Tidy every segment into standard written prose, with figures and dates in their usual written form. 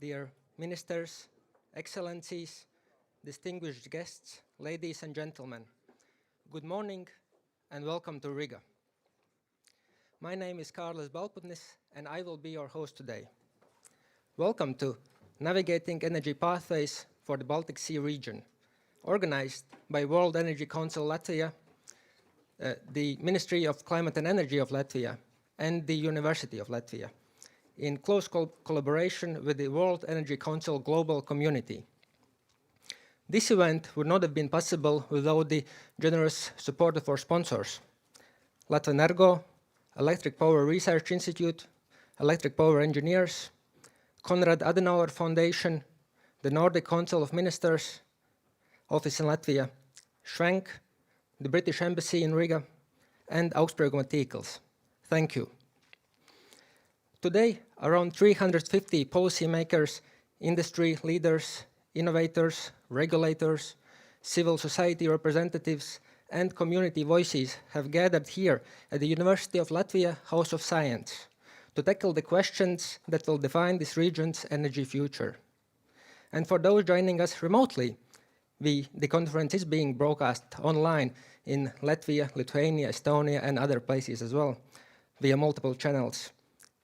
Dear Ministers, Excellencies, distinguished guests, ladies and gentlemen, good morning and welcome to Riga. My name is Kārlis Balputnis and I will be your host today. Welcome to Navigating Energy Pathways for the Baltic Sea Region, organized by World Energy Council Latvia, the Ministry of Climate and Energy of Latvia, and the University of Latvia, in close collaboration with the World Energy Council global community. This event would not have been possible without the generous support of our sponsors: Latvenergo, Electric Power Research Institute, Electric Power Engineers, Konrad Adenauer Foundation, the Nordic Council of Ministers, Office in Latvia, Schwenk, the British Embassy in Riga, and Augsburg Materials. Thank you. Today, around 350 policymakers, industry leaders, innovators, regulators, civil society representatives, and community voices have gathered here at the University of Latvia House of Science to tackle the questions that will define this region's energy future. And for those joining us remotely, the conference is being broadcast online in Latvia, Lithuania, Estonia, and other places as well, via multiple channels.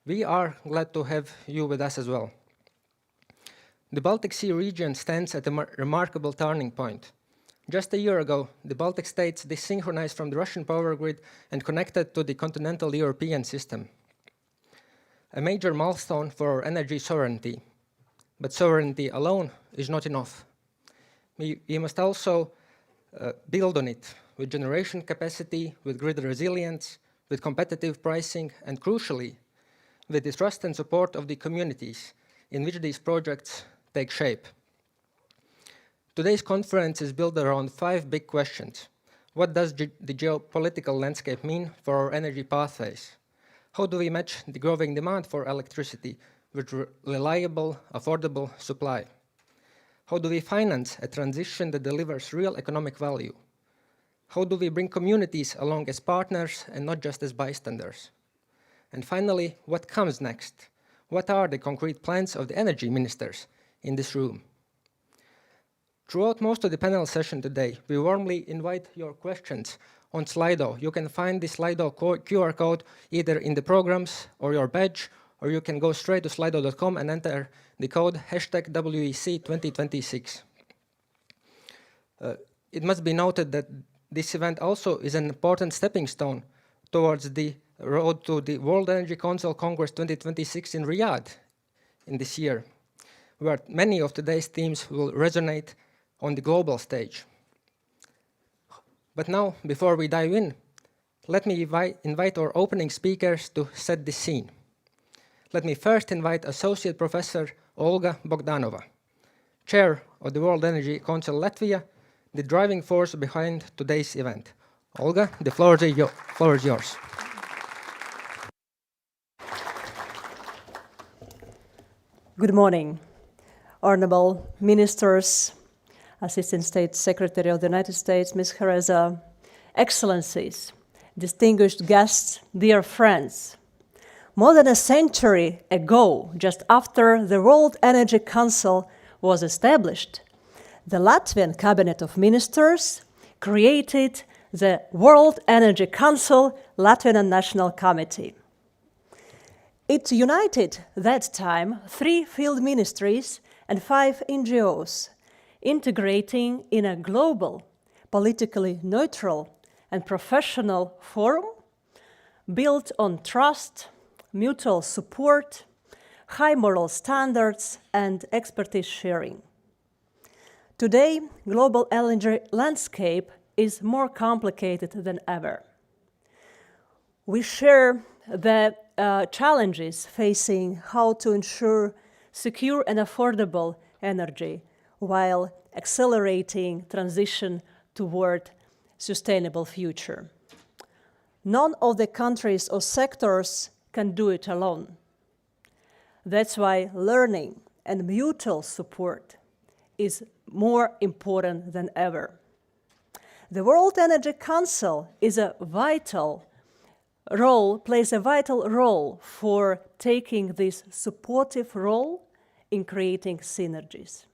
We are glad to have you with us as well. The Baltic Sea region stands at a remarkable turning point. Just a year ago, the Baltic states desynchronized from the Russian power grid and connected to the continental European system. A major milestone for energy sovereignty. But sovereignty alone is not enough. We must also build on it with generation capacity, with grid resilience, with competitive pricing, and crucially, with the trust and support of the communities in which these projects take shape. Today's conference is built around 5 big questions. What does the geopolitical landscape mean for our energy pathways? How do we match the growing demand for electricity with reliable, affordable supply? How do we finance a transition that delivers real economic value? How do we bring communities along as partners and not just as bystanders? And finally, what comes next? What are the concrete plans of the energy ministers in this room? Throughout most of the panel session today, we warmly invite your questions on Slido. You can find the Slido QR code either in the programs or your badge, or you can go straight to slido.com and enter the code #WEC2026. It must be noted that this event also is an important stepping stone towards the road to the World Energy Council Congress 2026 in Riyadh in this year, where many of today's themes will resonate on the global stage. But now, before we dive in, let me invite our opening speakers to set the scene. Let me first invite Associate Professor Olga Bogdanova, Chair of the World Energy Council Latvia, the driving force behind today's event. Olga, the floor is yours. Good morning, honorable ministers, Assistant State Secretary of the United States, Ms. Hereza, Excellencies, distinguished guests, dear friends. More than a century ago, just after the World Energy Council was established, the Latvian Cabinet of Ministers created the World Energy Council Latvian National Committee. It united that time 3 field ministries and 5 NGOs, integrating in a global, politically neutral and professional forum built on trust, mutual support, high moral standards, and expertise sharing. Today, global energy landscape is more complicated than ever. We share the challenges facing how to ensure secure and affordable energy while accelerating transition toward sustainable future. None of the countries or sectors can do it alone. That's why learning and mutual support is more important than ever. The World Energy Council plays a vital role for taking this supportive role in creating synergies.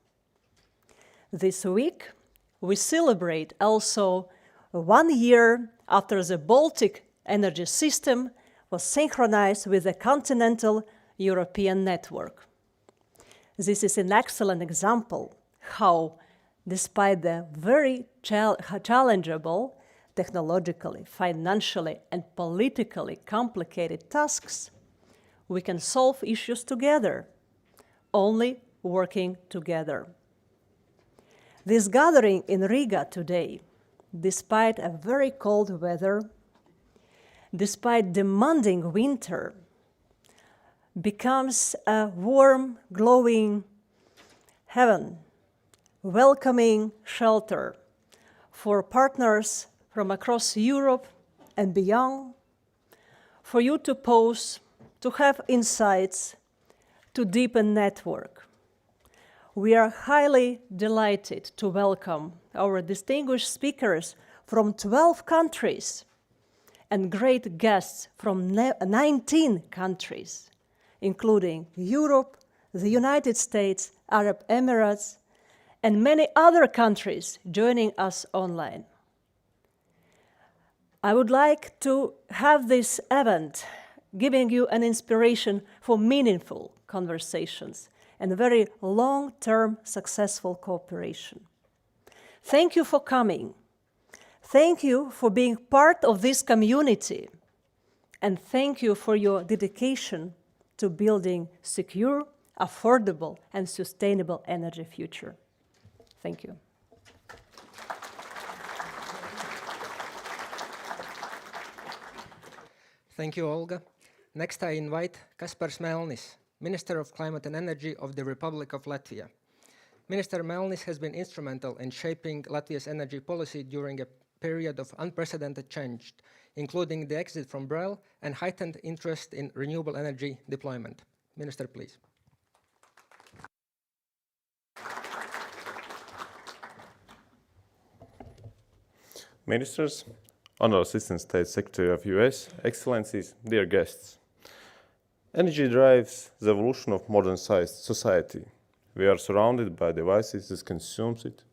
This week, we celebrate also 1 year after the Baltic energy system was synchronized with the continental European network. This is an excellent example how, despite the very challengeable, technologically, financially, and politically complicated tasks, we can solve issues together, only working together. This gathering in Riga today, despite a very cold weather, despite demanding winter, becomes a warm, glowing heaven, welcoming shelter for partners from across Europe and beyond, for you to pause, to have insights, to deepen network. We are highly delighted to welcome our distinguished speakers from 12 countries and great guests from 19 countries, including Europe, the United States, Arab Emirates, and many other countries joining us online. I would like to have this event giving you an inspiration for meaningful conversations and very long-term successful cooperation. Thank you for coming. Thank you for being part of this community. And thank you for your dedication to building secure, affordable, and sustainable energy future. Thank you. Thank you, Olga. Next, I invite Kaspars Melnis, Minister of Climate and Energy of the Republic of Latvia. Minister Melnis has been instrumental in shaping Latvia's energy policy during a period of unprecedented change, including the exit from Brel and heightened interest in renewable energy deployment. Minister, please. Ministers, Honorable Assistant State Secretary of US, Excellencies, dear guests. Energy drives the evolution of modern society. We are surrounded by devices that consume it.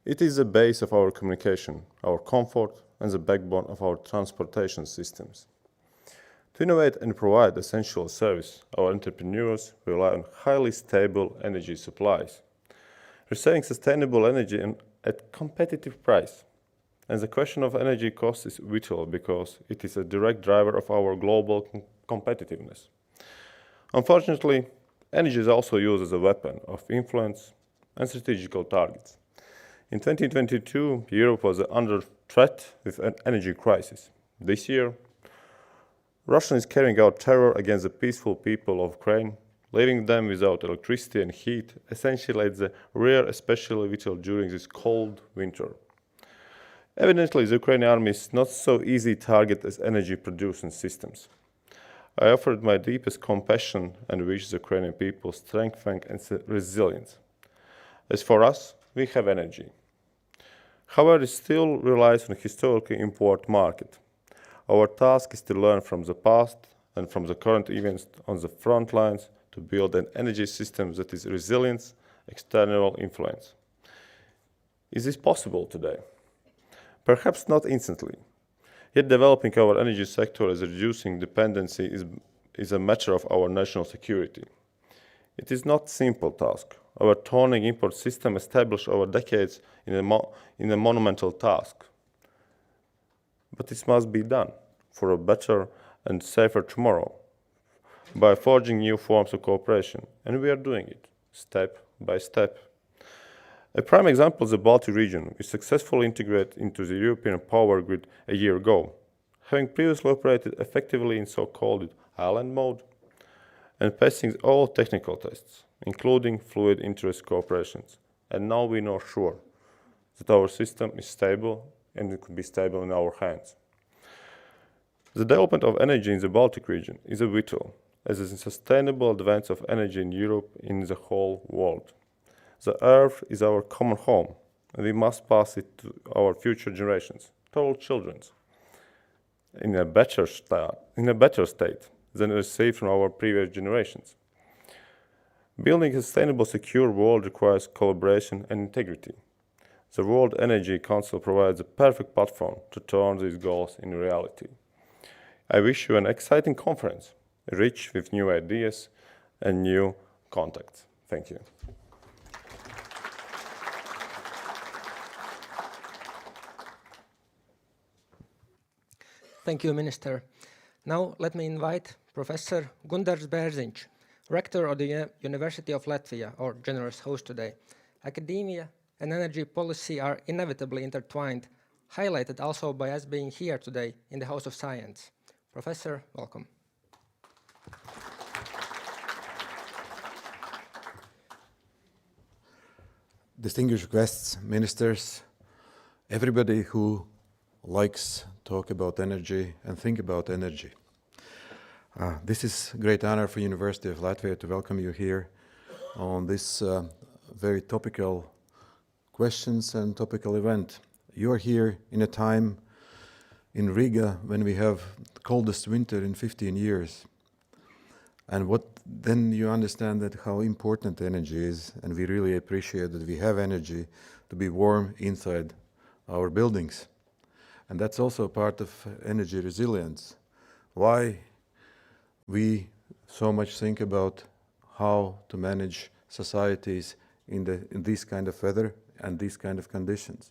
It is the base of our communication, our comfort, and the backbone of our transportation systems. To innovate and provide essential service, our entrepreneurs rely on highly stable energy supplies, receiving sustainable energy at competitive price. And the question of energy cost is vital because it is a direct driver of our global competitiveness. Unfortunately, energy is also used as a weapon of influence and strategical targets. In 2022, Europe was under threat with an energy crisis. This year, Russia is carrying out terror against the peaceful people of Ukraine, leaving them without electricity and heat, essentially at the rear, especially vital during this cold winter. Evidently, the Ukrainian army is not so easy target as energy-producing systems. I offered my deepest compassion and wish the Ukrainian people strength and resilience. As for us, we have energy. However, it still relies on a historically important market. Our task is to learn from the past and from the current events on the front lines to build an energy system that is resilient, external influence. Is this possible today? Perhaps not instantly. Yet developing our energy sector as reducing dependency is a matter of our national security. It is not a simple task. Our turning import system established over decades in a monumental task. But it must be done for a better and safer tomorrow by forging new forms of cooperation, and we are doing it step by step. A prime example is the Baltic region, which successfully integrated into the European power grid a year ago, having previously operated effectively in so-called island mode and passing all technical tests, including fluid interest cooperations. And now we know sure that our system is stable and it could be stable in our hands. The development of energy in the Baltic region is vital, as is a sustainable advance of energy in Europe and in the whole world. The Earth is our common home, and we must pass it to our future generations, to our children, in a better state than received from our previous generations. Building a sustainable, secure world requires collaboration and integrity. The World Energy Council provides a perfect platform to turn these goals into reality. I wish you an exciting conference, rich with new ideas and new contacts. Thank you. Thank you, Minister. Now let me invite Professor Gundars Bērziņš, Rector of the University of Latvia, our generous host today. Academia and energy policy are inevitably intertwined, highlighted also by us being here today in the House of Science. Professor, welcome. Distinguished guests, ministers, everybody who likes talk about energy and think about energy. This is a great honor for University of Latvia to welcome you here on this very topical questions and topical event You are here in a time in Riga when we have the coldest winter in 15 years. And then you understand that how important energy is, and we really appreciate that we have energy to be warm inside our buildings. And that's also part of energy resilience. Why we so much think about how to manage societies in this kind of weather and these kind of conditions.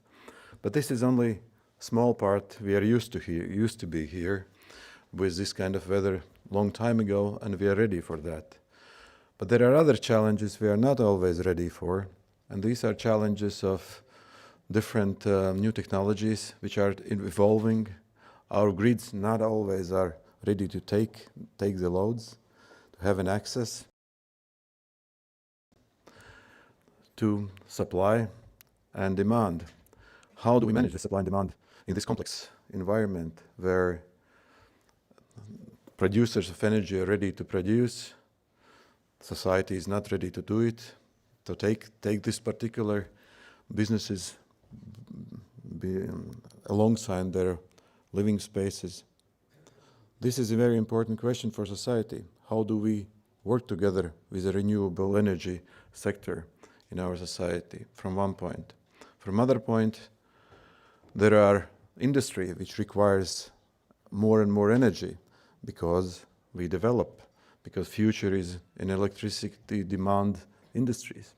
But this is only a small part. We are used to be here with this kind of weather long time ago, and we are ready for that. But there are other challenges we are not always ready for, and these are challenges of different new technologies which are evolving. Our grids not always are ready to take the loads, to have an access to supply and demand. How do we manage the supply and demand in this complex environment where producers of energy are ready to produce, society is not ready to do it, to take this particular businesses alongside their living spaces? This is a very important question for society. How do we work together with the renewable energy sector in our society, from one point? From other point, there are industry which requires more and more energy because we develop, because future is in electricity demand industries.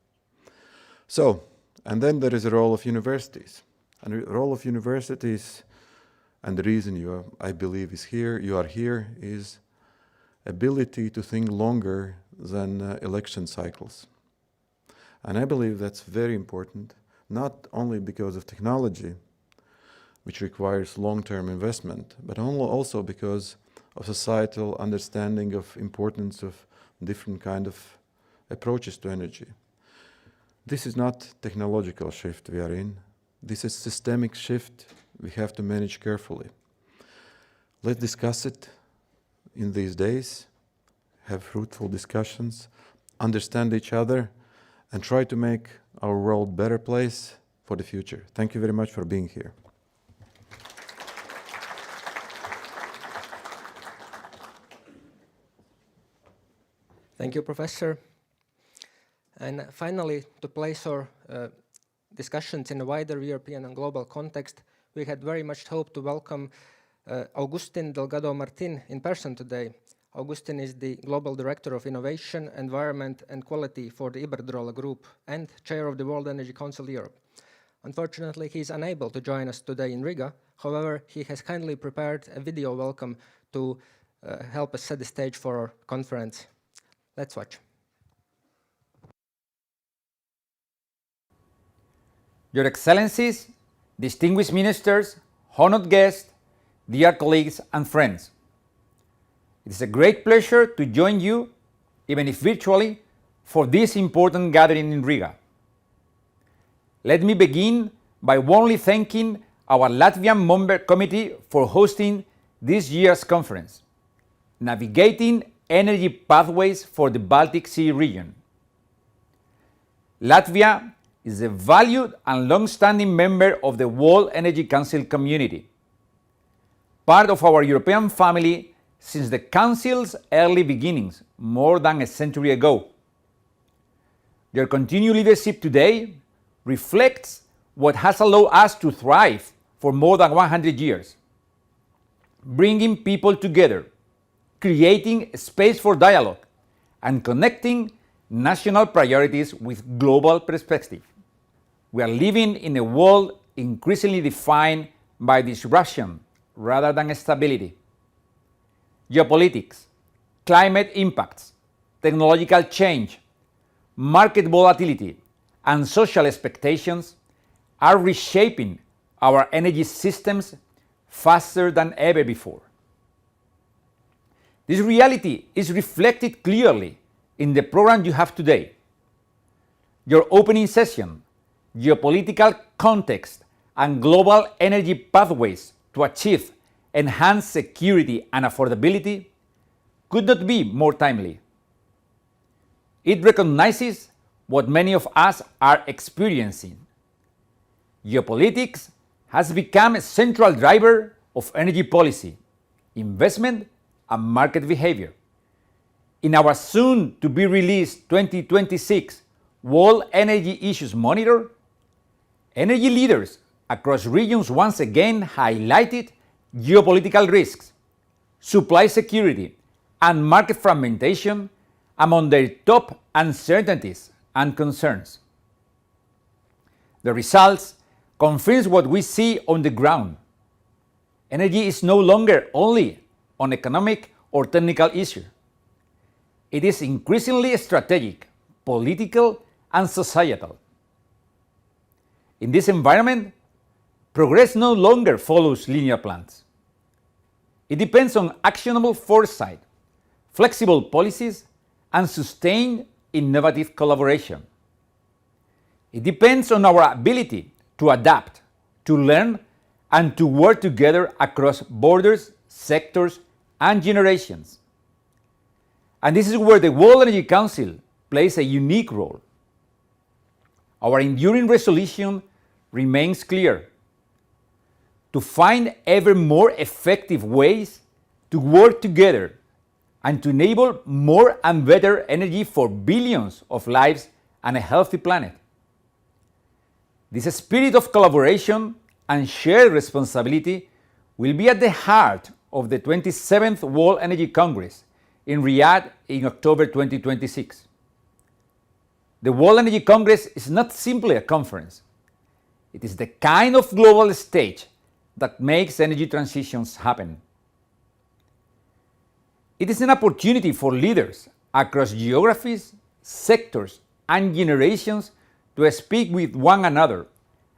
So, and then there is a role of universities. And the role of universities, and the reason I believe you are here, is ability to think longer than election cycles. And I believe that's very important, not only because of technology, which requires long-term investment, but also because of societal understanding of importance of different kind of approaches to energy. This is not technological shift we are in. This is systemic shift we have to manage carefully. Let's discuss it in these days, have fruitful discussions, understand each other, and try to make our world a better place for the future. Thank you very much for being here. Thank you, Professor. And finally, to place our discussions in a wider European and global context, we had very much hoped to welcome Agustin Delgado Martin in person today. Agustin is the Global Director of Innovation, Environment and Quality for the Iberdrola Group and Chair of the World Energy Council Europe. Unfortunately, he is unable to join us today in Riga. However, he has kindly prepared a video welcome to help us set the stage for our conference. Let's watch. Your Excellencies, distinguished ministers, honored guests, dear colleagues and friends. It is a great pleasure to join you, even if virtually, for this important gathering in Riga. Let me begin by warmly thanking our Latvian member committee for hosting this year's conference, Navigating Energy Pathways for the Baltic Sea Region. Latvia is a valued and long-standing member of the World Energy Council community, part of our European family since the Council's early beginnings, more than a century ago. Your continued leadership today reflects what has allowed us to thrive for more than 100 years, bringing people together, creating space for dialogue, and connecting national priorities with global perspective. We are living in a world increasingly defined by disruption rather than stability. Geopolitics, climate impacts, technological change, market volatility, and social expectations are reshaping our energy systems faster than ever before. This reality is reflected clearly in the program you have today. Your opening session, Geopolitical Context and Global Energy Pathways to Achieve Enhanced Security and Affordability, could not be more timely. It recognizes what many of us are experiencing. Geopolitics has become a central driver of energy policy, investment, and market behavior. In our soon-to-be-released 2026 World Energy Issues Monitor, energy leaders across regions once again highlighted geopolitical risks, supply security, and market fragmentation among their top uncertainties and concerns. The results confirms what we see on the ground. Energy is no longer only an economic or technical issue. It is increasingly strategic, political, and societal. In this environment, progress no longer follows linear plans. It depends on actionable foresight, flexible policies, and sustained innovative collaboration. It depends on our ability to adapt, to learn, and to work together across borders, sectors, and generations. And this is where the World Energy Council plays a unique role. Our enduring resolution remains clear: to find ever more effective ways to work together and to enable more and better energy for billions of lives and a healthy planet. This spirit of collaboration and shared responsibility will be at the heart of the 27th World Energy Congress in Riyadh in October 2026. The World Energy Congress is not simply a conference. It is the kind of global stage that makes energy transitions happen. It is an opportunity for leaders across geographies, sectors, and generations to speak with one another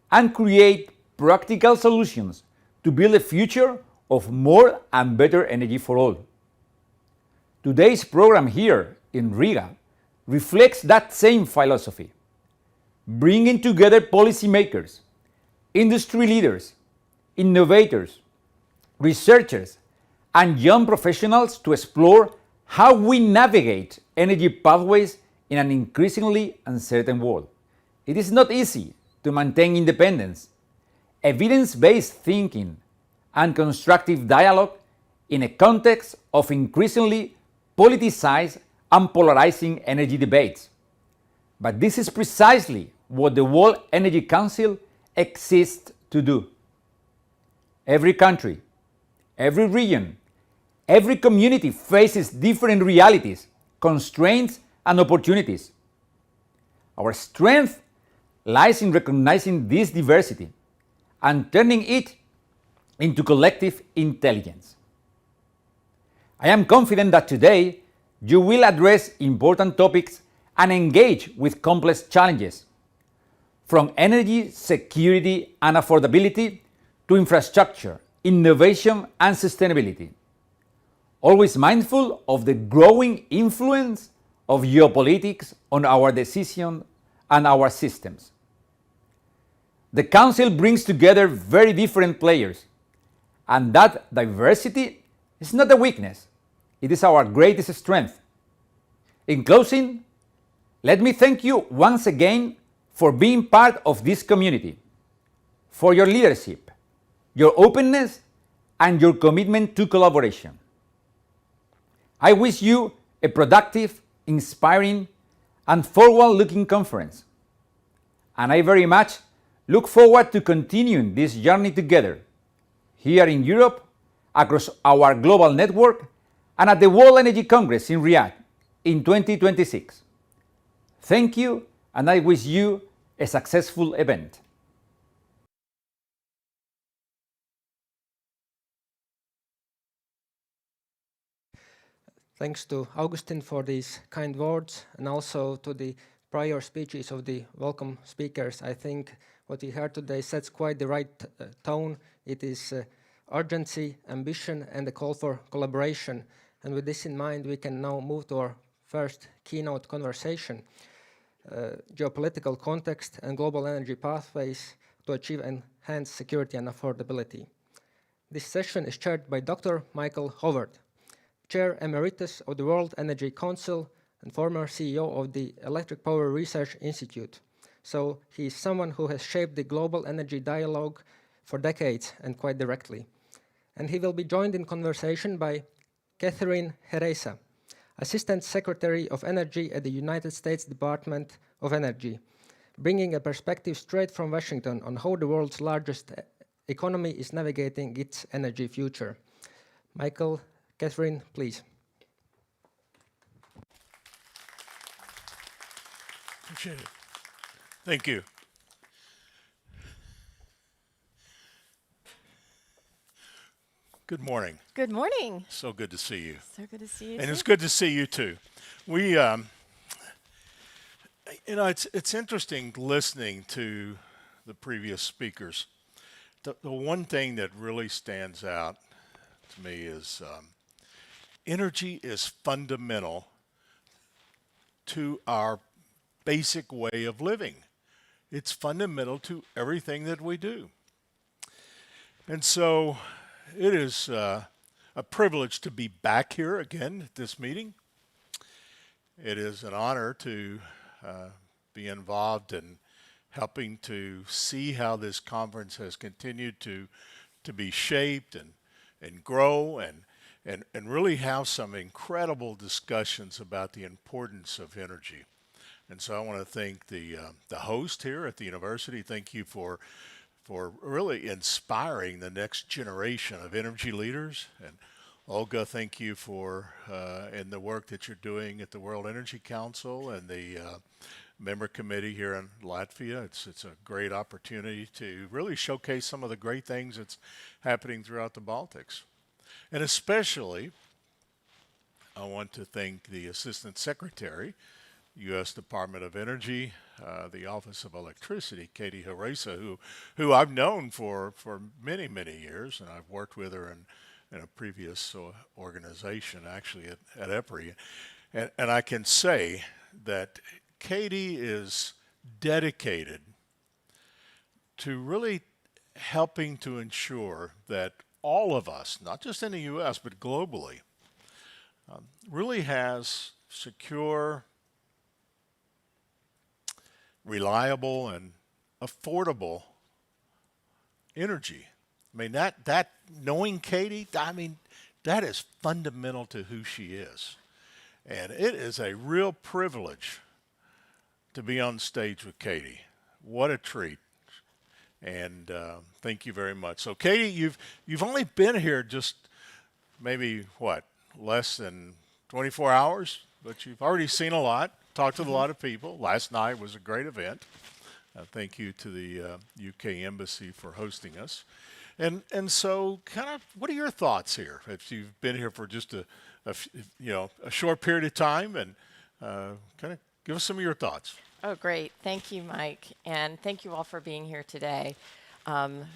and create practical solutions to build a future of more and better energy for all. Today's program here in Riga reflects that same philosophy, bringing together policymakers, industry leaders, innovators, researchers, and young professionals to explore how we navigate energy pathways in an increasingly uncertain world. It is not easy to maintain independence, evidence-based thinking, and constructive dialogue in a context of increasingly politicized and polarizing energy debates. But this is precisely what the World Energy Council exists to do. Every country, every region, every community faces different realities, constraints, and opportunities. Our strength lies in recognizing this diversity and turning it into collective intelligence. I am confident that today you will address important topics and engage with complex challenges, from energy security and affordability to infrastructure, innovation, and sustainability, always mindful of the growing influence of geopolitics on our decisions and our systems. The Council brings together very different players, and that diversity is not a weakness, it is our greatest strength. In closing, let me thank you once again for being part of this community, for your leadership, your openness, and your commitment to collaboration. I wish you a productive, inspiring, and forward-looking conference. And I very much look forward to continuing this journey together, here in Europe, across our global network, and at the World Energy Congress in Riyadh in 2026. Thank you, and I wish you a successful event. Thanks to Augustin for these kind words, and also to the prior speeches of the welcome speakers. I think what we heard today sets quite the right tone. It is urgency, ambition, and a call for collaboration. And with this in mind, we can now move to our first keynote conversation, geopolitical context and global energy pathways to achieve enhanced security and affordability. This session is chaired by Dr. Michael Howard, Chair Emeritus of the World Energy Council and former CEO of the Electric Power Research Institute. So he is someone who has shaped the global energy dialogue for decades and quite directly. And he will be joined in conversation by Catherine Heresa, Assistant Secretary of Energy at the United States Department of Energy, bringing a perspective straight from Washington on how the world's largest economy is navigating its energy future. Michael, Catherine, please. Appreciate it. Thank you. Good morning. Good morning. So good to see you. So good to see you. And too. it's good to see you too. We, it's interesting listening to the previous speakers. The one thing that really stands out to me is energy is fundamental to our basic way of living. It's fundamental to everything that we do. And so it is a privilege to be back here again at this meeting. It is an honor to be involved in helping to see how this conference has continued to be shaped and grow and really have some incredible discussions about the importance of energy. And so I want to thank the host here at the university. Thank you for really inspiring the next generation of energy leaders. And Olga, thank you for in the work that you're doing at the World Energy Council and the member committee here in Latvia. It's a great opportunity to really showcase some of the great things that's happening throughout the Baltics. And especially, I want to thank the Assistant Secretary, U.S. Department of Energy, the Office of Electricity, Katie Heresa, who I've known for many, many years, and I've worked with her in a previous organization, actually at EPRI. And I can say that Katie is dedicated to really helping to ensure that all of us, not just in the U.S., but globally, really has secure, reliable, and affordable energy. I mean, that knowing Katie, I mean, that is fundamental to who she is. And it is a real privilege to be on stage with Katie. What a treat. And thank you very much. So Katie, you've only been here just maybe, less than 24 hours, but you've already seen a lot, talked to a lot of people. Last night was a great event. Thank you to the UK Embassy for hosting us. And so kind of, what are your thoughts here? If you've been here for just a short period of time, and kind of give us some of your thoughts. Oh, great. Thank you, Mike. And thank you all for being here today.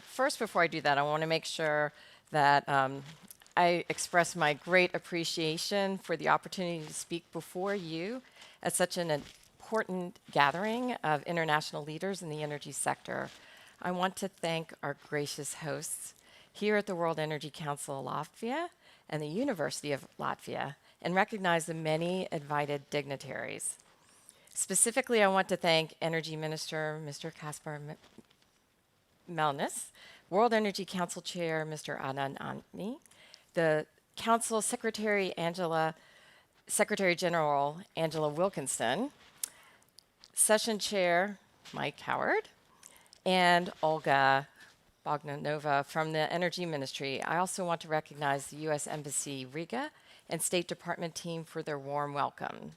First, before I do that, I want to make sure that I express my great appreciation for the opportunity to speak before you at such an important gathering of international leaders in the energy sector. I want to thank our gracious hosts here at the World Energy Council Latvia and the University of Latvia, and recognize the many invited dignitaries. Specifically, I want to thank Energy Minister Mr. Kaspar Melnis, World Energy Council Chair Mr. Adnan Antmi, the Council Secretary General Angela Wilkinson, Session Chair Mike Howard, and Olga Bogdanova from the Energy Ministry. I also want to recognize the U.S. Embassy Riga and State Department team for their warm welcome.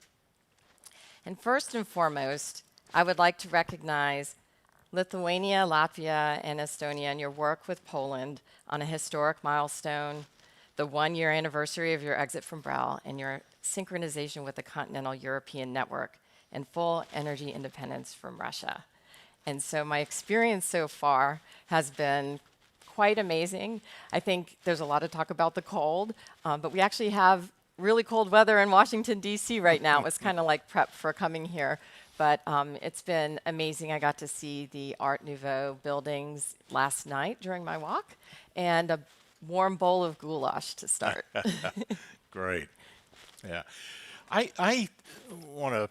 And first and foremost, I would like to recognize Lithuania, Latvia, and Estonia and your work with Poland on a historic milestone, the one-year anniversary of your exit from Brel and your synchronization with the continental European network and full energy independence from Russia. And so my experience so far has been quite amazing. I think there's a lot of talk about the cold, but we actually have really cold weather in Washington, D.C. right now. It was kind of like prep for coming here. But it's been amazing. I got to see the Art Nouveau buildings last night during my walk, and a warm bowl of goulash to start. Great. Yeah. I want to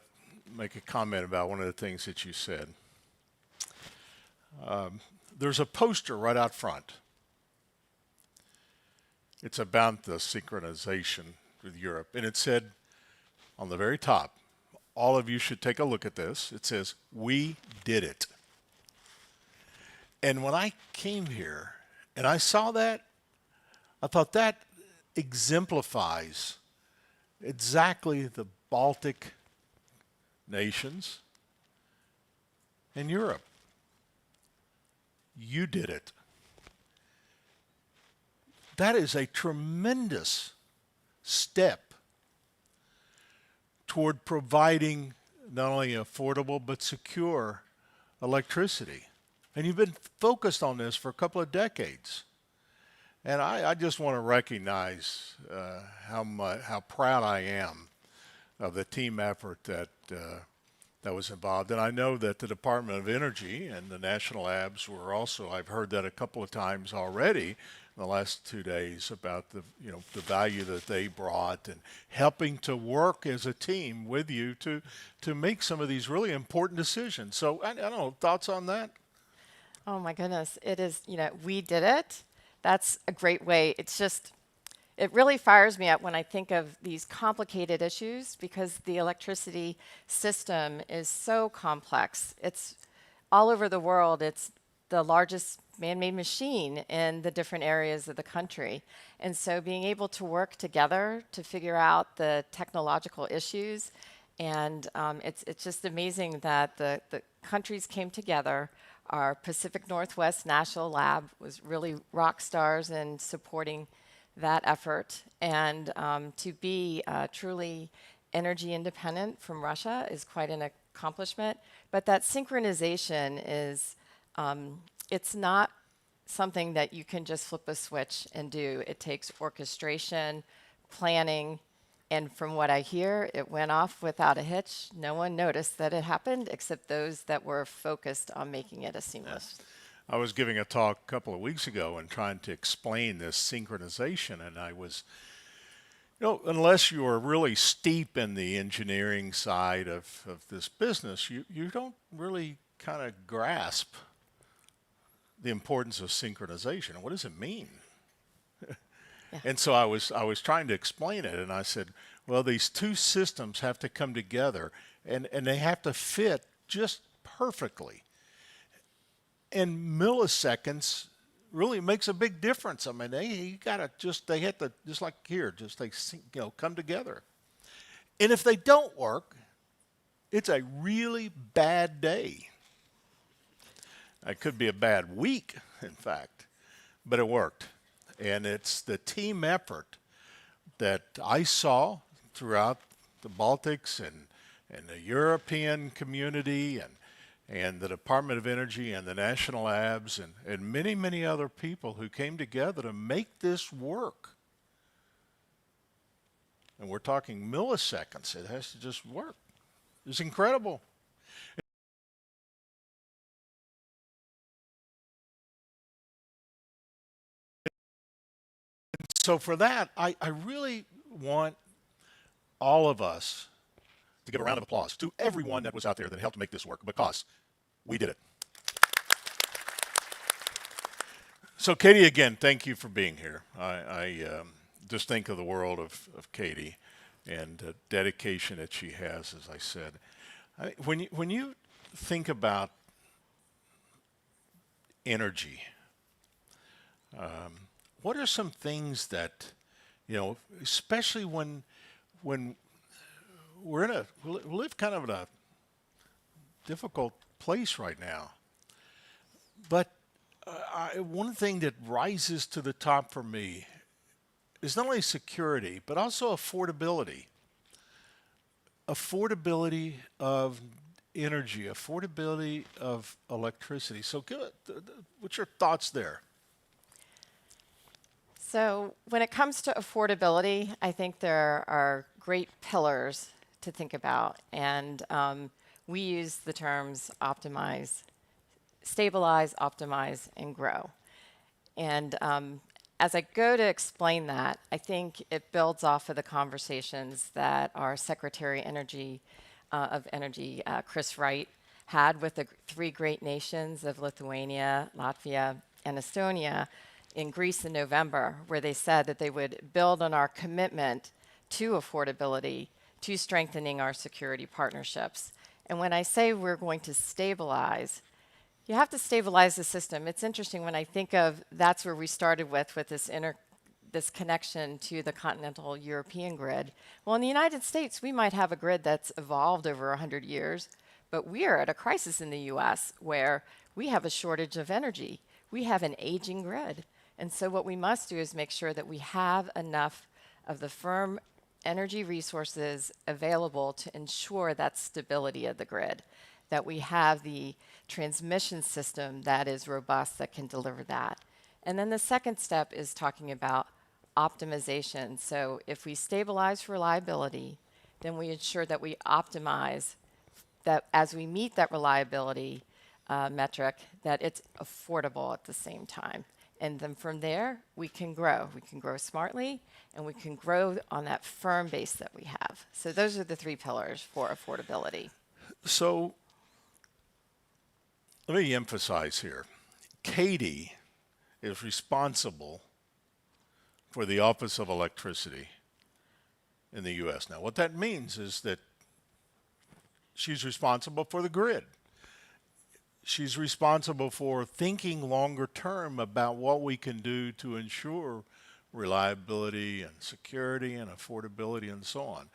make a comment about one of the things that you said. there's a poster right out front. It's about the synchronization with Europe. And it said on the very top, all of you should take a look at this. It says, "We did it." And when I came here and I saw that, I thought that exemplifies exactly the Baltic nations and Europe. You did it. That is a tremendous step toward providing not only affordable but secure electricity. And you've been focused on this for a couple of decades. And I just want to recognize how proud I am of the team effort that was involved. And I know that the Department of Energy and the national labs were also, I've heard that a couple of times already in the last 2 days about the value that they brought and helping to work as a team with you to make some of these really important decisions. So I don't know, thoughts on that? Oh my goodness, it is, we did it. That's a great way. It's just, it really fires me up when I think of these complicated issues because the electricity system is so complex. It's all over the world. It's the largest man-made machine in the different areas of the country. And so being able to work together to figure out the technological issues, and it's just amazing that the countries came together. Our Pacific Northwest National Lab was really rock stars in supporting that effort. And to be truly energy independent from Russia is quite an accomplishment. But that synchronization is, it's not something that you can just flip a switch and do. It takes orchestration, planning, and from what I hear, it went off without a hitch. No one noticed that it happened except those that were focused on making it a seamless. I was giving a talk a couple of weeks ago and trying to explain this synchronization, and I was, unless you are really steep in the engineering side of this business, you don't really kind of grasp the importance of synchronization. What does it mean? Yeah. And so I was trying to explain it, and I said, well, these two systems have to come together, and they have to fit just perfectly. And milliseconds really makes a big difference. I mean, they have to, just like here, come together. And if they don't work, it's a really bad day. It could be a bad week, in fact, but it worked. And it's the team effort that I saw throughout the Baltics and the European community and the Department of Energy and the national labs and many, many other people who came together to make this work. And we're talking milliseconds. It has to just work. It's incredible. So for that, I really want all of us to give a round of applause to everyone that was out there that helped make this work, because we did it. So Katie, again, thank you for being here. I just think of the world of Katie and the dedication that she has, as I said. When you think about energy, what are some things that, especially when we live kind of in a difficult place right now, but one thing that rises to the top for me is not only security, but also affordability. Affordability of energy, affordability of electricity. So what's your thoughts there? So when it comes to affordability, I think there are great pillars to think about. And we use the terms optimize, stabilize, optimize, and grow. And as I go to explain that, I think it builds off of the conversations that our Secretary of Energy, Chris Wright, had with the three great nations of Lithuania, Latvia, and Estonia in Greece in November, where they said that they would build on our commitment to affordability, to strengthening our security partnerships. And when I say we're going to stabilize, you have to stabilize the system. It's interesting when I think of that's where we started with this connection to the continental European grid. Well, in the United States, we might have a grid that's evolved over 100 years, but we are at a crisis in the US where we have a shortage of energy. We have an aging grid. And so what we must do is make sure that we have enough of the firm energy resources available to ensure that stability of the grid, that we have the transmission system that is robust that can deliver that. And then the second step is talking about optimization. So if we stabilize reliability, then we ensure that we optimize that as we meet that reliability metric, that it's affordable at the same time. And then from there, we can grow. We can grow smartly, and we can grow on that firm base that we have. So those are the three pillars for affordability. So let me emphasize here. Katie is responsible for the Office of Electricity in the U.S. Now, what that means is that she's responsible for the grid. She's responsible for thinking longer term about what we can do to ensure reliability and security and affordability and so on.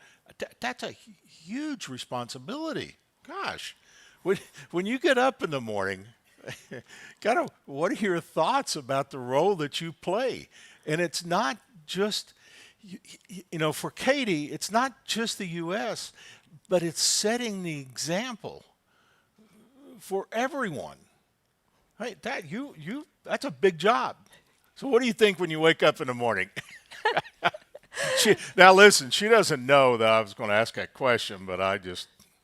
That's a huge responsibility. Gosh, when you get up in the morning, what are your thoughts about the role that you play? And it's not just, for Katie, it's not just the U.S., but it's setting the example for everyone. Right? That's a big job. So what do you think when you wake up in the morning? Now listen, she doesn't know that I was going to ask that question, but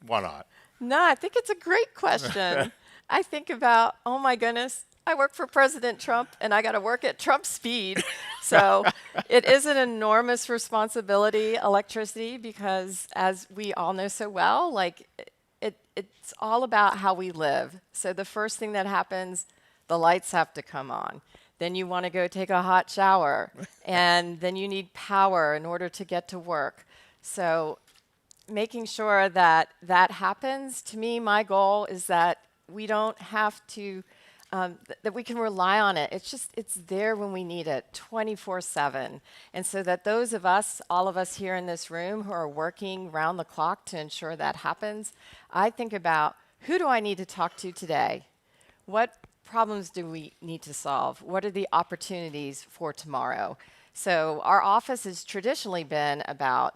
why not? No, I think it's a great question. I think about, oh my goodness, I work for President Trump and I got to work at Trump speed. So it is an enormous responsibility, electricity, because as we all know so well, it's all about how we live. So the first thing that happens, the lights have to come on. Then you want to go take a hot shower, and then you need power in order to get to work. So making sure that that happens, to me, my goal is that we don't have to, that we can rely on it. It's there when we need it, 24/7. And so that those of us, all of us here in this room who are working round the clock to ensure that happens, I think about, who do I need to talk to today? What problems do we need to solve? What are the opportunities for tomorrow? So our office has traditionally been about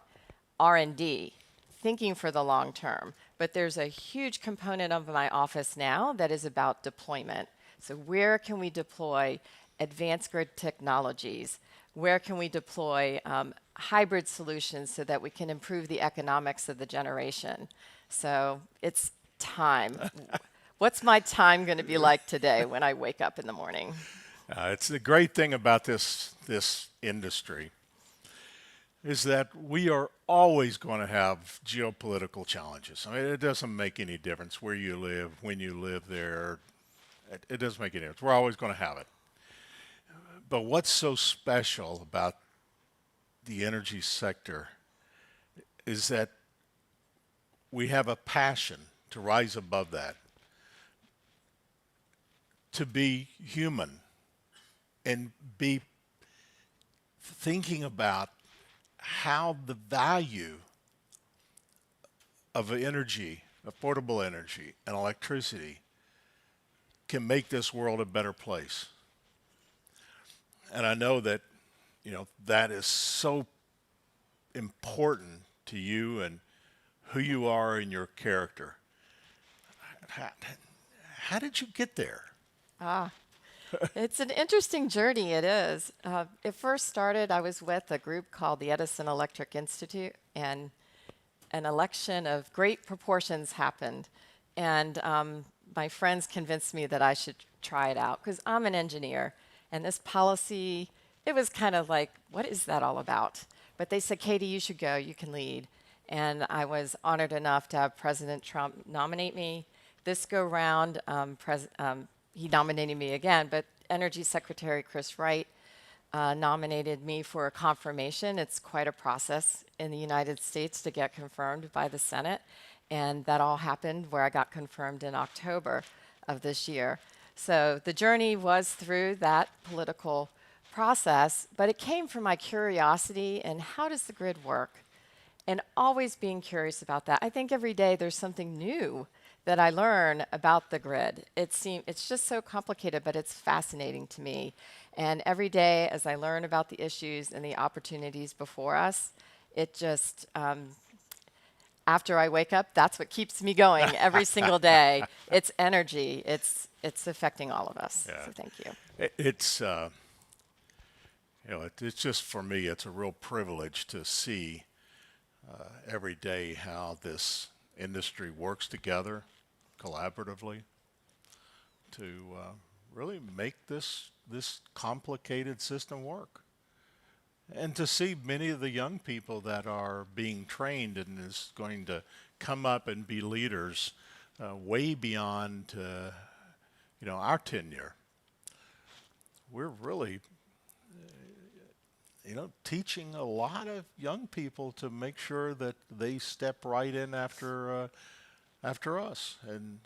R&D, thinking for the long term. But there's a huge component of my office now that is about deployment. So where can we deploy advanced grid technologies? Where can we deploy hybrid solutions so that we can improve the economics of the generation? So it's time. What's my time going to be like today when I wake up in the morning? It's the great thing about this industry is that we are always going to have geopolitical challenges. I mean, it doesn't make any difference where you live, when you live there. It doesn't make any difference. We're always going to have it. But what's so special about the energy sector is that we have a passion to rise above that, to be human and be thinking about how the value of energy, affordable energy, and electricity can make this world a better place. And I know that, that is so important to you and who you are and your character. How did you get there? It's an interesting journey, it is. It first started, I was with a group called the Edison Electric Institute, and an election of great proportions happened. And my friends convinced me that I should try it out, because I'm an engineer, and this policy, it was kind of like, what is that all about? But they said, Katie, you should go, you can lead. And I was honored enough to have President Trump nominate me, this go round, he nominated me again, but Energy Secretary Chris Wright nominated me for a confirmation. It's quite a process in the United States to get confirmed by the Senate. And that all happened where I got confirmed in October of this year. So the journey was through that political process, but it came from my curiosity and how does the grid work? And always being curious about that. I think every day there's something new that I learn about the grid. It's just so complicated, but it's fascinating to me. And every day as I learn about the issues and the opportunities before us, it just, after I wake up, that's what keeps me going every single day. It's energy. It's affecting all of us. Yeah. So thank you. It's it's just, for me, it's a real privilege to see every day how this industry works together collaboratively to really make this complicated system work. And to see many of the young people that are being trained and is going to come up and be leaders way beyond our tenure. We're really teaching a lot of young people to make sure that they step right in after us. And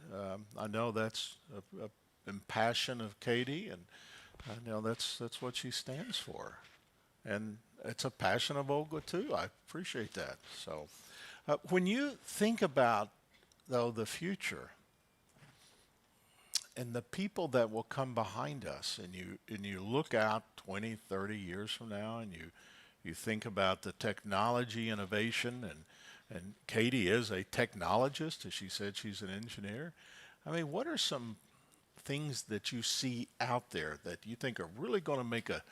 I know that's a passion of Katie, and I know that's what she stands for. And it's a passion of Olga too. I appreciate that. So when you think about, though, the future and the people that will come behind us, and you look out 20, 30 years from now, and you think about the technology innovation, and Katie is a technologist, as she said, she's an engineer. I mean, what are some things that you see out there that you think are really going to make a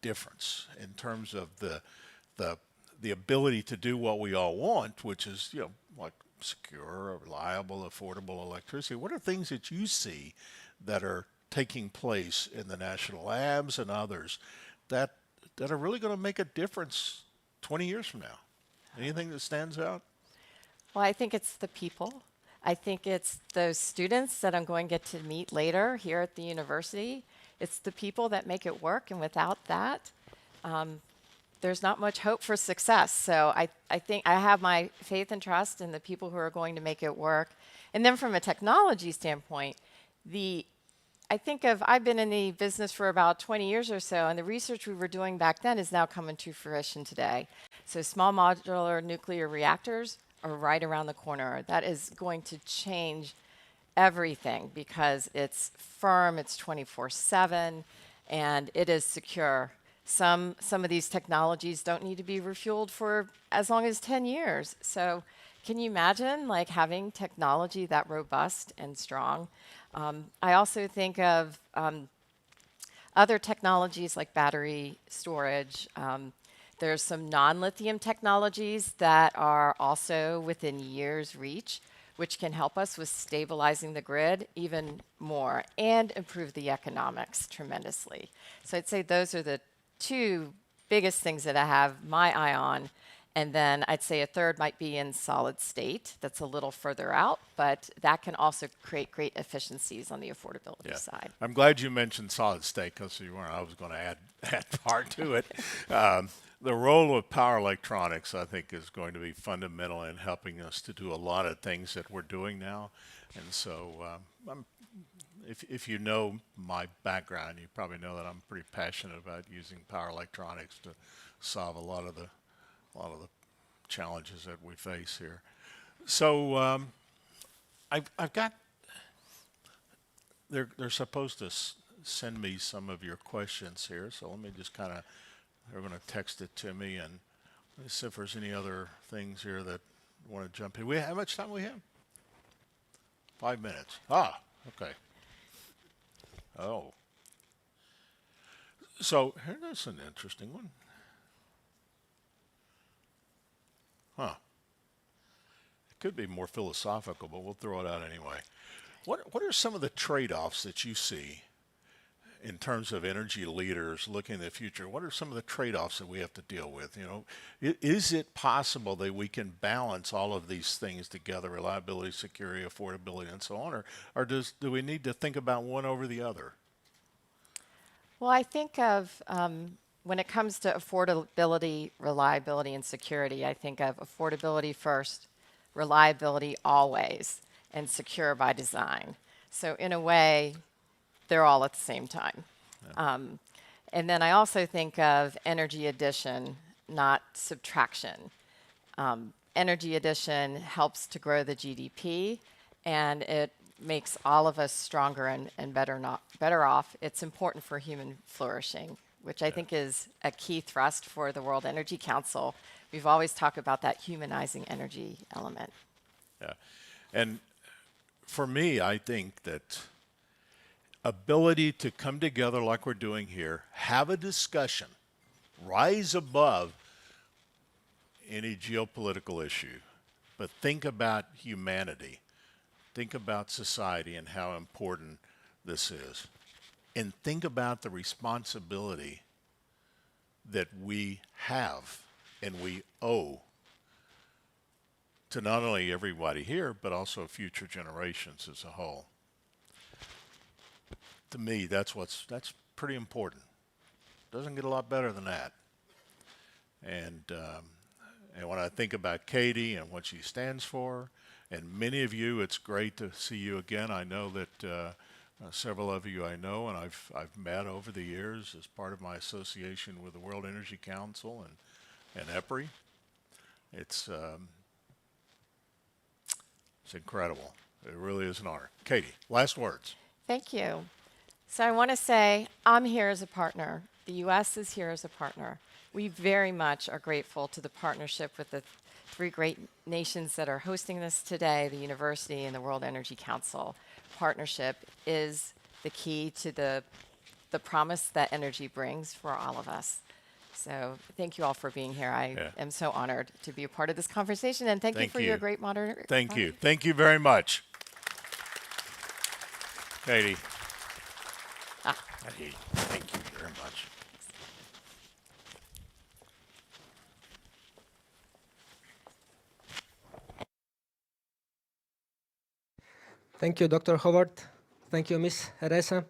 difference in terms of the ability to do what we all want, which is, like secure, reliable, affordable electricity? What are things that you see that are taking place in the national labs and others that are really going to make a difference 20 years from now? Anything that stands out? Well, I think it's the people. I think it's those students that I'm going to get to meet later here at the university. It's the people that make it work, and without that, there's not much hope for success. So I think I have my faith and trust in the people who are going to make it work. And then from a technology standpoint, I've been in the business for about 20 years or so, and the research we were doing back then is now coming to fruition today. So small modular nuclear reactors are right around the corner. That is going to change everything because it's firm, it's 24/7, and it is secure. Some of these technologies don't need to be refueled for as long as 10 years. So can you imagine like having technology that robust and strong? I also think of other technologies like battery storage. There's some non-lithium technologies that are also within years' reach, which can help us with stabilizing the grid even more and improve the economics tremendously. So I'd say those are the two biggest things that I have my eye on. And then I'd say a third might be in solid state. That's a little further out, but that can also create great efficiencies on the affordability side. I'm glad you mentioned solid state, because I was going to add part to it. The role of power electronics, I think, is going to be fundamental in helping us to do a lot of things that we're doing now. And so if you know my background, you probably know that I'm pretty passionate about using power electronics to solve a lot of the challenges that we face here. So I've got, they're supposed to send me some of your questions here, so let me just they're going to text it to me, and let's see if there's any other things here that want to jump in. How much time we have? 5 minutes. Okay. Oh. So here's an interesting one. It could be more philosophical, but we'll throw it out anyway. What are some of the trade-offs that you see in terms of energy leaders looking at the future, what are some of the trade-offs that we have to deal with? You know, is it possible that we can balance all of these things together, reliability, security, affordability, and so on, or do we need to think about one over the other? Well, I think of when it comes to affordability, reliability, and security, I think of affordability first, reliability always, and secure by design. So in a way, they're all at the same time. Yeah. And then I also think of energy addition, not subtraction. Energy addition helps to grow the GDP, and it makes all of us stronger and better off. It's important for human flourishing, which I think is a key thrust for the World Energy Council. We've always talked about that humanizing energy element. Yeah. And for me, I think that ability to come together like we're doing here, have a discussion, rise above any geopolitical issue, but think about humanity, think about society and how important this is, and think about the responsibility that we have and we owe to not only everybody here, but also future generations as a whole. To me, that's pretty important. Doesn't get a lot better than that. And when I think about Katie and what she stands for, and many of you, it's great to see you again. I know that several of you I know, and I've met over the years as part of my association with the World Energy Council and EPRI. It's incredible. It really is an honor. Katie, last words. Thank you. So I want to say I'm here as a partner. The U.S. is here as a partner. We very much are grateful to the partnership with the three great nations that are hosting this today, the university and the World Energy Council. Partnership is the key to the promise that energy brings for all of us. So thank you all for being here. I am so honored to be a part of this conversation, and thank you for your great moderation. Thank you. Thank you very much. Katie. Thank you very much. Thank you, Dr. Howard. Thank you, Ms. Reza.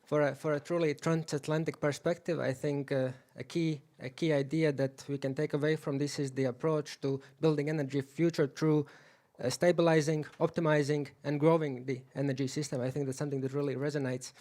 For a truly transatlantic perspective, I think a key idea that we can take away from this is the approach to building energy future through stabilizing, optimizing, and growing the energy system. I think that's something that really resonates.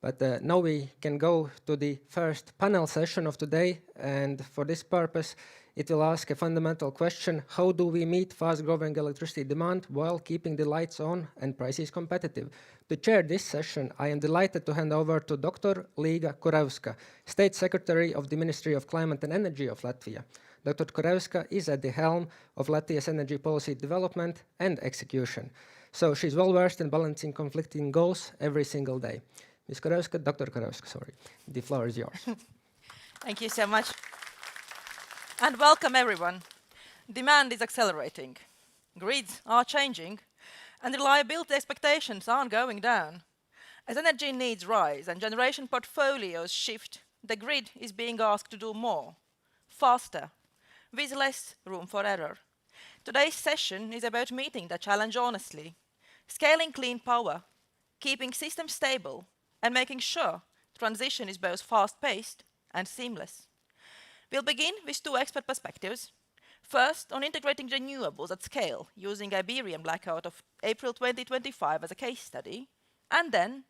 But now we can go to the first panel session of today, and for this purpose, it will ask a fundamental question: how do we meet fast-growing electricity demand while keeping the lights on and prices competitive? To chair this session, I am delighted to hand over to Dr. Olga Kurevska, State Secretary of the Ministry of Climate and Energy of Latvia. Dr. Kurevska is at the helm of Latvia's energy policy development and execution, so she's well-versed in balancing conflicting goals every single day. Ms. Kurevska, Dr. Kurevska, sorry, the floor is yours. Thank you so much. And welcome, everyone. Demand is accelerating. Grids are changing, and reliability expectations aren't going down. As energy needs rise and generation portfolios shift, the grid is being asked to do more, faster, with less room for error. Today's session is about meeting the challenge honestly, scaling clean power, keeping systems stable, and making sure transition is both fast-paced and seamless. We'll begin with two expert perspectives. First, on integrating renewables at scale using Iberian blackout of April 2025 as a case study. And then,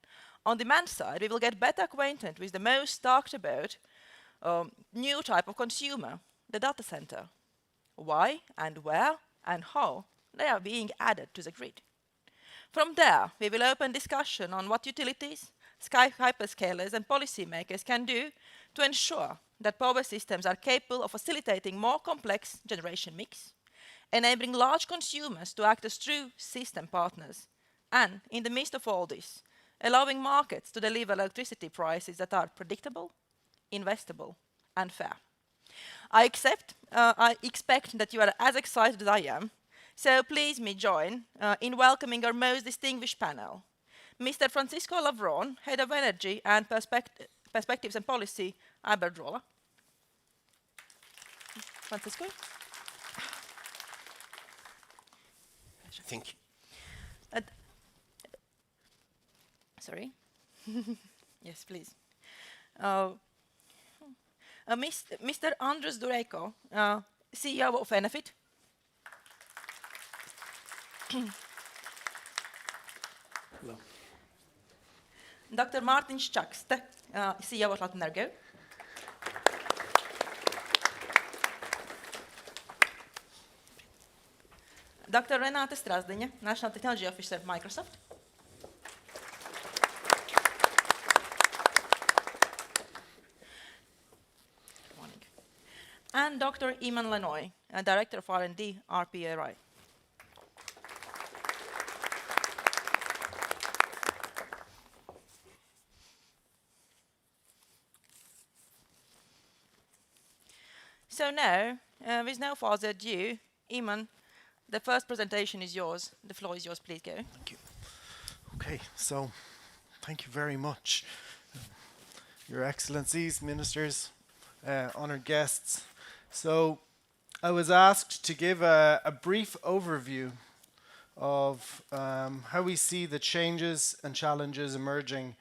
on demand side, we will get better acquainted with the most talked about new type of consumer, the data center. Why and where and how they are being added to the grid. From there, we will open discussion on what utilities, hyperscalers and policymakers can do to ensure that power systems are capable of facilitating more complex generation mix, enabling large consumers to act as true system partners, and in the midst of all this, allowing markets to deliver electricity prices that are predictable, investable, and fair. I expect that you are as excited as I am, so please me join in welcoming our most distinguished panel. Mr. Francisco Lavron, Head of Energy and Perspectives and Policy, Iberdrola. Francisco? Thank you. Sorry. Yes, please. Mr. Andres Dureko, CEO of Enefit. Hello. Dr. Martin Schackste, CEO of Latnergo. Dr. Renate Strasdiņa, National Technology Officer at Microsoft. Morning. And Dr. Iman Lenoy, Director of R&D, RPRI. So now, with no further ado, Iman, the first presentation is yours. The floor is yours, please go. Thank you. Okay, so thank you very much. Your Excellencies, Ministers, honored guests. So I was asked to give a brief overview of how we see the changes and challenges emerging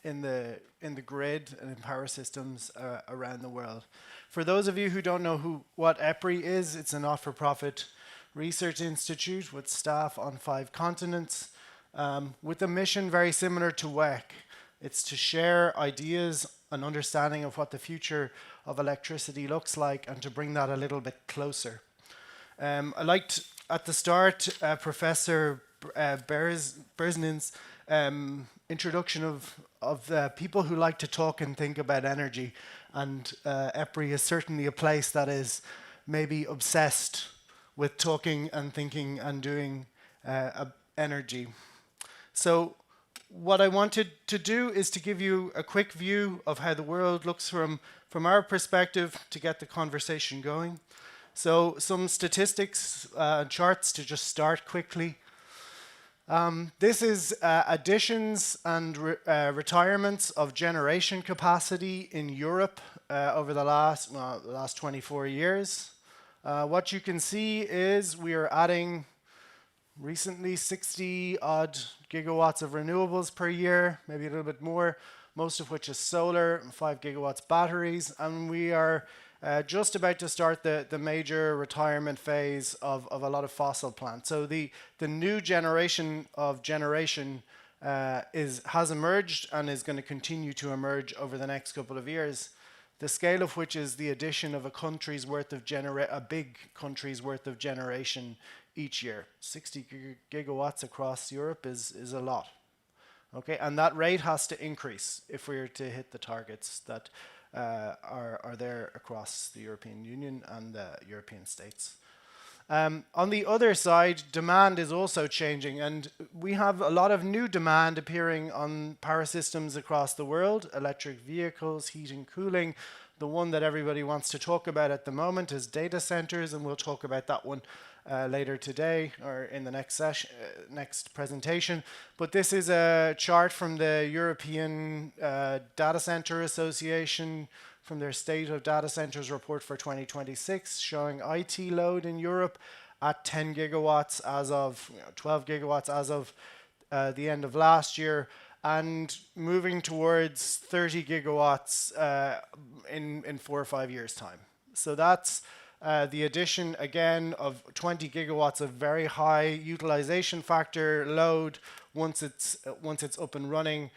in the grid and in power systems around the world. For those of you who don't know what EPRI is, it's a not-for-profit research institute with staff on 5 continents, with a mission very similar to WEC. It's to share ideas and understanding of what the future of electricity looks like and to bring that a little bit closer. I liked at the start Professor Berznin's introduction of people who like to talk and think about energy, and EPRI is certainly a place that is maybe obsessed with talking and thinking and doing energy. So what I wanted to do is to give you a quick view of how the world looks from our perspective to get the conversation going. So some statistics, charts to just start quickly. This is additions and retirements of generation capacity in Europe over the last 24 years. What you can see is we are adding recently 60 odd gigawatts of renewables per year, maybe a little bit more, most of which is solar, and 5 gigawatts batteries, and we are just about to start the major retirement phase of a lot of fossil plants. So the new generation of generation has emerged and is going to continue to emerge over the next couple of years. The scale of which is the addition of a country's worth of a big country's worth of generation each year. 60 gigawatts across Europe is a lot. Okay, and that rate has to increase if we are to hit the targets that are there across the European Union and the European states. On the other side, demand is also changing, and we have a lot of new demand appearing on power systems across the world. Electric vehicles, heat and cooling. The one that everybody wants to talk about at the moment is data centers, and we'll talk about that one later today or in the next session, next presentation. But this is a chart from the European Data Center Association, from their State of Data Centers report for 2026, showing IT load in Europe at 10 gigawatts as of 12 gigawatts as of the end of last year, and moving towards 30 gigawatts in 4 or 5 years' time. So that's the addition again of 20 gigawatts of very high utilization factor load once it's up and running,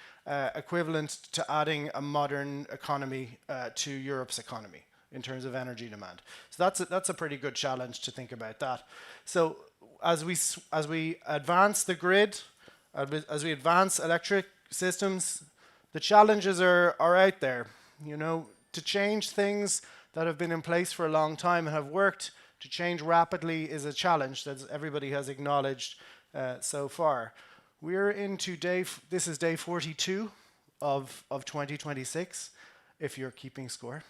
equivalent to adding a modern economy to Europe's economy in terms of energy demand. So that's a pretty good challenge to think about that. So as we advance the grid, as we advance electric systems, the challenges are out there. You know, to change things that have been in place for a long time and have worked, to change rapidly is a challenge that everybody has acknowledged so far. We're into this is day 42 of 2026, if you're keeping score.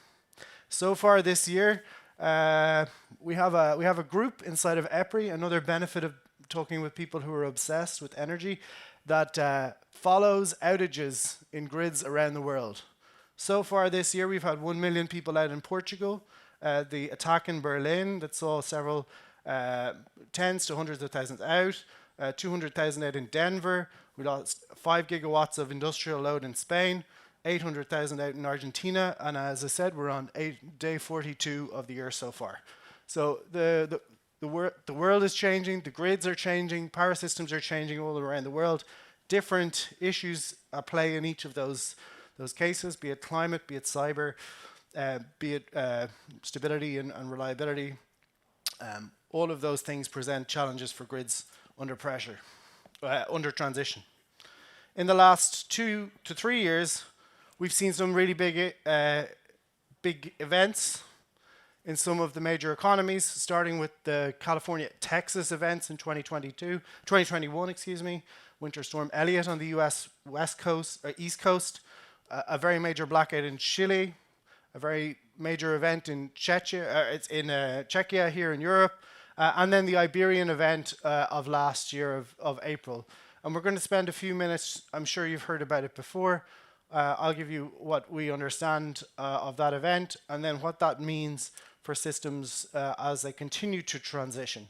So far this year, we have a group inside of EPRI. Another benefit of talking with people who are obsessed with energy. that follows outages in grids around the world. So far this year, we've had 1 million people out in Portugal. The attack in Berlin that saw several tens to hundreds of thousands out, 200,000 out in Denver. We lost 5 gigawatts of industrial load in Spain, 800,000 out in Argentina, and as I said, we're on day 42 of the year so far. So the world is changing, the grids are changing, power systems are changing all around the world. Different issues at play in each of those cases, be it climate, be it cyber, be it stability and reliability. All of those things present challenges for grids under pressure, under transition. In the last 2 to 3 years, we've seen some really big events in some of the major economies, starting with the California-Texas events in 2021, excuse me, Winter Storm Elliott on the US West Coast, East Coast, a very major blackout in Chile, a very major event in Czechia here in Europe, and then the Iberian event of last year of April. And we're going to spend a few minutes, I'm sure you've heard about it before. I'll give you what we understand of that event and then what that means for systems as they continue to transition.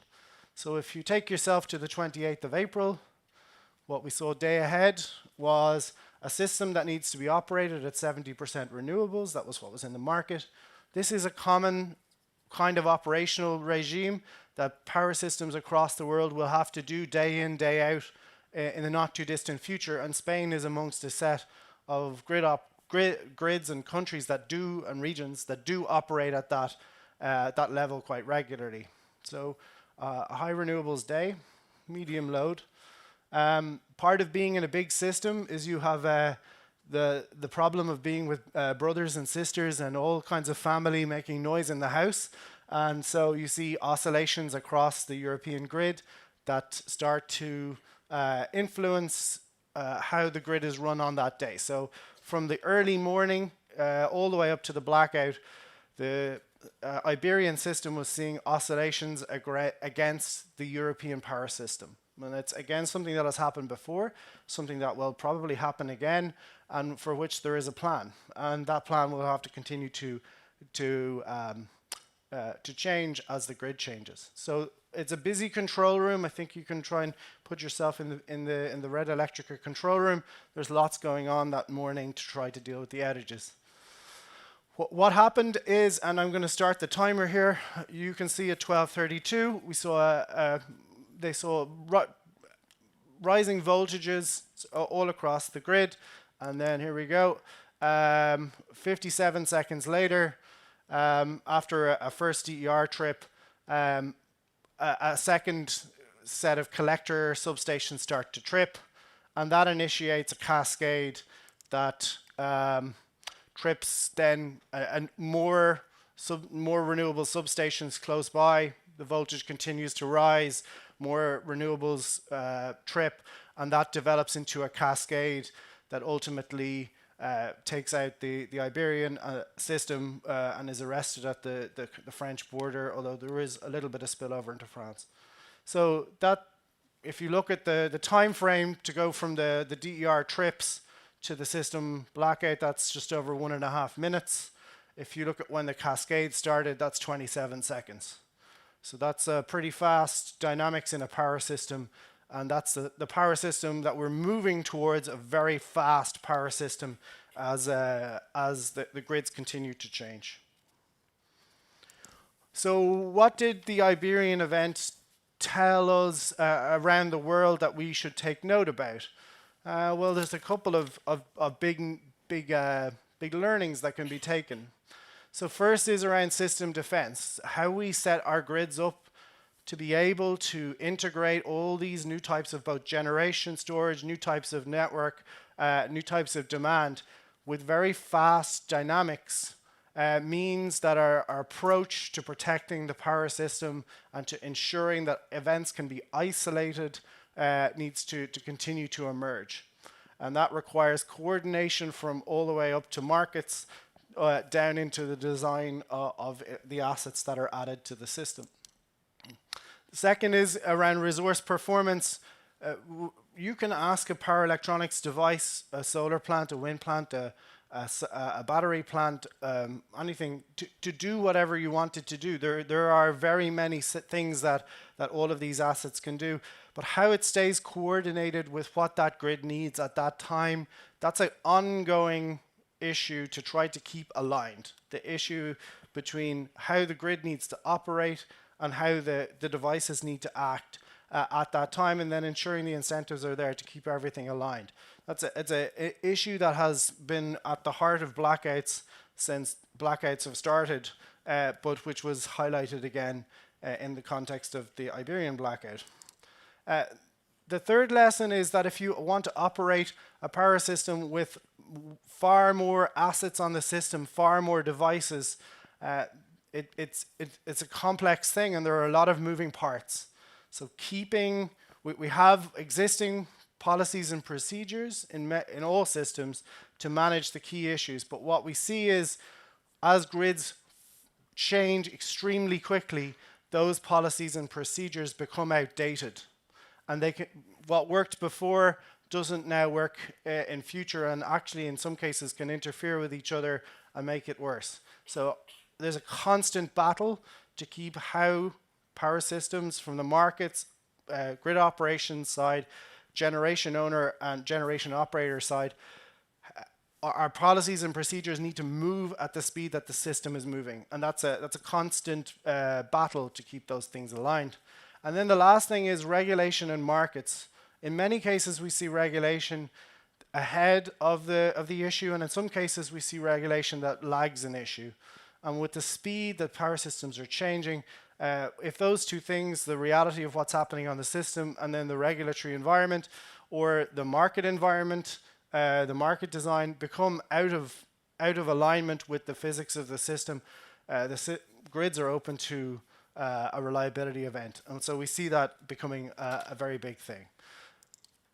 So if you take yourself to the 28th of April, what we saw day ahead was a system that needs to be operated at 70% renewables. That was what was in the market. This is a common kind of operational regime that power systems across the world will have to do day in, day out in the not too distant future. And Spain is amongst a set of grids and countries that do, and regions that do operate at that level quite regularly. So a high renewables day, medium load. Part of being in a big system is you have the problem of being with brothers and sisters and all kinds of family making noise in the house. And so you see oscillations across the European grid that start to influence how the grid is run on that day. So from the early morning all the way up to the blackout, the Iberian system was seeing oscillations against the European power system. And it's again something that has happened before, something that will probably happen again, and for which there is a plan. And that plan will have to continue to change as the grid changes. So it's a busy control room. I think you can try and put yourself in the Red Electrica control room. There's lots going on that morning to try to deal with the outages. What happened is, and I'm going to start the timer here. You can see at 12:32, we saw they saw rising voltages all across the grid, and then here we go. 57 seconds later, after a first DER trip, a second set of collector substations start to trip, and that initiates a cascade that trips then more renewable substations close by. The voltage continues to rise, more renewables trip, and that develops into a cascade that ultimately takes out the Iberian system and is arrested at the French border, although there is a little bit of spillover into France. So that, if you look at the time frame to go from the DER trips to the system blackout, that's just over 1.5 minutes. If you look at when the cascade started, that's 27 seconds. So that's pretty fast dynamics in a power system, and that's the power system that we're moving towards, a very fast power system as the grids continue to change. So what did the Iberian event tell us around the world that we should take note about? Well, there's a couple of big learnings that can be taken. So first is around system defense, how we set our grids up to be able to integrate all these new types of both generation, storage, new types of network, new types of demand with very fast dynamics means that our approach to protecting the power system and to ensuring that events can be isolated needs to continue to emerge. And that requires coordination from all the way up to markets down into the design of the assets that are added to the system. The second is around resource performance. you can ask a power electronics device, a solar plant, a wind plant, a battery plant, anything, to do whatever you want it to do. There are very many things that all of these assets can do, but how it stays coordinated with what that grid needs at that time, that's an ongoing issue to try to keep aligned. The issue between how the grid needs to operate and how the devices need to act at that time, and then ensuring the incentives are there to keep everything aligned. It's a issue that has been at the heart of blackouts since blackouts have started, but which was highlighted again in the context of the Iberian blackout. The third lesson is that if you want to operate a power system with far more assets on the system, far more devices, it's a complex thing, and there are a lot of moving parts. So we have existing policies and procedures in all systems to manage the key issues. But what we see is, as grids change extremely quickly, those policies and procedures become outdated. And what worked before doesn't now work in future, and actually in some cases can interfere with each other and make it worse. So there's a constant battle to keep how power systems from the markets, grid operations side, generation owner and generation operator side, our policies and procedures need to move at the speed that the system is moving. And that's a constant battle to keep those things aligned. And then the last thing is regulation and markets. In many cases, we see regulation ahead of the issue, and in some cases, we see regulation that lags an issue. And with the speed that power systems are changing, if those two things, the reality of what's happening on the system and then the regulatory environment or the market environment, the market design become out of alignment with the physics of the system, grids are open to a reliability event. And so we see that becoming a very big thing.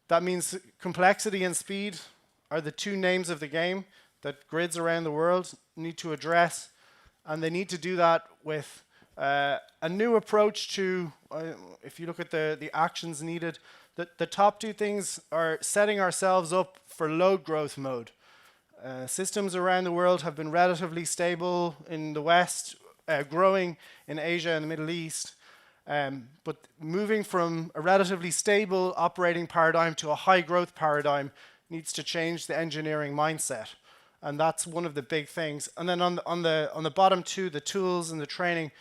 That means complexity and speed are the two names of the game that grids around the world need to address, and they need to do that with a new approach to, if you look at the actions needed, the top two things are setting ourselves up for load growth mode. Systems around the world have been relatively stable in the West, growing in Asia and the Middle East. But moving from a relatively stable operating paradigm to a high growth paradigm needs to change the engineering mindset. And that's one of the big things. And then on the bottom two, the tools and the training,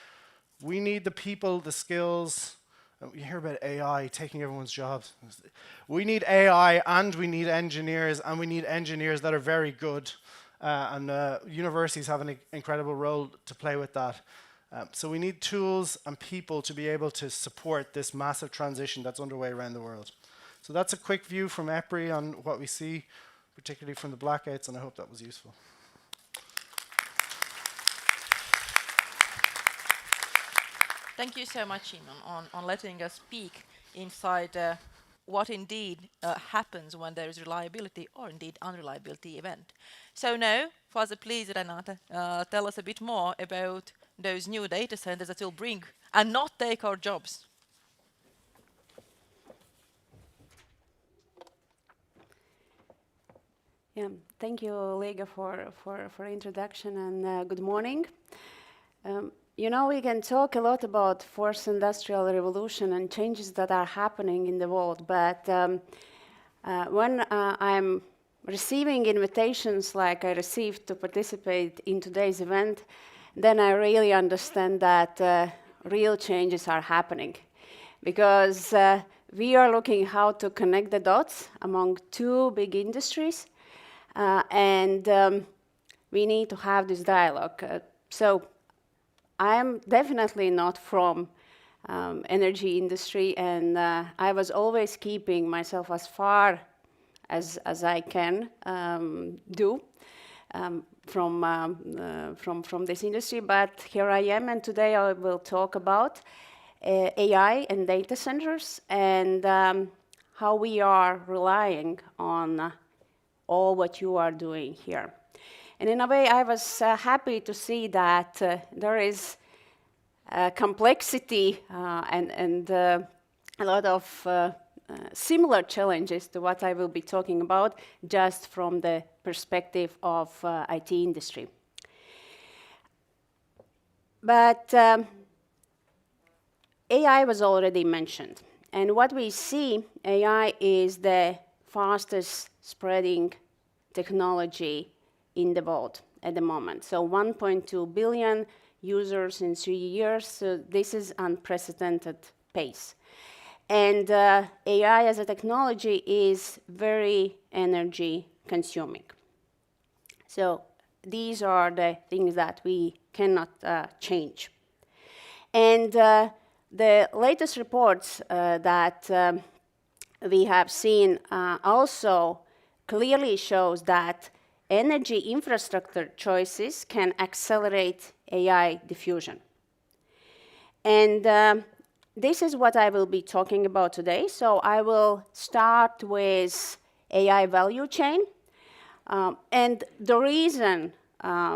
we need the people, the skills. You hear about AI taking everyone's jobs. We need AI, and we need engineers, and we need engineers that are very good. And universities have an incredible role to play with that. So we need tools and people to be able to support this massive transition that's underway around the world. So that's a quick view from EPRI on what we see, particularly from the blackouts, and I hope that was useful. Thank you so much, Inon, on letting us peek inside what indeed happens when there is reliability or indeed unreliability event. So now, Father, please, Renate, tell us a bit more about those new data centers that will bring and not take our jobs. Yeah, thank you, Olga, for introduction, and good morning. You know, we can talk a lot about fourth industrial revolution and changes that are happening in the world, but when I'm receiving invitations like I received to participate in today's event, then I really understand that real changes are happening, because we are looking how to connect the dots among two big industries, and we need to have this dialogue. So I am definitely not from energy industry, and I was always keeping myself as far as I can do from this industry. But here I am, and today I will talk about AI and data centers and how we are relying on all what you are doing here. And in a way, I was happy to see that there is complexity and a lot of similar challenges to what I will be talking about, just from the perspective of IT industry. But AI was already mentioned. And what we see, AI is the fastest spreading technology in the world at the moment. So 1.2 billion users in 3 years. So this is unprecedented pace. And AI as a technology is very energy consuming. So these are the things that we cannot change. And the latest reports that we have seen also clearly shows that energy infrastructure choices can accelerate AI diffusion. And this is what I will be talking about today. So I will start with AI value chain. And the reason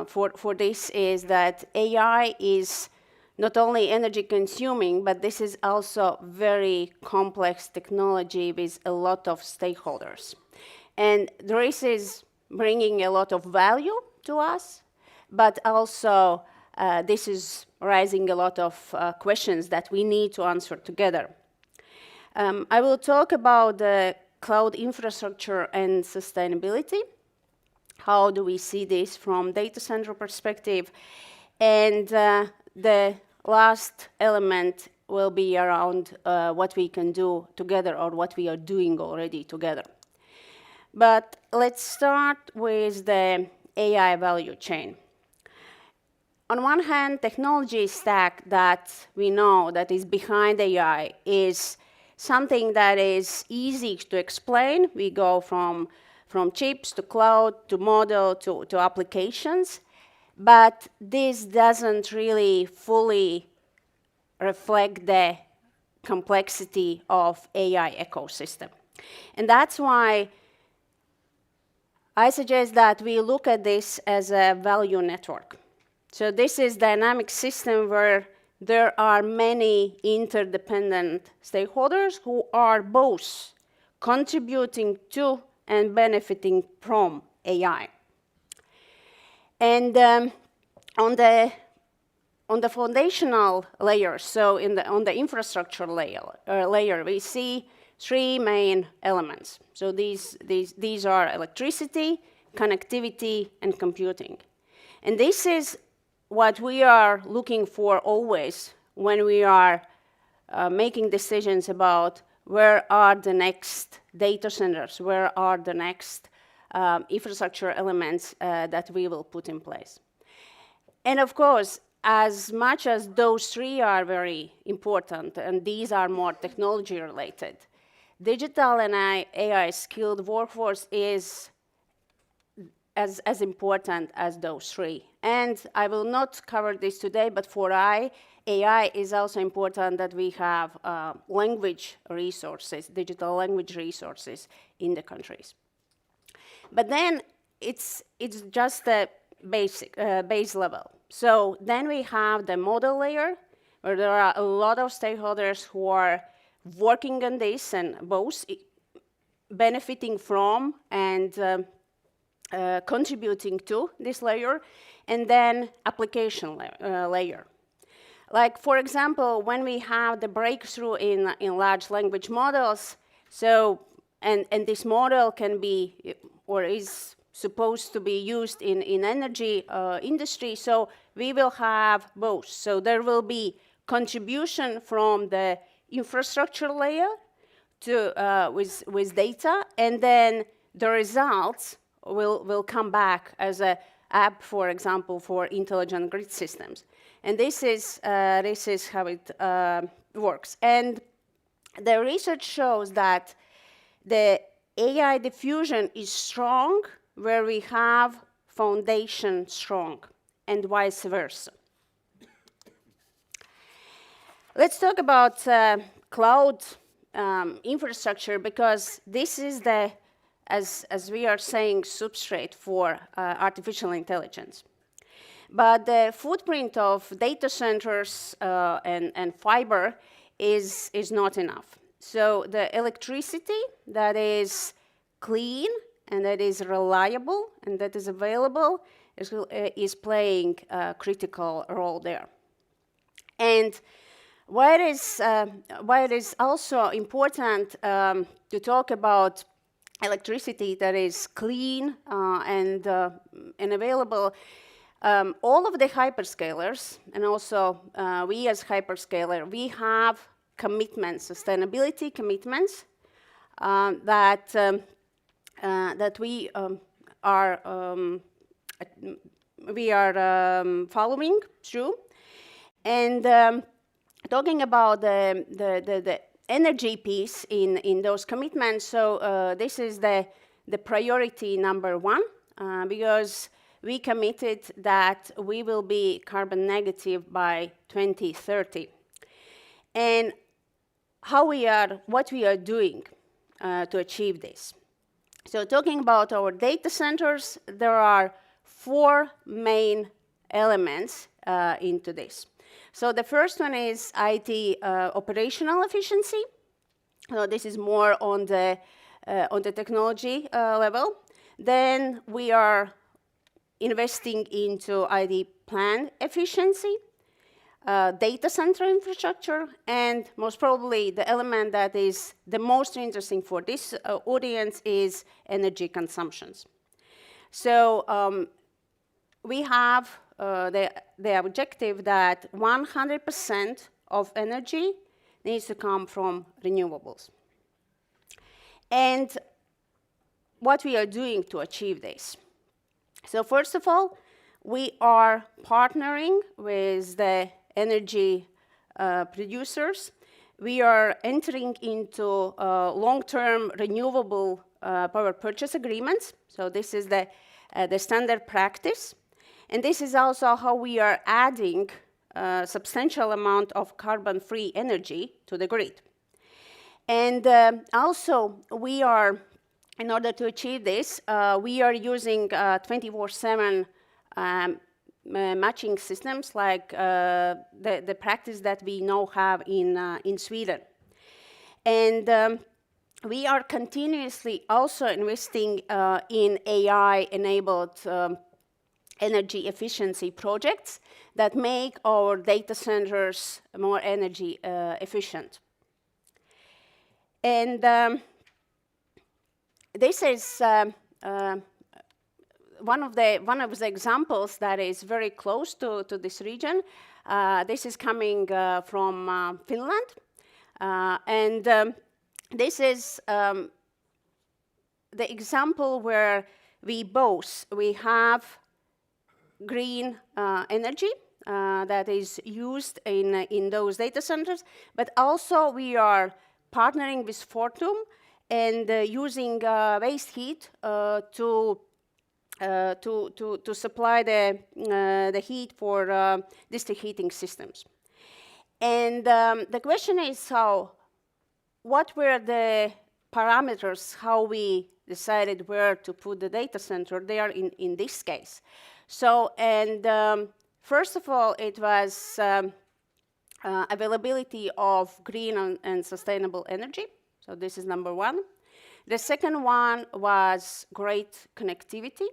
for this is that AI is not only energy consuming, but this is also very complex technology with a lot of stakeholders. And this is bringing a lot of value to us, but also this is raising a lot of questions that we need to answer together. I will talk about the cloud infrastructure and sustainability. How do we see this from data center perspective? And the last element will be around what we can do together or what we are doing already together. But let's start with the AI value chain. On one hand, technology stack that we know that is behind AI is something that is easy to explain. We go from chips to cloud to model to applications. But this doesn't really fully reflect the complexity of AI ecosystem. And that's why I suggest that we look at this as a value network. So this is dynamic system where there are many interdependent stakeholders who are both contributing to and benefiting from AI. And on the foundational layer, so on the infrastructure layer, we see three main elements. So these are electricity, connectivity, and computing. And this is what we are looking for always when we are making decisions about where are the next data centers, where are the next infrastructure elements that we will put in place. And of course, as much as those three are very important, and these are more technology related, digital and AI skilled workforce is as important as those three. And I will not cover this today, but for AI is also important that we have language resources, digital language resources in the countries. But then it's just the base level. So then we have the model layer, where there are a lot of stakeholders who are working on this and both benefiting from and contributing to this layer, and then application layer. Like, for example, when we have the breakthrough in large language models, so and this model can be or is supposed to be used in energy industry, so we will have both. So there will be contribution from the infrastructure layer to with data, and then the results will come back as an app, for example, for intelligent grid systems. And this is how it works. And the research shows that the AI diffusion is strong where we have foundation strong, and vice versa. Let's talk about cloud infrastructure, because this is the, as we are saying, substrate for artificial intelligence. But the footprint of data centers and fiber is not enough. So the electricity that is clean and that is reliable and that is available is playing a critical role there. And why it is also important to talk about electricity that is clean and available. All of the hyperscalers, and also we as hyperscaler, we have commitments, sustainability commitments that we are following through. And talking about the energy piece in those commitments, so this is the priority number one, because we committed that we will be carbon negative by 2030. And what we are doing to achieve this. So talking about our data centers, there are 4 main elements into this. So the first one is IT operational efficiency. So this is more on the technology level. Then we are investing into IT plant efficiency, data center infrastructure, and most probably the element that is the most interesting for this audience is energy consumptions. So we have the objective that 100% of energy needs to come from renewables. And what we are doing to achieve this. So first of all, we are partnering with the energy producers. We are entering into long-term renewable power purchase agreements. So this is the standard practice. And this is also how we are adding a substantial amount of carbon-free energy to the grid. And also, we are, in order to achieve this, we are using 24/7 matching systems like the practice that we now have in Sweden. And we are continuously also investing in AI-enabled energy efficiency projects that make our data centers more energy efficient. And this is one of the examples that is very close to this region. This is coming from Finland. And this is the example where we have green energy that is used in those data centers, but also we are partnering with Fortum and using waste heat to supply the heat for district heating systems. And the question is what were the parameters, how we decided where to put the data center there in this case. So, and first of all, it was availability of green and sustainable energy. So this is number one. The second one was great connectivity.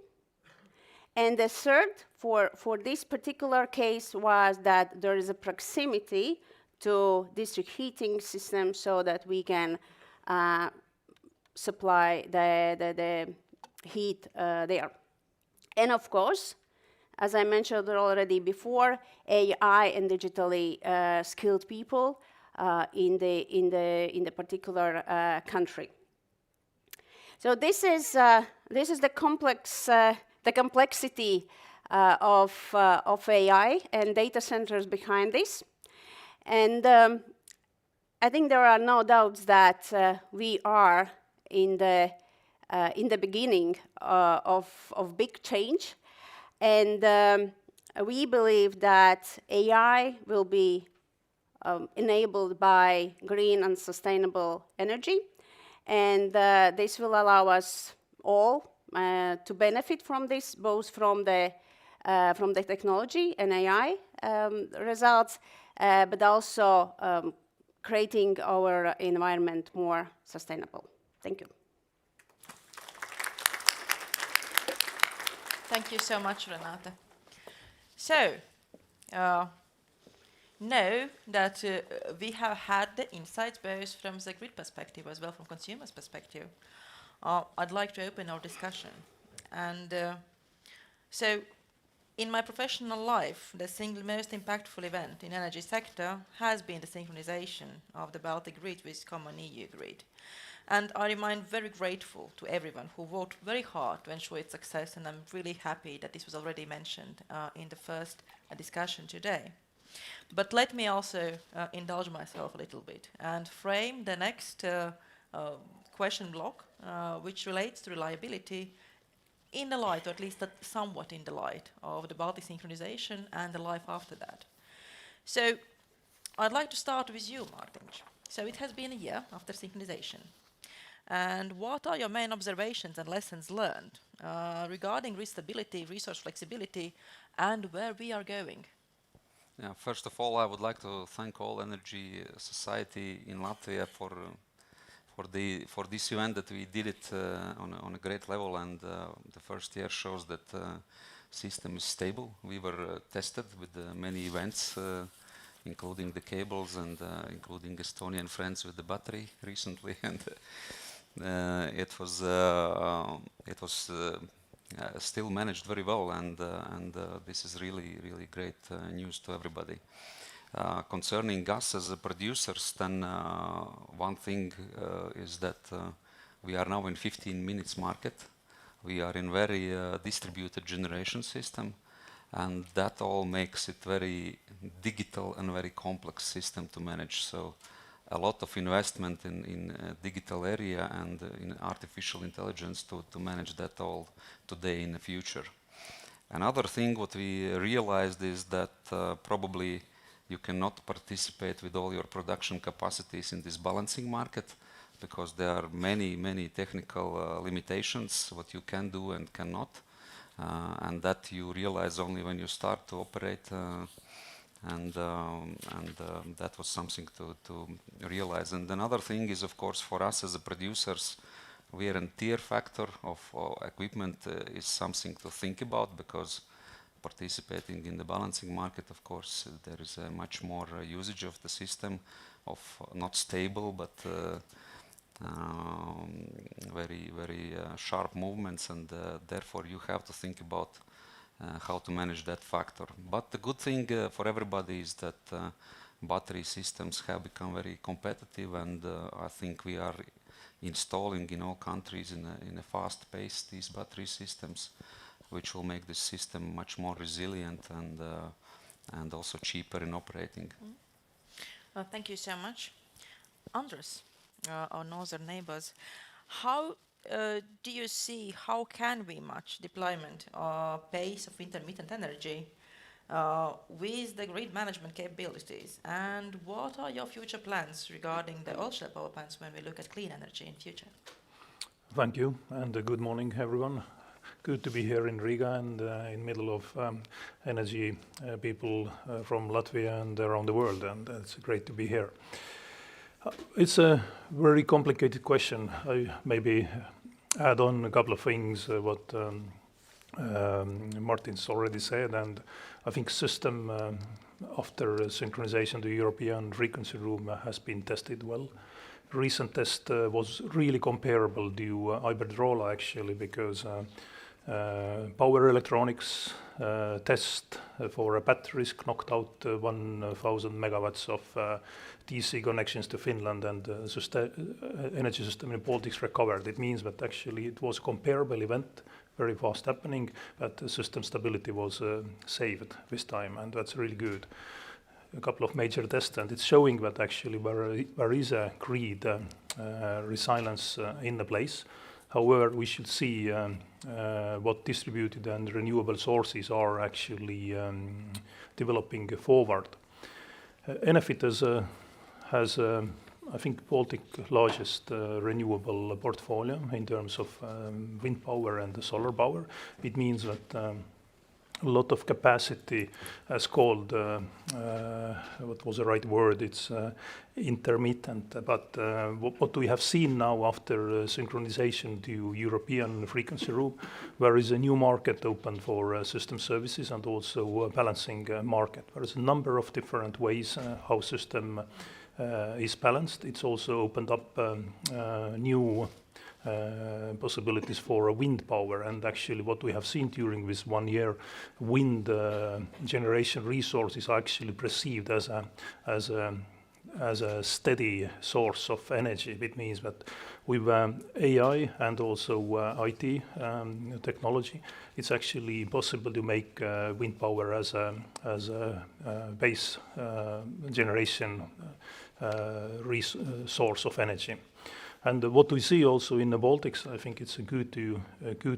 And the third, for this particular case, was that there is a proximity to district heating systems so that we can supply the heat there. And of course, as I mentioned already before, AI and digitally skilled people in the particular country. So this is the complexity of AI and data centers behind this. And I think there are no doubts that we are in the beginning of big change. And we believe that AI will be enabled by green and sustainable energy. And this will allow us all to benefit from this, both from the technology and AI results, but also creating our environment more sustainable. Thank you. Thank you so much, Renate. So, know that we have had the insights both from the grid perspective as well from consumers' perspective. I'd like to open our discussion. And so, in my professional life, the single most impactful event in energy sector has been the synchronization of the Baltic grid with common EU grid. And I remain very grateful to everyone who worked very hard to ensure its success, and I'm really happy that this was already mentioned in the first discussion today. But let me also indulge myself a little bit and frame the next question block, which relates to reliability in the light, or at least somewhat in the light, of the Baltic synchronization and the life after that. So I'd like to start with you, Martin. So it has been a year after synchronization. And what are your main observations and lessons learned regarding grid stability, resource flexibility, and where we are going? Yeah, first of all, I would like to thank all energy society in Latvia for this event, that we did it on a great level, and the first year shows that system is stable. We were tested with many events, including the cables and including Estonian friends with the battery recently, and it was still managed very well, and this is really great news to everybody. Concerning us as producers, then one thing is that we are now in 15 minutes market. We are in very distributed generation system, and that all makes it very digital and very complex system to manage. So a lot of investment in digital area and in artificial intelligence to manage that all today in the future. Another thing what we realized is that probably you cannot participate with all your production capacities in this balancing market, because there are many technical limitations what you can do and cannot, and that you realize only when you start to operate, and that was something to realize. And another thing is, of course, for us as a producers, we are in tier factor of equipment is something to think about, because participating in the balancing market, of course, there is a much more usage of the system, of not stable, but very sharp movements, and therefore you have to think about how to manage that factor. But the good thing for everybody is that battery systems have become very competitive, and I think we are installing in all countries in a fast pace these battery systems, which will make this system much more resilient and also cheaper in operating. Thank you so much. Andres, our northern neighbors, how do you see, how can we match deployment pace of intermittent energy with the grid management capabilities? And what are your future plans regarding the oil-shale power plants when we look at clean energy in future? Thank you, and good morning, everyone. Good to be here in Riga and in middle of energy people from Latvia and around the world, and it's great to be here. It's a very complicated question. I maybe add on a couple of things what Martin's already said, and I think system after synchronization to European frequency room has been tested well. Recent test was really comparable to Iberdrola actually, because power electronics test for batteries knocked out 1,000 megawatts of DC connections to Finland, and energy system in Baltics recovered. It means that actually it was a comparable event, very fast happening, but system stability was saved this time, and that's really good. A couple of major tests, and it's showing that actually there is a grid resilience in the place. However, we should see what distributed and renewable sources are actually developing forward. Enefit has I think, Baltic largest renewable portfolio in terms of wind power and solar power. It means that lot of capacity, as called, what was the right word? It's intermittent. But what we have seen now after synchronization to European frequency room, there is a new market open for system services and also a balancing market. There is a number of different ways how system is balanced. It's also opened up new possibilities for wind power, and actually what we have seen during this 1 year, wind generation resource is actually perceived as a steady source of energy. It means that with AI and also IT technology, it's actually possible to make wind power as a base generation source of energy. And what we see also in the Baltics, I think it's a good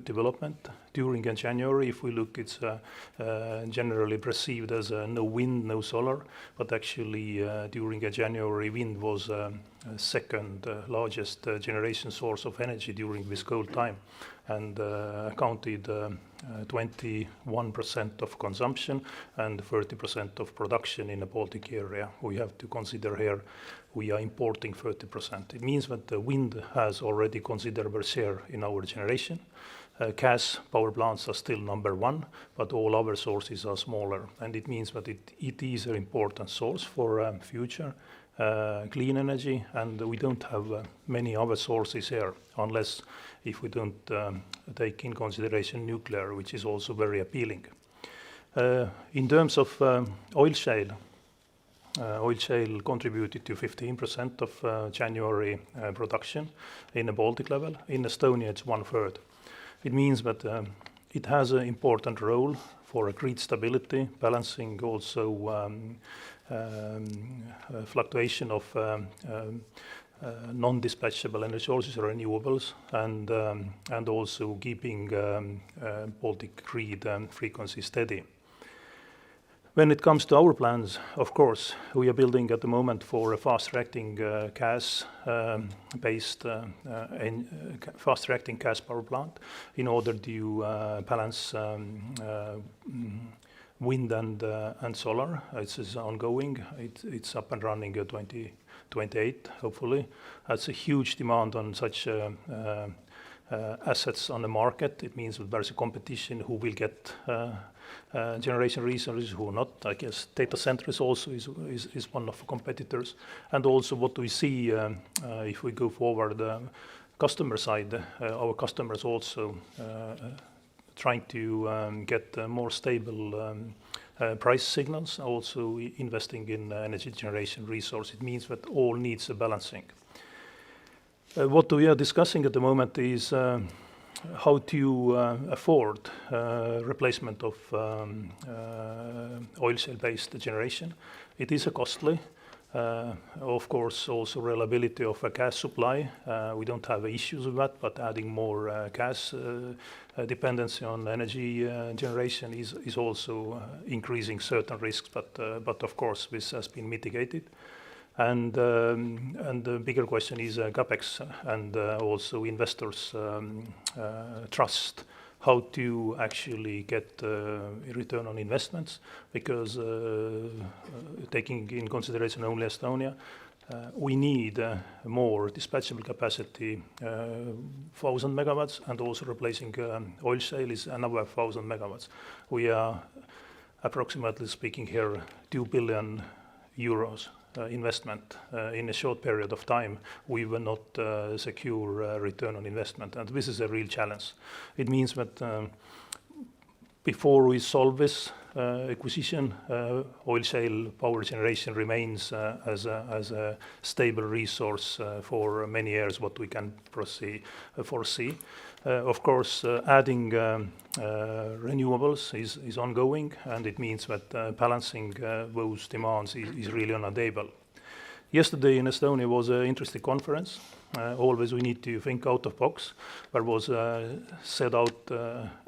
development. During January, if we look, it's generally perceived as no wind, no solar, but actually during January, wind was second largest generation source of energy during this cold time, and accounted 21% of consumption and 30% of production in the Baltic area. We have to consider here we are importing 30%. It means that the wind has already considerable share in our generation. Gas power plants are still number one, but all other sources are smaller. And it means that it is an important source for future clean energy, and we don't have many other sources here, unless if we don't take in consideration nuclear, which is also very appealing. In terms of oil shale contributed to 15% of January production in the Baltic level. In Estonia, it's 1/3. It means that it has an important role for grid stability, balancing also fluctuation of non-dispatchable energy sources, renewables, and also keeping Baltic grid frequency steady. When it comes to our plans, of course, we are building at the moment for a fast-reacting gas-based fast-reacting gas power plant in order to balance wind and solar. It's ongoing. It's up and running 2028, hopefully. That's a huge demand on such assets on the market. It means that there's a competition who will get generation resources, who not. I guess data centers also is one of the competitors. And also what we see if we go forward, customer side, our customers also trying to get more stable price signals, also investing in energy generation resource. It means that all needs a balancing. What we are discussing at the moment is how to afford replacement of oil shale-based generation. It is a costly. Of course, also reliability of a gas supply. We don't have issues with that, but adding more gas dependency on energy generation is also increasing certain risks. But of course, this has been mitigated. And the bigger question is capex and also investors' trust, how to actually get return on investments, because taking in consideration only Estonia, we need more dispatchable capacity, 1,000 megawatts, and also replacing oil shale is another 1,000 megawatts. We are approximately speaking here 2 billion euros investment in a short period of time. We will not secure return on investment, and this is a real challenge. It means that before we solve this acquisition, oil shale power generation remains as a stable resource for many years, what we can foresee. Of course, adding renewables is ongoing, and it means that balancing those demands is really on a table. Yesterday in Estonia was an interesting conference. Always we need to think out of box. There was set out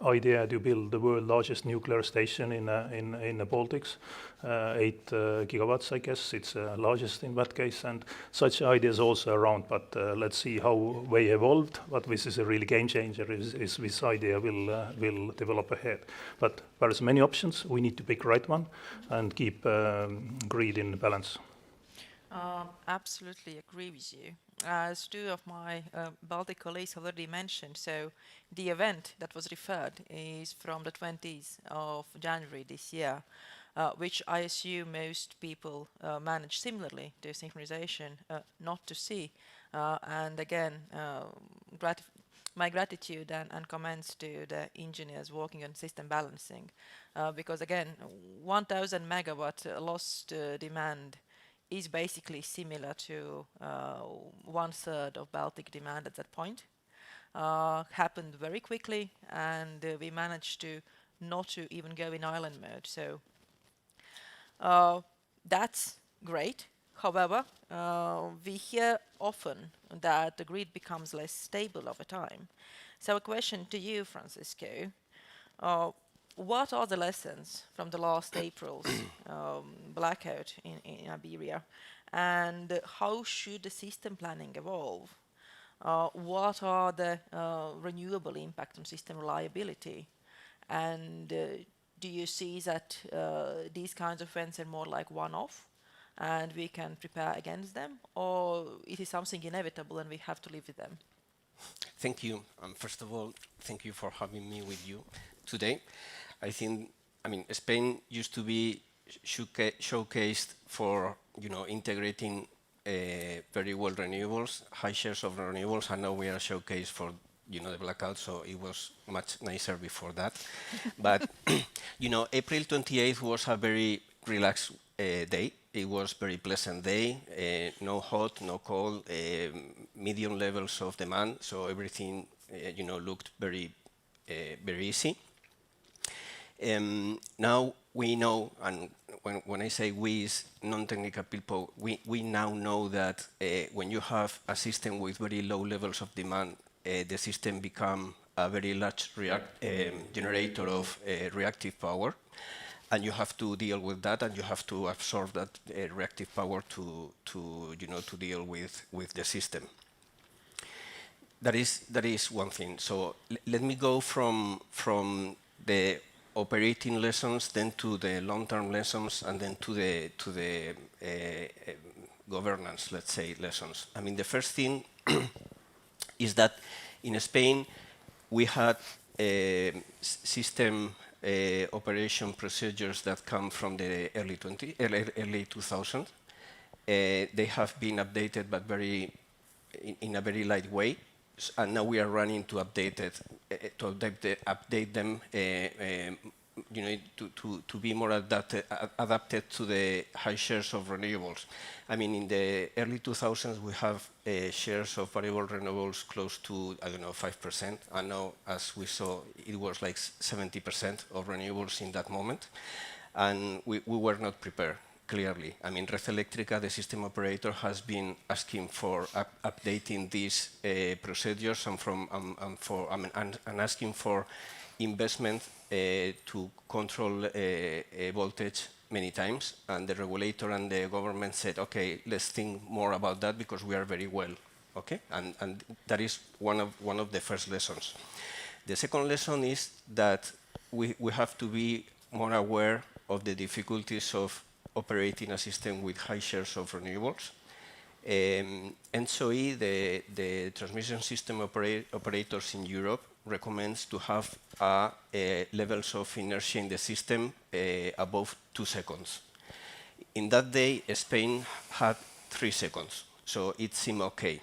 idea to build the world's largest nuclear station in the Baltics, 8 gigawatts, I guess. It's largest in that case, and such ideas also around. But let's see how they evolved. But this is a really game changer. Is this idea will develop ahead? But there's many options. We need to pick the right one and keep greed in balance. Absolutely agree with you. As two of my Baltic colleagues already mentioned, so the event that was referred is from the 20th of January this year, which I assume most people manage similarly to synchronization not to see. And again, my gratitude and comments to the engineers working on system balancing, because again, 1,000 megawatt lost demand is basically similar to 1/3 of Baltic demand at that point. Happened very quickly, and we managed to not to even go in island mode. So that's great. However, we hear often that the grid becomes less stable over time. So a question to you, Francisco. What are the lessons from the last April's blackout in Iberia, and how should the system planning evolve? What are the renewable impact on system reliability? And do you see that these kinds of events are more like one-off and we can prepare against them, or it is something inevitable and we have to live with them? Thank you. First of all, thank you for having me with you today. I mean, Spain used to be showcased for, integrating very well renewables, high shares of renewables, and now we are showcased for, the blackout, so it was much nicer before that. But, April 28th was a very relaxed day. It was very pleasant day, no hot, no cold, medium levels of demand, so everything, looked very easy. Now we know, and when I say we, is non-technical people, we now know that when you have a system with very low levels of demand, the system becomes a very large generator of reactive power, and you have to deal with that, and you have to absorb that reactive power to deal with the system. That is one thing. So let me go from the operating lessons, then to the long-term lessons, and then to the governance, let's say, lessons. I mean, the first thing is that in Spain we had system operation procedures that come from the early 2000s. They have been updated, but in a very light way. And now we are running to update them, to be more adapted to the high shares of renewables. I mean, in the early 2000s, we have shares of variable renewables close to, 5%. And now, as we saw, it was like 70% of renewables in that moment. And we were not prepared. Clearly, I mean, Red Eléctrica, the system operator, has been asking for updating these procedures and asking for investment to control voltage many times. And the regulator and the government said, "Okay, let's think more about that because we are very well." Okay, and that is one of the first lessons. The second lesson is that we have to be more aware of the difficulties of operating a system with high shares of renewables. NSOE, the transmission system operators in Europe, recommends to have levels of inertia in the system above 2 seconds. In that day, Spain had 3 seconds, so it seemed okay.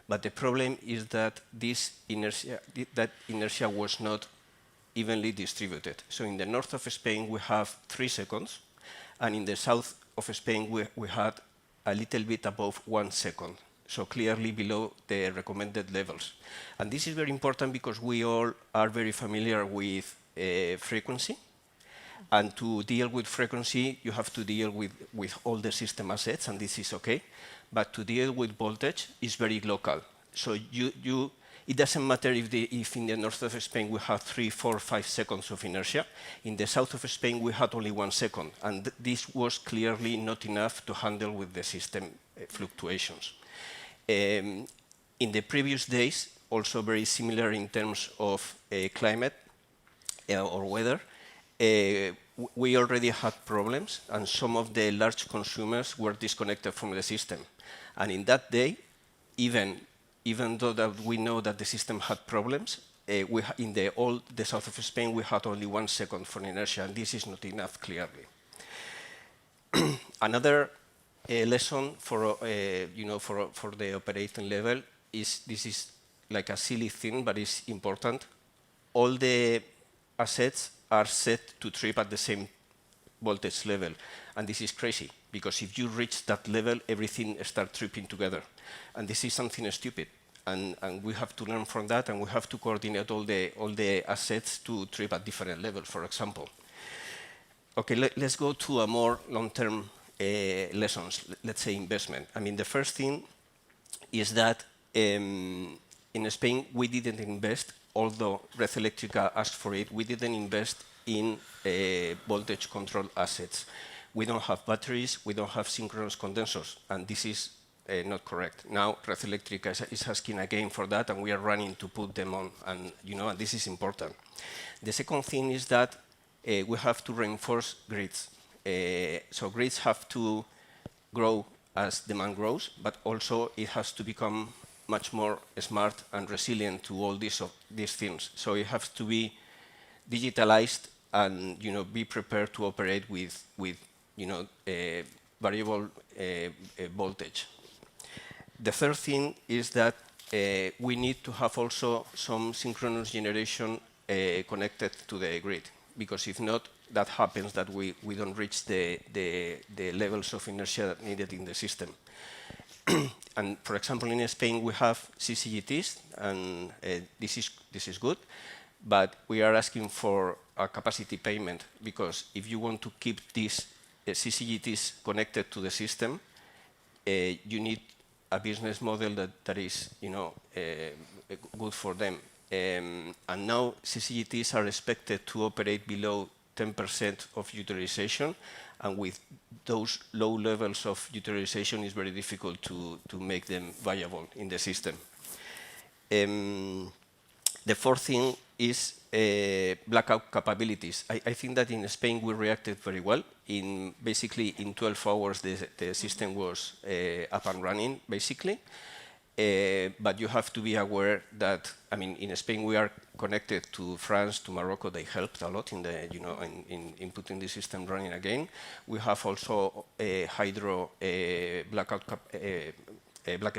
But the problem is that that inertia was not evenly distributed. So in the north of Spain, we have 3 seconds, and in the south of Spain, we had a little bit above 1 second, so clearly below the recommended levels. And this is very important because we all are very familiar with frequency, And to deal with frequency, you have to deal with all the system assets, and this is okay. But to deal with voltage is very local. So it doesn't matter if in the north of Spain we have 3, 4, 5 seconds of inertia. In the south of Spain we had only 1 second, and this was clearly not enough to handle with the system fluctuations. In the previous days, also very similar in terms of climate or weather, we already had problems, and some of the large consumers were disconnected from the system. And in that day, even though that we know that the system had problems, in the south of Spain, we had only 1 second for inertia, and this is not enough, clearly. Another lesson for the operating level is, this is like a silly thing, but it's important. All the assets are set to trip at the same voltage level, and this is crazy, because if you reach that level, everything starts tripping together, and this is something stupid, and we have to learn from that, and we have to coordinate all the assets to trip at different levels, for example. Okay, let's go to a more long-term lessons, let's say investment. I mean, the first thing is that in Spain, we didn't invest, although Red Eléctrica asked for it, we didn't invest in voltage control assets. We don't have batteries, we don't have synchronous condensers, and this is not correct. Now, Red Eléctrica is asking again for that, and we are running to put them on, and and this is important. The second thing is that we have to reinforce grids. So grids have to grow as demand grows, but also it has to become much more smart and resilient to all these things. So it has to be digitalized and be prepared to operate with variable voltage. The third thing is that we need to have also some synchronous generation connected to the grid, because if not, that happens that we don't reach the levels of inertia needed in the system. And for example, in Spain we have CCGTs, and this is good, but we are asking for a capacity payment, because if you want to keep these CCGTs connected to the system, you need a business model that is good for them. And now CCGTs are expected to operate below 10% of utilization, and with those low levels of utilization, it's very difficult to make them viable in the system. The fourth thing is blackout capabilities. I think that in Spain we reacted very well. Basically in 12 hours the system was up and running, basically. But you have to be aware that, I mean, in Spain we are connected to France, to Morocco. They helped a lot in in putting the system running again. We have also hydro black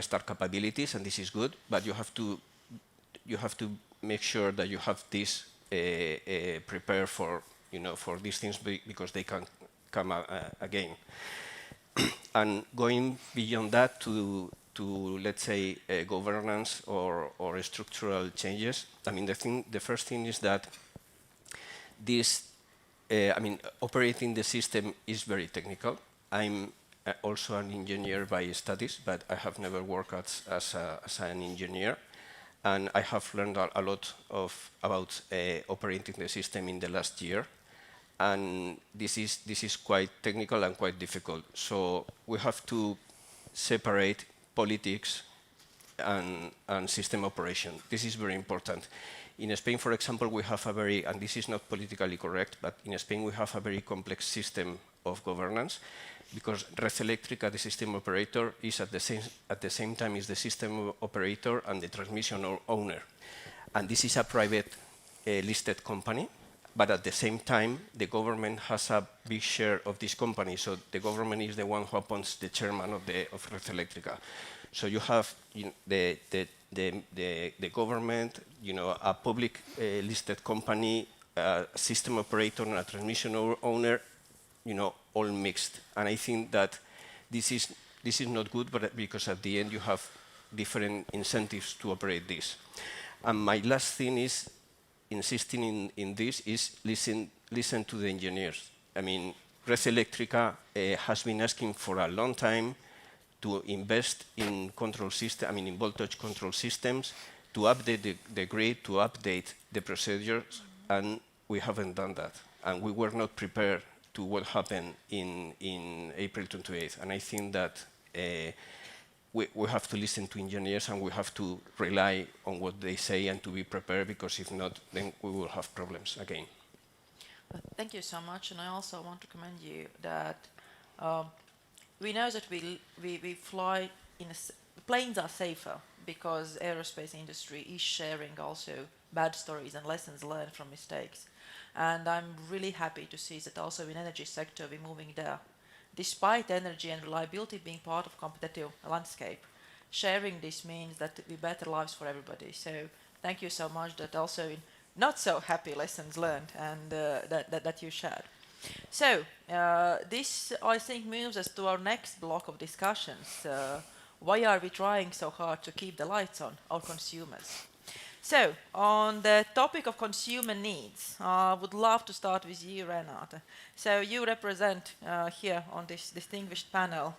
start capabilities, and this is good. But you have to make sure that you have this prepared for for these things, because they can come again. And going beyond that to let's say governance or structural changes. I mean, the first thing is that this, I mean, operating the system is very technical. I'm also an engineer by studies, but I have never worked as an engineer, and I have learned a lot about operating the system in the last year. And this is quite technical and quite difficult. So we have to separate politics and system operation. This is very important. In Spain, for example, we have a very, and this is not politically correct, but in Spain we have a very complex system of governance, because Red Eléctrica, the system operator, is at the same time is the system operator and the transmission owner. And this is a private listed company, but at the same time, the government has a big share of this company. So the government is the one who appoints the chairman of Red Eléctrica. So you have the government, a public listed company, a system operator, and a transmission owner, all mixed. And I think that this is not good, but because at the end you have different incentives to operate this. And my last thing is insisting in this is listen listen to the engineers. I mean, Red Eléctrica has been asking for a long time to invest in control system, I mean, in voltage control systems, to update the grid, to update the procedures, and we haven't done that. And we were not prepared to what happened in April 28th. And I think that we have to listen to engineers and we have to rely on what they say and to be prepared, because if not, then we will have problems again. Thank you so much, and I also want to commend you that we know that we fly in planes are safer because aerospace industry is sharing also bad stories and lessons learned from mistakes. And I'm really happy to see that also in energy sector we're moving there. Despite energy and reliability being part of competitive landscape, sharing this means that we better lives for everybody. So thank you so much that also in not so happy lessons learned and that you shared. So this, I think, moves us to our next block of discussions. Why are we trying so hard to keep the lights on, our consumers? So on the topic of consumer needs, I would love to start with you, Renate. So you represent here on this distinguished panel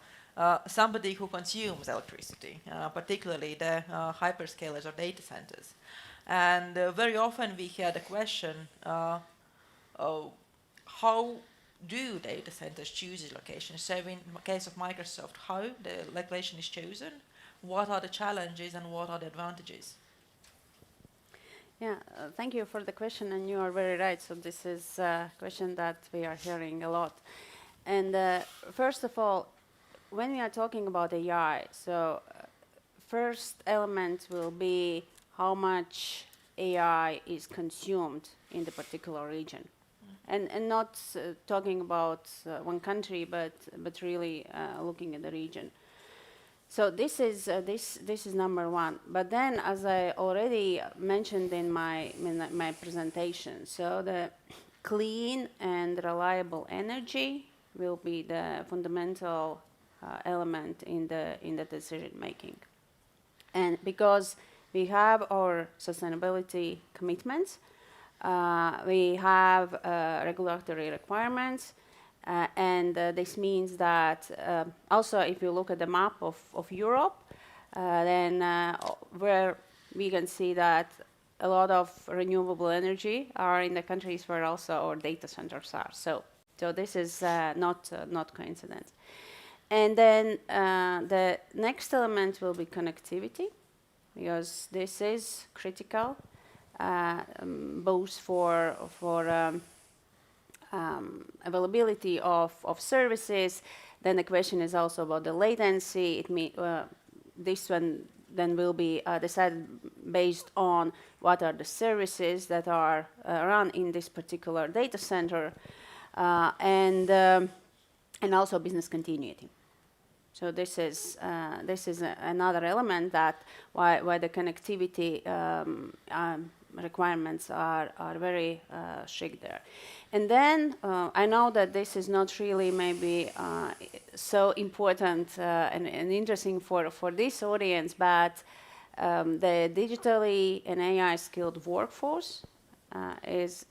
somebody who consumes electricity, particularly the hyperscalers or data centers. And very often we hear the question, how do data centers choose its location? So in the case of Microsoft, how the location is chosen, what are the challenges and what are the advantages? Yeah, thank you for the question, and you are very right. So this is a question that we are hearing a lot. And first of all, when we are talking about AI, so first element will be how much AI is consumed in the particular region. And not talking about one country, but really looking at the region. So this is number one. But then, as I already mentioned in my presentation, so the clean and reliable energy will be the fundamental element in the decision making. And because we have our sustainability commitments, we have regulatory requirements, and this means that also if you look at the map of Europe, then where we can see that a lot of renewable energy are in the countries where also our data centers are. So this is not coincidence. And then the next element will be connectivity, because this is critical, both for availability of services. Then the question is also about the latency. This one then will be decided based on what are the services that are run in this particular data center, and also business continuity. So this is another element that why the connectivity requirements are very strict there. And then I know that this is not really maybe so important and interesting for this audience, but the digitally and AI skilled workforce is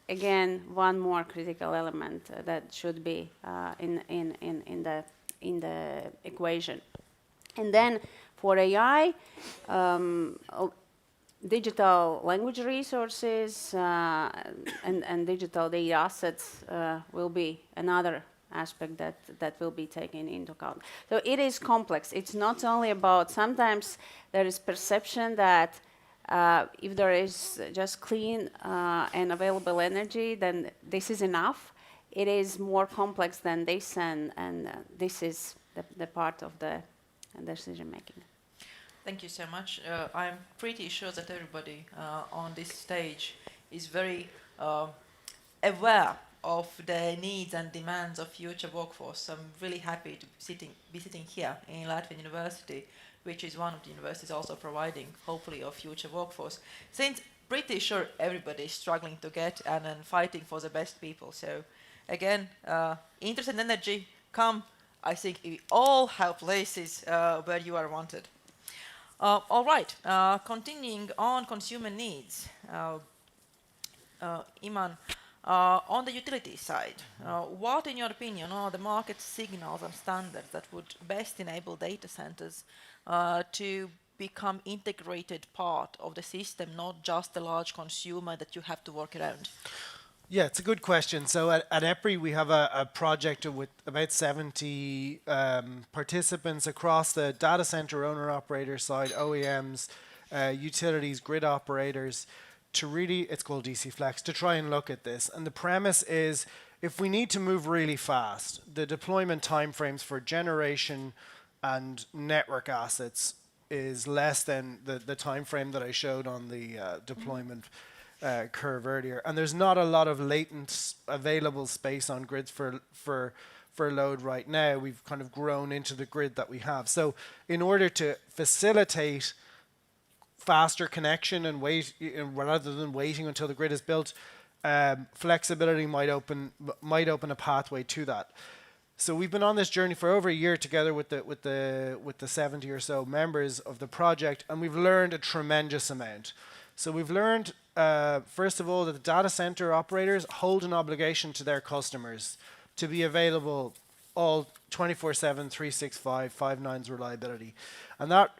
again one more critical element that should be in the equation. And then for AI, digital language resources and digital data assets will be another aspect that will be taken into account. So it is complex. It's not only about, sometimes there is perception that if there is just clean and available energy, then this is enough. It is more complex than this, and this is the part of the decision making. Thank you so much. I'm pretty sure that everybody on this stage is very aware of the needs and demands of future workforce. So I'm really happy to be sitting here in Latvian University, which is one of the universities also providing, hopefully, a future workforce. Since pretty sure everybody is struggling to get and fighting for the best people. So again, interest in energy, come. I think we all have places where you are wanted. All right, continuing on consumer needs. Iman, On the utility side, what, in your opinion, are the market signals and standards that would best enable data centers to become integrated part of the system, not just a large consumer that you have to work around? Yeah, it's a good question. So at EPRI, we have a project with about 70 participants across the data center owner-operator side, OEMs, utilities, grid operators, to really, it's called DC Flex, to try and look at this. And the premise is, if we need to move really fast, the deployment timeframes for generation and network assets is less than the time frame that I showed on the deployment curve earlier. And there's not a lot of latent available space on grids for load right now. We've kind of grown into the grid that we have. So in order to facilitate faster connection and rather than waiting until the grid is built, flexibility might open a pathway to that. So we've been on this journey for over a year together with the 70 or so members of the project, and we've learned a tremendous amount. So we've learned, first of all, that the data center operators hold an obligation to their customers to be available all 24/7, 365, 5 nines reliability, and that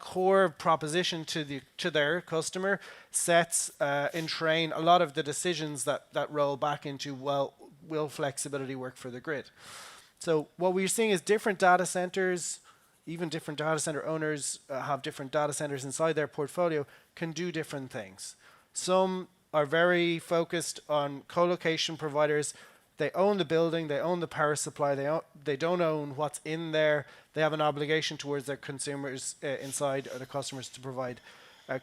core proposition to their customer sets in train a lot of the decisions that roll back into, well, will flexibility work for the grid? So what we're seeing is different data centers, even different data center owners have different data centers inside their portfolio, can do different things. Some are very focused on co-location providers. They own the building, they own the power supply, they don't own what's in there. They have an obligation towards their consumers inside, or the customers, to provide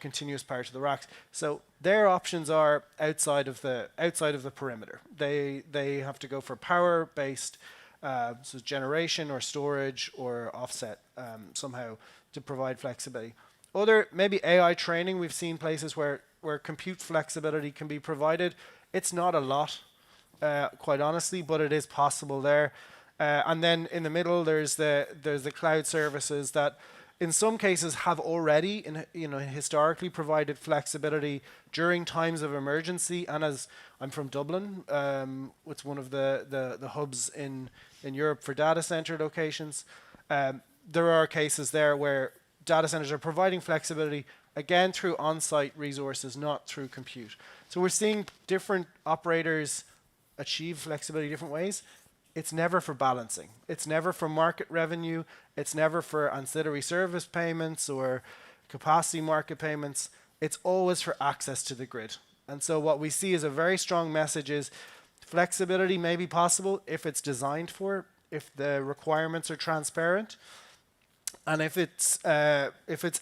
continuous power to the racks. So their options are outside of the perimeter. They have to go for power-based, so generation or storage or offset somehow to provide flexibility. Other, maybe AI training, we've seen places where compute flexibility can be provided. It's not a lot, quite honestly, but it is possible there. And then in the middle, there's the cloud services that, in some cases, have already, historically provided flexibility during times of emergency. And as I'm from Dublin, it's one of the hubs in Europe for data center locations. There are cases there where data centers are providing flexibility, again, through on-site resources, not through compute. So we're seeing different operators achieve flexibility different ways. It's never for balancing. It's never for market revenue. It's never for ancillary service payments or capacity market payments. It's always for access to the grid. And so what we see is a very strong message is flexibility may be possible if it's designed for, if the requirements are transparent, and if it's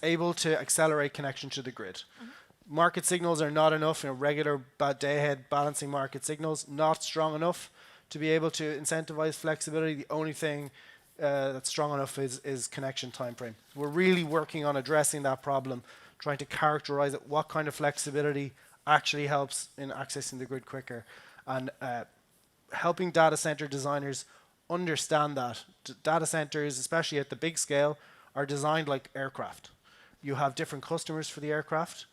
able to accelerate connection to the grid. Mm-hmm. Market signals are not enough. Regular day-ahead balancing market signals, not strong enough to be able to incentivize flexibility. The only thing that's strong enough is connection time frame. We're really working on addressing that problem, trying to characterize it, what kind of flexibility actually helps in accessing the grid quicker, and helping data center designers understand that. Data centers, especially at the big scale, are designed like aircraft. You have different customers for the aircraft.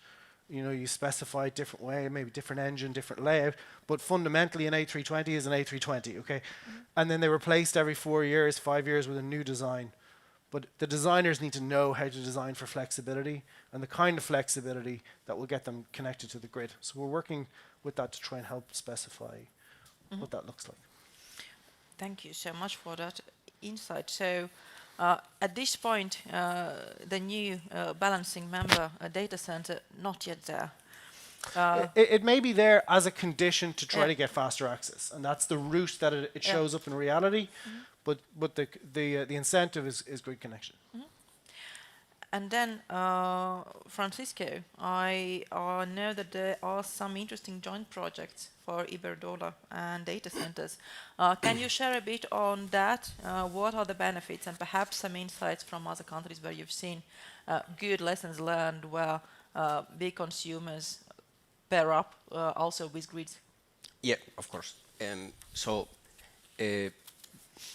You specify a different way, maybe different engine, different layout, but fundamentally an A320 is an A320, okay? Mm-hmm. And then they're replaced every 4 years, 5 years with a new design. But the designers need to know how to design for flexibility and the kind of flexibility that will get them connected to the grid. So we're working with that to try and help specify what that looks like. Thank you so much for that insight. So at this point, the new balancing member data center, not yet there. It may be there as a condition to try to get faster access, and that's the route that it shows up in reality. Mm-hmm. But the incentive is grid connection. Mm-hmm. And then, Francisco, I know that there are some interesting joint projects for Iberdrola and data centers. Can you share a bit on that? What are the benefits, and perhaps some insights from other countries where you've seen good lessons learned, where big consumers pair up also with grids? Yeah, of course.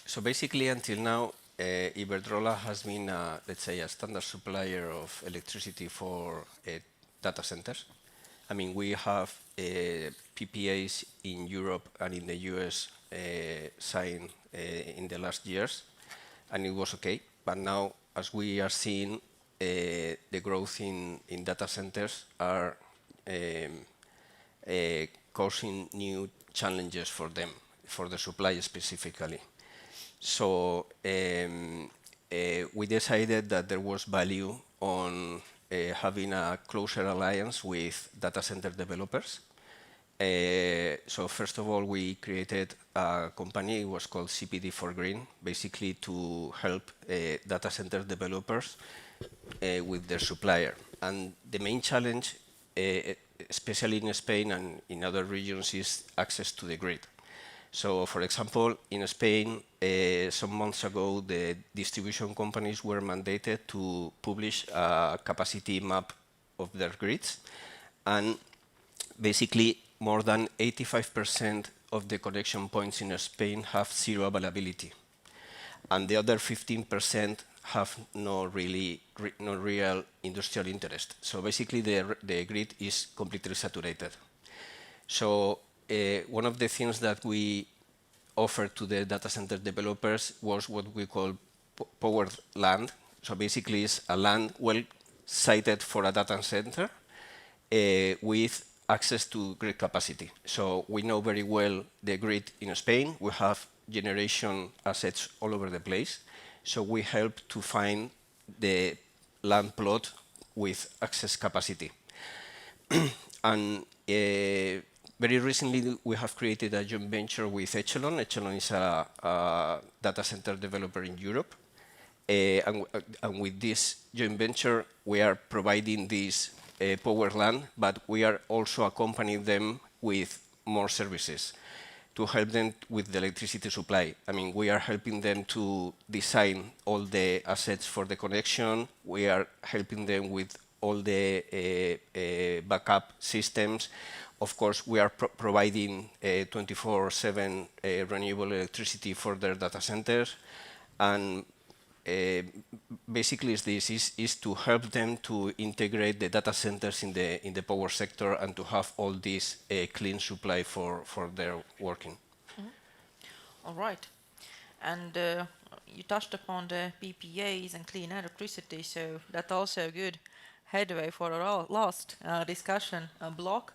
So basically, until now, Iberdrola has been, let's say, a standard supplier of electricity for data centers. I mean, we have PPAs in Europe and in the US signed in the last years, and it was okay. But now, as we are seeing, the growth in data centers are causing new challenges for them, for the supply specifically. So we decided that there was value on having a closer alliance with data center developers. So first of all, we created a company. It was called CPD for Green, basically to help data center developers with their supplier. And the main challenge, especially in Spain and in other regions, is access to the grid. So, for example, in Spain, some months ago, the distribution companies were mandated to publish a capacity map of their grids. And basically, more than 85% of the connection points in Spain have zero availability. And the other 15% have no real industrial interest. So basically, the grid is completely saturated. So one of the things that we offered to the data center developers was what we call powered land. So basically, it's a land well sited for a data center with access to grid capacity. So we know very well the grid in Spain. We have generation assets all over the place. So we help to find the land plot with access capacity. And very recently, we have created a joint venture with Echelon. Echelon is a data center developer in Europe. And with this joint venture, we are providing this power land, but we are also accompanying them with more services to help them with the electricity supply. I mean, we are helping them to design all the assets for the connection. We are helping them with all the backup systems. Of course, we are providing 24/7 renewable electricity for their data centers. And basically, this is to help them to integrate the data centers in the power sector and to have all this clean supply for their working. All right. And you touched upon the PPAs and clean electricity, so that's also a good headway for our last discussion block.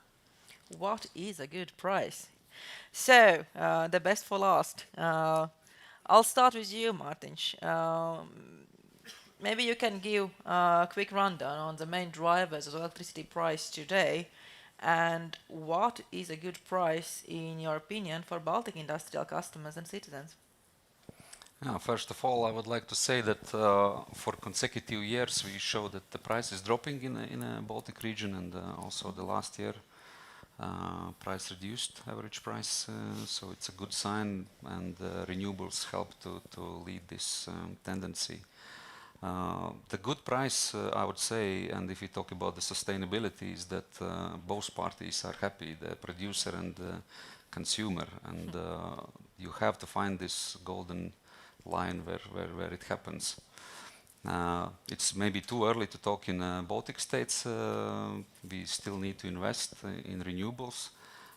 What is a good price? So, the best for last. I'll start with you, Martin. Maybe you can give a quick rundown on the main drivers of electricity price today, and what is a good price, in your opinion, for Baltic industrial customers and citizens? First of all, I would like to say that for consecutive years we show that the price is dropping in the Baltic region, and also the last year price reduced, average price, so it's a good sign, and renewables help to lead this tendency. The good price, I would say, and if you talk about the sustainability, is that both parties are happy, the producer and the consumer, and you have to find this golden line where it happens. It's maybe too early to talk in Baltic states. We still need to invest in renewables,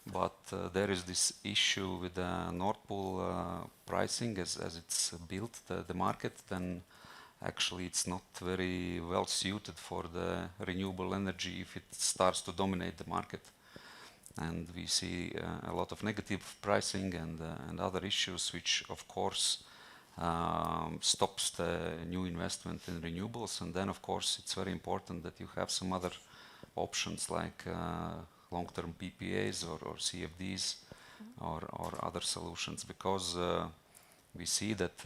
but there is this issue with the Nord Pool pricing as it's built, the market, then actually it's not very well suited for the renewable energy if it starts to dominate the market. And we see a lot of negative pricing and other issues, which of course stops the new investment in renewables. And then of course it's very important that you have some other options like long-term PPAs or CFDs or other solutions, because we see that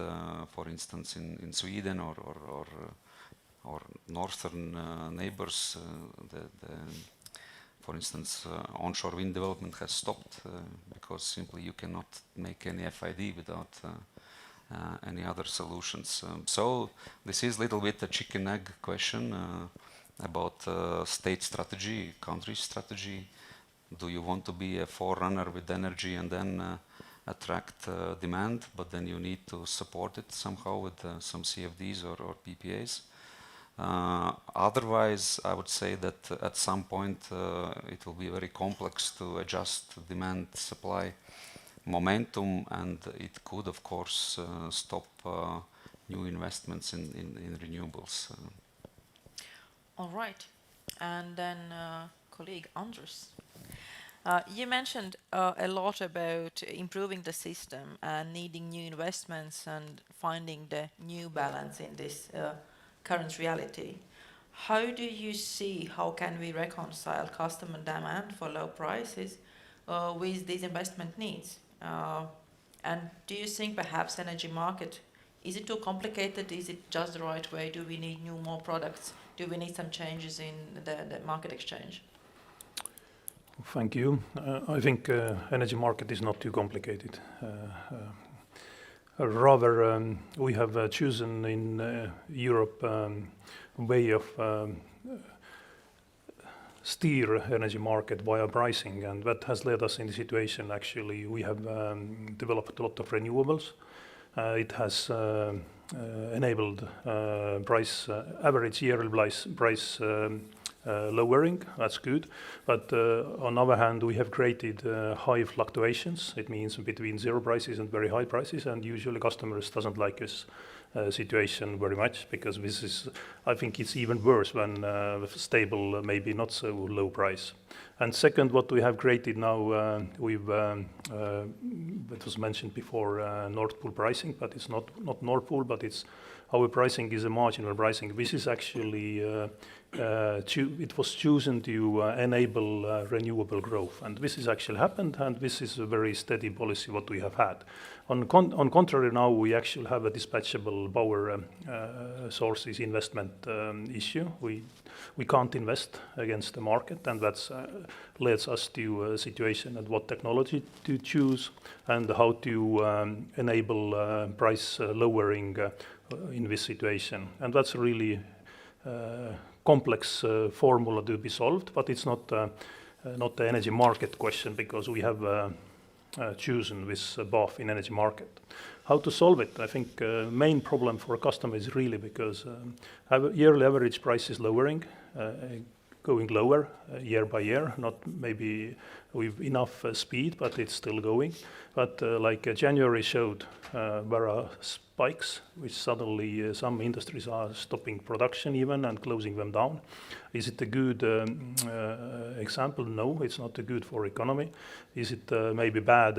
for instance in Sweden or northern neighbors, for instance onshore wind development has stopped because simply you cannot make any FID without any other solutions. So this is a little bit a chicken-egg question about state strategy, country strategy. Do you want to be a forerunner with energy and then attract demand, but then you need to support it somehow with some CFDs or PPAs? Otherwise, I would say that at some point it will be very complex to adjust demand-supply momentum, and it could, of course, stop new investments in renewables. All right. And then colleague Anders. You mentioned a lot about improving the system and needing new investments and finding the new balance in this current reality. How do you see how can we reconcile customer demand for low prices with these investment needs? And do you think perhaps energy market, is it too complicated? Is it just the right way? Do we need more products? Do we need some changes in the market exchange? Thank you. I think energy market is not too complicated. Rather, we have chosen in Europe way of steer energy market via pricing, and that has led us in the situation. Actually, we have developed a lot of renewables. It has enabled average yearly price lowering. That's good. But on the other hand, we have created high fluctuations. It means between zero prices and very high prices, and usually customers doesn't like this situation very much, because this is, I think it's even worse when stable, maybe not so low price. And second, what we have created now, it was mentioned before, Nord Pool pricing, but it's not Nord Pool, but it's our pricing is a marginal pricing. This is actually, it was chosen to enable renewable growth, and this has actually happened, and this is a very steady policy what we have had. On contrary, now we actually have a dispatchable power sources investment issue. We can't invest against the market, and that's leads us to a situation at what technology to choose and how to enable price lowering in this situation. And that's a really complex formula to be solved, but it's not the energy market question, because we have chosen this path in energy market. How to solve it? I think main problem for a customer is really because yearly average price is lowering, going lower year by year, not maybe with enough speed, but it's still going. But like January showed, there are spikes, which suddenly some industries are stopping production even and closing them down. Is it a good example? No, it's not good for economy. Is it maybe bad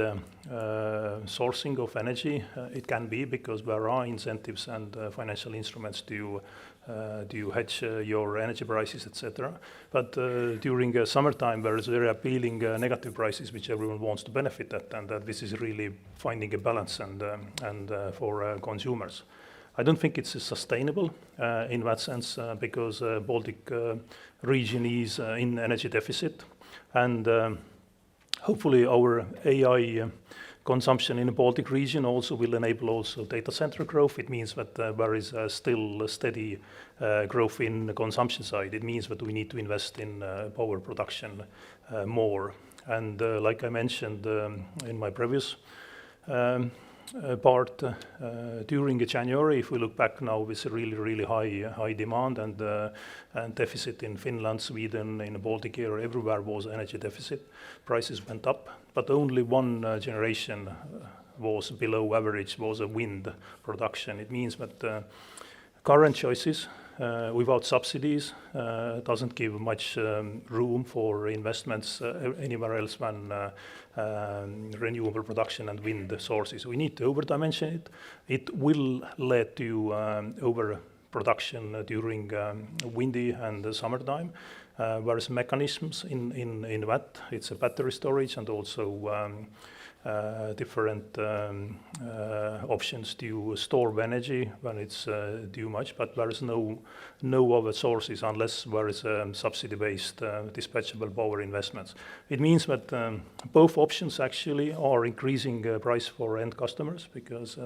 sourcing of energy? It can be, because there are incentives and financial instruments to hedge your energy prices, etc. But during summertime, there is very appealing negative prices, which everyone wants to benefit at, and that this is really finding a balance and for consumers. I don't think it's sustainable in that sense, because Baltic region is in energy deficit, and hopefully our AI consumption in the Baltic region also will enable also data center growth. It means that there is still a steady growth in the consumption side. It means that we need to invest in power production more. And like I mentioned in my previous part, during January, if we look back now, with a really high demand and deficit in Finland, Sweden, in the Baltic area, everywhere was energy deficit. Prices went up, but only one generation was below average, was a wind production. It means that current choices without subsidies doesn't give much room for investments anywhere else than renewable production and wind sources. We need to over-dimension it. It will lead to overproduction during windy and summertime. Various mechanisms in that. It's a battery storage and also different options to store energy when it's too much, but there is no other sources unless there is subsidy-based dispatchable power investments. It means that both options actually are increasing price for end customers, because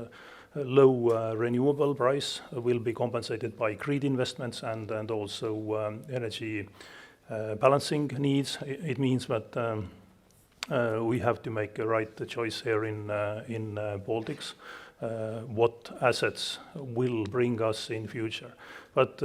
low renewable price will be compensated by grid investments and also energy balancing needs. It means that we have to make a right choice here in Baltics, what assets will bring us in future. But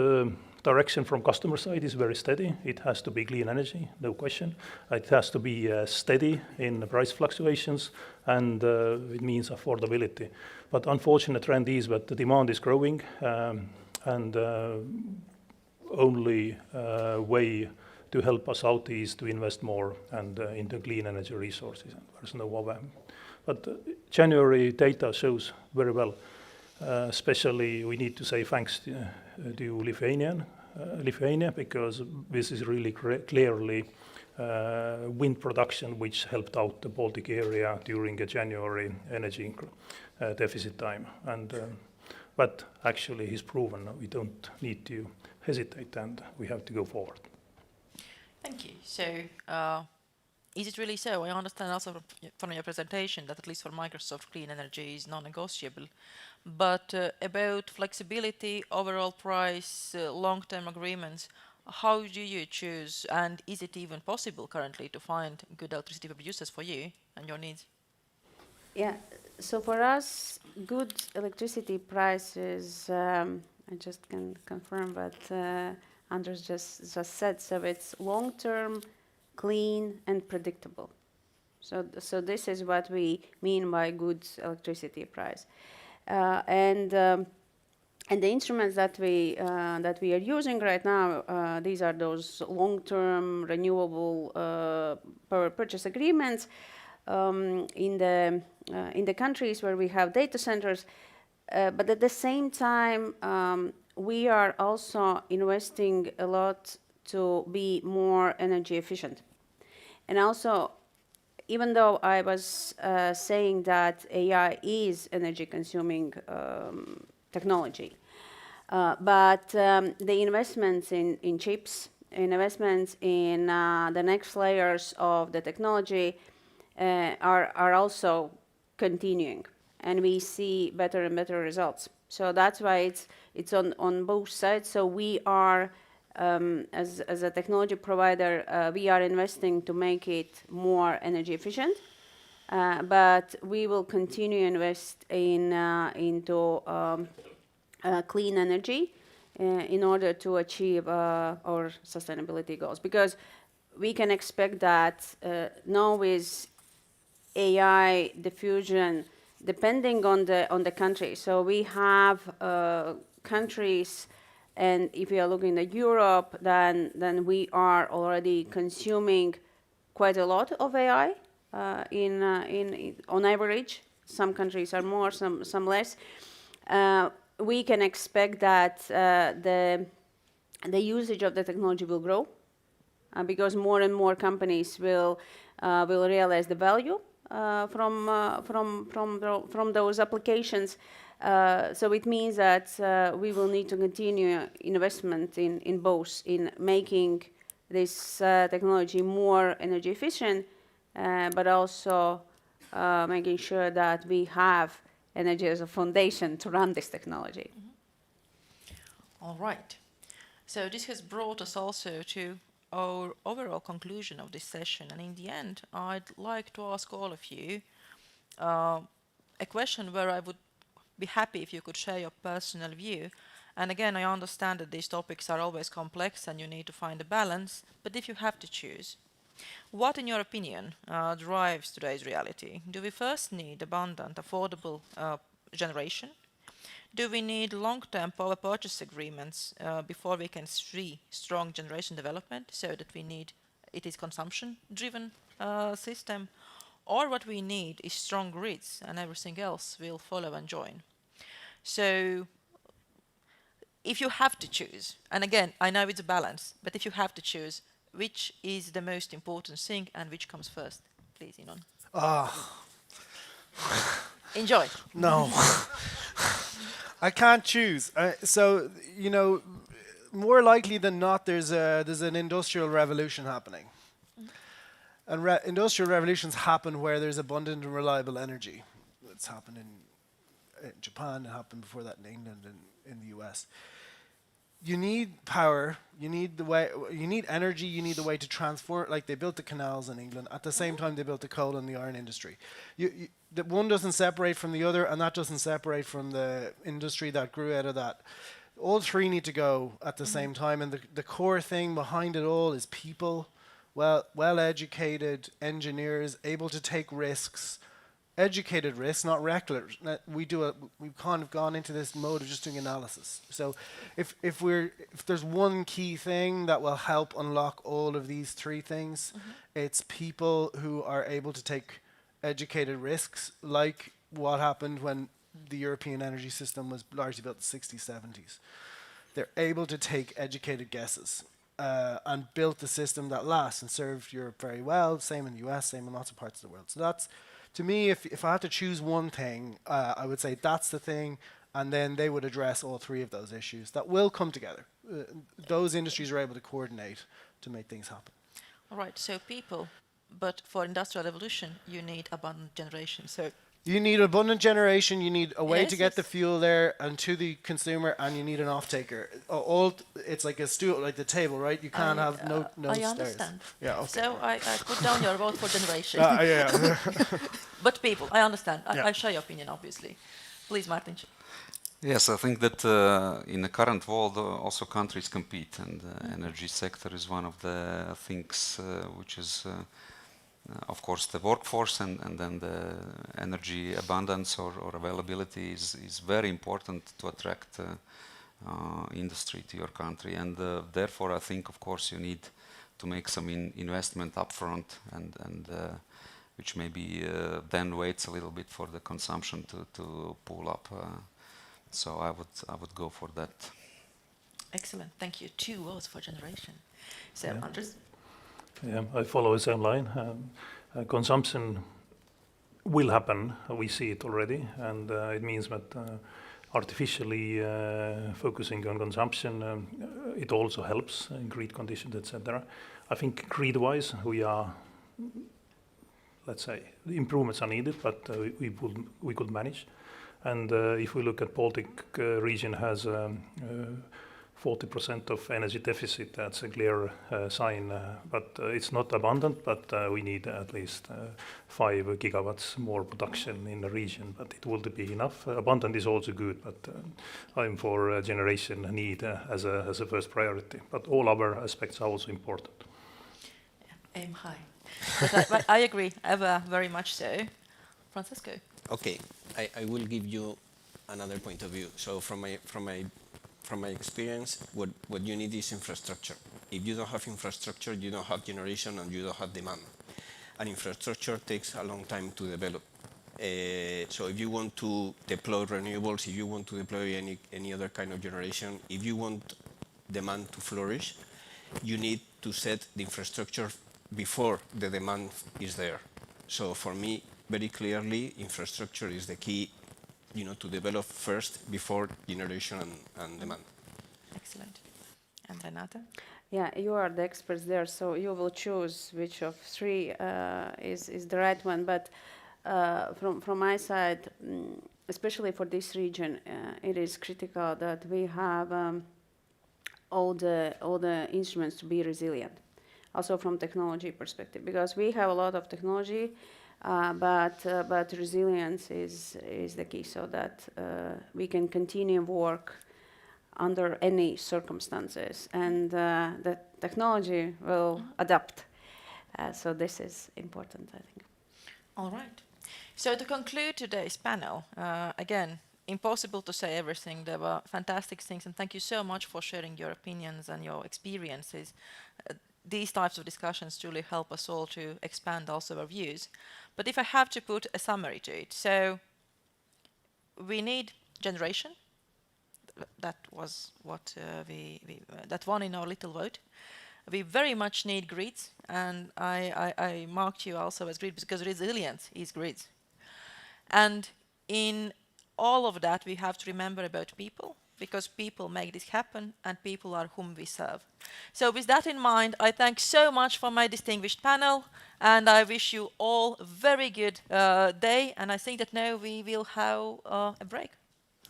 direction from customer side is very steady. It has to be clean energy, no question. It has to be steady in the price fluctuations, and it means affordability. But unfortunate trend is that the demand is growing, and only way to help us out is to invest more and into clean energy resources. And there's no other. But January data shows very well. Especially, we need to say thanks to Lithuania, because this is really clearly wind production which helped out the Baltic area during a January energy deficit time. And but actually, he's proven we don't need to hesitate, and we have to go forward. Thank you. So, is it really so? I understand also from your presentation that at least for Microsoft, clean energy is non-negotiable. But about flexibility, overall price, long-term agreements, how do you choose, and is it even possible currently to find good electricity producers for you and your needs? Yeah, so for us, good electricity prices, I just can confirm what Anders just said, so it's long-term, clean and predictable. So this is what we mean by good electricity price. And the instruments that we are using right now, these are those long-term renewable power purchase agreements in the countries where we have data centers. But at the same time, we are also investing a lot to be more energy efficient. And also, even though I was saying that AI is energy consuming technology, but the investments in chips, investments in the next layers of the technology are also continuing, and we see better and better results. So that's why it's on both sides. So we are, as a technology provider, we are investing to make it more energy efficient, but we will continue to invest into clean energy in order to achieve our sustainability goals. Because we can expect that now with AI diffusion, depending on the country. So we have countries, and if we are looking at Europe, then we are already consuming quite a lot of AI on average. Some countries are more, some less. We can expect that the usage of the technology will grow because more and more companies will realize the value from those applications. So it means that we will need to continue investment in both, in making this technology more energy efficient, but also making sure that we have energy as a foundation to run this technology. Mm-hmm. All right. So this has brought us also to our overall conclusion of this session. And in the end, I'd like to ask all of you a question where I would be happy if you could share your personal view. And again, I understand that these topics are always complex and you need to find a balance. But if you have to choose, what, in your opinion, drives today's reality? Do we first need abundant, affordable generation? Do we need long-term power purchase agreements before we can see strong generation development, so that it is consumption-driven system? Or what we need is strong grids, and everything else will follow and join. So if you have to choose, and again, I know it's a balance, but if you have to choose, which is the most important thing and which comes first? Please, Inon. Enjoy. No. I can't choose. So, more likely than not, there's an industrial revolution happening. And industrial revolutions happen where there's abundant and reliable energy. It's happened in Japan, it happened before that in England and in the US. You need power, you need energy, you need the way to transport, like they built the canals in England. At the same time, they built the coal and the iron industry. The one doesn't separate from the other, and that doesn't separate from the industry that grew out of that. all three need to go at the same time, and the core thing behind it all is people, well-educated engineers able to take risks, educated risks, not reckless. We've kind of gone into this mode of just doing analysis. So if there's one key thing that will help unlock all of these three things, it's people who are able to take educated risks, like what happened when the European energy system was largely built in the 60s, 70s. They're able to take educated guesses and built the system that lasts and served Europe very well. Same in the US, same in lots of parts of the world. So that's, to me, if I have to choose one thing, I would say that's the thing, and then they would address all three of those issues that will come together. Those industries are able to coordinate to make things happen. All right, so people, but for industrial revolution, you need abundant generation. So you need abundant generation, you need a way to get the fuel there and to the consumer, and you need an off-taker. It's like a stool, like the table, right? You can't have no I stairs. understand. Yeah, okay. So I put down your vote for generation. Yeah. But people, I understand. Yeah. I share your opinion, obviously. Please, Martin. Yes, I think that in the current world also countries compete, and the energy sector is one of the things which is of course the workforce, and then the energy abundance or availability is very important to attract industry to your country, and therefore I think of course you need to make some investment upfront, and which maybe then waits a little bit for the consumption to pull up. So I would go for that. Excellent, thank you. 2 votes for generation. So Andres. Yeah, I follow the same line. Consumption will happen. We see it already, and it means that artificially focusing on consumption, it also helps in grid conditions, etc. I think grid-wise, we are, let's say, the improvements are needed, but we could manage. And if we look at Baltic region has 40% of energy deficit, that's a clear sign. But it's not abundant, but we need at least 5 gigawatts more production in the region, but it will be enough. Abundant is also good, but I'm for generation need as a first priority. But all other aspects are also important. Yeah, aim high. But I agree, very much so. Francesco. Okay, I will give you another point of view. So from my experience, what you need is infrastructure. If you don't have infrastructure, you don't have generation and you don't have demand. And infrastructure takes a long time to develop. So if you want to deploy renewables, if you want to deploy any other kind of generation, if you want demand to flourish, you need to set the infrastructure before the demand is there. So for me, very clearly, infrastructure is the key, to develop first before generation and demand. Excellent. And Renata? Yeah, you are the experts there, so you will choose which of 3 is the right one. But from my side, especially for this region, it is critical that we have all the instruments to be resilient, also from technology perspective, because we have a lot of technology. But resilience is the key, so that we can continue work under any circumstances, and the technology will adapt. So this is important, I think. All right. So to conclude today's panel, again, impossible to say everything. There were fantastic things, and thank you so much for sharing your opinions and your experiences. These types of discussions truly help us all to expand also our views. But if I have to put a summary to it, so we need generation. That was what that won in our little vote. We very much need grids, and I marked you also as grids because resilience is grids. And in all of that, we have to remember about people, because people make this happen, and people are whom we serve. So with that in mind, I thank so much for my distinguished panel, and I wish you all a very good day, and I think that now we will have a break.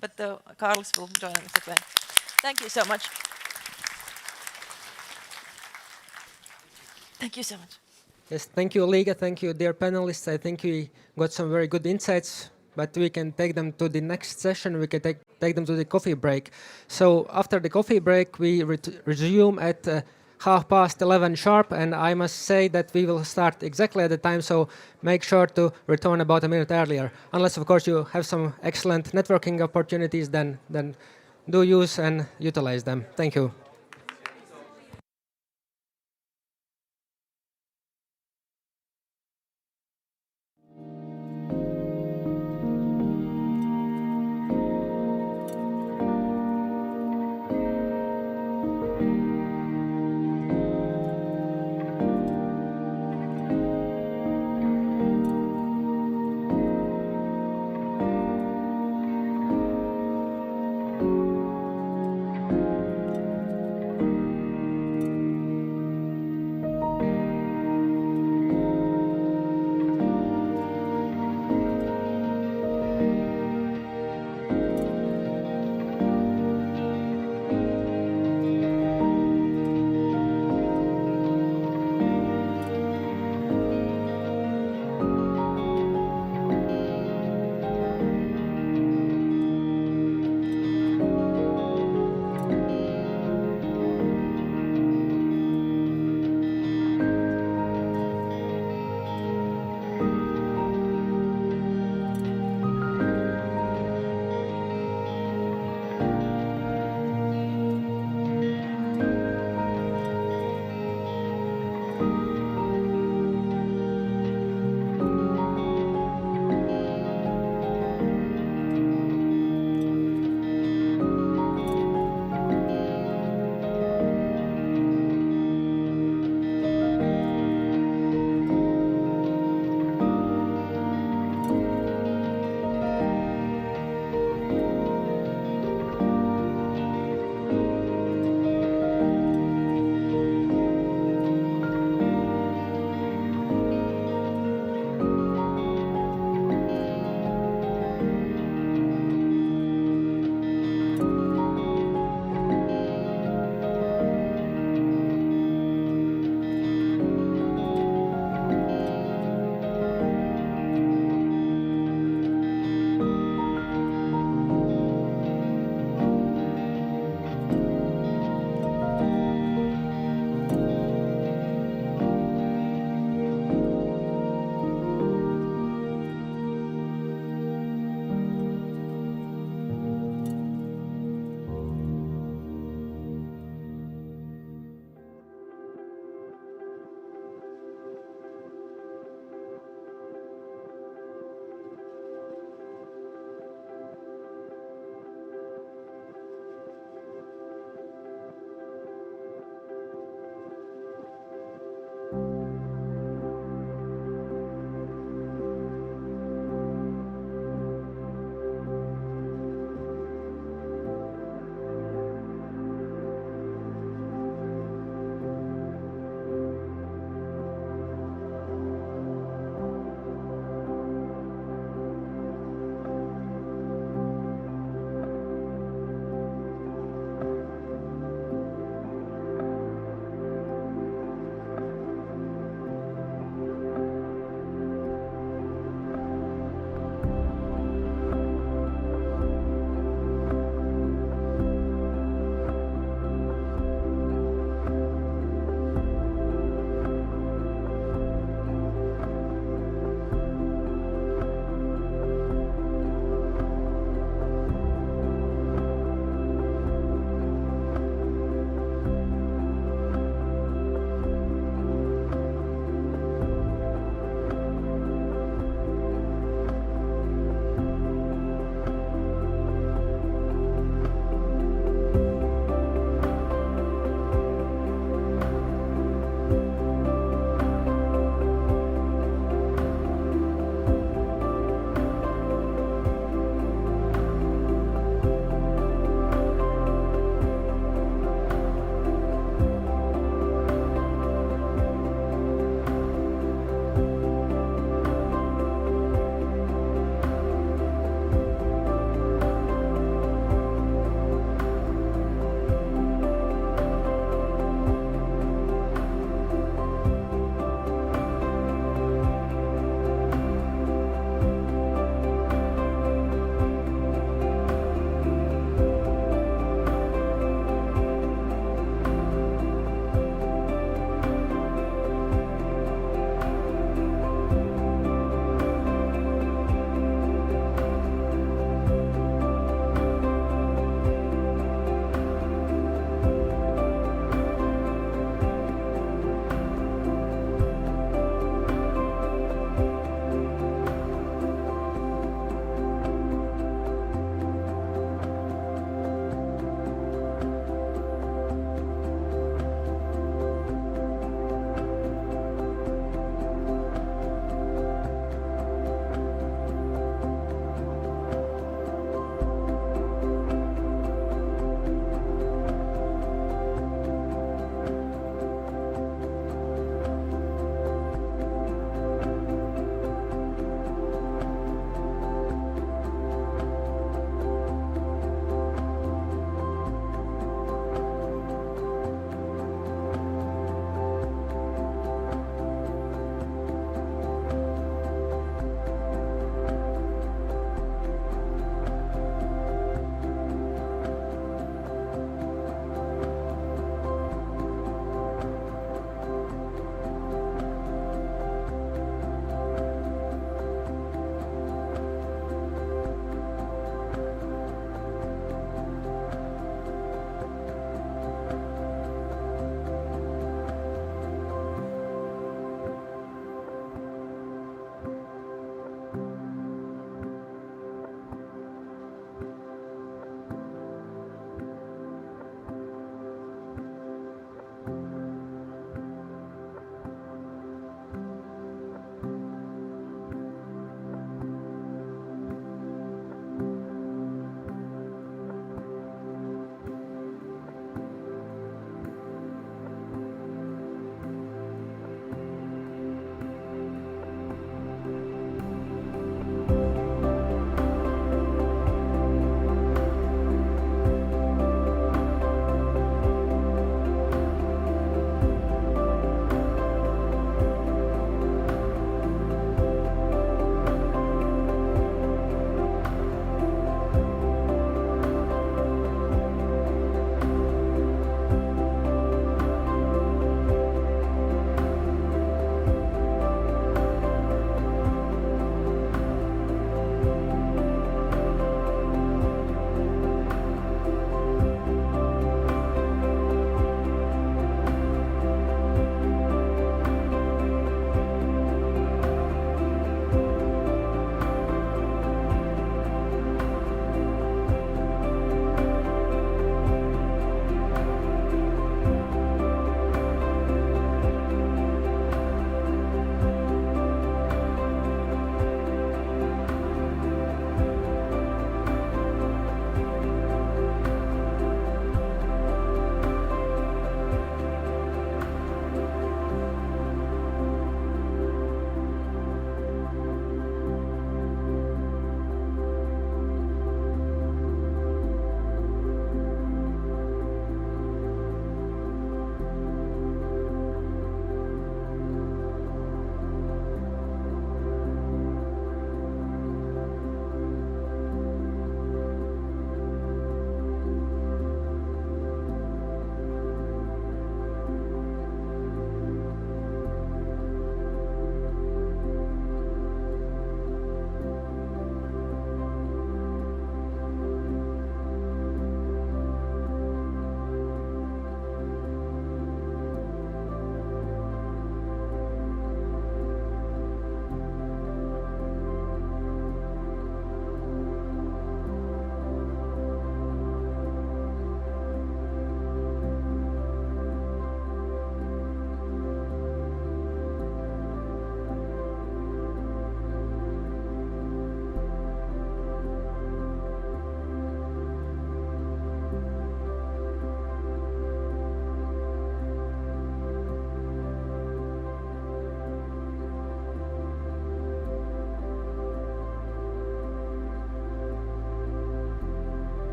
But Carlos will join us as well. Thank you so much. Thank you so much. Yes, thank you, Olga. Thank you, dear panelists. I think we got some very good insights but we can take them to the next session. We can take them to the coffee break. So after the coffee break, we resume at 11:30 sharp, and I must say that we will start exactly at the time, so make sure to return about a minute earlier. Unless, of course, you have some excellent networking opportunities, then do use and utilize them. Thank you.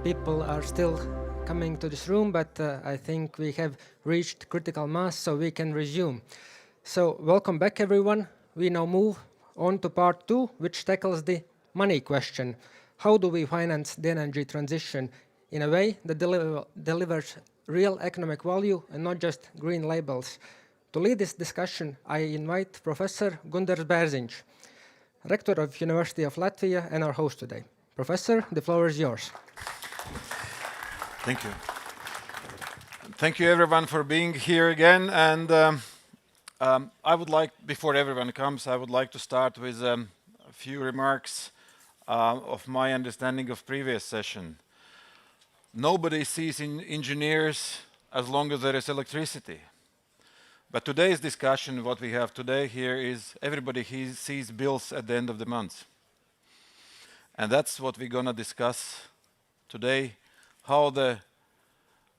people are still coming to this room, but I think we have reached critical mass, so we can resume. So welcome back, everyone. We now move on to part 2, which tackles the money question. How do we finance the energy transition in a way that delivers real economic value and not just green labels? To lead this discussion, I invite Professor Gundars Bērziņš, Rector of University of Latvia and our host today. Professor, the floor is yours. Thank you. Thank you everyone for being here again. And I would like, before everyone comes, I would like to start with a few remarks of my understanding of previous session. Nobody sees engineers as long as there is electricity. But today's discussion, what we have today here is everybody sees bills at the end of the month. And that's what we're going to discuss today, how the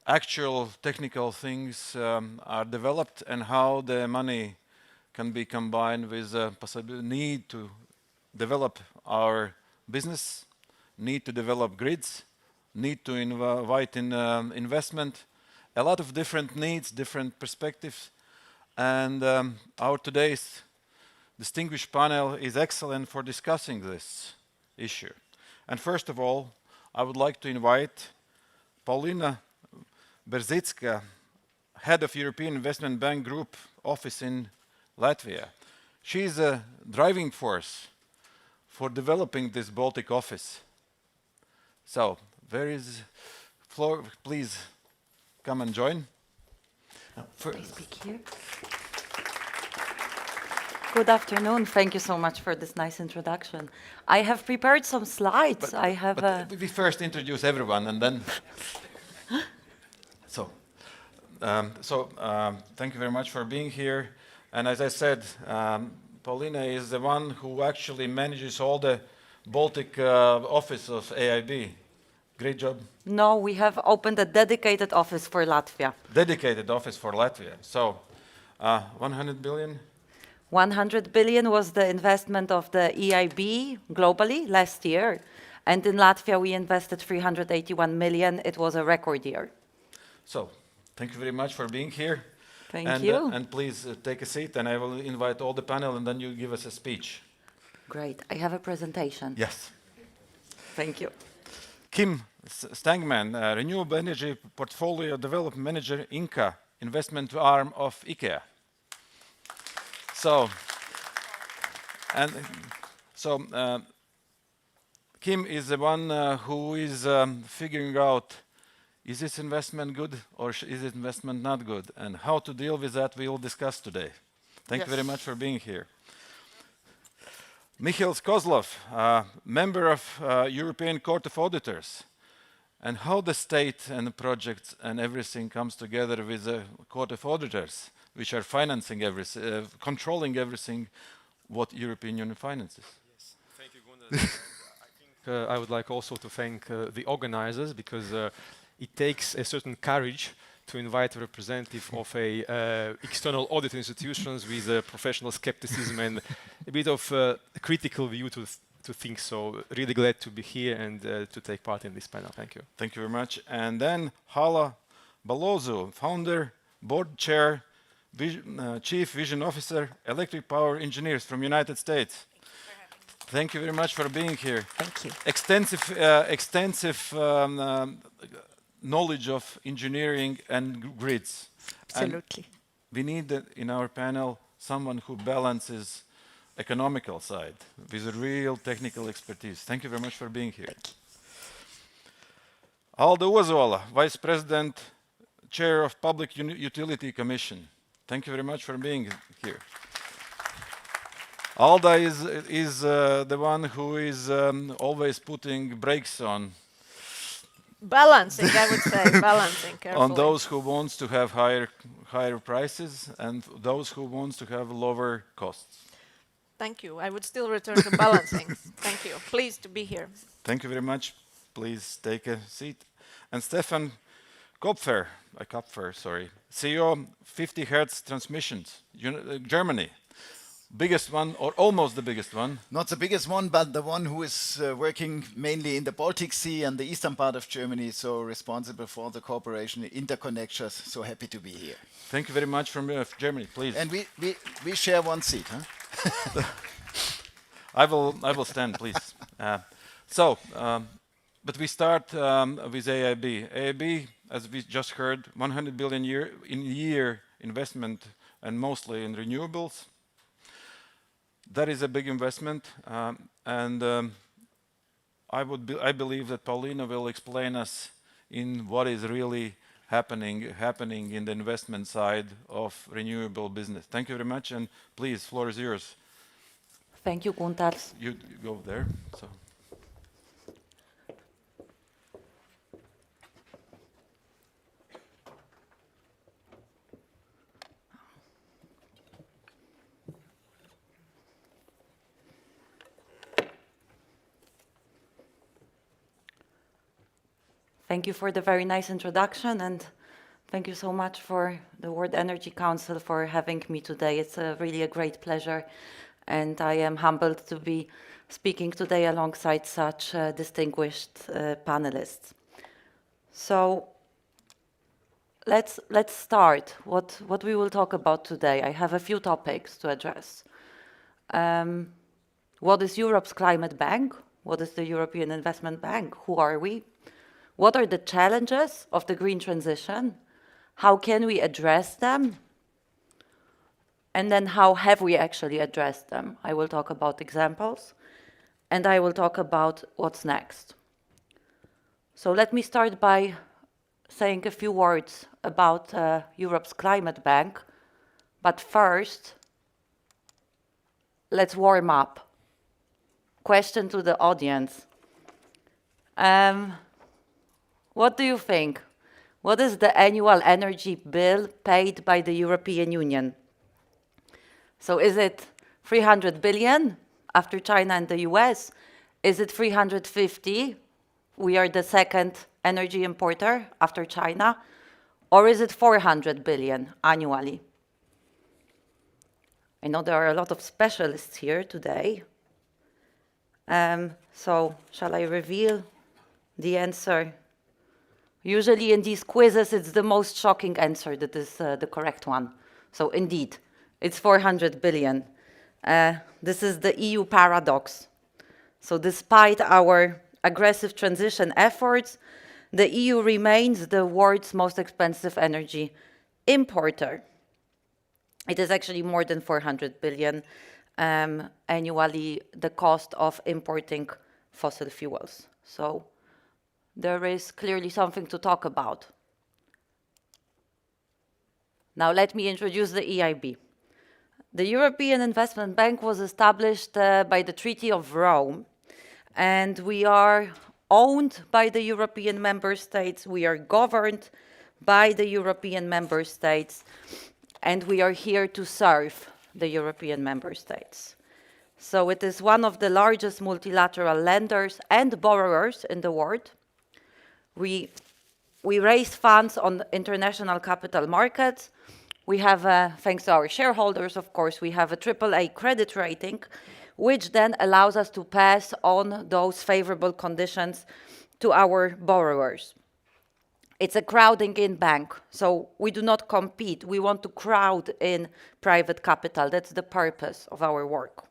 actual technical things are developed and how the money can be combined with the possible need to develop our business, need to develop grids, need to invite in investment, a lot of different needs, different perspectives. And our today's distinguished panel is excellent for discussing this issue. And first of all, I would like to invite Paulina Berzicka, Head of European Investment Bank Group Office in Latvia. She is a driving force for developing this Baltic office. So, where is floor? Please come and join. Please speak here. Good afternoon. Thank you so much for this nice introduction. I have prepared some slides. But we first introduce everyone and then... Thank you very much for being here. And as I said, Paulina is the one who actually manages all the Baltic office of AIB. Great job. No, we have opened a dedicated office for Latvia. Dedicated office for Latvia. So, 100 billion? 100 billion was the investment of the EIB globally last year. And in Latvia, we invested 381 million. It was a record year. So, thank you very much for being here. Thank you. And please take a seat, and I will invite all the panel, and then you give us a speech. Great. I have a presentation. Yes. Thank you. Kim Stangman, Renewable Energy Portfolio Development Manager, INCA, investment arm of IKEA. Kim is the one who is figuring out, is this investment good or is this investment not good? And how to deal with that we will discuss today. Thank you very much for being here. Michael Kozlov, member of European Court of Auditors, and how the state and the projects and everything comes together with the Court of Auditors, which are financing everything, controlling everything what European Union finances. Yes, thank you, Gundars. I think I would like also to thank the organizers, because it takes a certain courage to invite a representative of a external audit institutions with a professional skepticism and a bit of a critical view to think. So really glad to be here and to take part in this panel. Thank you. Thank you very much. And then Hala Balozo, founder, board chair, chief vision officer, electric power engineers from United States. Thank you very much for being here. Thank you. Extensive knowledge of engineering and grids. Absolutely. And we need in our panel someone who balances economical side with a real technical expertise. Thank you very much for being here. Alda Ozola, Vice President, Chair of Public Utility Commission. Thank you very much for being here. Alda is the one who is always putting brakes on. Balancing, I would say, balancing carefully. On those who wants to have higher prices and those who wants to have lower costs. Thank you. I would still return to balancing. Thank you. Pleased to be here. Thank you very much. Please take a seat. And Stefan Kopfer, CEO 50 Hertz Transmissions, Germany. biggest one, or almost the biggest one. Not the biggest one, but the one who is working mainly in the Baltic Sea and the eastern part of Germany, so responsible for the cooperation, interconnectors. So happy to be here. Thank you very much from Germany, please. And we share one seat, huh? I will stand, please. But we start with AIB. AIB, as we just heard, 100 billion year investment, and mostly in renewables. That is a big investment, and I believe that Paulina will explain us in what is really happening in the investment side of renewable business. Thank you very much, and please, floor is yours. Thank you, Gunter. You go there. So. Thank you for the very nice introduction, and thank you so much for the World Energy Council for having me today. It's really a great pleasure, and I am humbled to be speaking today alongside such distinguished panelists. So let's start what we will talk about today. I have a few topics to address. What is Europe's climate bank? What is the European Investment Bank? Who are we? What are the challenges of the green transition? How can we address them? And then how have we actually addressed them? I will talk about examples, and I will talk about what's next. So let me start by saying a few words about Europe's climate bank. But first, let's warm up. Question to the audience. What do you think? What is the annual energy bill paid by the European Union? So is it 300 billion after China and the US? Is it 350? We are the second energy importer after China. Or is it 400 billion annually? I know there are a lot of specialists here today. So shall I reveal the answer? Usually in these quizzes, it's the most shocking answer that is the correct one. So indeed, it's 400 billion. This is the EU paradox. So despite our aggressive transition efforts, the EU remains the world's most expensive energy importer. It is actually more than 400 billion annually, the cost of importing fossil fuels. So there is clearly something to talk about. Now let me introduce the EIB. The European Investment Bank was established by the Treaty of Rome, and we are owned by the European member states, we are governed by the European member states, and we are here to serve the European member states. So it is one of the largest multilateral lenders and borrowers in the world. We raise funds on international capital markets. We have, thanks to our shareholders, of course, we have a AAA credit rating, which then allows us to pass on those favorable conditions to our borrowers. It's a crowding in bank, so we do not compete. We want to crowd in private capital. That's the purpose of our work.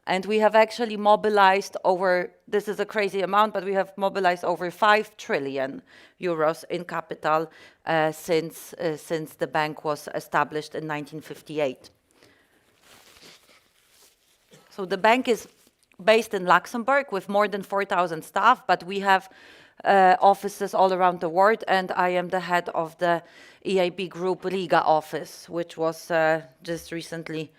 And we have actually mobilized over, this is a crazy amount, but we have mobilized over 5 trillion euros in capital since the bank was established in 1958. So the bank is based in Luxembourg with more than 4,000 staff, but we have offices all around the world, and I am the head of the EIB Group Riga office, which was just recently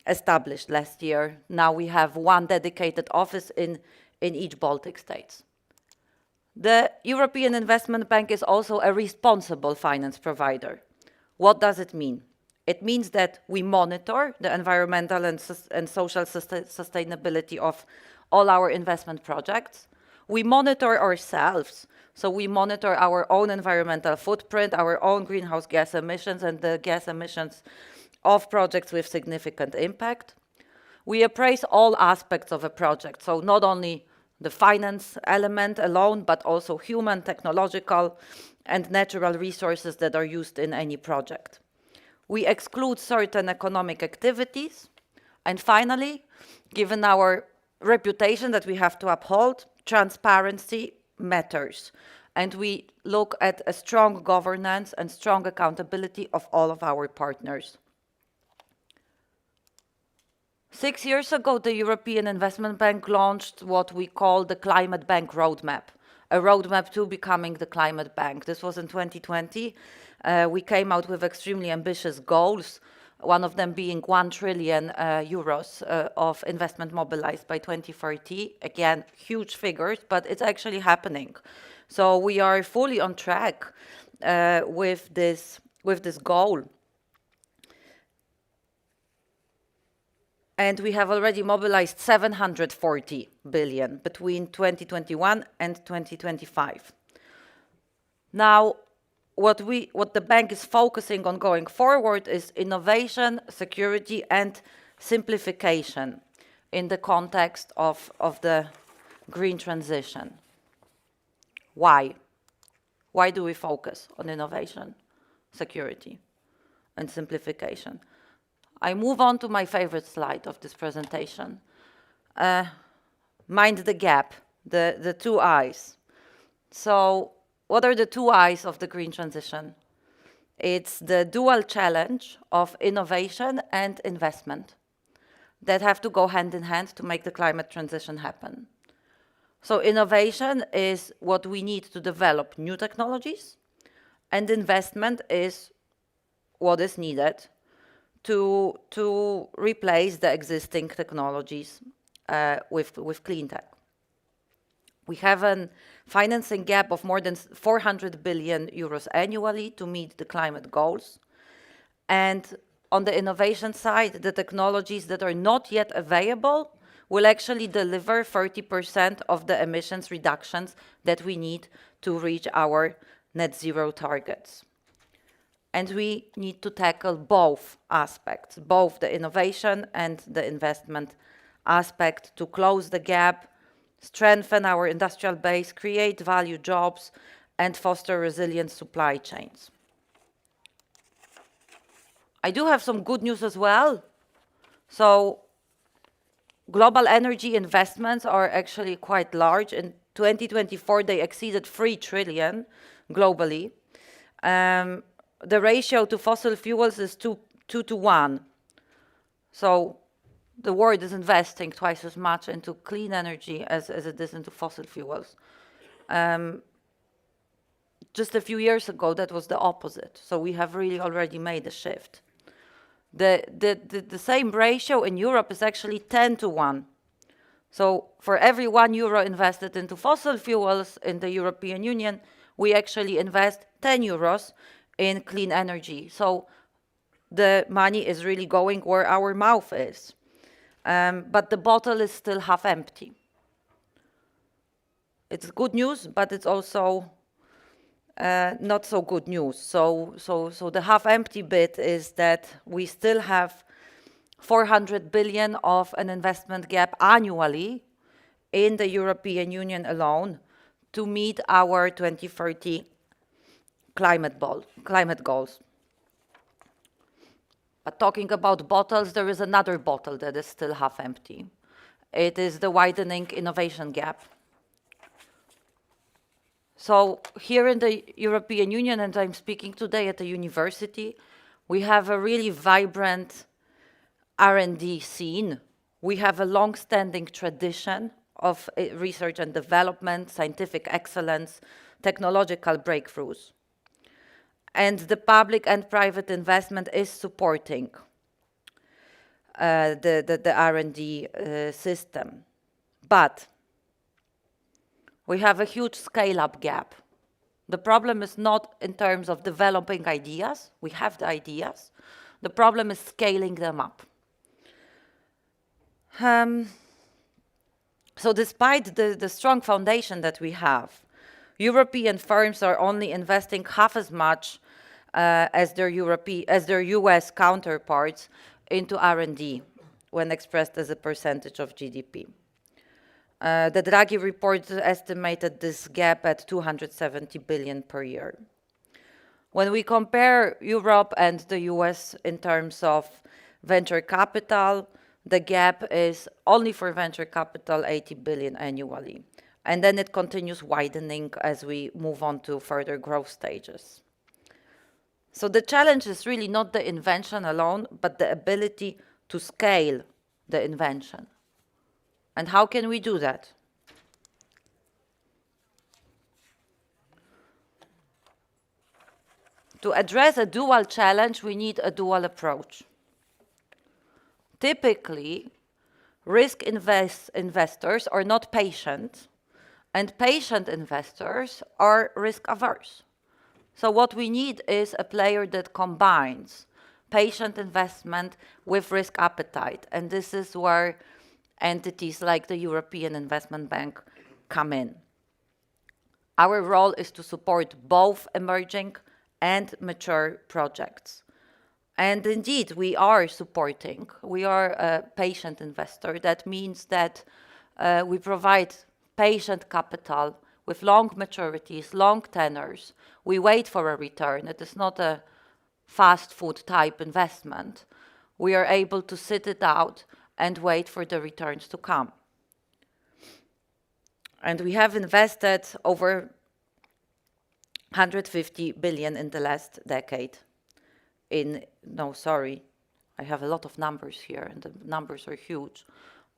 established last year. Now we have one dedicated office in each Baltic states. The European Investment Bank is also a responsible finance provider. What does it mean? It means that we monitor the environmental and social sustainability of all our investment projects. We monitor ourselves, so we monitor our own environmental footprint, our own greenhouse gas emissions and the gas emissions of projects with significant impact. We appraise all aspects of a project, so not only the finance element alone, but also human, technological, and natural resources that are used in any project. We exclude certain economic activities. And finally, given our reputation that we have to uphold, transparency matters. And we look at a strong governance and strong accountability of all of our partners. 6 years ago, the European Investment Bank launched what we call the Climate Bank Roadmap, a roadmap to becoming the climate bank. This was in 2020. We came out with extremely ambitious goals, one of them being 1 trillion euros of investment mobilized by 2030. Again, huge figures, but it's actually happening. So we are fully on track with this goal. And we have already mobilized 740 billion between 2021 and 2025. Now, what the bank is focusing on going forward is innovation, security, and simplification in the context of the green transition. Why? Why do we focus on innovation, security, and simplification? I move on to my favorite slide of this presentation. Mind the gap, the two eyes. So what are the two eyes of the green transition? It's the dual challenge of innovation and investment that have to go hand in hand to make the climate transition happen. So innovation is what we need to develop new technologies, and investment is what is needed to replace the existing technologies with clean tech. We have a financing gap of more than 400 billion euros annually to meet the climate goals. And on the innovation side, the technologies that are not yet available will actually deliver 30% of the emissions reductions that we need to reach our net zero targets. And we need to tackle both aspects, both the innovation and the investment aspect, to close the gap, strengthen our industrial base, create value jobs, and foster resilient supply chains. I do have some good news as well. So global energy investments are actually quite large. In 2024, they exceeded 3 trillion globally. The ratio to fossil fuels is 2 to 1. So the world is investing twice as much into clean energy as it is into fossil fuels. Just a few years ago, that was the opposite. So we have really already made a shift. The same ratio in Europe is actually 10 to 1. So for every €1 invested into fossil fuels in the European Union, we actually invest 10 euros in clean energy. So the money is really going where our mouth is. But the bottle is still half empty. It's good news, but it's also not so good news. So the half empty bit is that we still have 400 billion of an investment gap annually in the European Union alone to meet our 2030 climate goals. But talking about bottles, there is another bottle that is still half empty. It is the widening innovation gap. So here in the European Union, and I'm speaking today at the university, we have a really vibrant R&D scene. We have a long-standing tradition of research and development, scientific excellence, technological breakthroughs. And the public and private investment is supporting the R&D system. But we have a huge scale-up gap. The problem is not in terms of developing ideas. We have the ideas. The problem is scaling them up. So despite the strong foundation that we have, European firms are only investing half as much as their US counterparts into R&D, when expressed as a percentage of GDP. The Draghi report estimated this gap at 270 billion per year. When we compare Europe and the US in terms of venture capital, the gap is only for venture capital 80 billion annually. And then it continues widening as we move on to further growth stages. So the challenge is really not the invention alone, but the ability to scale the invention. And how can we do that? To address a dual challenge, we need a dual approach. Typically, risk investors are not patient, and patient investors are risk averse. So what we need is a player that combines patient investment with risk appetite, and this is where entities like the European Investment Bank come in. Our role is to support both emerging and mature projects. And indeed, we are supporting. We are a patient investor. That means that we provide patient capital with long maturities, long tenors. We wait for a return. It is not a fast food type investment. We are able to sit it out and wait for the returns to come. And we have invested over 150 billion in the last decade. I have a lot of numbers here, and the numbers are huge.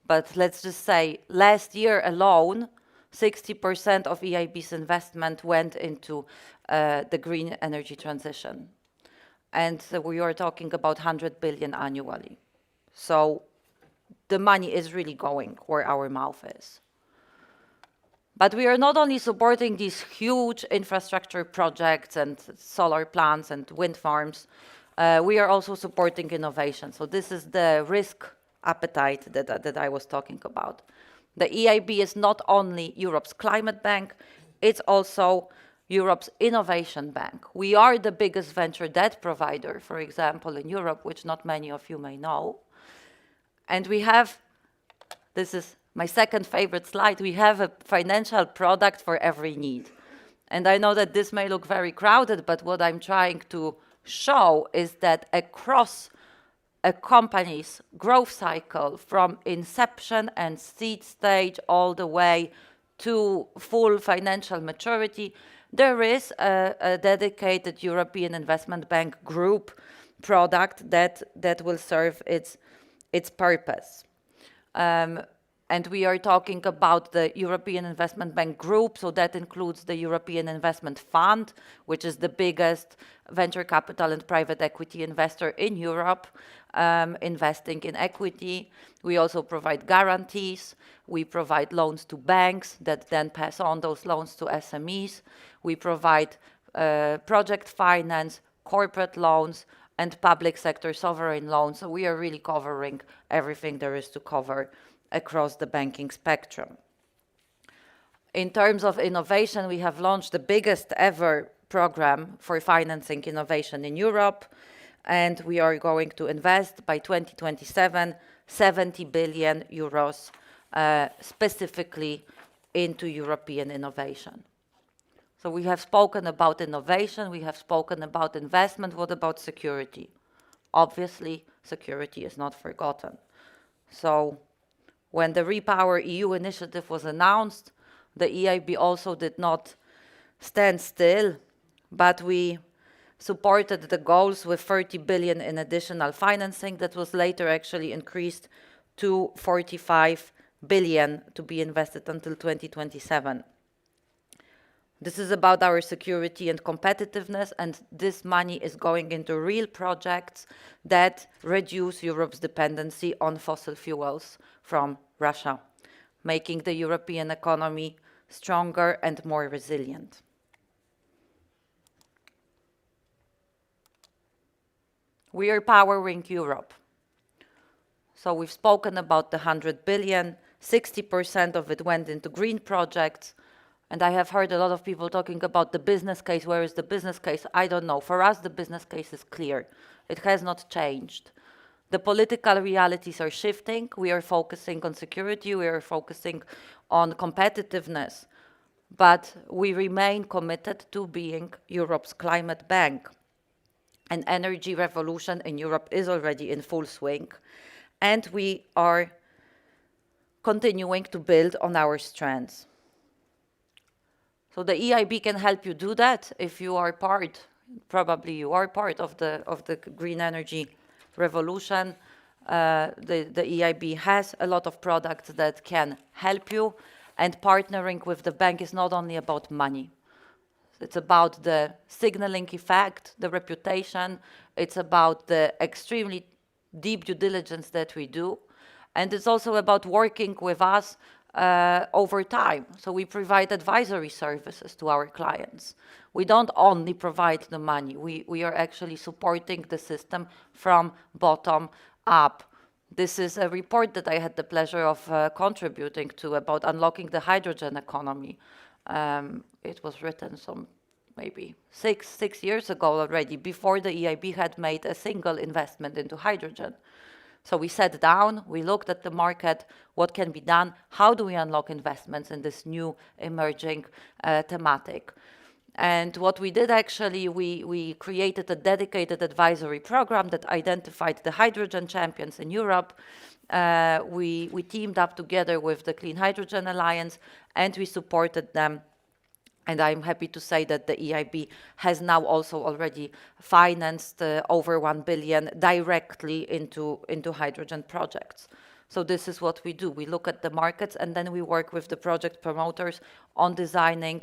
But let's just say last year alone, 60% of EIB's investment went into the green energy transition. And we are talking about 100 billion annually. So the money is really going where our mouth is. But we are not only supporting these huge infrastructure projects and solar plants and wind farms, we are also supporting innovation. So this is the risk appetite that I was talking about. The EIB is not only Europe's climate bank, it's also Europe's innovation bank. We are the biggest venture debt provider, for example, in Europe, which not many of you may know. And we have, this is my second favorite slide, we have a financial product for every need. And I know that this may look very crowded, but what I'm trying to show is that across a company's growth cycle, from inception and seed stage all the way to full financial maturity, there is a dedicated European Investment Bank group product that will serve its purpose. And we are talking about the European Investment Bank Group, so that includes the European Investment Fund, which is the biggest venture capital and private equity investor in Europe, investing in equity. We also provide guarantees. We provide loans to banks that then pass on those loans to SMEs. We provide project finance, corporate loans, and public sector sovereign loans. So we are really covering everything there is to cover across the banking spectrum. In terms of innovation, we have launched the biggest ever program for financing innovation in Europe, and we are going to invest by 2027 70 billion euros specifically into European innovation. So we have spoken about innovation, we have spoken about investment. What about security? Obviously, security is not forgotten. So when the Repower EU initiative was announced, the EIB also did not stand still, but we supported the goals with 30 billion in additional financing that was later actually increased to 45 billion to be invested until 2027. This is about our security and competitiveness, and this money is going into real projects that reduce Europe's dependency on fossil fuels from Russia, making the European economy stronger and more resilient. We are powering Europe. So we've spoken about the 100 billion, 60% of it went into green projects. And I have heard a lot of people talking about the business case. Where is the business case? I don't know. For us, the business case is clear. It has not changed. The political realities are shifting. We are focusing on security. We are focusing on competitiveness. But we remain committed to being Europe's climate bank. An energy revolution in Europe is already in full swing. And we are continuing to build on our strengths. So the EIB can help you do that if you are part, probably you are part of the green energy revolution. The EIB has a lot of products that can help you, and partnering with the bank is not only about money. It's about the signaling effect, the reputation. It's about the extremely deep due diligence that we do. And it's also about working with us over time. So we provide advisory services to our clients. We don't only provide the money. We are actually supporting the system from bottom up. This is a report that I had the pleasure of contributing to about unlocking the hydrogen economy. It was written some maybe six years ago already, before the EIB had made a single investment into hydrogen. So we sat down, we looked at the market, what can be done, how do we unlock investments in this new emerging thematic. And what we did actually, we created a dedicated advisory program that identified the hydrogen champions in Europe. We teamed up together with the Clean Hydrogen Alliance, and we supported them. And I'm happy to say that the EIB has now also already financed over 1 billion directly into hydrogen projects. So this is what we do. We look at the markets, and then we work with the project promoters on designing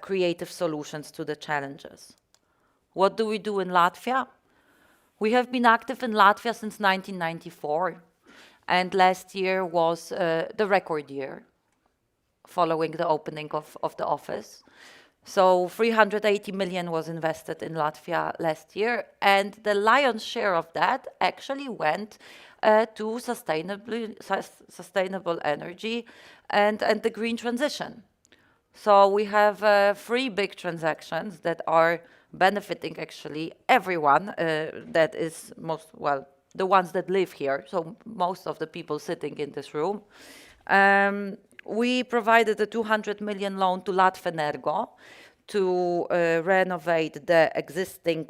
creative solutions to the challenges. What do we do in Latvia? We have been active in Latvia since 1994, and last year was the record year following the opening of the office. So 380 million was invested in Latvia last year, and the lion's share of that actually went to sustainable energy and the green transition. So we have 3 big transactions that are benefiting actually everyone that is the ones that live here, so most of the people sitting in this room. We provided a 200 million loan to Latvenergo to renovate the existing,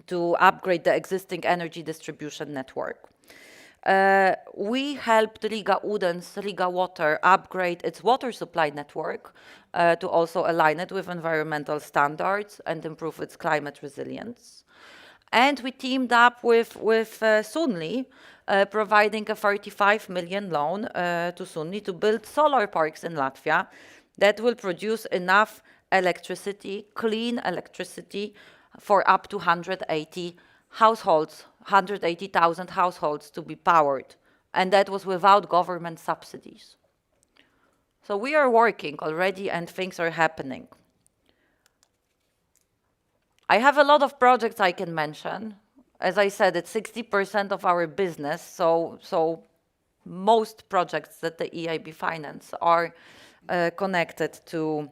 to upgrade the existing energy distribution network. We helped Riga Udens, Riga Water, upgrade its water supply network to also align it with environmental standards and improve its climate resilience. And we teamed up with Sunli, providing a 35 million loan to Sunli to build solar parks in Latvia that will produce enough electricity, clean electricity, for up to 180 households, 180,000 households to be powered. And that was without government subsidies. So we are working already and things are happening. I have a lot of projects I can mention. As I said, it's 60% of our business, so most projects that the EIB finance are connected to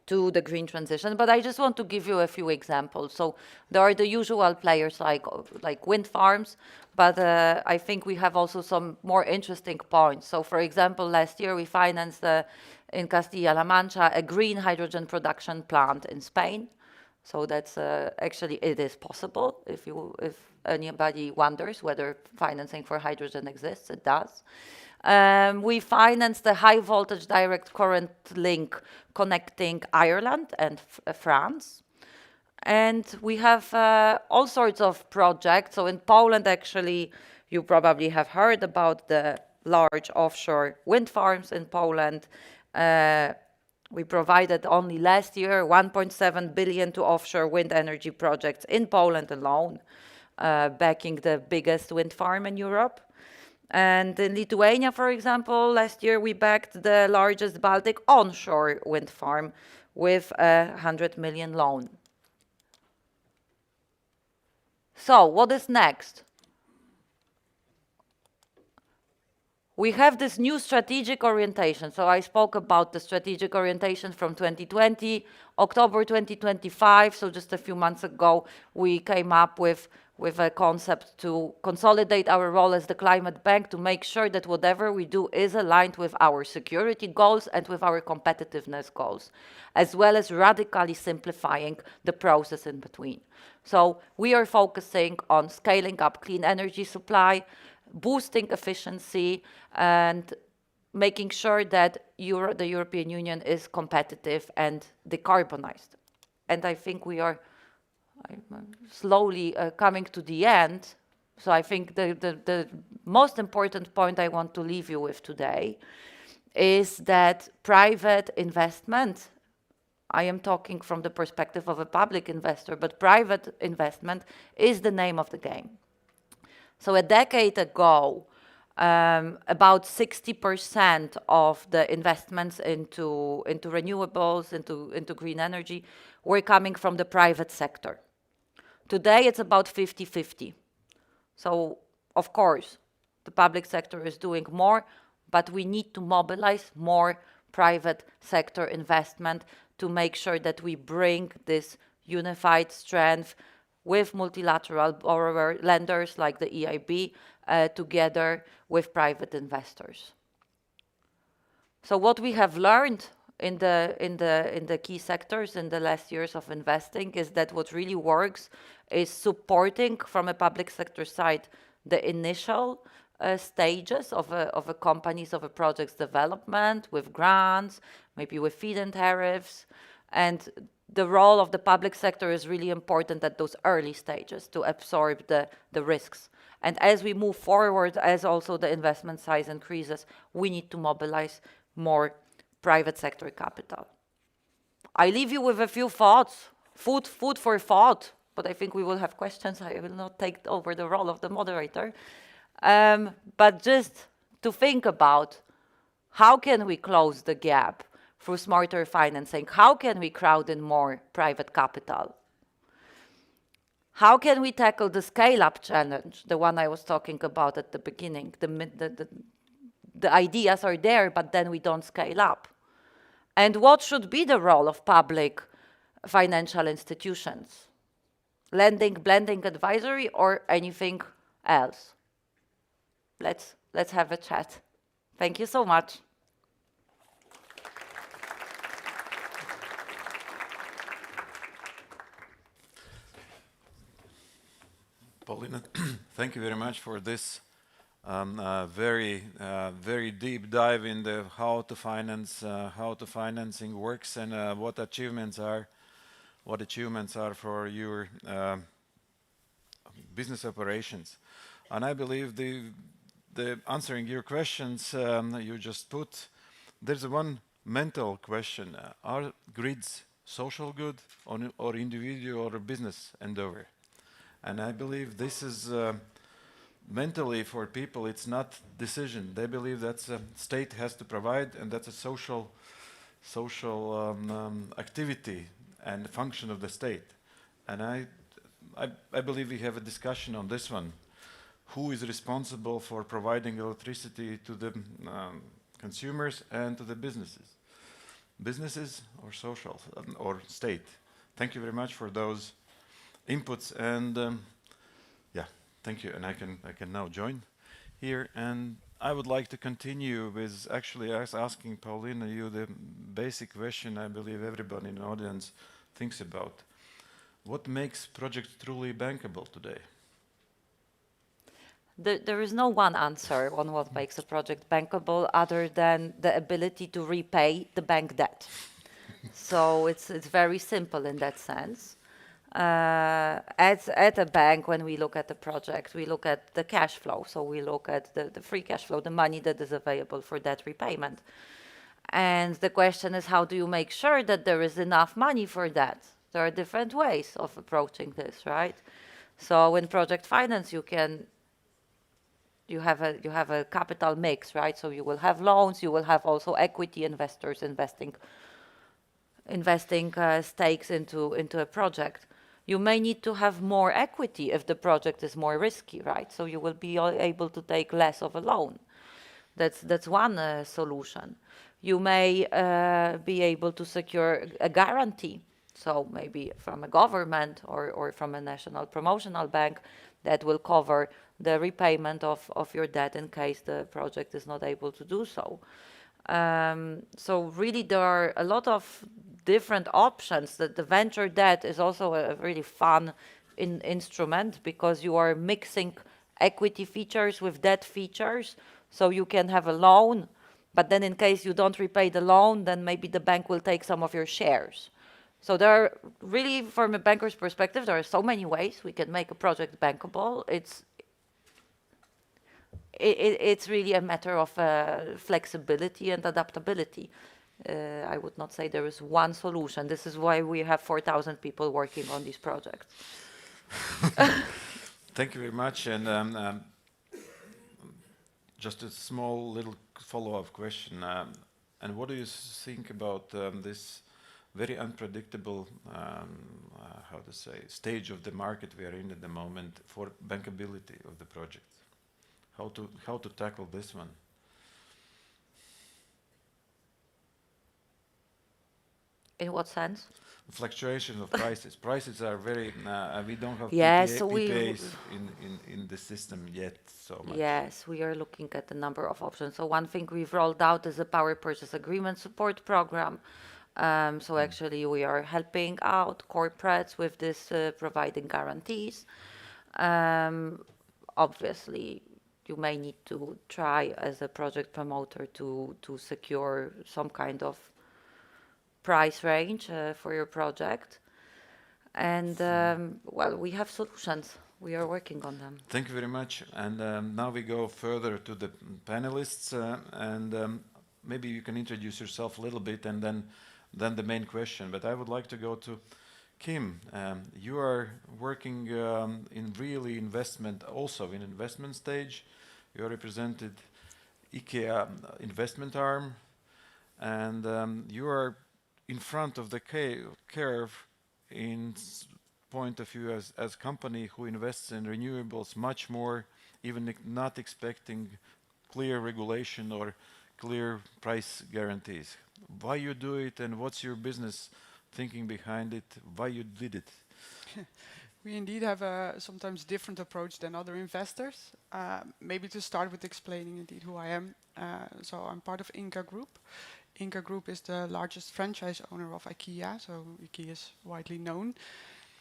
the green transition. But I just want to give you a few examples. So there are the usual players like wind farms, but I think we have also some more interesting points. So for example, last year we financed in Castilla-La Mancha a green hydrogen production plant in Spain. So that's actually, it is possible. If anybody wonders whether financing for hydrogen exists, it does. We financed the high voltage direct current link connecting Ireland and France. And we have all sorts of projects. So in Poland, actually, you probably have heard about the large offshore wind farms in Poland. We provided only last year 1.7 billion to offshore wind energy projects in Poland alone, backing the biggest wind farm in Europe. And in Lithuania, for example, last year we backed the largest Baltic onshore wind farm with a 100 million loan. So what is next? we have this new strategic orientation. So I spoke about the strategic orientation from 2020, October 2025. So just a few months ago, we came up with a concept to consolidate our role as the climate bank, to make sure that whatever we do is aligned with our security goals and with our competitiveness goals, as well as radically simplifying the process in between. So we are focusing on scaling up clean energy supply, boosting efficiency, and making sure that the European Union is competitive and decarbonized. And I think we are slowly coming to the end. So I think the most important point I want to leave you with today is that private investment, I am talking from the perspective of a public investor, but private investment is the name of the game. So a decade ago, about 60% of the investments into renewables, into green energy, were coming from the private sector. Today, it's about 50-50. So, of course, the public sector is doing more, but we need to mobilize more private sector investment to make sure that we bring this unified strength with multilateral borrower lenders like the EIB together with private investors. So what we have learned in the key sectors in the last years of investing is that what really works is supporting from a public sector side the initial stages of a company's, of a project's development with grants, maybe with feed-in tariffs, and the role of the public sector is really important at those early stages to absorb the risks. And as we move forward, as also the investment size increases, we need to mobilize more private sector capital. I leave you with a few thoughts, food for thought, but I think we will have questions. I will not take over the role of the moderator. But just to think about how can we close the gap through smarter financing? How can we crowd in more private capital? How can we tackle the scale-up challenge, the one I was talking about at the beginning? The ideas are there, but then we don't scale up. And what should be the role of public financial institutions? Lending, blending, advisory, or anything else? Let's have a chat. Thank you so much. Paulina, thank you very much for this very deep dive into how to finance, how the financing works, and what achievements are for your business operations. And I believe the answering your questions you just put, there's one mental question: are grids social good or individual or business endeavor? And I believe this is mentally for people, it's not decision. They believe that's a state has to provide, and that's a social activity and function of the state. And I believe we have a discussion on this one. Who is responsible for providing electricity to the consumers and to the businesses? Businesses or social or state? Thank you very much for those inputs, and yeah, thank you. And I can now join here, and I would like to continue with actually asking Paulina you the basic question I believe everybody in the audience thinks about. What makes projects truly bankable today? There is no one answer on what makes a project bankable other than the ability to repay the bank debt. So it's very simple in that sense. At a bank, when we look at the project, we look at the cash flow. So we look at the free cash flow, the money that is available for debt repayment. And the question is, how do you make sure that there is enough money for that? There are different ways of approaching this, right? So in project finance, you have a capital mix, right? So you will have loans, you will have also equity investors investing stakes into a project. You may need to have more equity if the project is more risky, right? So you will be able to take less of a loan. That's one solution. You may be able to secure a guarantee, so maybe from a government or from a national promotional bank that will cover the repayment of your debt in case the project is not able to do so. So really there are a lot of different options. That the venture debt is also a really fun instrument because you are mixing equity features with debt features. So you can have a loan, but then in case you don't repay the loan, then maybe the bank will take some of your shares. So there are really, from a banker's perspective, there are so many ways we can make a project bankable. It's really a matter of flexibility and adaptability. I would not say there is one solution. This is why we have 4,000 people working on these projects. Thank you very much. And just a small little follow-up question. And what do you think about this very unpredictable, how to say, stage of the market we are in at the moment for bankability of the project? How to tackle this one? In what sense? Fluctuation of prices. Prices are very. We don't have PPAs in the system yet so much. Yes, we are looking at a number of options. So one thing we've rolled out is a power purchase agreement support program. So actually we are helping out corporates with this, providing guarantees. Obviously, you may need to try as a project promoter to secure some kind of price range for your project. And well, we have solutions. We are working on them. Thank you very much. And now we go further to the panelists, and maybe you can introduce yourself a little bit, and then the main question. But I would like to go to Kim. You are working in really investment, also in investment stage. You represented IKEA investment arm, and you are in front of the curve in point of view as company who invests in renewables much more, even not expecting clear regulation or clear price guarantees. Why you do it, and what's your business thinking behind it? Why you did it? We indeed have a sometimes different approach than other investors. Maybe to start with explaining indeed who I am. So I'm part of Inca Group. Inca Group is the largest franchise owner of IKEA, so IKEA is widely known.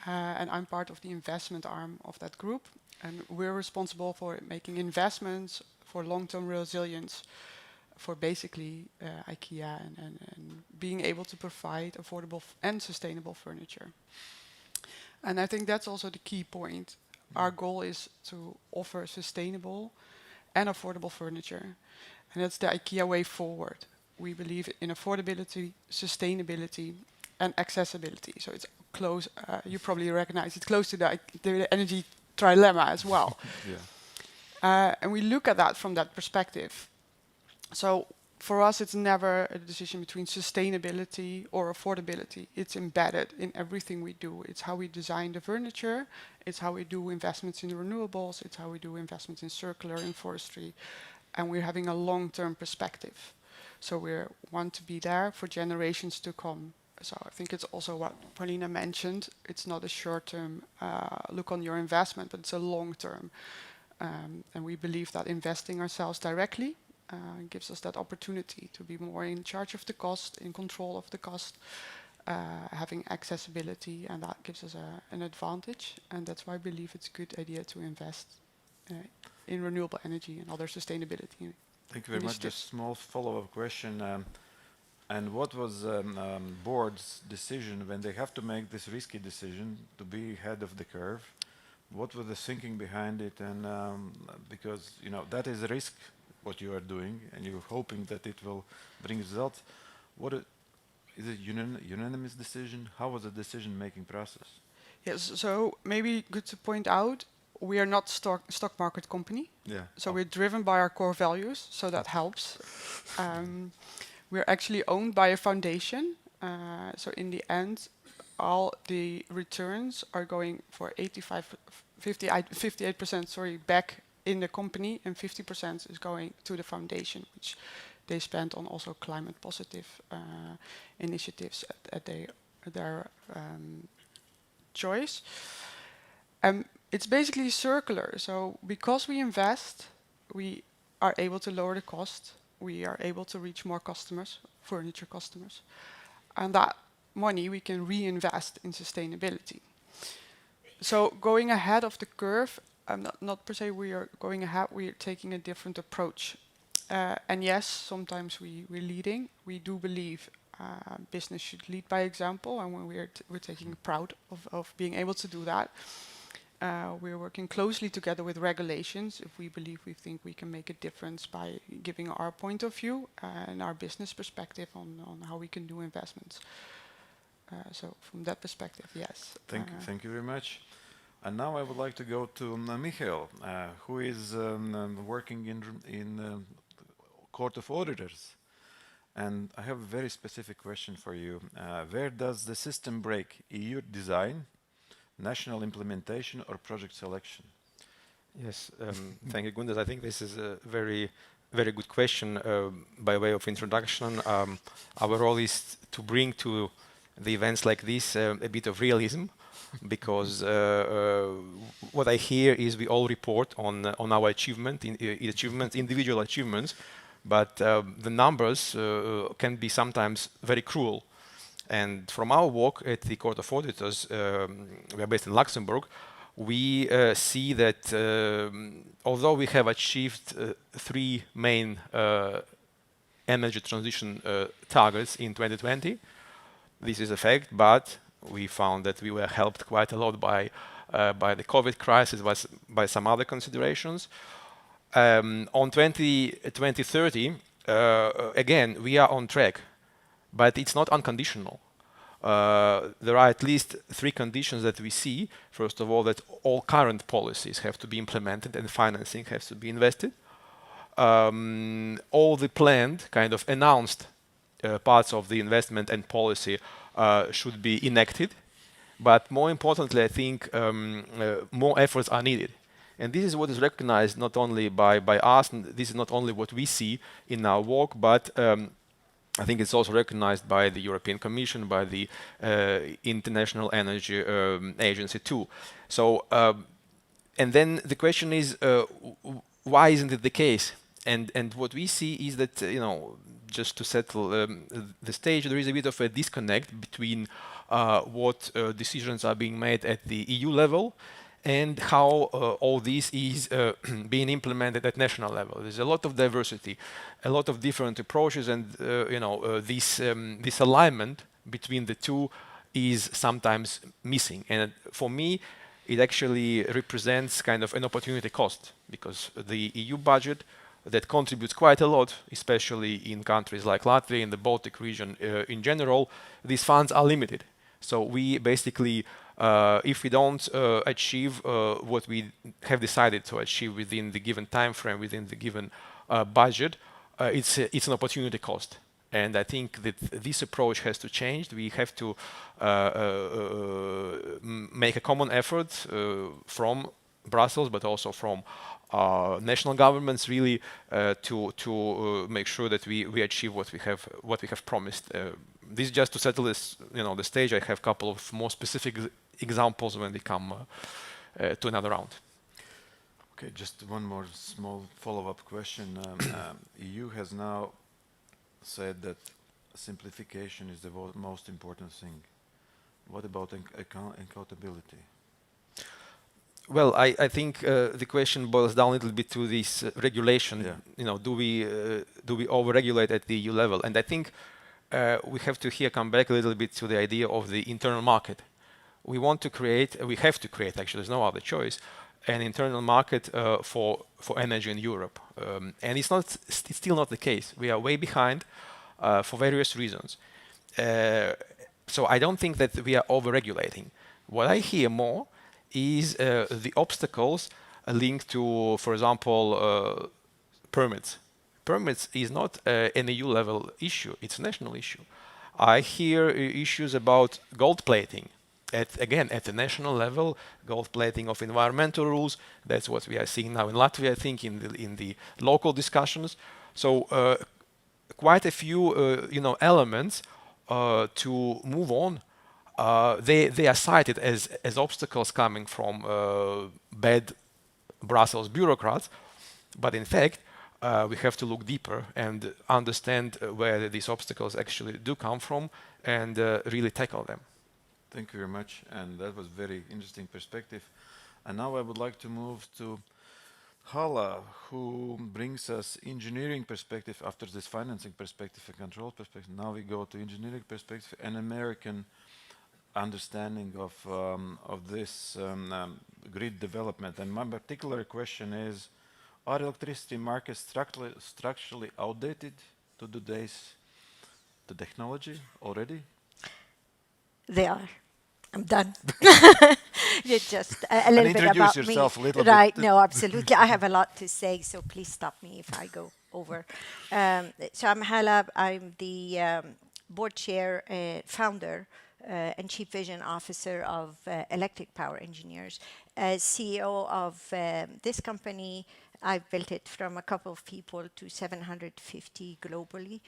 And I'm part of the investment arm of that group. And we're responsible for making investments for long-term resilience for basically IKEA and being able to provide affordable and sustainable furniture. And I think that's also the key point. Our goal is to offer sustainable and affordable furniture. And that's the IKEA way forward. We believe in affordability, sustainability, and accessibility. So it's close, you probably recognize it's close to the energy trilemma as well. And we look at that from that perspective. So for us, it's never a decision between sustainability or affordability. It's embedded in everything we do. It's how we design the furniture. It's how we do investments in renewables. It's how we do investments in circular and forestry. And we're having a long-term perspective. So we want to be there for generations to come. So I think it's also what Paulina mentioned. It's not a short-term look on your investment, but it's a long-term. And we believe that investing ourselves directly gives us that opportunity to be more in charge of the cost, in control of the cost, having accessibility, and that gives us an advantage. And that's why I believe it's a good idea to invest in renewable energy and other sustainability. Thank you very much. Just a small follow-up question. And what was board's decision when they have to make this risky decision to be ahead of the curve? What was the thinking behind it? And because that is a risk, what you are doing, and you're hoping that it will bring results. Is it unanimous decision? How was the decision-making process? Yes, so maybe good to point out, we are not stock market company. Yeah. So we're driven by our core values, so that helps. We're actually owned by a foundation. So in the end, all the returns are going for 58% back in the company, and 50% is going to the foundation, which they spend on also climate positive initiatives at their choice. It's basically circular. So because we invest, we are able to lower the cost. We are able to reach more customers, furniture customers. And that money we can reinvest in sustainability. So going ahead of the curve, not per se we are going ahead, we are taking a different approach. And yes, sometimes we're leading. We do believe business should lead by example, and when we're taking proud of being able to do that. We're working closely together with regulations if we believe we think we can make a difference by giving our point of view and our business perspective on how we can do investments. So from that perspective, yes. Thank you very much. And now I would like to go to Michael, who is working in Court of Auditors. And I have a very specific question for you. Where does the system break? EU design, national implementation, or project selection? Yes, thank you, Gundas. I think this is a very good question. By way of introduction, our role is to bring to the events like this a bit of realism, because what I hear is we all report on our individual achievements, but the numbers can be sometimes very cruel. And from our work at the Court of Auditors, we are based in Luxembourg, we see that although we have achieved 3 main energy transition targets in 2020, this is a fact, but we found that we were helped quite a lot by the COVID crisis, by some other considerations. On 2030, again, we are on track, but it's not unconditional. There are at least 3 conditions that we see. First of all, that all current policies have to be implemented and financing has to be invested. All the planned, kind of announced parts of the investment and policy should be enacted. But more importantly, I think more efforts are needed. And this is what is recognized not only by us, and this is not only what we see in our work, but I think it's also recognized by the European Commission, by the International Energy Agency too. So, and then the question is, why isn't it the case? And what we see is that, just to settle the stage, there is a bit of a disconnect between what decisions are being made at the EU level and how all this is being implemented at national level. There's a lot of diversity, a lot of different approaches, and this alignment between the two is sometimes missing. And for me, it actually represents kind of an opportunity cost, because the EU budget that contributes quite a lot, especially in countries like Latvia, in the Baltic region in general, these funds are limited. So we basically, if we don't achieve what we have decided to achieve within the given time frame, within the given budget, it's an opportunity cost. And I think that this approach has to change. We have to make a common effort from Brussels, but also from national governments, really, to make sure that we achieve what we have promised. This is just to settle this, the stage. I have a couple of more specific examples when we come to another round. Okay, just one more small follow-up question. EU has now said that simplification is the most important thing. What about accountability? Well, I think the question boils down a little bit to this regulation. Yeah. Do we over-regulate at the EU level? And I think we have to here come back a little bit to the idea of the internal market. We have to create, actually, there's no other choice, an internal market for energy in Europe. And it's still not the case. We are way behind for various reasons. So I don't think that we are over-regulating. What I hear more is the obstacles linked to, for example, permits. Permits is not an EU level issue, it's a national issue. I hear issues about gold plating. again, at the national level, gold plating of environmental rules. That's what we are seeing now in Latvia, I think, in the local discussions. So quite a few, elements to move on. They are cited as obstacles coming from bad Brussels bureaucrats, but in fact, we have to look deeper and understand where these obstacles actually do come from and really tackle them. Thank you very much, and that was very interesting perspective. And now I would like to move to Hala, who brings us engineering perspective after this financing perspective and control perspective. Now we go to engineering perspective and American understanding of this grid development. And my particular question is, are electricity markets structurally outdated to today's technology already? They are. I'm done. Just a little bit about me. Yourself a little right, bit. No, absolutely. I have a lot to say, so please stop me if I go over. So I'm Hala. I'm the board chair, founder, and chief vision officer of Electric Power Engineers. As CEO of this company, I've built it from a couple of people to 750 globally.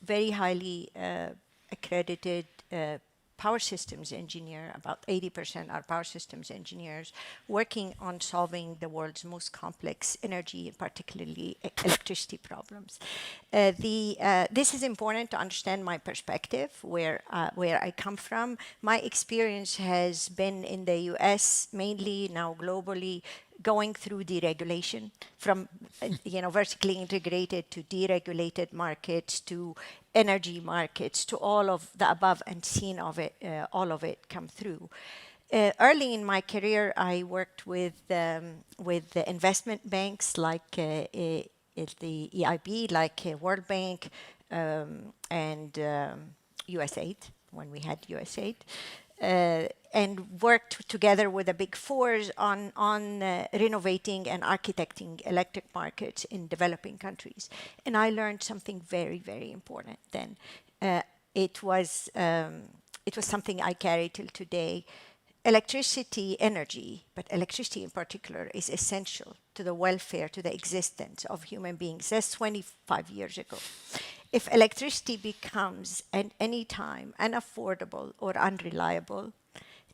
Very highly accredited power systems engineer, about 80% are power systems engineers, working on solving the world's most complex energy, particularly electricity problems. This is important to understand my perspective, where I come from. My experience has been in the US, mainly, now globally, going through deregulation from vertically integrated to deregulated markets to energy markets to all of the above and seen of it, all of it come through. Early in my career, I worked with the investment banks like the EIB, like World Bank, and USAID, when we had USAID. And worked together with the big fours on renovating and architecting electric markets in developing countries. And I learned something very, very important then. It was something I carry till today. Electricity, energy, but electricity in particular, is essential to the welfare, to the existence of human beings. That's 25 years ago. If electricity becomes at any time unaffordable or unreliable,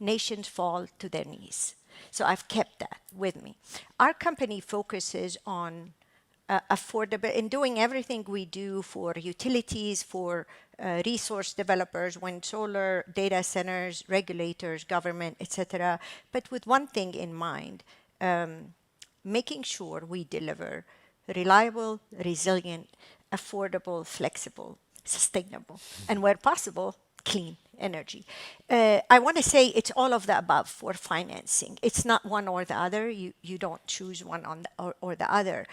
nations fall to their knees. So I've kept that with me. Our company focuses on affordable, in doing everything we do for utilities, for resource developers, wind, solar, data centers, regulators, government, etc. But with one thing in mind, making sure we deliver reliable, resilient, affordable, flexible, sustainable, and where possible, clean energy. I want to say it's all of the above for financing. It's not one or the other. You don't choose one or the other.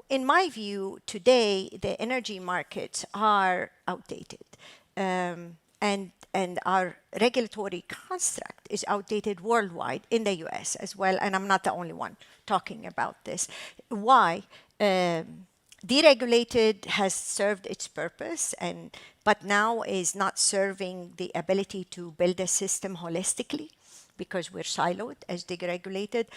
In my view, today, the energy markets are outdated. And our regulatory construct is outdated worldwide, in the US as well, and I'm not the only one talking about this. Why? Deregulated has served its purpose, but now is not serving the ability to build a system holistically because we're siloed as deregulated.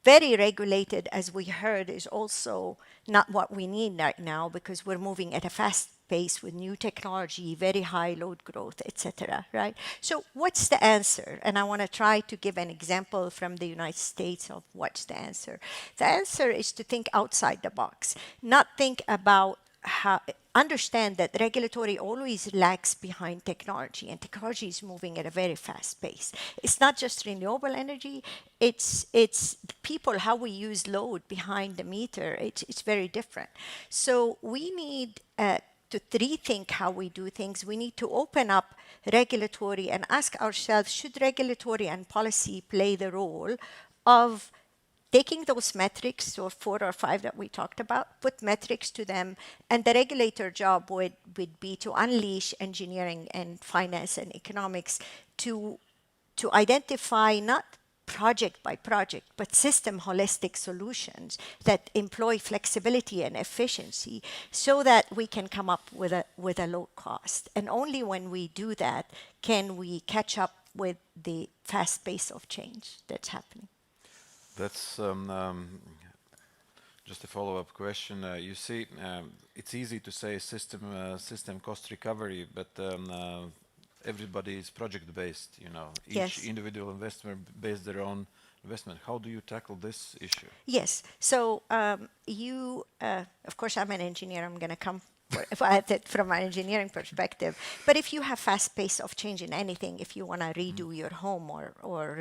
Very regulated, as we heard, is also not what we need right now because we're moving at a fast pace with new technology, very high load growth, etc. Right? So what's the answer? And I want to try to give an example from the United States of what's the answer. The answer is to think outside the box, not think about how, understand that regulatory always lags behind technology, and technology is moving at a very fast pace. It's not just renewable energy, it's people, how we use load behind the meter, it's very different. So we need to rethink how we do things. We need to open up regulatory and ask ourselves, should regulatory and policy play the role of taking those metrics, or 4 or 5 that we talked about, put metrics to them, and the regulator job would be to unleash engineering and finance and economics to identify not project by project, but system holistic solutions that employ flexibility and efficiency so that we can come up with a low cost. And only when we do that can we catch up with the fast pace of change that's happening. That's just a follow-up question. You see, it's easy to say system cost recovery, but everybody is project-based. You know, each individual investor based their own investment. How do you tackle this issue? Yes. So of course, I'm an engineer. I'm going to come at it from an engineering perspective. But if you have fast pace of change in anything, if you want to redo your home or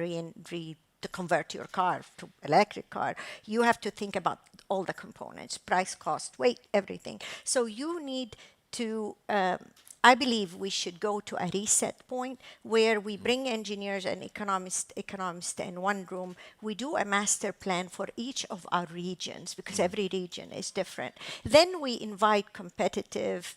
to convert your car to electric car, you have to think about all the components, price, cost, weight, everything. So you need to, I believe we should go to a reset point where we bring engineers and economists in one room. We do a master plan for each of our regions because every region is different. Then we invite competitive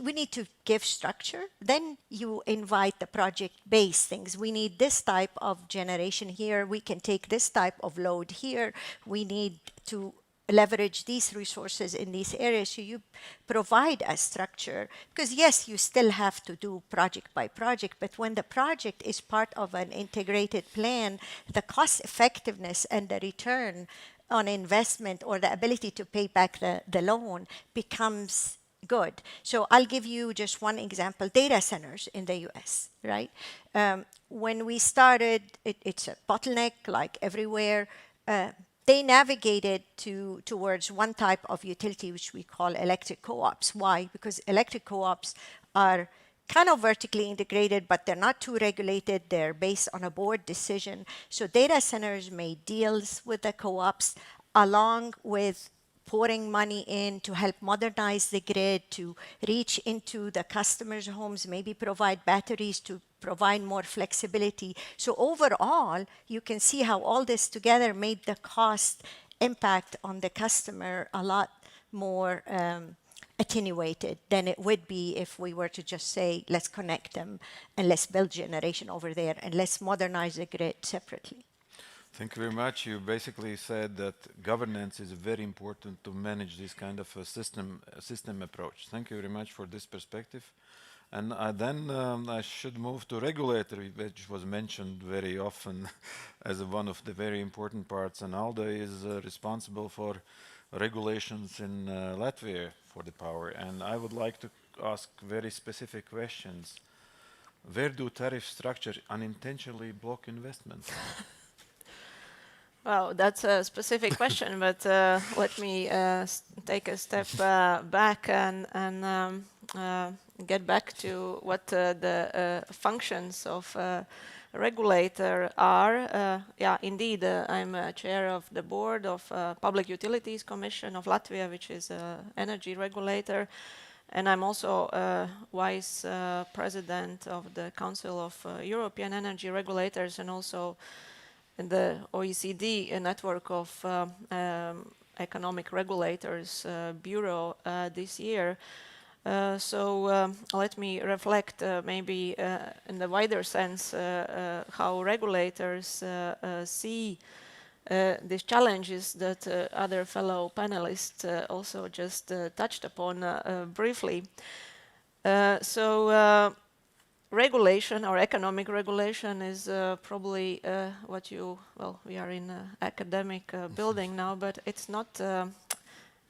we need to give structure. Then you invite the project-based things. We need this type of generation here. We can take this type of load here. We need to leverage these resources in these areas. So you provide a structure. Because yes, you still have to do project by project, but when the project is part of an integrated plan, the cost effectiveness and the return on investment or the ability to pay back the loan becomes good. So I'll give you just one example, data centers in the US, right? When we started, it's a bottleneck like everywhere. They navigated towards one type of utility, which we call electric co-ops. Why? Because electric co-ops are kind of vertically integrated, but they're not too regulated. They're based on a board decision. So data centers made deals with the co-ops along with pouring money in to help modernize the grid, to reach into the customers' homes, maybe provide batteries to provide more flexibility. So overall, you can see how all this together made the cost impact on the customer a lot more attenuated than it would be if we were to just say, let's connect them and let's build generation over there and let's modernize the grid separately. Thank you very much. You basically said that governance is very important to manage this kind of a system approach. Thank you very much for this perspective. And then I should move to regulatory, which was mentioned very often as one of the very important parts. And Olga is responsible for regulations in Latvia for the power. And I would like to ask very specific questions. Where do tariff structure unintentionally block investment? Well, that's a specific question, but let me take a step back and get back to what the functions of a regulator are. Yeah, indeed, I'm chair of the board of Public Utilities Commission of Latvia, which is an energy regulator, and I'm also vice president of the Council of European Energy Regulators and also in the OECD network of economic regulators bureau this year. So let me reflect maybe in the wider sense how regulators see these challenges that other fellow panelists also just touched upon briefly. Regulation or economic regulation is probably what you, well, we are in an academic building now, but it's not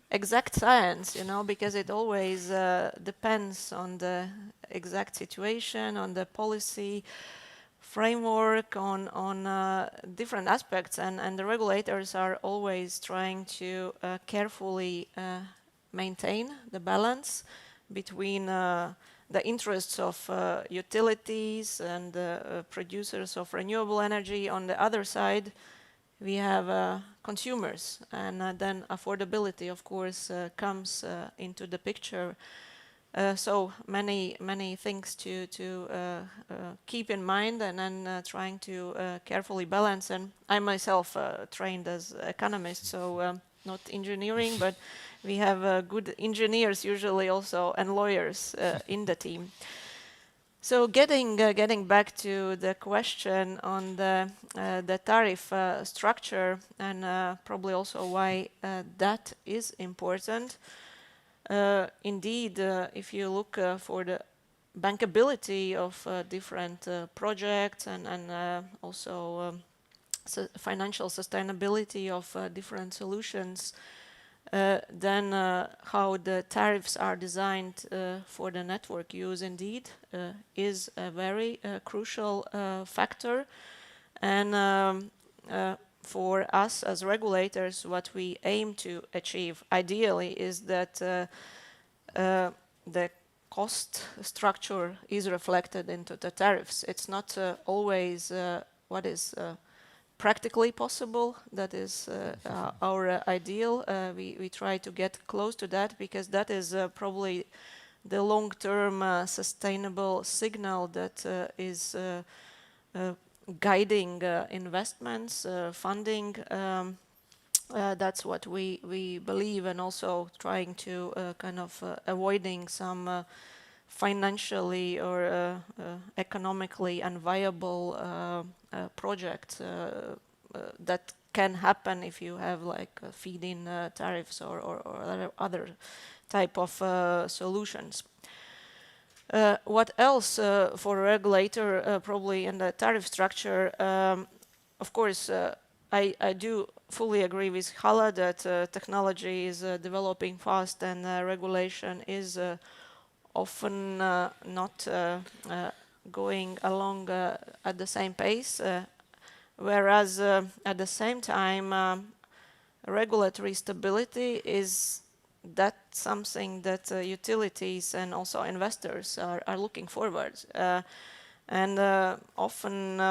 exact science, you know, because it always depends on the exact situation, on the policy framework, on different aspects, and the regulators are always trying to carefully maintain the balance between the interests of utilities and producers of renewable energy. On the other side, we have consumers, and then affordability, of course, comes into the picture. So many things to keep in mind, and then trying to carefully balance. And I myself trained as economist, so not engineering, but we have good engineers usually also and lawyers in the team. So getting back to the question on the tariff structure and probably also why that is important. Indeed, if you look for the bankability of different projects and also financial sustainability of different solutions, then how the tariffs are designed for the network use indeed is a very crucial factor. And for us as regulators, what we aim to achieve ideally is that the cost structure is reflected into the tariffs. It's not always what is practically possible. That is our ideal. We try to get close to that because that is probably the long-term sustainable signal that is guiding investments, funding. That's what we believe, and also trying to kind of avoiding some financially or economically unviable projects that can happen if you have like feed-in tariffs or other type of solutions. What else for a regulator probably in the tariff structure? Of course, I do fully agree with Hala that technology is developing fast and regulation is often not going along at the same pace, whereas at the same time regulatory stability is something that utilities and also investors are looking forward. And often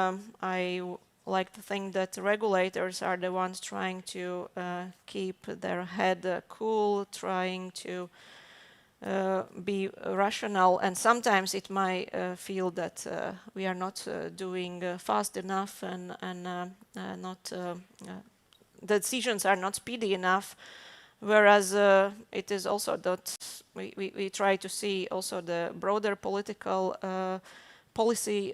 I like to think that regulators are the ones trying to keep their head cool, trying to be rational, and sometimes it might feel that we are not doing fast enough and not the decisions are not speedy enough, whereas it is also that we try to see also the broader political policy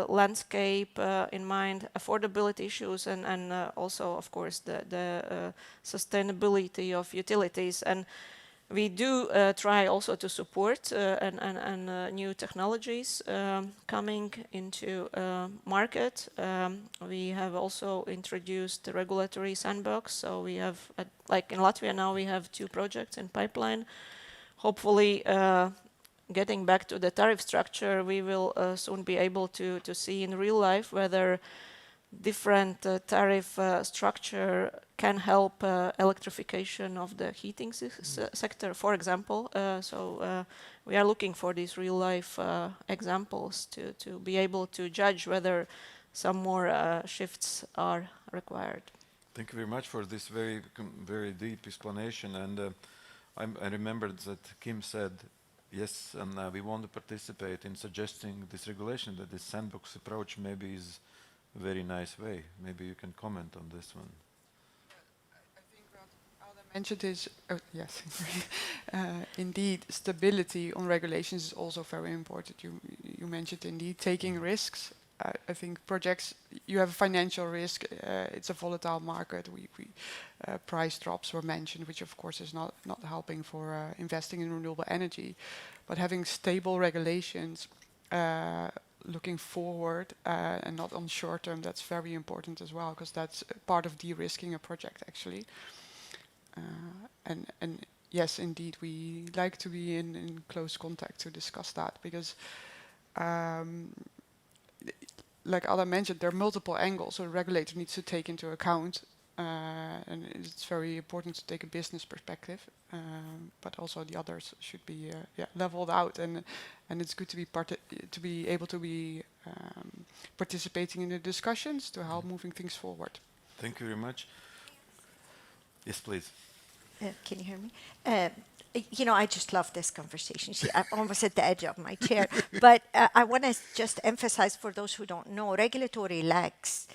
landscape in mind, affordability issues, and also of course the sustainability of utilities. And we do try also to support and new technologies coming into market. We have also introduced the regulatory sandbox. So we have, like in Latvia now, we have 2 projects in pipeline. Hopefully, getting back to the tariff structure, we will soon be able to see in real life whether different tariff structure can help electrification of the heating sector, for example. So we are looking for these real-life examples to be able to judge whether some more shifts are required. Thank you very much for this very deep explanation. And I remembered that Kim said, yes, and we want to participate in suggesting this regulation, that this sandbox approach maybe is a very nice way. Maybe you can comment on this one. I think what Alda mentioned is, yes, indeed, stability on regulations is also very important. You mentioned indeed taking risks. I think projects, you have financial risk, it's a volatile market. Price drops were mentioned, which of course is not helping for investing in renewable energy. But having stable regulations, looking forward and not on short term, that's very important as well, because that's part of de-risking a project actually. And yes, indeed, we like to be in close contact to discuss that, because like Ada mentioned, there are multiple angles, so the regulator needs to take into account, and it's very important to take a business perspective, but also the others should be leveled out, and it's good to be able to be participating in the discussions to help moving things forward. Thank you very much. Yes, please. Can you hear me? You know, I just love this conversation. See, I'm almost at the edge of my chair. But I want to just emphasize for those who don't know, regulatory lags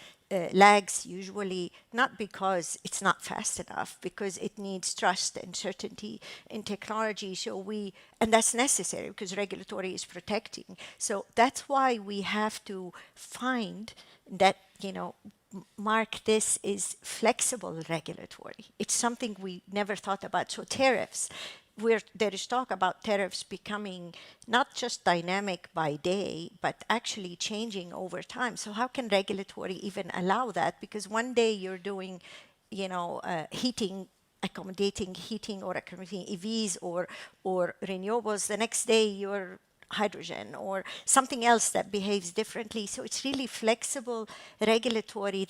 lags usually, not because it's not fast enough, because it needs trust and certainty in technology. And that's necessary because regulatory is protecting. So that's why we have to find that, mark this is flexible regulatory. It's something we never thought about. So tariffs, where there is talk about tariffs becoming not just dynamic by day, but actually changing over time. So how can regulatory even allow that? Because one day you're doing, heating, accommodating heating or accommodating EVs or renewables. The next day you're hydrogen or something else that behaves differently. So it's really flexible regulatory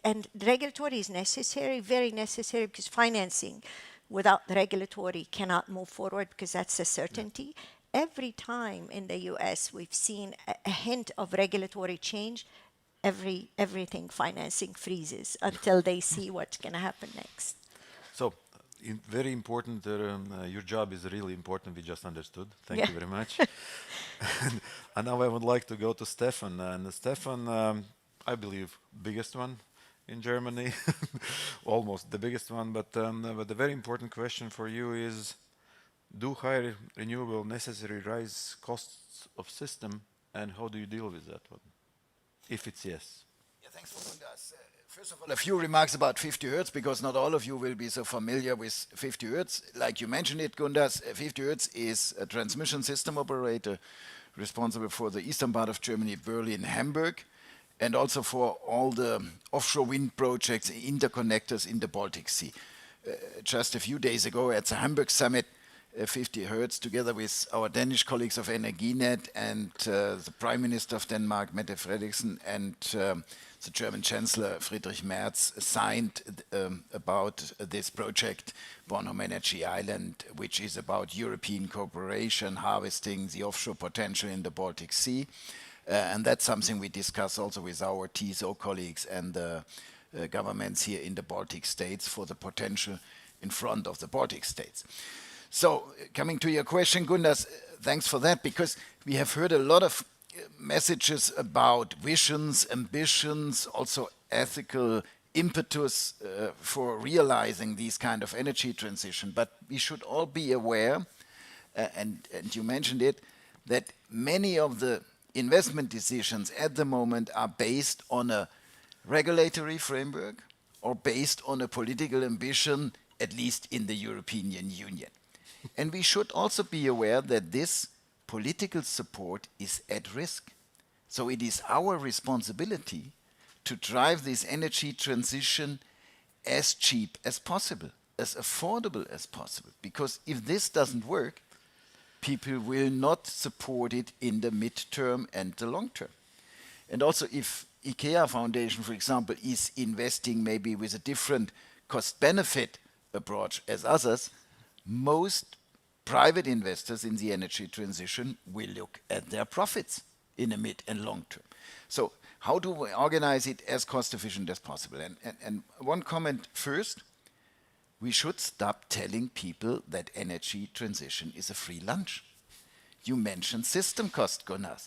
and regulatory is necessary, very necessary, because financing without regulatory cannot move forward because that's a certainty. Every time in the US we've seen a hint of regulatory change, everything financing freezes until they see what's going to happen next. So, very important, your job is really important, we just understood. Thank you very much. And now I would like to go to Stefan. And Stefan, I believe, biggest one in Germany, almost the biggest one. But the very important question for you is, do higher renewable necessary rise costs of system, and how do you deal with that one, if it's yes? Yeah, thanks for Gundas. First of all, a few remarks about 50 Hertz, because not all of you will be so familiar with 50 Hertz. Like you mentioned it, Gundas, 50 Hertz is a transmission system operator responsible for the eastern part of Germany, Berlin, Hamburg, and also for all the offshore wind projects, interconnectors in the Baltic Sea. Just a few days ago at the Hamburg summit, 50 Hertz, together with our Danish colleagues of Energinet and the Prime Minister of Denmark, Mette Frederiksen, and the German Chancellor Friedrich Merz signed about this project, Bornholm Energy Island, which is about European cooperation, harvesting the offshore potential in the Baltic Sea. And that's something we discuss also with our TSO colleagues and the governments here in the Baltic states for the potential in front of the Baltic states. So, coming to your question, Gundas, thanks for that, because we have heard a lot of messages about visions, ambitions, also ethical impetus for realizing these kind of energy transition. But we should all be aware, and you mentioned it, that many of the investment decisions at the moment are based on a regulatory framework or based on a political ambition, at least in the European Union. And we should also be aware that this political support is at risk. So it is our responsibility to drive this energy transition as cheap as possible, as affordable as possible. Because if this doesn't work, people will not support it in the midterm and the long term. And also if IKEA Foundation, for example, is investing maybe with a different cost-benefit approach as others, most private investors in the energy transition will look at their profits in the mid and long term. So how do we organize it as cost efficient as possible? And one comment first, we should stop telling people that energy transition is a free lunch. You mentioned system cost, Gunnar.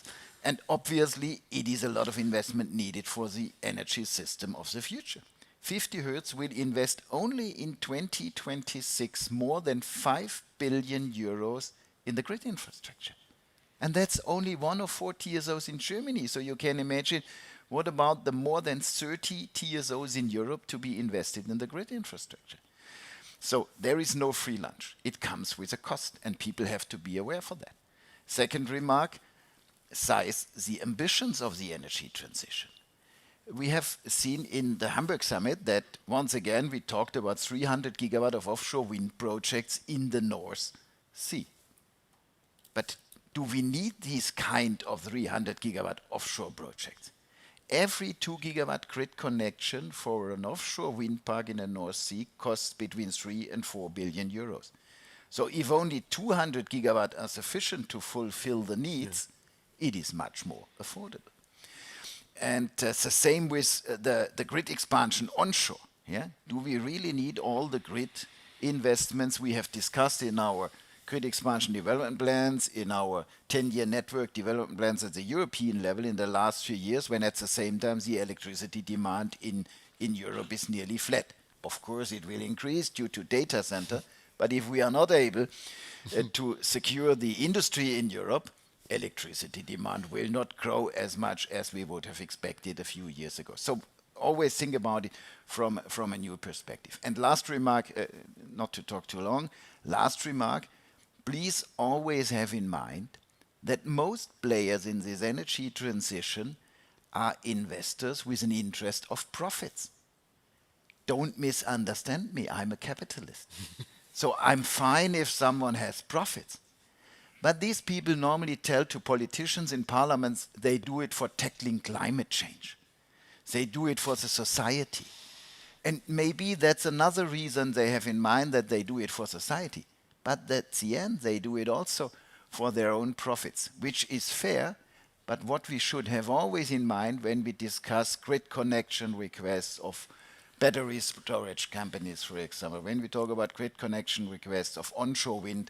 And obviously it is a lot of investment needed for the energy system of the future. 50 Hertz will invest only in 2026 more than 5 billion euros in the grid infrastructure. And that's only one of 4 TSOs in Germany. So you can imagine, what about the more than 30 TSOs in Europe to be invested in the grid infrastructure? So there is no free lunch. It comes with a cost, and people have to be aware for that. Second remark, size the ambitions of the energy transition. We have seen in the Hamburg summit that once again we talked about 300 gigawatt of offshore wind projects in the North Sea. But do we need these kind of 300 gigawatt offshore projects? Every 2 gigawatt grid connection for an offshore wind park in the North Sea costs between 3 and 4 billion euros. So if only 200 gigawatt are sufficient to fulfill the needs, it is much more affordable. And the same with the grid expansion onshore. Yeah? Do we really need all the grid investments we have discussed in our grid expansion development plans, in our 10-year network development plans at the European level in the last few years, when at the same time the electricity demand in Europe is nearly flat. Of course, it will increase due to data center, but if we are not able to secure the industry in Europe, electricity demand will not grow as much as we would have expected a few years ago. So always think about it from a new perspective. And last remark, not to talk too long, last remark, please always have in mind that most players in this energy transition are investors with an interest of profits. Don't misunderstand me, I'm a capitalist. So I'm fine if someone has profits. But these people normally tell to politicians in parliaments they do it for tackling climate change. They do it for the society. And maybe that's another reason they have in mind that they do it for society. But at the end, they do it also for their own profits, which is fair. But what we should have always in mind when we discuss grid connection requests of battery storage companies, for example, when we talk about grid connection requests of onshore wind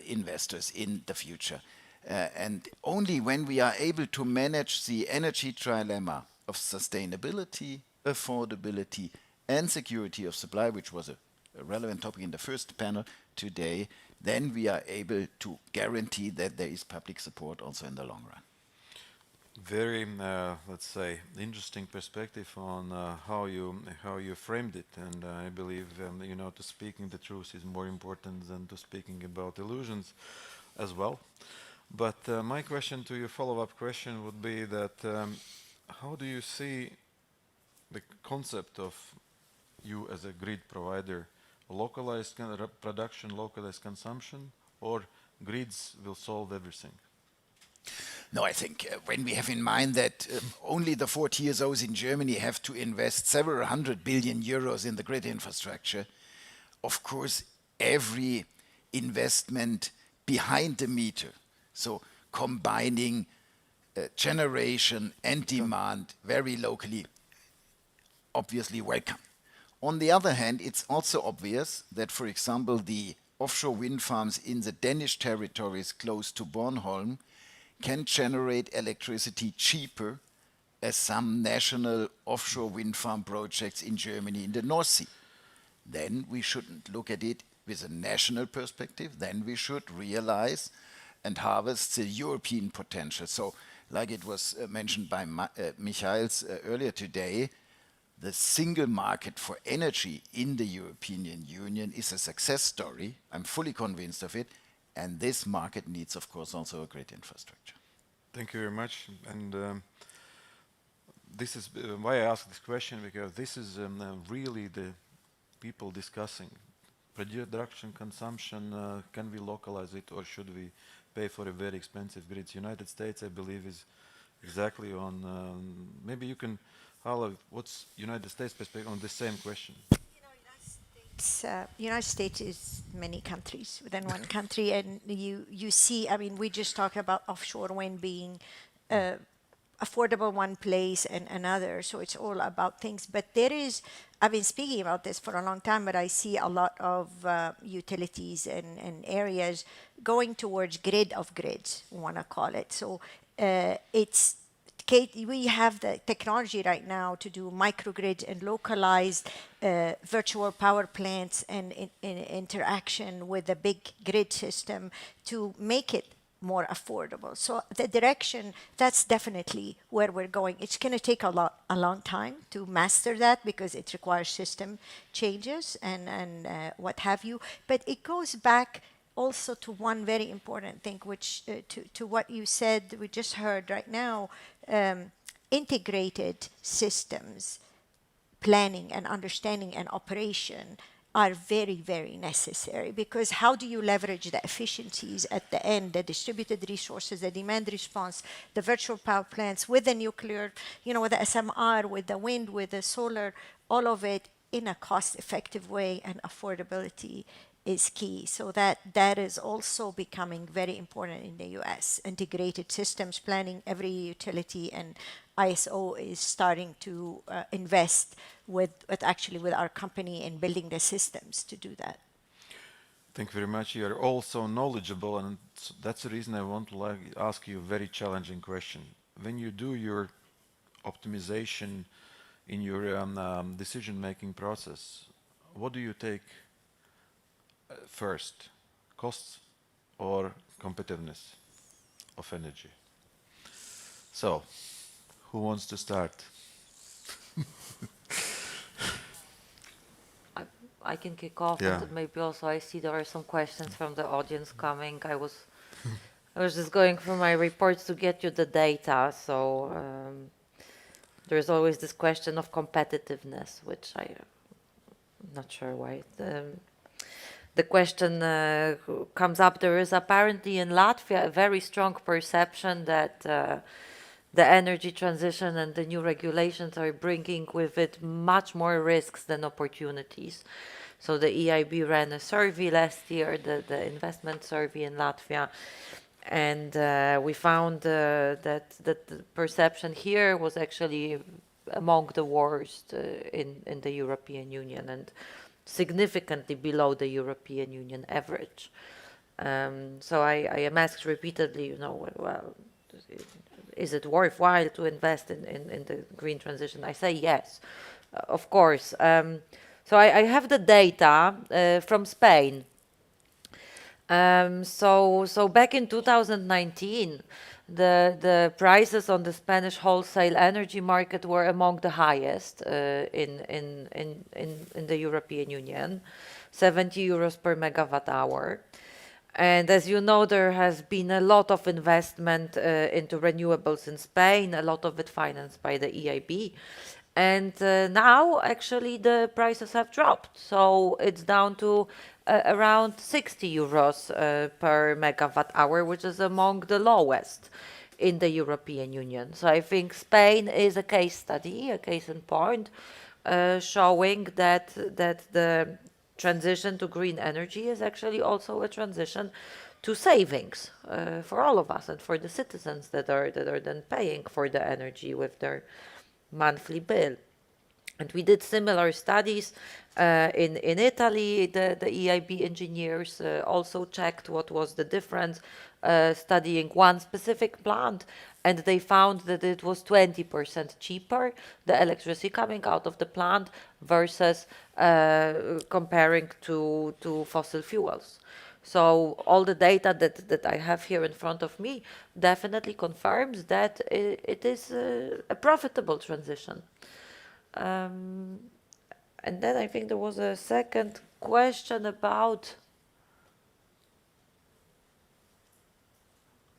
investors in the future. And only when we are able to manage the energy trilemma of sustainability, affordability, and security of supply, which was a relevant topic in the first panel today, then we are able to guarantee that there is public support also in the long run. Very, let's say, interesting perspective on how you framed it, and I believe to speaking the truth is more important than to speaking about illusions as well. But my question to you, follow-up question, would be that how do you see the concept of you as a grid provider, localized production, localized consumption, or grids will solve everything? No, I think when we have in mind that only the 4 TSOs in Germany have to invest several hundred billion euros in the grid infrastructure, of course, every investment behind the meter, so combining generation and demand very locally, obviously welcome. On the other hand, it's also obvious that, for example, the offshore wind farms in the Danish territories close to Bornholm can generate electricity cheaper as some national offshore wind farm projects in Germany in the North Sea. Then we shouldn't look at it with a national perspective. Then we should realize and harvest the European potential. So, like it was mentioned by Michaels earlier today, the single market for energy in the European Union is a success story. I'm fully convinced of it. And this market needs, of course, also a great infrastructure. Thank you very much. And this is why I ask this question, because this is really the people discussing production, consumption. Can we localize it, or should we pay for a very expensive grids? United States, I believe, is exactly on. Maybe you can, Hala, what's United States' perspective on the same question? United States is many countries within one country, and you see, I mean, we just talked about offshore wind being affordable one place and another, so it's all about things. But there is, I've been speaking about this for a long time, but I see a lot of utilities and areas going towards grid of grids, we want to call it. So we have the technology right now to do microgrid and localized virtual power plants and in interaction with the big grid system to make it more affordable. So the direction, that's definitely where we're going. It's going to take a long time to master that because it requires system changes and what have you. But it goes back also to one very important thing, which to what you said, we just heard right now, integrated systems, planning and understanding and operation are very, very necessary, because how do you leverage the efficiencies at the end, the distributed resources, the demand response, the virtual power plants with the nuclear, with the SMR, with the wind, with the solar, all of it in a cost-effective way, and affordability is key. So that is also becoming very important in the US. Integrated systems planning, every utility and ISO is starting to invest with our company in building the systems to do that. Thank you very much. You are all so knowledgeable, and that's the reason I want to ask you a very challenging question. When you do your optimization in your decision-making process, what do you take first, costs or competitiveness of energy? So, who wants to start? I can kick off, Yeah. and maybe also I see there are some questions from the audience coming. I was just going through my reports to get you the data. So there's always this question of competitiveness, which I'm not sure why. The question comes up. There is apparently in Latvia a very strong perception that the energy transition and the new regulations are bringing with it much more risks than opportunities. So the EIB ran a survey last year, the investment survey in Latvia, and we found that the perception here was actually among the worst in the European Union and significantly below the European Union average. So I am asked repeatedly, well, is it worthwhile to invest in the green transition? I say yes, of course. So I have the data from Spain. So back in 2019, the prices on the Spanish wholesale energy market were among the highest in the European Union, 70 euros per megawatt hour. And as you know, there has been a lot of investment into renewables in Spain, a lot of it financed by the EIB. And now, actually, the prices have dropped. So it's down to around 60 euros per megawatt hour, which is among the lowest in the European Union. So I think Spain is a case study, a case in point, showing that the transition to green energy is actually also a transition to savings for all of us and for the citizens that are then paying for the energy with their monthly bill. And we did similar studies in Italy. The EIB engineers also checked what was the difference, studying one specific plant, and they found that it was 20% cheaper, the electricity coming out of the plant, versus comparing to fossil fuels. So all the data that I have here in front of me definitely confirms that it is a profitable transition. And then I think there was a second question about...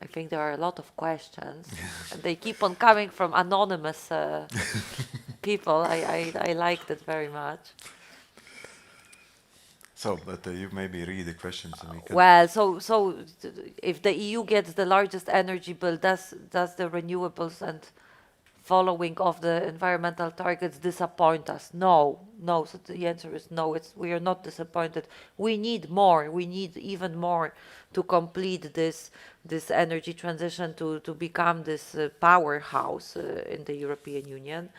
I think there are a lot of questions, and they keep on coming from anonymous people. I liked it very much. So, but you maybe read the questions. And we can Well, so if the EU gets the largest energy bill, does the renewables and following of the environmental targets disappoint us? No. So the answer is no. We are not disappointed. We need more. We need even more to complete this energy transition to become this powerhouse in the European Union.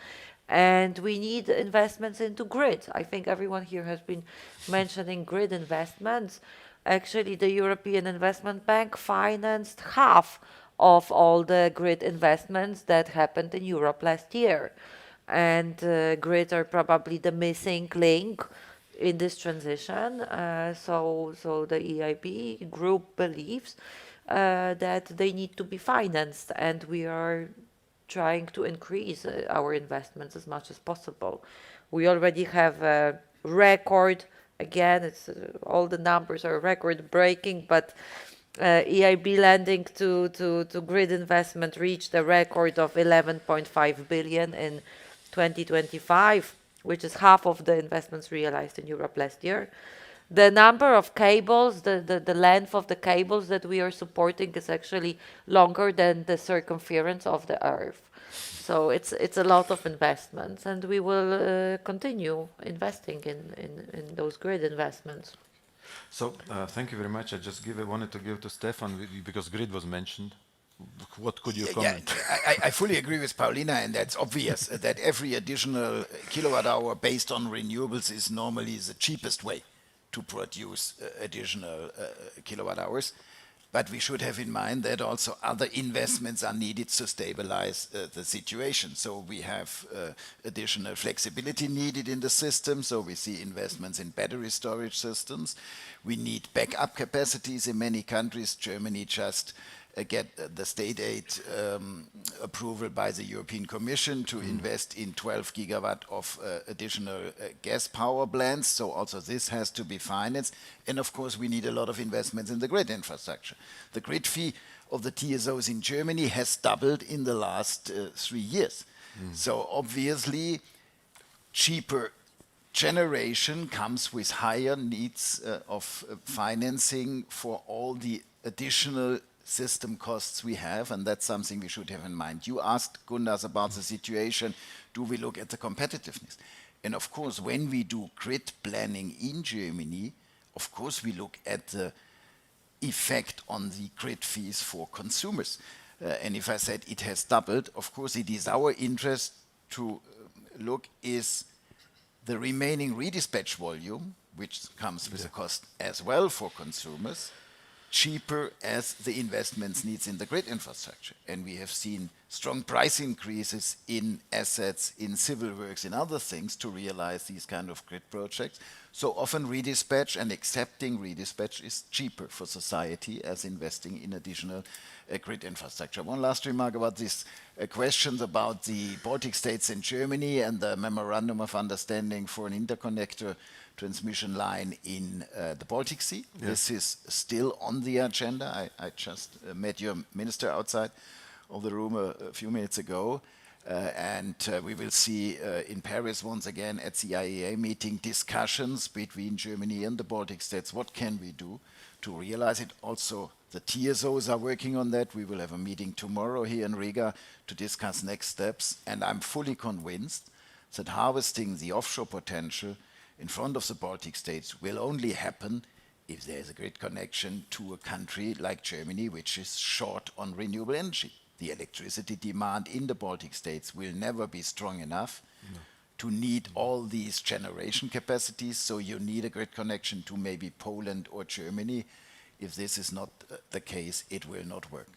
And we need investments into grid. I think everyone here has been mentioning grid investments. Actually, the European Investment Bank financed half of all the grid investments that happened in Europe last year. And grids are probably the missing link in this transition. So the EIB group believes that they need to be financed, and we are trying to increase our investments as much as possible. We already have a record, again, all the numbers are record breaking, but EIB lending to grid investment reached a record of 11.5 billion in 2025, which is half of the investments realized in Europe last year. The number of cables, the length of the cables that we are supporting is actually longer than the circumference of the Earth. So it's a lot of investments, and we will continue investing in those grid investments. So thank you very much. I just wanted to give to Stefan because grid was mentioned. What could you comment? Yeah, I fully agree with Paulina, and that's obvious that every additional kilowatt hour based on renewables is normally the cheapest way to produce additional kilowatt hours. But we should have in mind that also other investments are needed to stabilize the situation. So we have additional flexibility needed in the system. So we see investments in battery storage systems. We need backup capacities in many countries. Germany just get the state aid approval by the European Commission to invest in 12 gigawatt of additional gas power plants. So also this has to be financed. And of course, we need a lot of investments in the grid infrastructure. The grid fee of the TSOs in Germany has doubled in the last 3 years. So obviously, cheaper generation comes with higher needs of financing for all the additional system costs we have, and that's something we should have in mind. You asked Gundas about the situation, do we look at the competitiveness? And of course, when we do grid planning in Germany, of course we look at the effect on the grid fees for consumers. And if I said it has doubled, of course it is our interest to look is the remaining redispatch volume, which comes with a cost as well for consumers, cheaper as the investments needs in the grid infrastructure. And we have seen strong price increases in assets, in civil works, in other things to realize these kind of grid projects. So often redispatch and accepting redispatch is cheaper for society as investing in additional grid infrastructure. One last remark about these questions about the Baltic states and Germany and the memorandum of understanding for an interconnector transmission line in the Baltic Sea. Yeah. This is still on the agenda. I just met your minister outside of the room a few minutes ago. And we will see in Paris once again at the IEA meeting discussions between Germany and the Baltic states. What can we do to realize it? Also, the TSOs are working on that. We will have a meeting tomorrow here in Riga to discuss next steps. And I'm fully convinced that harvesting the offshore potential in front of the Baltic states will only happen if there is a grid connection to a country like Germany, which is short on renewable energy. The electricity demand in the Baltic states will never be strong enough to need all these generation capacities, so you need a grid connection to maybe Poland or Germany. If this is not the case, it will not work.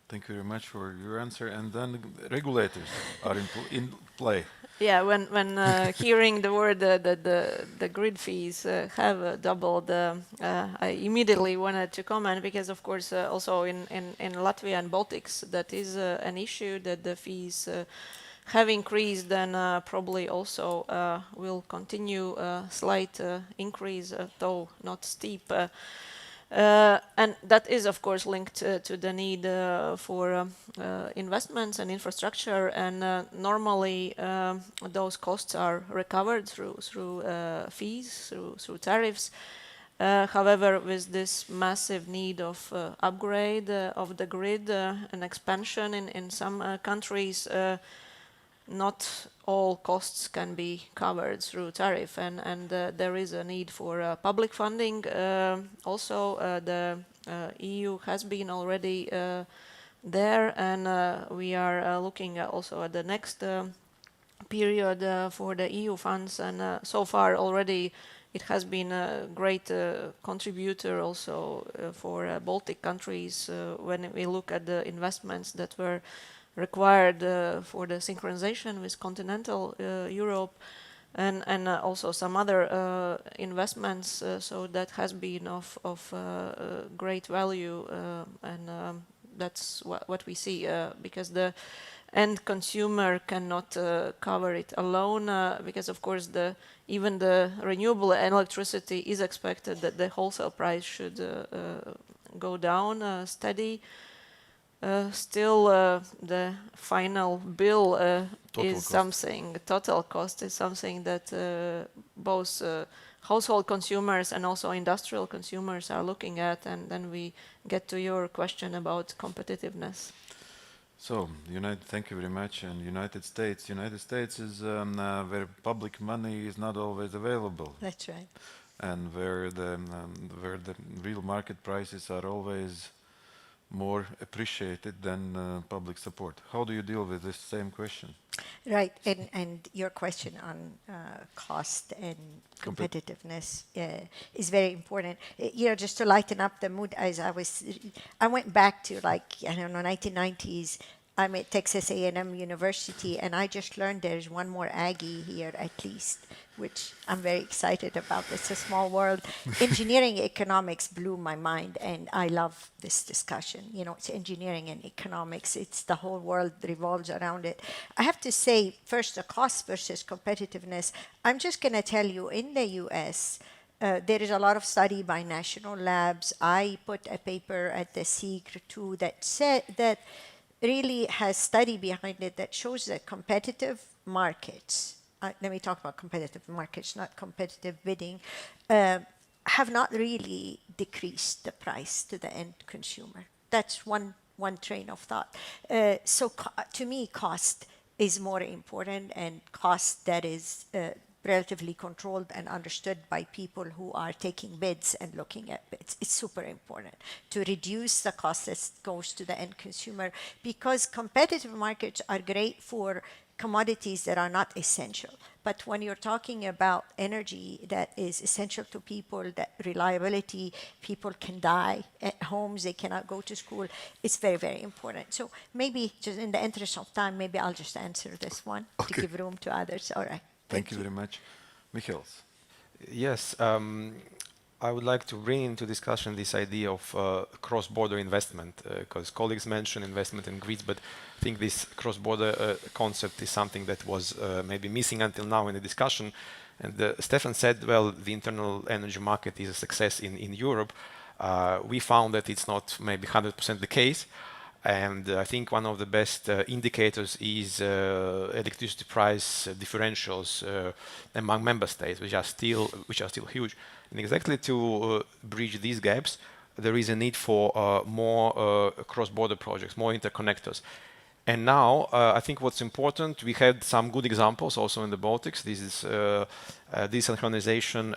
Thank you very much for your answer. And then regulators are in play. Yeah, when hearing the word that the grid fees have doubled, I immediately wanted to comment because, of course, also in Latvia and Baltics, that is an issue that the fees have increased and probably also will continue a slight increase, though not steep. And that is, of course, linked to the need for investments and infrastructure. And normally, those costs are recovered through fees, through tariffs. However, with this massive need of upgrade of the grid and expansion in some countries, not all costs can be covered through tariff, and there is a need for public funding. Also, the EU has been already there, and we are looking also at the next period for the EU funds, and so far already it has been a great contributor also for Baltic countries when we look at the investments that were required for the synchronization with continental Europe, and also some other investments. So that has been of great value, and that's what we see, because the end consumer cannot cover it alone, because of course even the renewable electricity is expected that the wholesale price should go down steady. Still, the final bill is something, total cost is something that both household consumers and also industrial consumers are looking at, and then we get to your question about competitiveness. So, thank you very much. And United States is where public money is not always available. That's right. And where the real market prices are always more appreciated than public support. How do you deal with this same question? Right, and your question on cost and competitiveness is very important. Just to lighten up the mood, I went back to 1990s. I'm at Texas A&M University, and I just learned there's one more Aggie here at least, which I'm very excited about. It's a small world. Engineering economics blew my mind, and I love this discussion. It's engineering and economics. It's the whole world revolves around it. I have to say, first, the cost versus competitiveness. I'm just going to tell you, in the US, there is a lot of study by national labs. I put a paper at the SIGR too that said that really has study behind it that shows that competitive markets, let me talk about competitive markets, not competitive bidding, have not really decreased the price to the end consumer. That's one train of thought. To me, cost is more important, and cost that is relatively controlled and understood by people who are taking bids and looking at bids. It's super important to reduce the cost that goes to the end consumer, because competitive markets are great for commodities that are not essential. But when you're talking about energy that is essential to people, that reliability, people can die at homes, they cannot go to school, it's very, very important. So maybe just in the interest of time, maybe I'll just answer this one to give room to others. All right. Thank you very much. Michaels. Yes, I would like to bring into discussion this idea of cross-border investment, because colleagues mentioned investment in grids, but I think this cross-border concept is something that was maybe missing until now in the discussion. And Stefan said, well, the internal energy market is a success in Europe. We found that it's not maybe 100% the case. And I think one of the best indicators is electricity price differentials among member states, which are still huge. And exactly to bridge these gaps, there is a need for more cross-border projects, more interconnectors. And now, I think what's important, we had some good examples also in the Baltics. This is desynchronization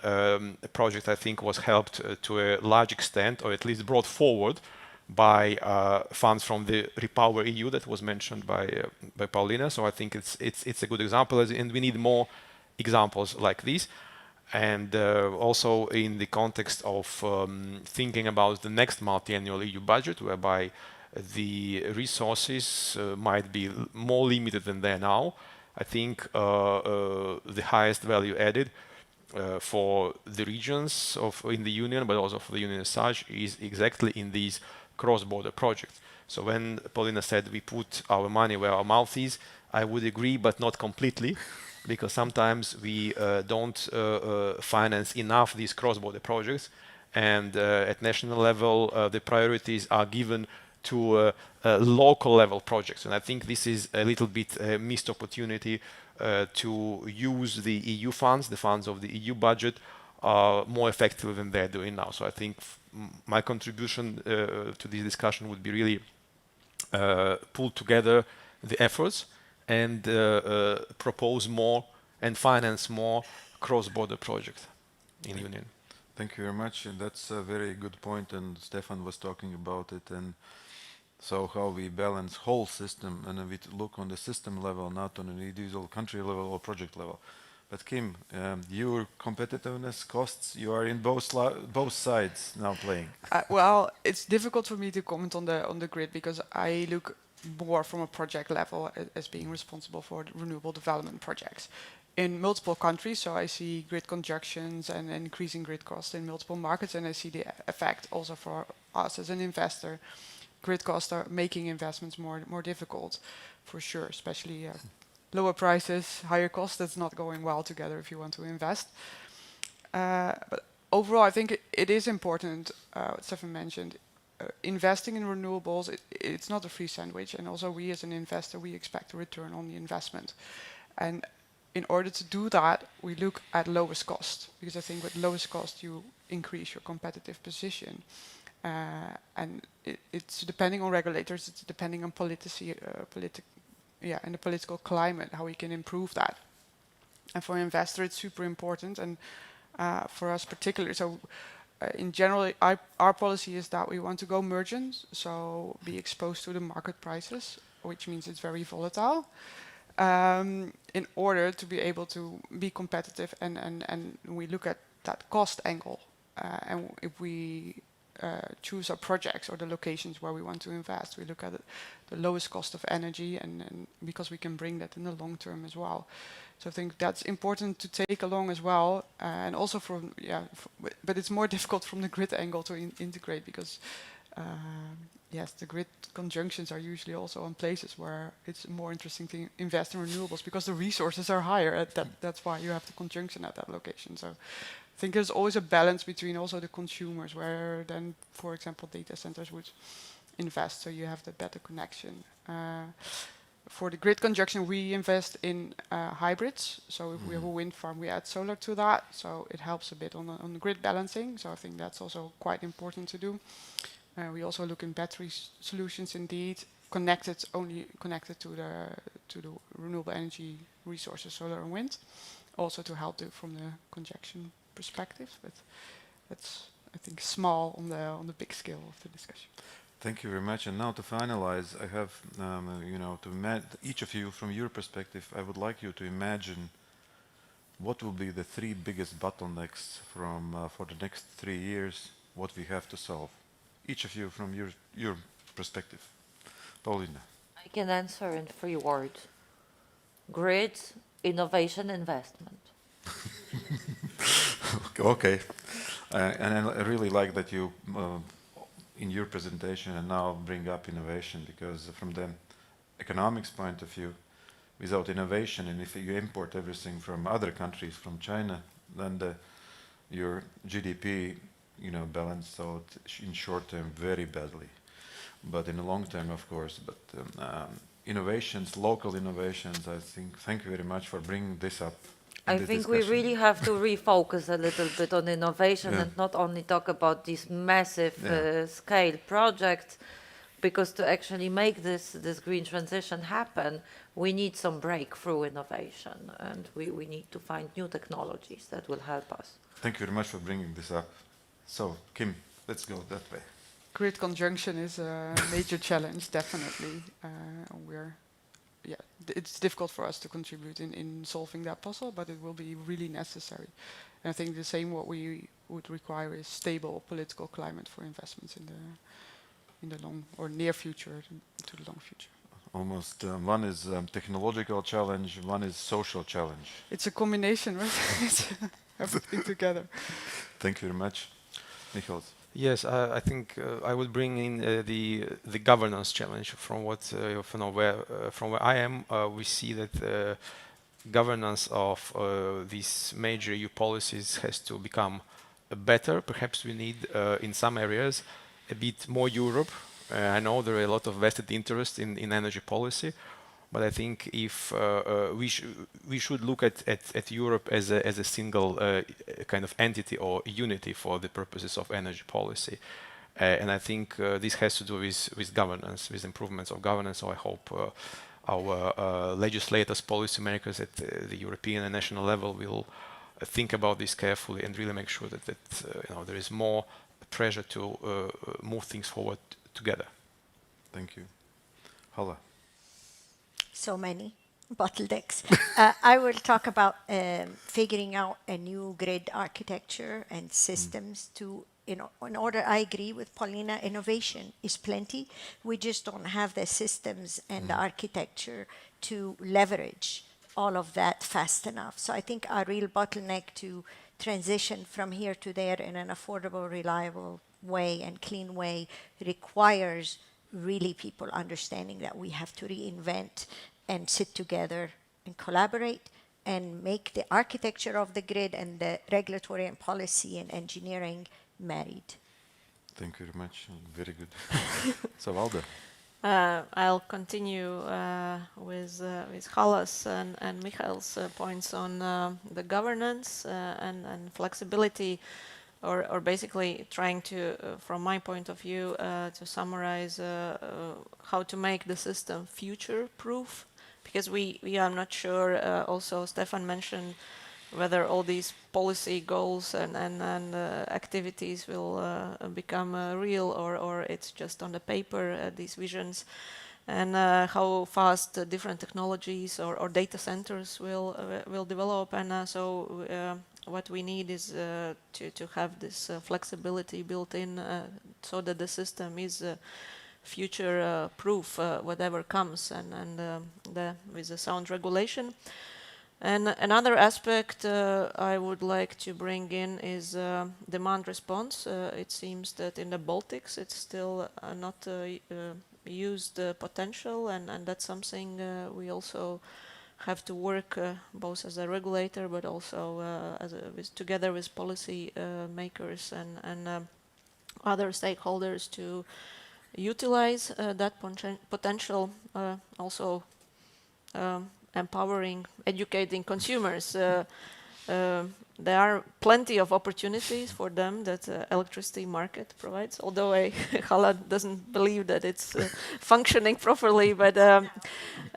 project, I think, was helped to a large extent, or at least brought forward by funds from the Repower EU that was mentioned by Paulina. So I think it's a good example, and we need more examples like this. And also in the context of thinking about the next multi-annual EU budget, whereby the resources might be more limited than they are now, I think the highest value added for the regions in the Union, but also for the Union as such, is exactly in these cross-border projects. So when Paulina said we put our money where our mouth is, I would agree, but not completely, because sometimes we don't finance enough these cross-border projects, and at national level the priorities are given to local level projects. And I think this is a little bit a missed opportunity to use the EU funds, the funds of the EU budget, more effectively than they're doing now. So I think my contribution to this discussion would be really pull together the efforts and propose more and finance more cross-border projects in Union. Thank you very much, and that's a very good point, and Stefan was talking about it. And so how we balance whole system, and we look on the system level, not on an individual country level or project level. But Kim, your competitiveness costs, you are in both sides now playing. Well, it's difficult for me to comment on the grid, because I look more from a project level as being responsible for renewable development projects in multiple countries. So I see grid conjunctions and increasing grid costs in multiple markets, and I see the effect also for us as an investor. Grid costs are making investments more difficult, for sure, especially lower prices, higher costs. That's not going well together if you want to invest. But overall, I think it is important, what Stefan mentioned, investing in renewables, it's not a free sandwich. And also we as an investor, we expect a return on the investment. And in order to do that, we look at lowest cost, because I think with lowest cost, you increase your competitive position. And it's depending on regulators, it's depending on in the political climate, how we can improve that. And for an investor, it's super important, and for us particularly. So in general, our policy is that we want to go merchant, so be exposed to the market prices, which means it's very volatile, in order to be able to be competitive. And we look at that cost angle. And if we choose our projects or the locations where we want to invest, we look at the lowest cost of energy, and because we can bring that in the long term as well. So I think that's important to take along as well, and also from but it's more difficult from the grid angle to integrate, because yes, the grid conjunctions are usually also on places where it's more interesting to invest in renewables because the resources are higher. That's why you have the conjunction at that location. So I think there's always a balance between also the consumers, where then, for example, data centers would invest, so you have the better connection. For the grid conjunction, we invest in hybrids. So if we have a wind farm, we add solar to that. So it helps a bit on the grid balancing. So I think that's also quite important to do. We also look in battery solutions, indeed, only connected to the renewable energy resources, solar and wind, also to help from the conjunction perspective. But that's, I think, small on the big scale of the discussion. Thank you very much. And now to finalize, I have, each of you, from your perspective, I would like you to imagine what will be the 3 biggest bottlenecks for the next 3 years, what we have to solve. Each of you from your perspective. Paulina. I can answer in 3 words. Grid, innovation, investment. Okay. And I really like that you, in your presentation, and now bring up innovation, because from the economics point of view, without innovation, and if you import everything from other countries, from China, then your GDP, balanced out in short term very badly, but in the long term, of course. But innovations, local innovations, I think. Thank you very much for bringing this up. I think we really have to refocus a little bit on innovation and not only talk about these massive scale projects, because to actually make this green transition happen, we need some breakthrough innovation, and we need to find new technologies that will help us. Thank you very much for bringing this up. So, Kim, let's go that way. Grid conjunction is a major challenge, definitely. It's difficult for us to contribute in solving that puzzle, but it will be really necessary. And I think the same what we would require is stable political climate for investments in the long or near future to the long future. Almost one is technological challenge, one is social challenge. It's a combination, right? It's everything together. Thank you very much. Michals. Yes, I think I would bring in the governance challenge from from where I am. We see that governance of these major EU policies has to become better. Perhaps we need in some areas a bit more Europe. I know there are a lot of vested interest in energy policy, but I think if we should look at Europe as a single kind of entity or unity for the purposes of energy policy, and I think this has to do with governance, with improvements of governance. So I hope our legislators, policymakers at the European and national level will think about this carefully and really make sure that there is more pressure to move things forward together. Thank you. Hala. So many bottlenecks. I will talk about figuring out a new grid architecture and systems to, in order, I agree with Paulina, innovation is plenty. We just don't have the systems and the architecture to leverage all of that fast enough. So I think our real bottleneck to transition from here to there in an affordable, reliable way and clean way requires really people understanding that we have to reinvent and sit together and collaborate and make the architecture of the grid and the regulatory and policy and engineering married. Thank you very much. Very good. So, Olga. I'll continue with Hala's and Michal's points on the governance and flexibility, or basically trying to, from my point of view, to summarize how to make the system future-proof, because we are not sure. Also, Stefan mentioned whether all these policy goals and activities will become real, or it's just on the paper, these visions, and how fast different technologies or data centers will develop. And so what we need is to have this flexibility built in, so that the system is future proof, whatever comes, and with a sound regulation. And another aspect I would like to bring in is demand response. It seems that in the Baltics it's still not used potential, and that's something we also have to work both as a regulator, but also together with policy makers and other stakeholders to utilize that potential, also empowering, educating consumers. There are plenty of opportunities for them that electricity market provides, although Hala doesn't believe that it's functioning properly, but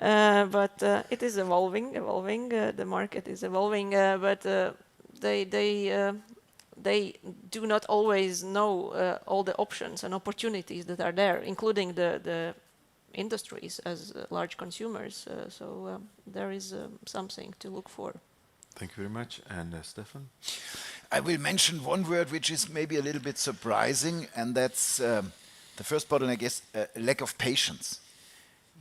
it is evolving. The market is evolving, but they do not always know all the options and opportunities that are there, including the industries as large consumers. So there is something to look for. Thank you very much. And Stefan? I will mention one word which is maybe a little bit surprising, and that's the first bottleneck is lack of patience.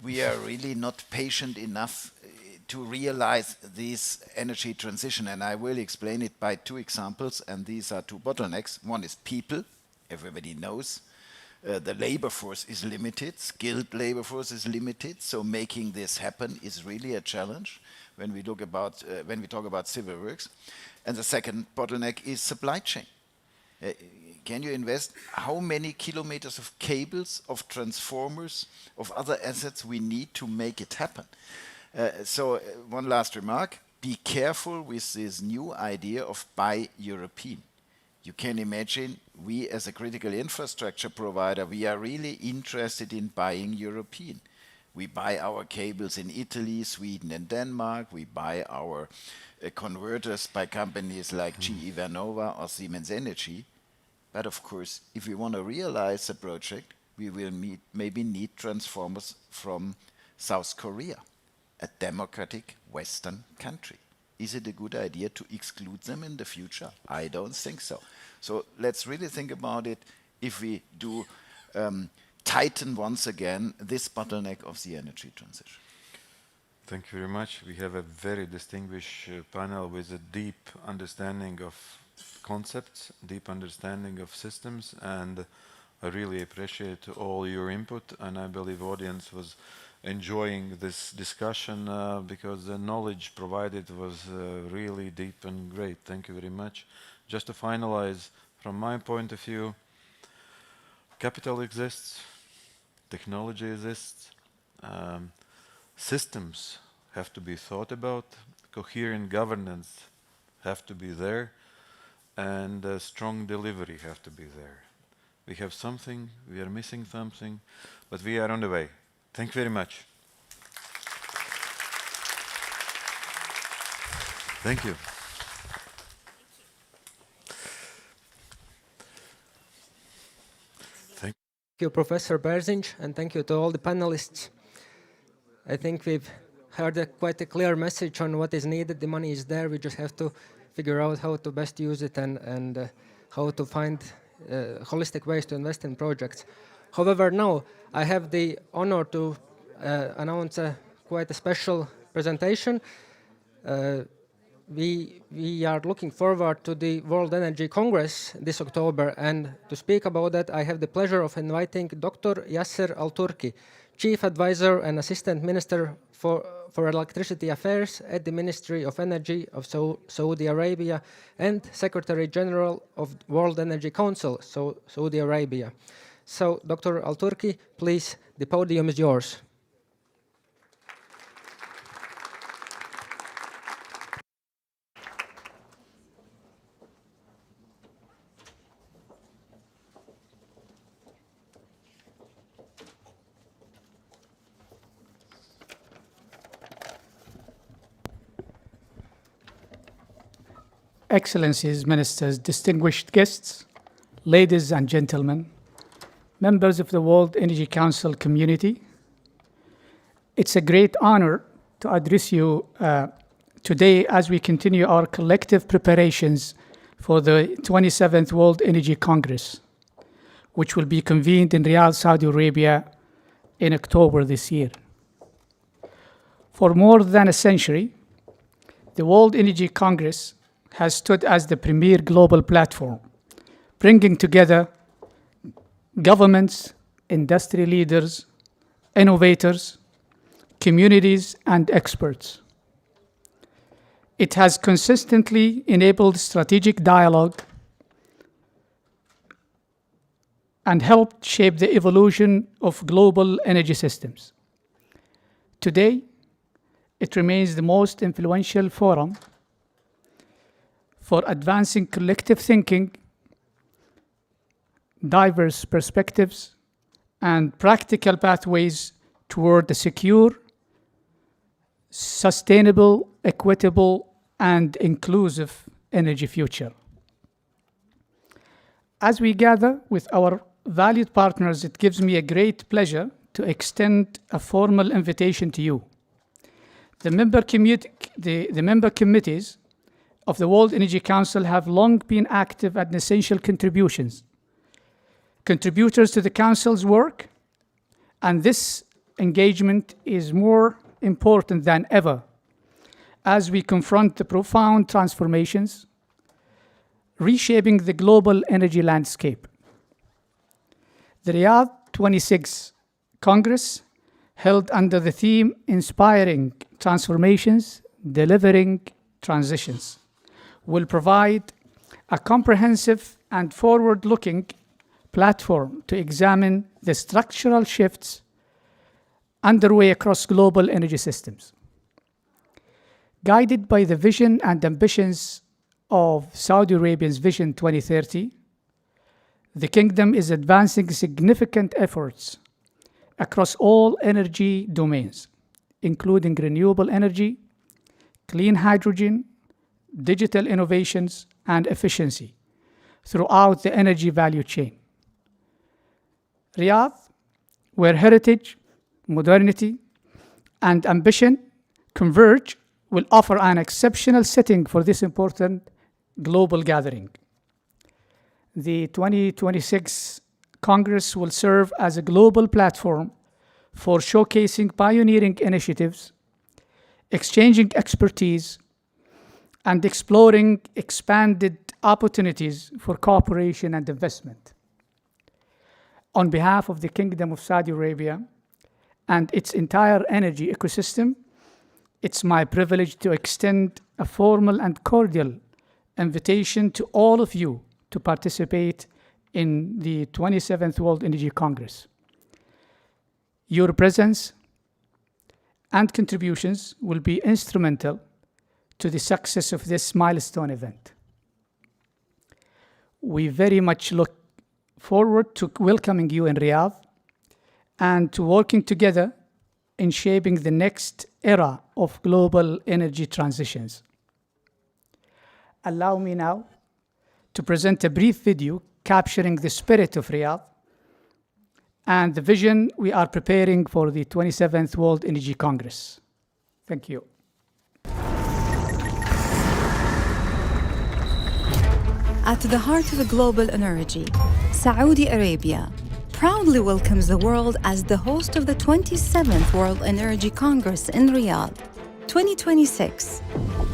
We are really not patient enough to realize this energy transition, and I will explain it by two examples, and these are two bottlenecks. One is people. Everybody knows the labor force is limited, skilled labor force is limited, so making this happen is really a challenge when we talk about civil works. And the second bottleneck is supply chain. Can you invest how many kilometers of cables, of transformers, of other assets we need to make it happen? So one last remark, be careful with this new idea of buy European. You can imagine we as a critical infrastructure provider, we are really interested in buying European. We buy our cables in Italy, Sweden and Denmark. We buy our converters by companies like GE Vernova or Siemens Energy. But of course, if we want to realize the project, we will maybe need transformers from South Korea, a democratic Western country. Is it a good idea to exclude them in the future? I don't think so. So let's really think about it if we do tighten once again this bottleneck of the energy transition. Thank you very much. We have a very distinguished panel with a deep understanding of concepts, deep understanding of systems, and I really appreciate all your input, and I believe audience was enjoying this discussion because the knowledge provided was really deep and great. Thank you very much. Just to finalize, from my point of view, capital exists, technology exists, systems have to be thought about, coherent governance have to be there, and strong delivery have to be there. We have something, we are missing something, but we are on the way. Thank you very much. Thank you. Thank you, Professor Berzinch, and thank you to all the panelists. I think we've heard quite a clear message on what is needed. The money is there. We just have to figure out how to best use it and how to find holistic ways to invest in projects. However, now I have the honor to announce quite a special presentation. We are looking forward to the World Energy Congress this October, and to speak about that I have the pleasure of inviting Dr. Yasser Al-Turki, Chief Advisor and Assistant Minister for Electricity Affairs at the Ministry of Energy of Saudi Arabia and Secretary General of World Energy Council, Saudi Arabia. So, Dr. Al-Turki, please, the podium is yours. Excellencies, Ministers, distinguished guests, ladies and gentlemen, members of the World Energy Council community, it's a great honor to address you today as we continue our collective preparations for the 27th World Energy Congress, which will be convened in Riyadh, Saudi Arabia in October this year. For more than a century, the World Energy Congress has stood as the premier global platform, bringing together governments, industry leaders, innovators, communities, and experts. It has consistently enabled strategic dialogue and helped shape the evolution of global energy systems. Today, it remains the most influential forum for advancing collective thinking, diverse perspectives, and practical pathways toward a secure, sustainable, equitable, and inclusive energy future. As we gather with our valued partners, it gives me a great pleasure to extend a formal invitation to you. The member committees of the World Energy Council have long been active and essential contributors to the Council's work, and this engagement is more important than ever as we confront the profound transformations reshaping the global energy landscape. The Riyadh 26 Congress, held under the theme Inspiring Transformations, Delivering Transitions, will provide a comprehensive and forward-looking platform to examine the structural shifts underway across global energy systems. Guided by the vision and ambitions of Saudi Arabia's Vision 2030, the Kingdom is advancing significant efforts across all energy domains, including renewable energy, clean hydrogen, digital innovations, and efficiency throughout the energy value chain. Riyadh, where heritage, modernity, and ambition converge, will offer an exceptional setting for this important global gathering. The 2026 Congress will serve as a global platform for showcasing pioneering initiatives, exchanging expertise, and exploring expanded opportunities for cooperation and investment. On behalf of the Kingdom of Saudi Arabia and its entire energy ecosystem, it's my privilege to extend a formal and cordial invitation to all of you to participate in the 27th World Energy Congress. Your presence and contributions will be instrumental to the success of this milestone event. We very much look forward to welcoming you in Riyadh and to working together in shaping the next era of global energy transitions. Allow me now to present a brief video capturing the spirit of Riyadh and the vision we are preparing for the 27th World Energy Congress. Thank you. At the heart of global energy, Saudi Arabia proudly welcomes the world as the host of the 27th World Energy Congress in Riyadh, 2026.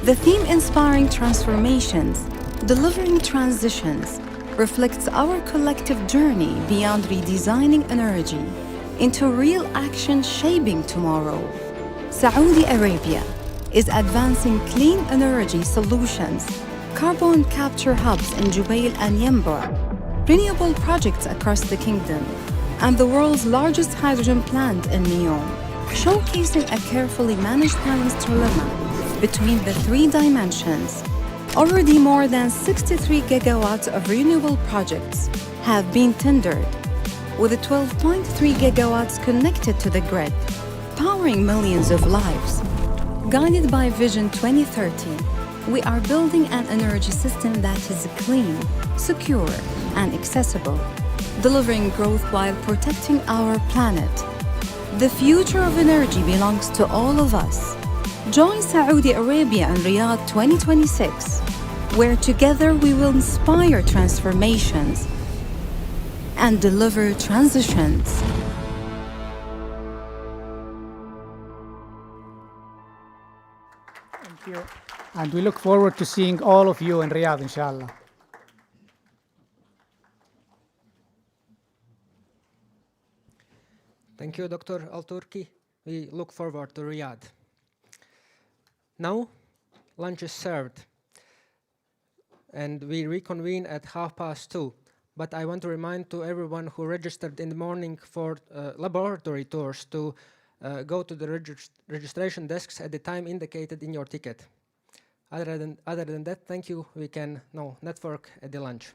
The theme Inspiring Transformations, Delivering Transitions reflects our collective journey beyond redesigning energy into real action shaping tomorrow. Saudi Arabia is advancing clean energy solutions, carbon capture hubs in Jubail and Yanbu, renewable projects across the kingdom, and the world's largest hydrogen plant in Neom, showcasing a carefully managed balance trilemma between the three dimensions. Already more than 63 gigawatts of renewable projects have been tendered, with 12.3 gigawatts connected to the grid, powering millions of lives. Guided by Vision 2030, we are building an energy system that is clean, secure, and accessible, delivering growth while protecting our planet. The future of energy belongs to all of us. Join Saudi Arabia and Riyadh 2026, where together we will inspire transformations and deliver transitions. Thank you. And we look forward to seeing all of you in Riyadh, inshallah. Thank you, Dr. Al-Turki. We look forward to Riyadh. Now, lunch is served, and we reconvene at 2:30. But I want to remind to everyone who registered in the morning for laboratory tours to go to the registration desks at the time indicated in your ticket. Other than that, thank you. We can now network at the lunch.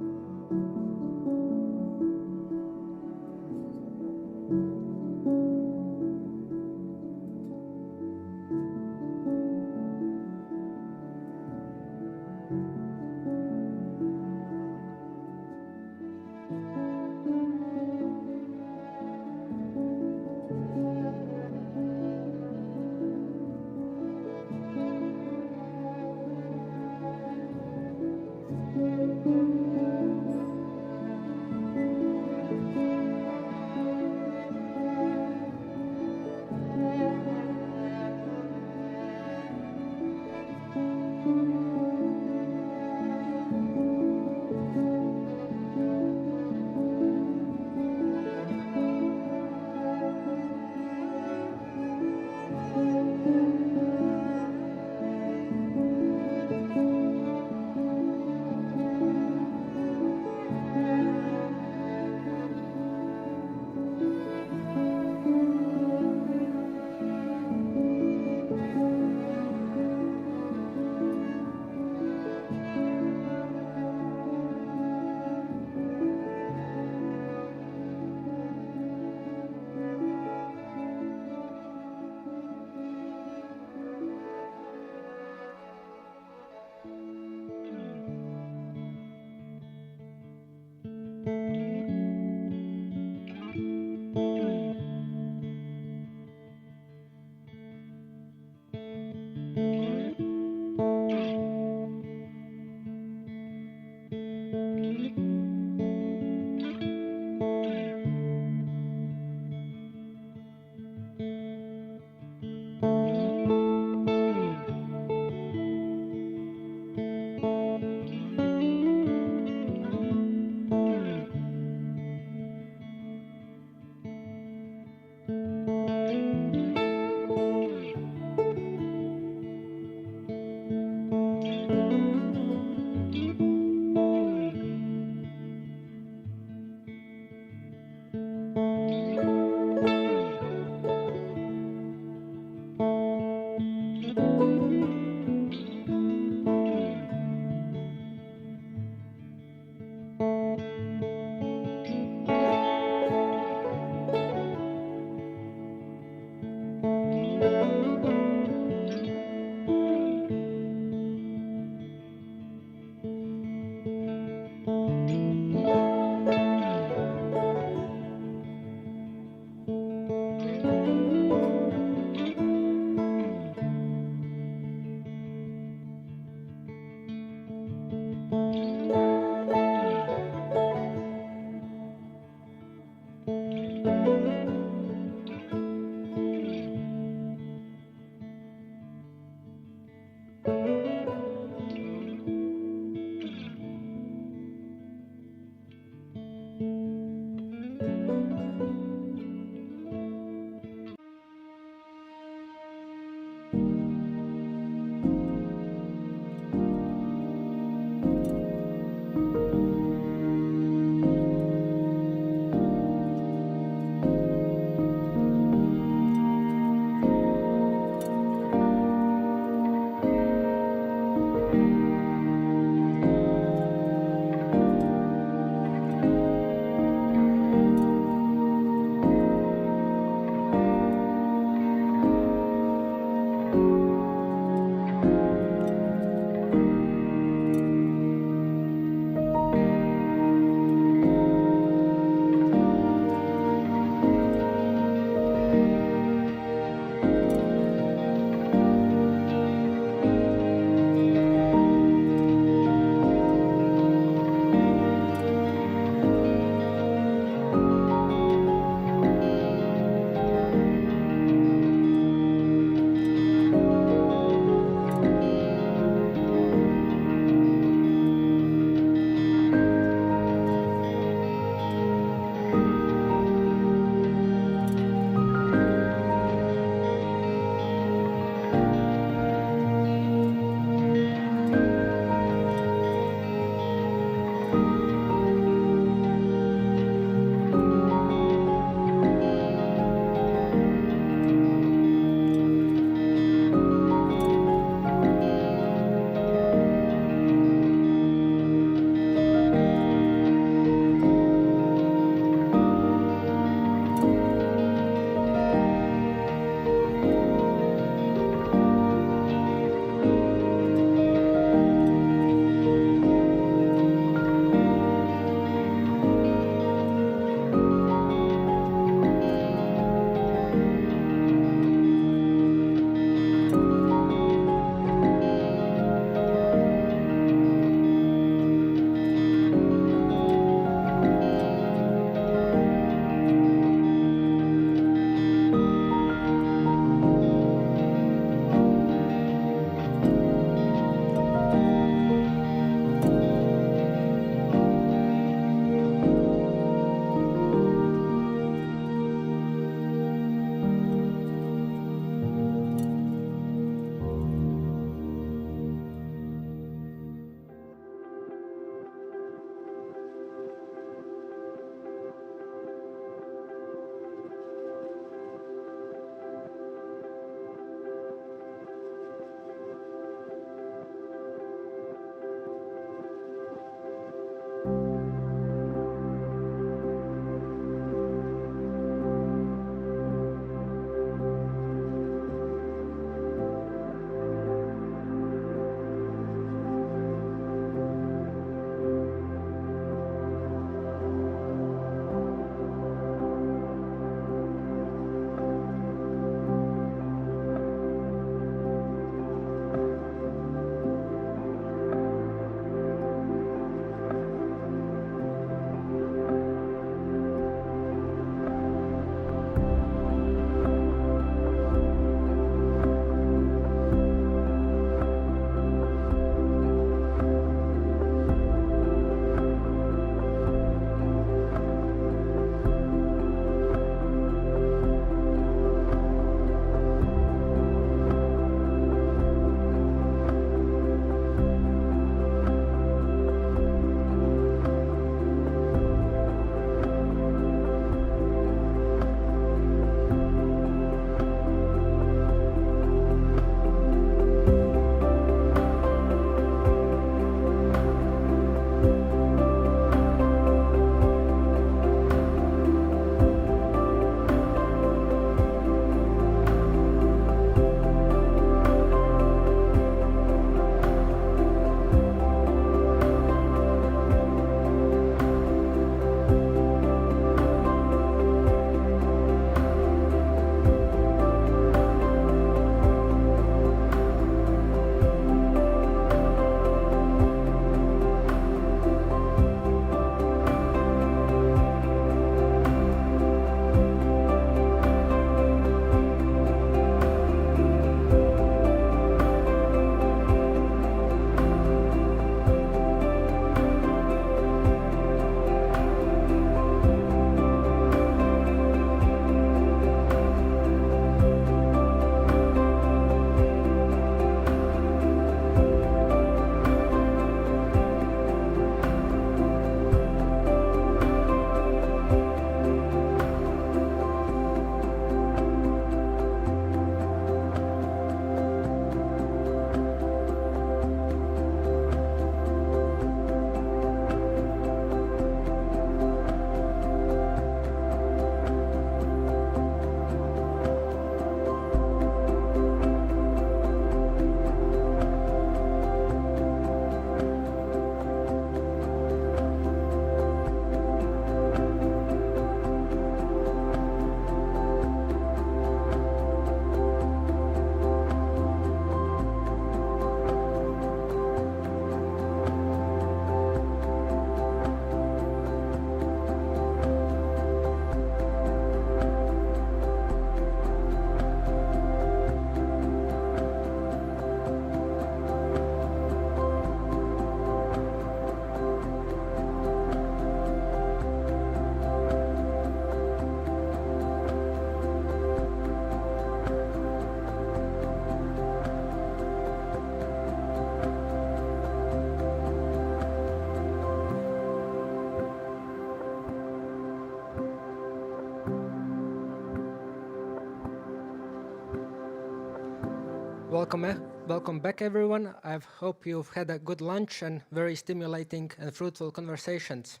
welcome back everyone. I hope you've had a good lunch and very stimulating and fruitful conversations.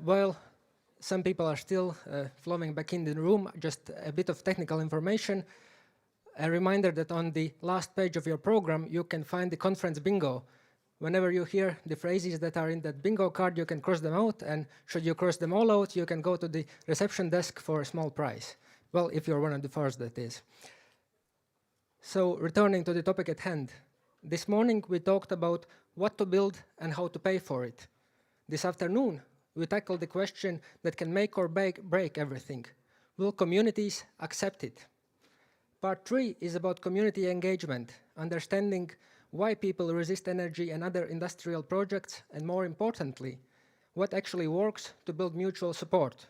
While some people are still flowing back in the room, just a bit of technical information. A reminder that on the last page of your program, you can find the conference bingo. Whenever you hear the phrases that are in that bingo card, you can cross them out, and should you cross them all out, you can go to the reception desk for a small prize. Well, if you're one of the first, that is. So, returning to the topic at hand. This morning, we talked about what to build and how to pay for it. This afternoon, we tackled the question that can make or break everything. Will communities accept it? Part 3 is about community engagement, understanding why people resist energy and other industrial projects, and more importantly, what actually works to build mutual support.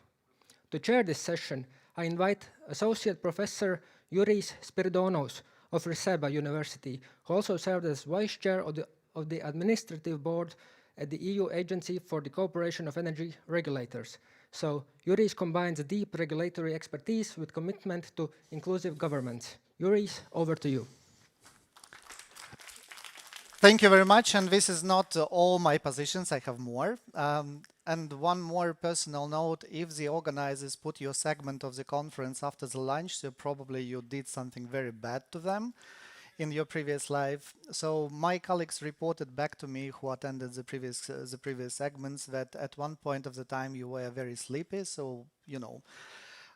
To chair this session, I invite Associate Professor Juris Spiridonos of Riseba University, who also served as Vice Chair of the Administrative Board at the EU Agency for the Cooperation of Energy Regulators. So, Juris combines deep regulatory expertise with commitment to inclusive governance. Juris, over to you. Thank you very much, and this is not all my positions, I have more. And one more personal note, if the organizers put your segment of the conference after the lunch, so probably you did something very bad to them in your previous life. So my colleagues reported back to me who attended the previous segments that at one point of the time you were very sleepy, so, you know,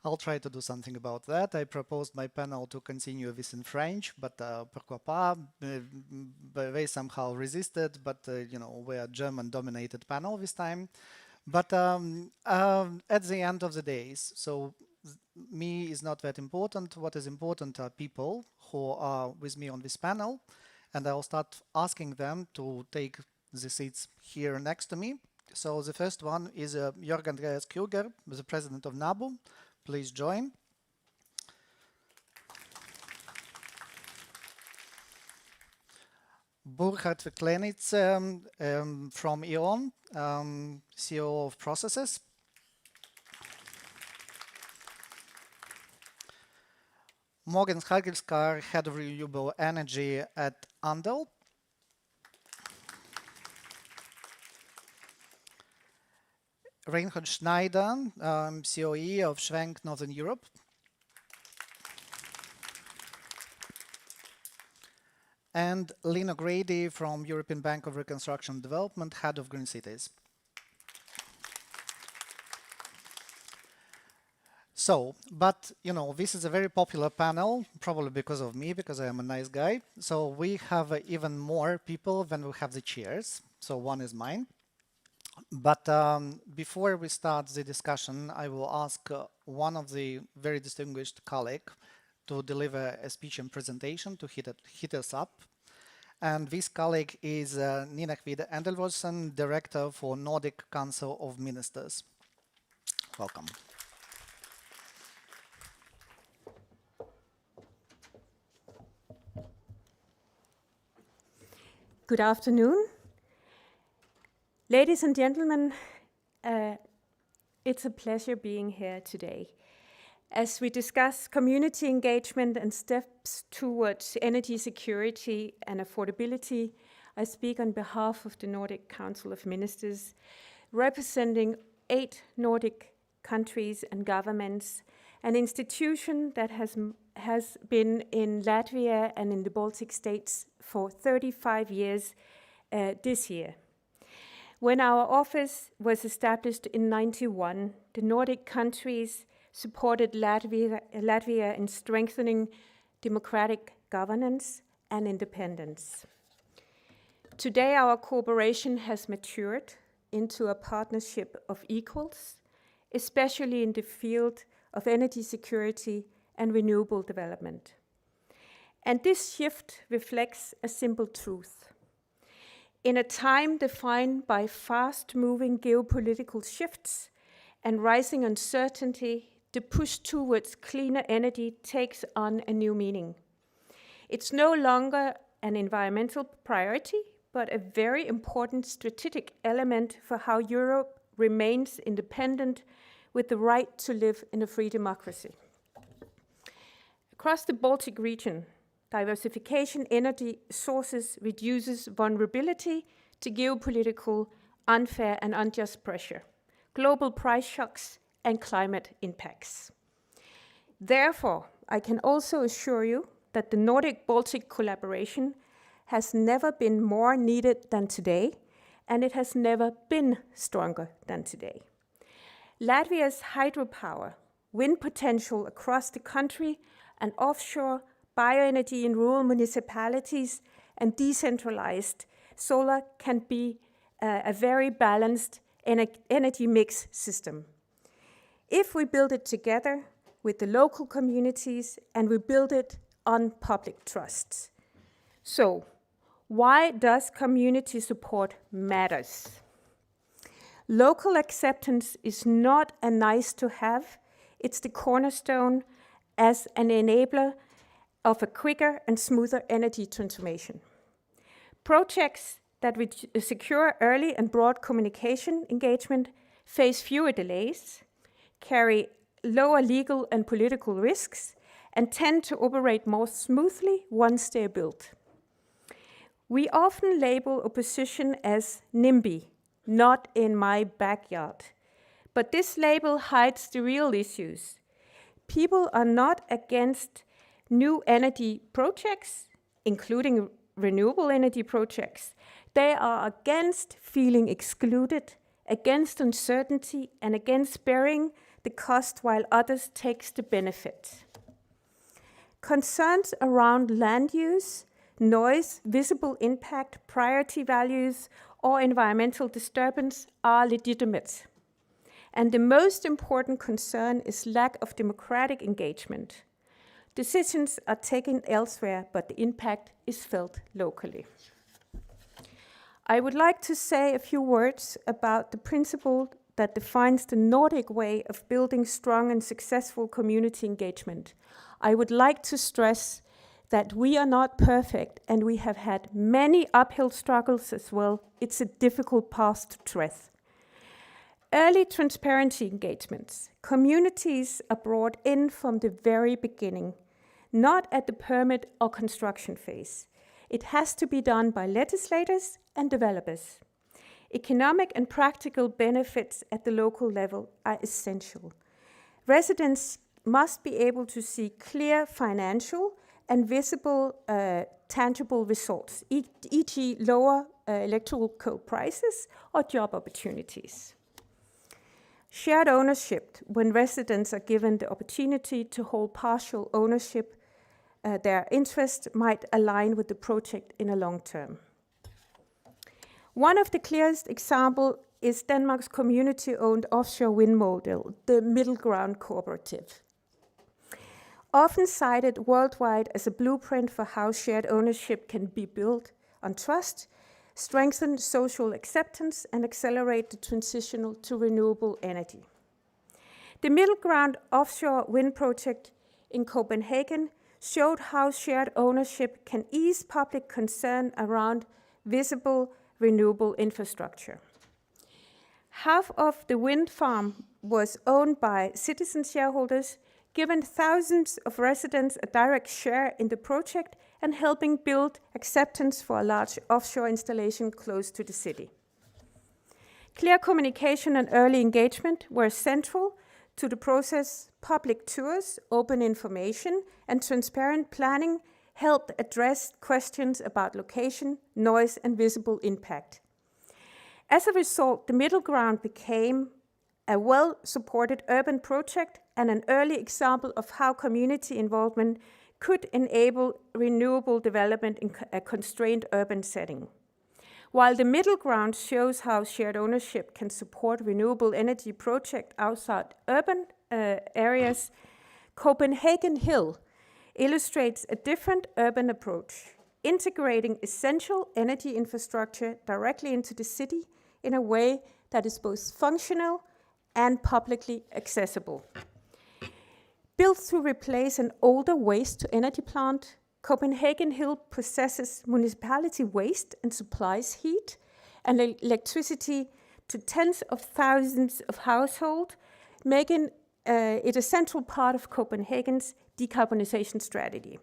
I'll try to do something about that. I proposed my panel to continue this in French, but pourquoi pas? They somehow resisted, but you know, we're a German-dominated panel this time. But at the end of the days, so me is not that important. What is important are people who are with me on this panel, and I'll start asking them to take the seats here next to me. So the first one is Jörg Andreas Kruger, the president of NABU. Please join. Burkhard Verklenitz from E.ON, CEO of Processes. Morgan Hagelskar, Head of Renewable Energy at Andel. Reinhard Schneider, COE of Schwenk Northern Europe. And Lina Grady from European Bank of Reconstruction and Development, Head of Green Cities. So, but you know, this is a very popular panel, probably because of me, because I am a nice guy. So we have even more people than we have the chairs. So one is mine. But before we start the discussion, I will ask one of the very distinguished colleagues to deliver a speech and presentation to hit us up. And this colleague is Nina Kvide Endelvossen, Director for Nordic Council of Ministers. Welcome. Good afternoon. Ladies and gentlemen, it's a pleasure being here today. As we discuss community engagement and steps towards energy security and affordability, I speak on behalf of the Nordic Council of Ministers, representing 8 Nordic countries and governments, an institution that has been in Latvia and in the Baltic states for 35 years this year. When our office was established in 1991, the Nordic countries supported Latvia in strengthening democratic governance and independence. Today, our cooperation has matured into a partnership of equals, especially in the field of energy security and renewable development. And this shift reflects a simple truth. In a time defined by fast-moving geopolitical shifts and rising uncertainty, the push towards cleaner energy takes on a new meaning. It's no longer an environmental priority, but a very important strategic element for how Europe remains independent with the right to live in a free democracy. Across the Baltic region, diversification energy sources reduces vulnerability to geopolitical unfair and unjust pressure, global price shocks, and climate impacts. Therefore, I can also assure you that the Nordic-Baltic collaboration has never been more needed than today, and it has never been stronger than today. Latvia's hydropower, wind potential across the country, and offshore bioenergy in rural municipalities and decentralized solar can be a very balanced energy mix system. If we build it together with the local communities and we build it on public trust. So, why does community support matters? Local acceptance is not a nice to have, it's the cornerstone as an enabler of a quicker and smoother energy transformation. Projects that secure early and broad communication engagement face fewer delays, carry lower legal and political risks, and tend to operate more smoothly once they're built. We often label opposition as NIMBY, not in my backyard. But this label hides the real issues. People are not against new energy projects, including renewable energy projects. They are against feeling excluded, against uncertainty, and against bearing the cost while others take the benefit. Concerns around land use, noise, visible impact, priority values, or environmental disturbance are legitimate. And the most important concern is lack of democratic engagement. Decisions are taken elsewhere, but the impact is felt locally. I would like to say a few words about the principle that defines the Nordic way of building strong and successful community engagement. I would like to stress that we are not perfect and we have had many uphill struggles as well. It's a difficult path to tread. Early transparency engagements. Communities are brought in from the very beginning, not at the permit or construction phase. It has to be done by legislators and developers. Economic and practical benefits at the local level are essential. Residents must be able to see clear financial and visible tangible results, e.g. lower electrical prices or job opportunities. Shared ownership, when residents are given the opportunity to hold partial ownership, their interest might align with the project in a long term. One of the clearest examples is Denmark's community-owned offshore wind model, the Middle Ground Cooperative. Often cited worldwide as a blueprint for how shared ownership can be built on trust, strengthen social acceptance, and accelerate the transition to renewable energy. The Middle Ground offshore wind project in Copenhagen showed how shared ownership can ease public concern around visible renewable infrastructure. Half of the wind farm was owned by citizen shareholders, giving thousands of residents a direct share in the project and helping build acceptance for a large offshore installation close to the city. Clear communication and early engagement were central to the process. Public tours, open information, and transparent planning helped address questions about location, noise, and visible impact. As a result, the Middle Ground became a well-supported urban project and an early example of how community involvement could enable renewable development in a constrained urban setting. While the Middle Ground shows how shared ownership can support renewable energy projects outside urban areas, Copenhagen Hill illustrates a different urban approach, integrating essential energy infrastructure directly into the city in a way that is both functional and publicly accessible. Built to replace an older waste-to-energy plant, Copenhagen Hill processes municipality waste and supplies heat and electricity to tens of thousands of households, making it a central part of Copenhagen's decarbonization strategy.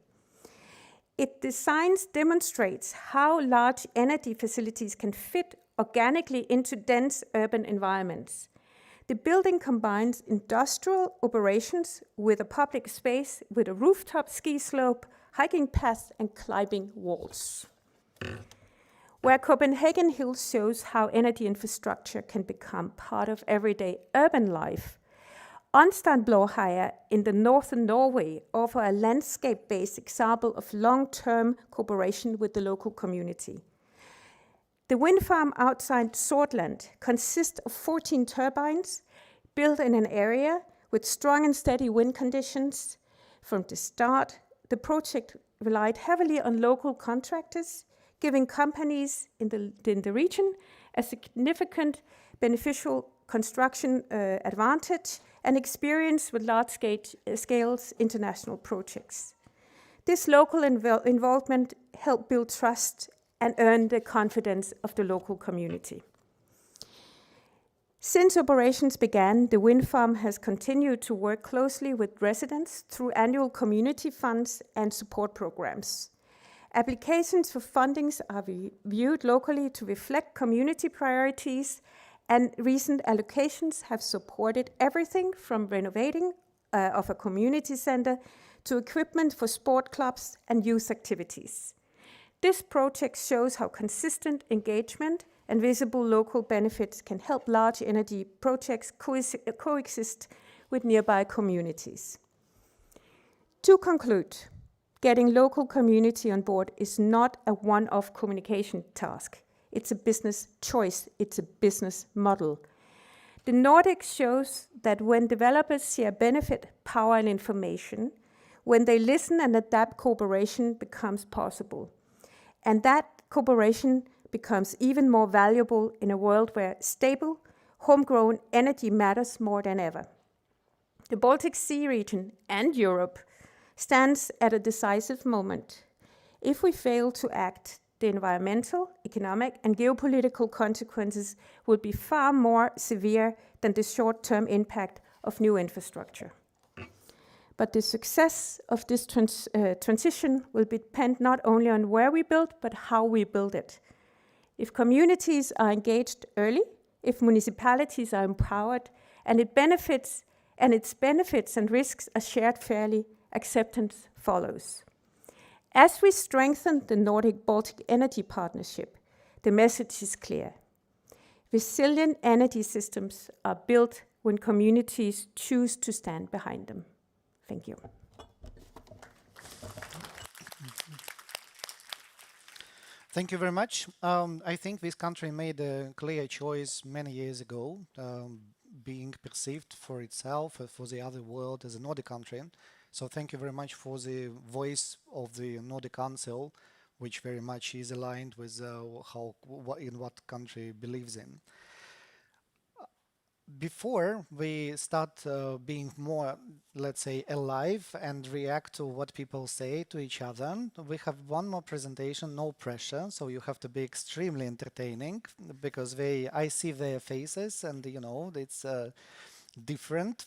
Its design demonstrates how large energy facilities can fit organically into dense urban environments. The building combines industrial operations with a public space with a rooftop ski slope, hiking paths, and climbing walls. Where Copenhagen Hills shows how energy infrastructure can become part of everyday urban life, Onstadblåheia in the northern Norway offer a landscape-based example of long-term cooperation with the local community. The wind farm outside Sortland consists of 14 turbines built in an area with strong and steady wind conditions. From the start, the project relied heavily on local contractors, giving companies in the region a significant beneficial construction advantage and experience with large-scale international projects. This local involvement helped build trust and earn the confidence of the local community. Since operations began, the wind farm has continued to work closely with residents through annual community funds and support programs. Applications for fundings are reviewed locally to reflect community priorities, and recent allocations have supported everything from renovating of a community center to equipment for sport clubs and youth activities. This project shows how consistent engagement and visible local benefits can help large energy projects coexist with nearby communities. To conclude, getting local community on board is not a one-off communication task. It's a business choice. It's a business model. The Nordics shows that when developers share benefit, power, and information, when they listen and adapt, cooperation becomes possible. And that cooperation becomes even more valuable in a world where stable, homegrown energy matters more than ever. The Baltic Sea region and Europe stands at a decisive moment. If we fail to act, the environmental, economic, and geopolitical consequences will be far more severe than the short-term impact of new infrastructure. But the success of this transition will depend not only on where we build, but how we build it. If communities are engaged early, if municipalities are empowered, and its benefits and risks are shared fairly, acceptance follows. As we strengthen the Nordic-Baltic Energy Partnership, the message is clear. Resilient energy systems are built when communities choose to stand behind them. Thank you. Thank you very much. I think this country made a clear choice many years ago, being perceived for itself, for the other world as a Nordic country. So thank you very much for the voice of the Nordic Council, which very much is aligned with what country believes in. Before we start being more, let's say, alive and react to what people say to each other, we have one more presentation, no pressure, so you have to be extremely entertaining because I see their faces and, you know, it's different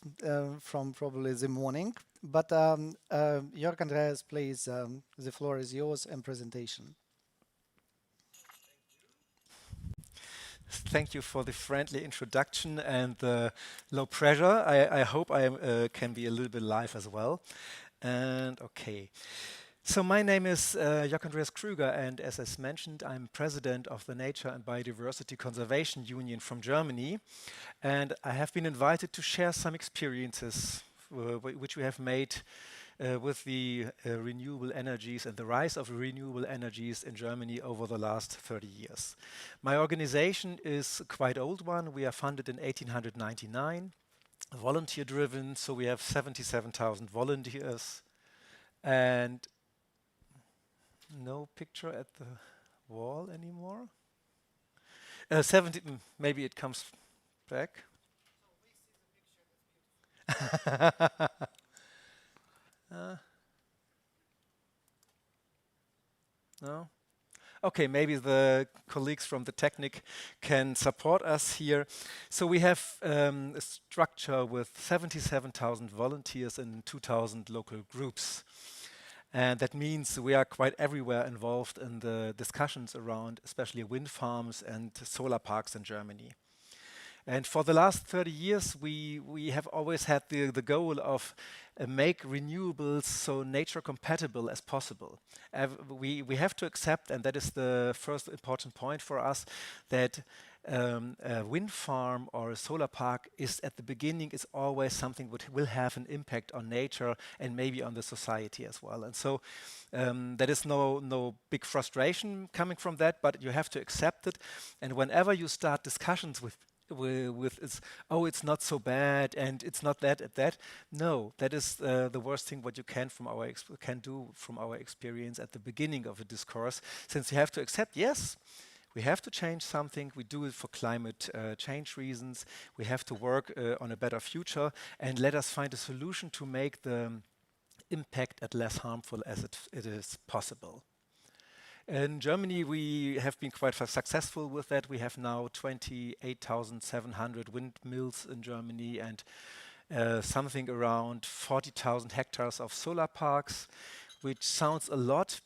from probably the morning. But Jörg Andreas, please, the floor is yours and presentation. Thank you for the friendly introduction and the low pressure. I hope I can be a little bit live as well. And okay. So my name is Jörg Andreas Krüger, and as mentioned, I'm president of the Nature and Biodiversity Conservation Union from Germany. And I have been invited to share some experiences which we have made with the renewable energies and the rise of renewable energies in Germany over the last 30 years. My organization is a quite old one. We are funded in 1899, volunteer-driven, so we have 77,000 volunteers. And no picture at the wall anymore. 70, maybe it comes back. No? Okay, maybe the colleagues from the Technic can support us here. So we have a structure with 77,000 volunteers and 2,000 local groups. And that means we are quite everywhere involved in the discussions around especially wind farms and solar parks in Germany. And for the last 30 years, we have always had the goal of make renewables so nature compatible as possible. We have to accept, and that is the first important point for us, that a wind farm or a solar park is at the beginning is always something which will have an impact on nature and maybe on the society as well. And so there is no big frustration coming from that, but you have to accept it. And whenever you start discussions with it's not so bad and it's not that. No, that is the worst thing what you can do from our experience at the beginning of a discourse, since you have to accept, yes, we have to change something. We do it for climate change reasons. We have to work on a better future, and let us find a solution to make the impact as less harmful as it is possible. In Germany, we have been quite successful with that. We have now 28,700 windmills in Germany and something around 40,000 hectares of solar parks, which sounds a lot,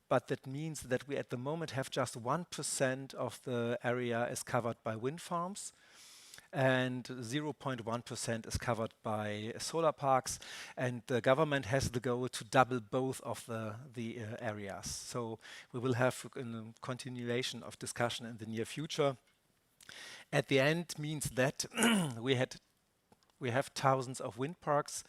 but that means that we at the moment have just 1% of the area is covered by wind farms, and 0.1% is covered by solar parks, and the government has the goal to double both of the areas. So we will have a continuation of discussion in the near future. At the end means that we have thousands of wind parks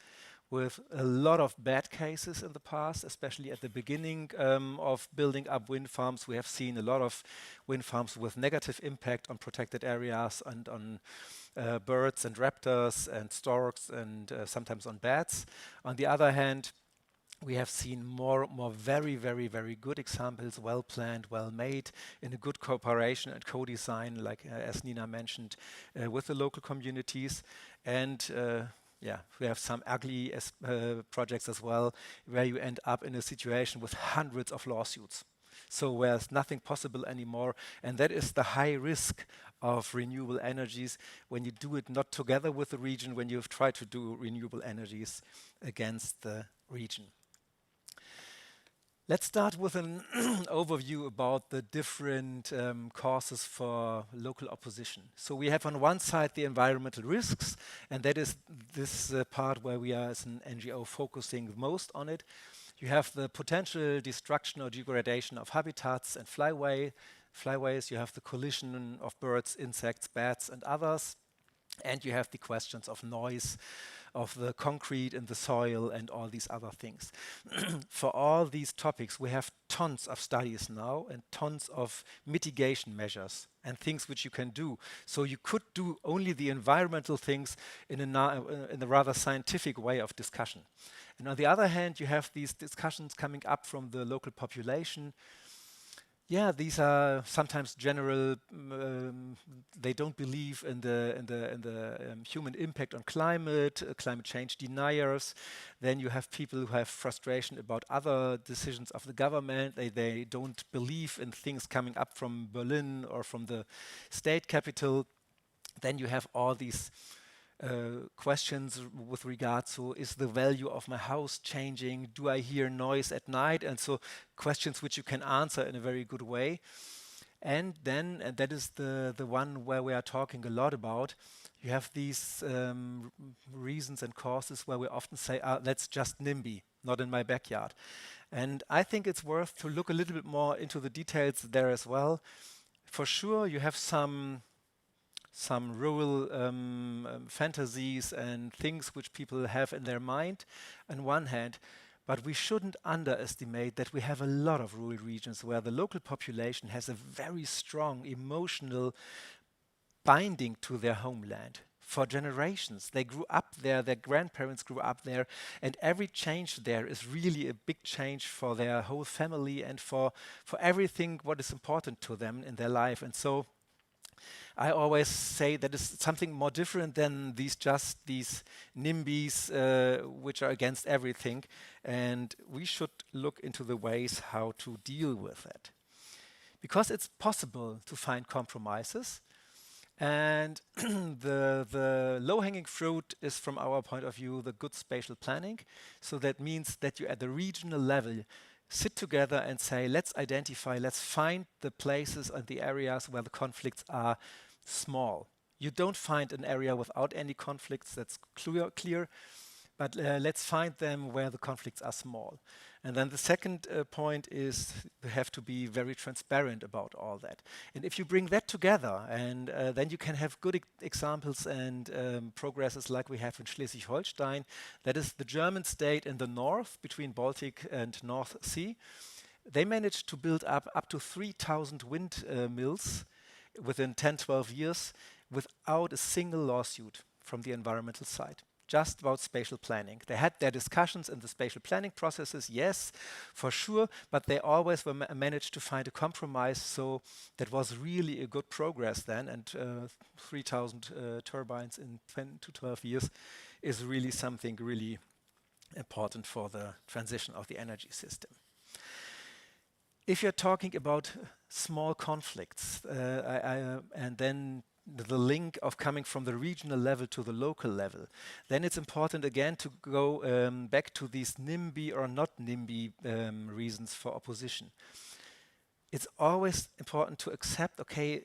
with a lot of bad cases in the past, especially at the beginning of building up wind farms. We have seen a lot of wind farms with negative impact on protected areas and on birds and raptors and storks and sometimes on bats. On the other hand, we have seen more very, very, very good examples, well planned, well made, in a good cooperation and co-design, like as Nina mentioned, with the local communities. And we have some ugly projects as well, where you end up in a situation with hundreds of lawsuits. So where's nothing possible anymore, and that is the high risk of renewable energies when you do it not together with the region, when you've tried to do renewable energies against the region. Let's start with an overview about the different causes for local opposition. So we have on one side the environmental risks, and that is this part where we are as an NGO focusing most on it. You have the potential destruction or degradation of habitats and flyways. You have the collision of birds, insects, bats, and others. And you have the questions of noise, of the concrete in the soil, and all these other things. For all these topics, we have tons of studies now and tons of mitigation measures and things which you can do. So you could do only the environmental things in a rather scientific way of discussion. And on the other hand, you have these discussions coming up from the local population. Yeah, these are sometimes general. They don't believe in the human impact on climate, climate change deniers. Then you have people who have frustration about other decisions of the government. They don't believe in things coming up from Berlin or from the state capital. Then you have all these questions with regard to, is the value of my house changing? Do I hear noise at night? And so questions which you can answer in a very good way. And then, and that is the one where we are talking a lot about, you have these reasons and causes where we often say, that's just NIMBY, not in my backyard. And I think it's worth to look a little bit more into the details there as well. For sure, you have some rural fantasies and things which people have in their mind on one hand, but we shouldn't underestimate that we have a lot of rural regions where the local population has a very strong emotional binding to their homeland. For generations, they grew up there, their grandparents grew up there, and every change there is really a big change for their whole family and for everything what is important to them in their life. And so I always say that is something more different than these NIMBYs which are against everything, and we should look into the ways how to deal with it. Because it's possible to find compromises, And the low-hanging fruit is, from our point of view, the good spatial planning. So that means that you, at the regional level, sit together and say, let's identify, let's find the places and the areas where the conflicts are small. You don't find an area without any conflicts, that's clear, but let's find them where the conflicts are small. And then the second point is you have to be very transparent about all that. And if you bring that together, and then you can have good examples and progresses like we have in Schleswig-Holstein. That is the German state in the north, between Baltic and North Sea. They managed to build up to 3,000 wind mills within 10, 12 years without a single lawsuit from the environmental side. Just about spatial planning. They had their discussions in the spatial planning processes, yes, for sure, but they always managed to find a compromise, so that was really a good progress then, and 3,000 turbines in 10 to 12 years is really something really important for the transition of the energy system. If you're talking about small conflicts, and then the link of coming from the regional level to the local level, then it's important again to go back to these NIMBY or not NIMBY reasons for opposition. It's always important to accept, okay,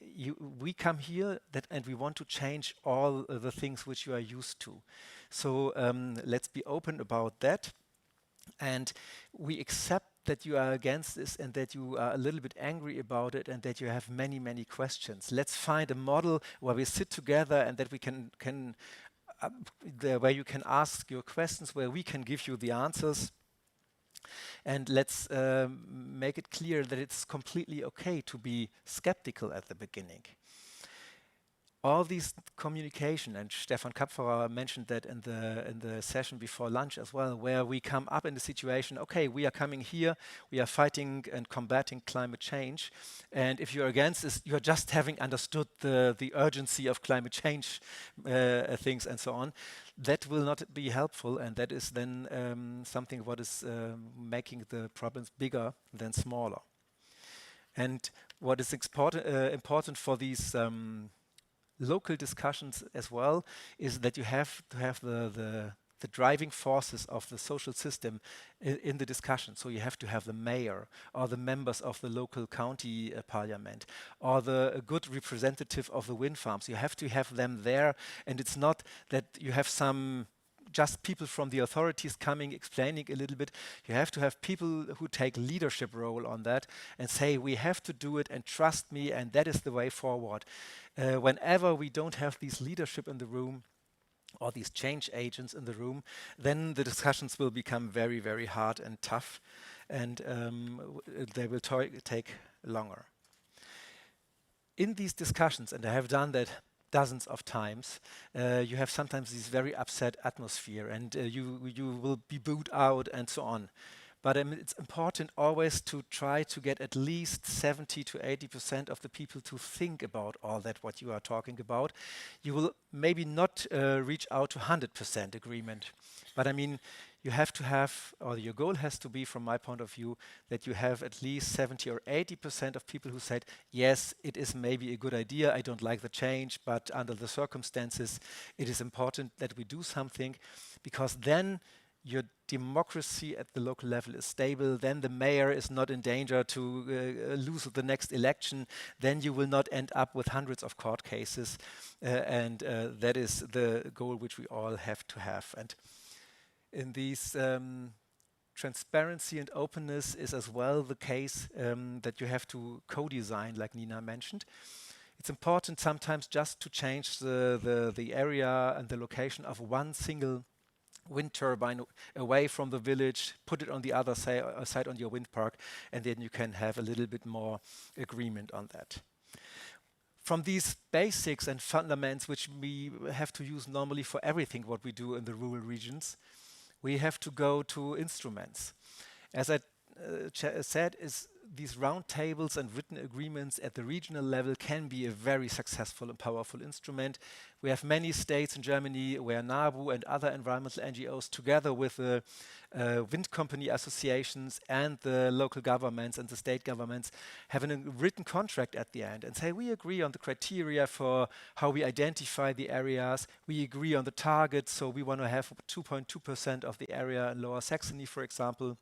we come here and we want to change all the things which you are used to. So let's be open about that. And we accept that you are against this and that you are a little bit angry about it and that you have many, many questions. Let's find a model where we sit together and that we where you can ask your questions, where we can give you the answers. And let's make it clear that it's completely okay to be skeptical at the beginning. All these communication, and Stefan Kapferer mentioned that in the session before lunch as well, where we come up in the situation, okay, we are coming here, we are fighting and combating climate change, and if you're against this, you're just having understood the urgency of climate change things and so on. That will not be helpful, and that is then something what is making the problems bigger than smaller. And what is important for these local discussions as well is that you have to have the driving forces of the social system in the discussion. So you have to have the mayor or the members of the local county parliament or a good representative of the wind farms. You have to have them there, and it's not that you have some just people from the authorities coming, explaining a little bit. You have to have people who take leadership role on that and say, we have to do it and trust me, and that is the way forward. Whenever we don't have these leadership in the room or these change agents in the room, then the discussions will become very, very hard and tough, and they will take longer. In these discussions, and I have done that dozens of times, you have sometimes this very upset atmosphere, and you will be booed out and so on. But it's important always to try to get at least 70 to 80% of the people to think about all that what you are talking about. You will maybe not reach out to 100% agreement, but I mean, you have to have, or your goal has to be, from my point of view, that you have at least 70 or 80% of people who said, yes, it is maybe a good idea, I don't like the change, but under the circumstances, it is important that we do something, because then your democracy at the local level is stable, then the mayor is not in danger to lose the next election, then you will not end up with hundreds of court cases, and that is the goal which we all have to have. And in these transparency and openness is as well the case that you have to co-design, like Nina mentioned. It's important sometimes just to change the area and the location of one single wind turbine away from the village, put it on the other side on your wind park, and then you can have a little bit more agreement on that. From these basics and fundamentals, which we have to use normally for everything what we do in the rural regions, we have to go to instruments. As I said, is these round tables and written agreements at the regional level can be a very successful and powerful instrument. We have many states in Germany where NABU and other environmental NGOs, together with the wind company associations and the local governments and the state governments, have a written contract at the end and say, we agree on the criteria for how we identify the areas, we agree on the targets, so we want to have 2.2% of the area in Lower Saxony, for example,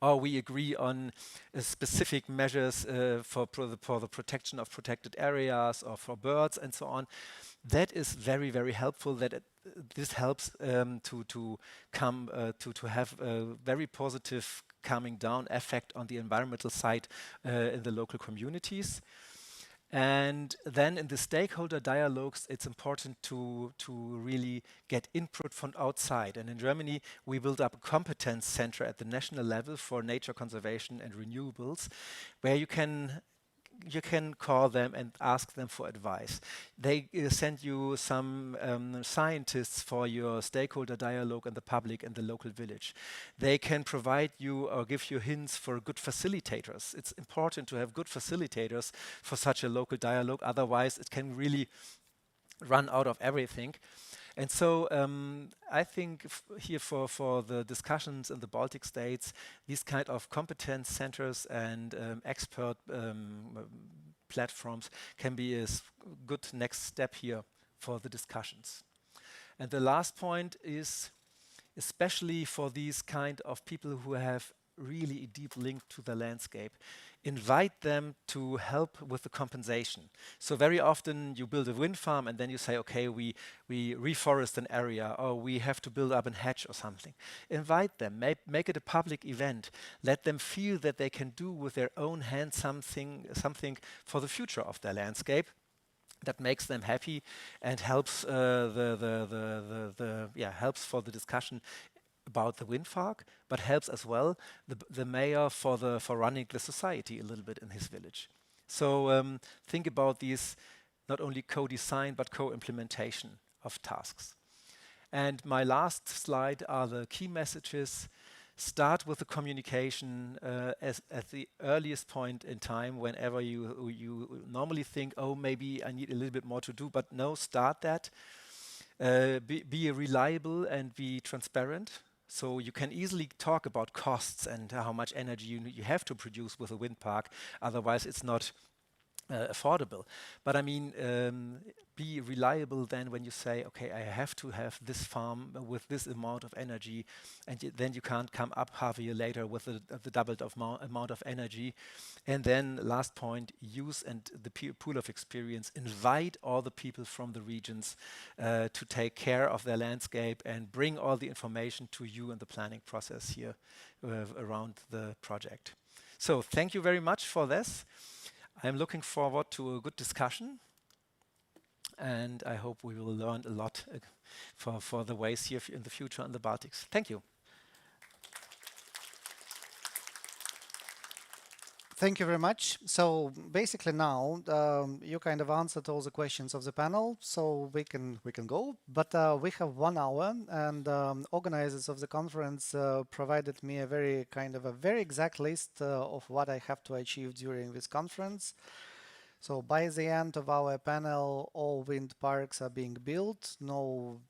or we agree on specific measures for the protection of protected areas or for birds and so on. That is very, very helpful. This helps to have a very positive calming down effect on the environmental side in the local communities. And then in the stakeholder dialogues, it's important to really get input from outside. And in Germany, we built up a competence center at the national level for nature conservation and renewables, where you can call them and ask them for advice. They send you some scientists for your stakeholder dialogue in the public and the local village. They can provide you or give you hints for good facilitators. It's important to have good facilitators for such a local dialogue, otherwise it can really run out of everything. And so I think here for the discussions in the Baltic states, these kind of competence centers and expert platforms can be a good next step here for the discussions. And the last point is, especially for these kind of people who have really a deep link to the landscape, invite them to help with the compensation. So very often you build a wind farm and then you say, okay, we reforest an area, or we have to build up a hedge or something. Invite them, make it a public event. Let them feel that they can do with their own hands something for the future of their landscape that makes them happy and helps helps for the discussion about the wind park, but helps as well the mayor for running the society a little bit in his village. So think about these not only co-design but co-implementation of tasks. And my last slide are the key messages. Start with the communication at the earliest point in time, whenever you normally think, oh, maybe I need a little bit more to do, but no, start that. Be reliable and be transparent. So you can easily talk about costs and how much energy you have to produce with a wind park. Otherwise, it's not affordable. But I mean, be reliable then when you say, okay, I have to have this farm with this amount of energy, and then you can't come up half a year later with the doubled amount of energy. And then last point, use and the pool of experience, invite all the people from the regions to take care of their landscape and bring all the information to you in the planning process here around the project. So thank you very much for this. I'm looking forward to a good discussion, and I hope we will learn a lot for the ways here in the future in the Baltics. Thank you. Thank you very much. So basically now you kind of answered all the questions of the panel, so we can go. But we have 1 hour, and organizers of the conference provided me a very exact list of what I have to achieve during this conference. So by the end of our panel, all wind parks are being built, no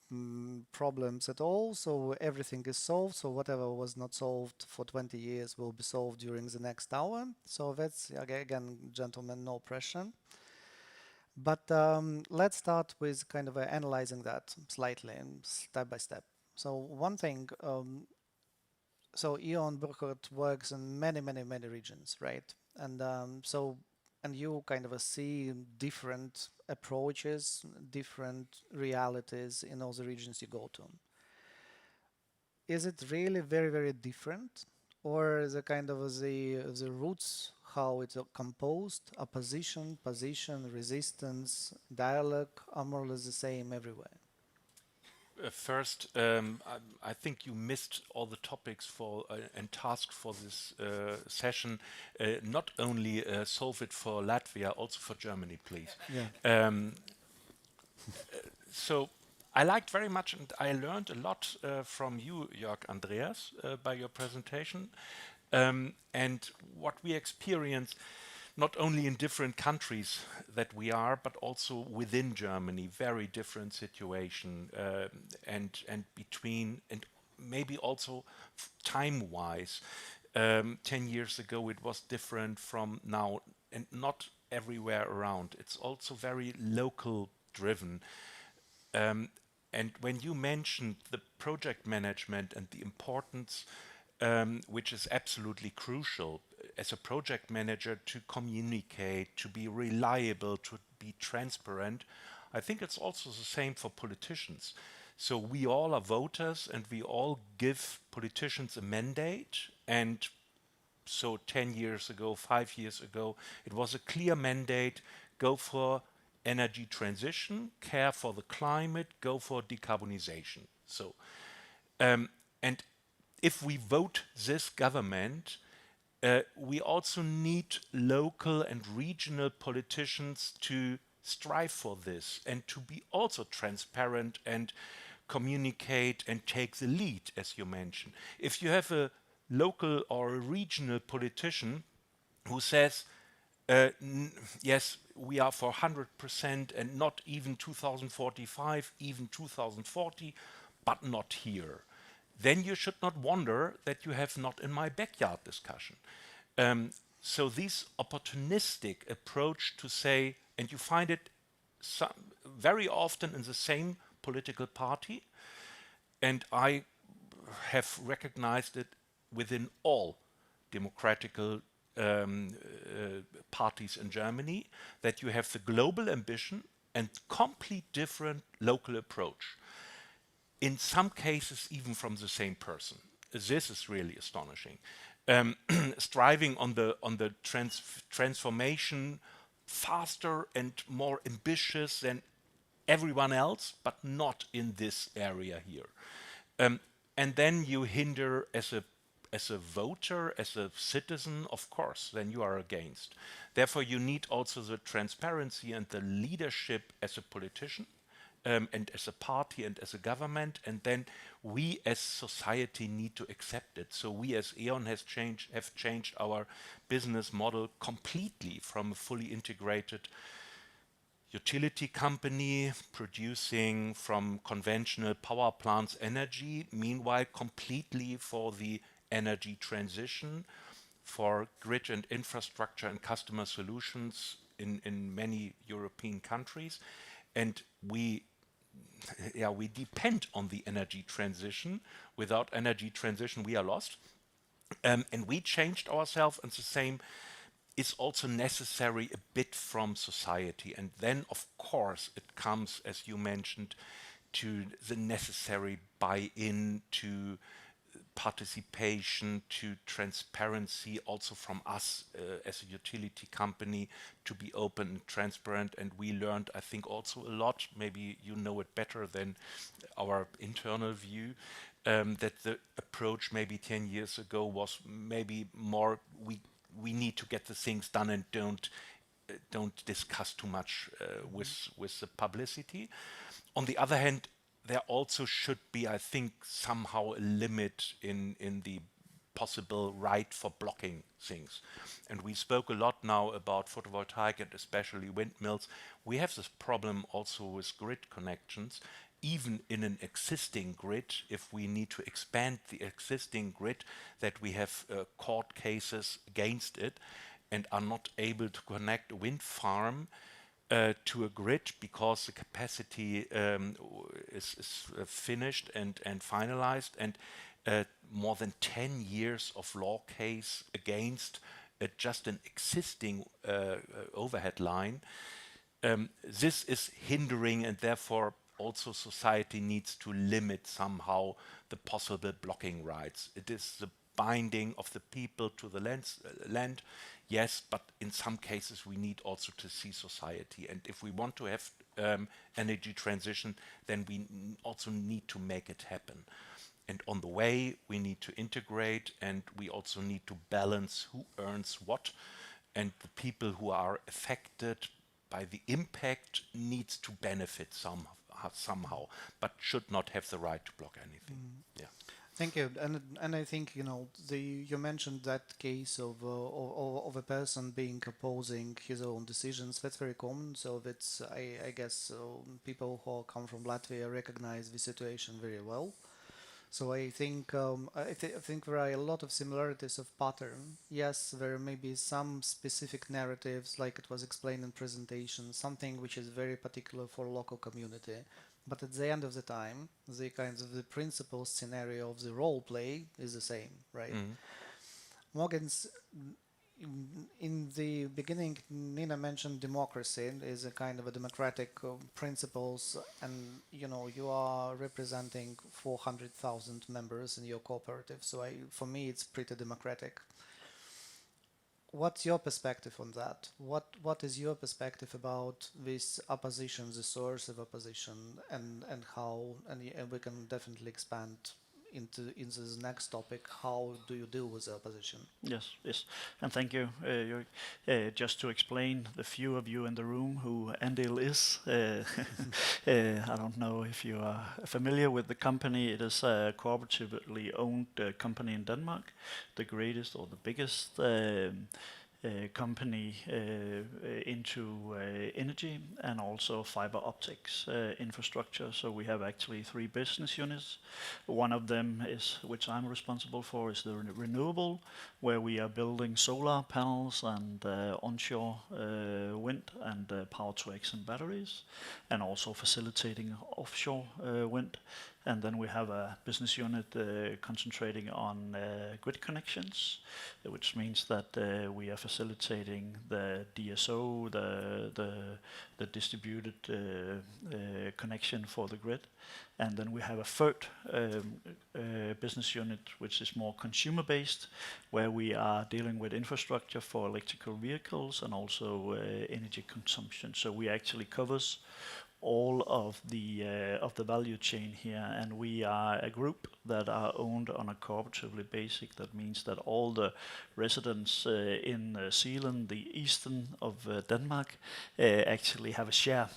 problems at all. So everything is solved. So whatever was not solved for 20 years will be solved during the next hour. So that's, again, gentlemen, no pressure. But let's start with kind of analyzing that slightly and step by step. So one thing, so Ion Burkhardt works in many regions, right? And and you kind of see different approaches, different realities in all the regions you go to. Is it really very different, or the kind of the roots, how it's composed, opposition, position, resistance, dialogue are more or less the same everywhere? First, I think you missed all the topics for and tasks for this session. Not only solve it for Latvia, also for Germany, please. Yeah. So I liked very much, and I learned a lot from you, Jörg Andreas, by your presentation. And what we experience, not only in different countries that we are, but also within Germany, very different situation, and between, and maybe also time-wise. 10 years ago it was different from now, and not everywhere around. It's also very local driven. And when you mentioned the project management and the importance, which is absolutely crucial as a project manager, to communicate, to be reliable, to be transparent, I think it's also the same for politicians. So we all are voters and we all give politicians a mandate. And so 10 years ago, 5 years ago, it was a clear mandate: go for energy transition, care for the climate, go for decarbonization. So, and if we vote this government, we also need local and regional politicians to strive for this and to be also transparent and communicate and take the lead, as you mentioned. If you have a local or a regional politician who says, yes, we are for 100% and not even 2045, even 2040, but not here, then you should not wonder that you have not in my backyard discussion. So this opportunistic approach to say, and you find it very often in the same political party, and I have recognized it within all democratical parties in Germany, that you have the global ambition and complete different local approach. In some cases, even from the same person. This is really astonishing. Striving on the transformation faster and more ambitious than everyone else, but not in this area here. And then you hinder as a voter, as a citizen, of course, then you are against. Therefore, you need also the transparency and the leadership as a politician, and as a party and as a government, and then we as society need to accept it. So we as E.ON have changed our business model completely from a fully integrated utility company producing from conventional power plants energy, meanwhile completely for the energy transition, for grid and infrastructure and customer solutions in many European countries. And we depend on the energy transition. Without energy transition, we are lost. And we changed ourselves, and the same is also necessary a bit from society. And then, of course, it comes, as you mentioned, to the necessary buy-in, to participation, to transparency, also from us as a utility company, to be open and transparent. And we learned, I think, also a lot, maybe you know it better than our internal view, that the approach maybe 10 years ago was maybe more, we need to get the things done and don't discuss too much with the publicity. On the other hand, there also should be, I think, somehow a limit in the possible right for blocking things. And we spoke a lot now about photovoltaic and especially windmills. We have this problem also with grid connections. Even in an existing grid, if we need to expand the existing grid, that we have court cases against it and are not able to connect a wind farm to a grid because the capacity is finished and finalized, and more than 10 years of law case against just an existing overhead line. This is hindering, and therefore also society needs to limit somehow the possible blocking rights. It is the binding of the people to the land, yes, but in some cases we need also to see society. And if we want to have energy transition, then we also need to make it happen. And on the way, we need to integrate, and we also need to balance who earns what, and the people who are affected by the impact needs to benefit somehow, but should not have the right to block anything. Yeah. Thank you, and I think you mentioned that case of a person being opposing his own decisions. That's very common. So that's I guess people who come from Latvia recognize the situation very well. So I think I think there are a lot of similarities of pattern. Yes, there may be some specific narratives, like it was explained in presentation, something which is very particular for local community. But at the end of the time, the kinds of the principal scenario of the role play is the same, right? Morgan's in the beginning, Nina mentioned democracy is a kind of a democratic principles, and you are representing 400,000 members in your cooperative. So for me, it's pretty democratic. What's your perspective on that? What is your perspective about this opposition, the source of opposition, and how? And we can definitely expand into this next topic. How do you deal with the opposition? Yes, and thank you. Just to explain, the few of you in the room who Andel is, I don't know if you are familiar with the company. It is a cooperatively owned company in Denmark, the greatest or the biggest company into energy and also fiber optics infrastructure. So we have actually 3 business units. One of them is, which I'm responsible for, is the renewable, where we are building solar panels and onshore wind and power to X and batteries, and also facilitating offshore wind. And then we have a business unit concentrating on grid connections, which means that we are facilitating the DSO, the distributed connection for the grid. And then we have a third business unit, which is more consumer-based, where we are dealing with infrastructure for electrical vehicles and also energy consumption. So we actually covers all of the value chain here, and we are a group that are owned on a cooperatively basic. That means that all the residents in Zealand, the eastern of Denmark, actually have a share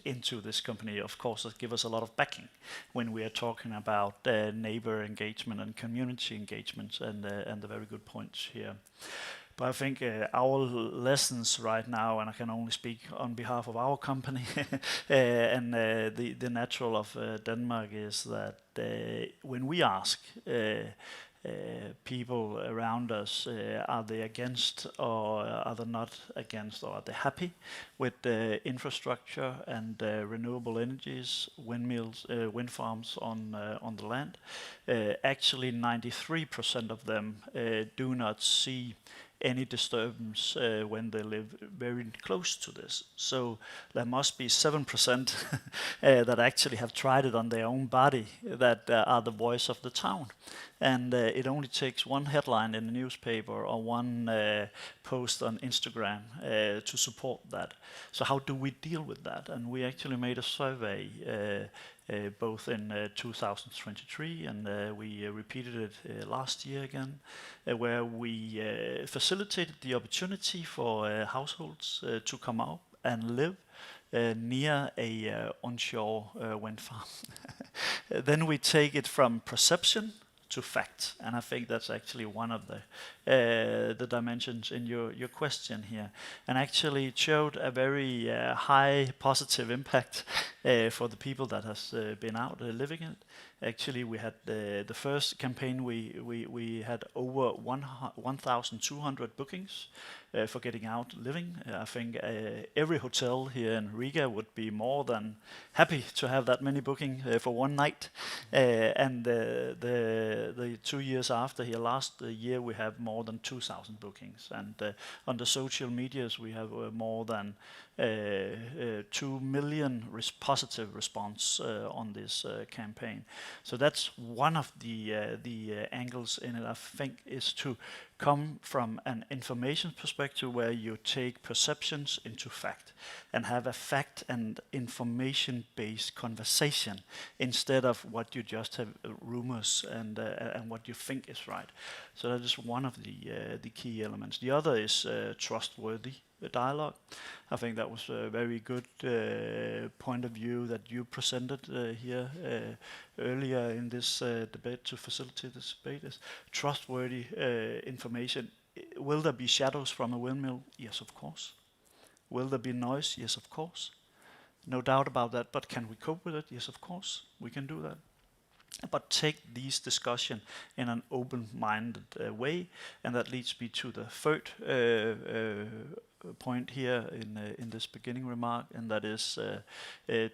into this company. Of course, that gives us a lot of backing when we are talking about neighbor engagement and community engagement, and the very good points here. But I think our lessons right now, and I can only speak on behalf of our company, and the natural of Denmark is that when we ask people around us, are they against or are they not against, or are they happy with the infrastructure and renewable energies, windmills, wind farms on the land? Actually, 93% of them do not see any disturbance when they live very close to this. So there must be 7% that actually have tried it on their own body, that are the voice of the town. And it only takes one headline in the newspaper or one post on Instagram to support that. So how do we deal with that? And we actually made a survey both in 2023 and we repeated it last year again, where we facilitated the opportunity for households to come out and live near a onshore wind farm. Then we take it from perception to fact, and I think that's actually one of the dimensions in your question here, and actually it showed a very high positive impact for the people that has been out living it. Actually, we had the first campaign, we had over 1,200 bookings for getting out living. I think every hotel here in Riga would be more than happy to have that many bookings for one night. And the 2 years after here, last year, we have more than 2,000 bookings. And on the social medias, we have more than 2 million positive response on this campaign. So that's one of the angles in it, I think, is to come from an information perspective where you take perceptions into fact and have a fact and information-based conversation instead of what you just have rumors and what you think is right. So that is one of the key elements. The other is trustworthy dialogue. I think that was a very good point of view that you presented here earlier in this debate to facilitate this debate. Is trustworthy information. Will there be shadows from a windmill? Yes, of course. Will there be noise? Yes, of course. No doubt about that. But can we cope with it? Yes, of course. We can do that. But take these discussion in an open-minded way, and that leads me to the third point here in this beginning remark, and that is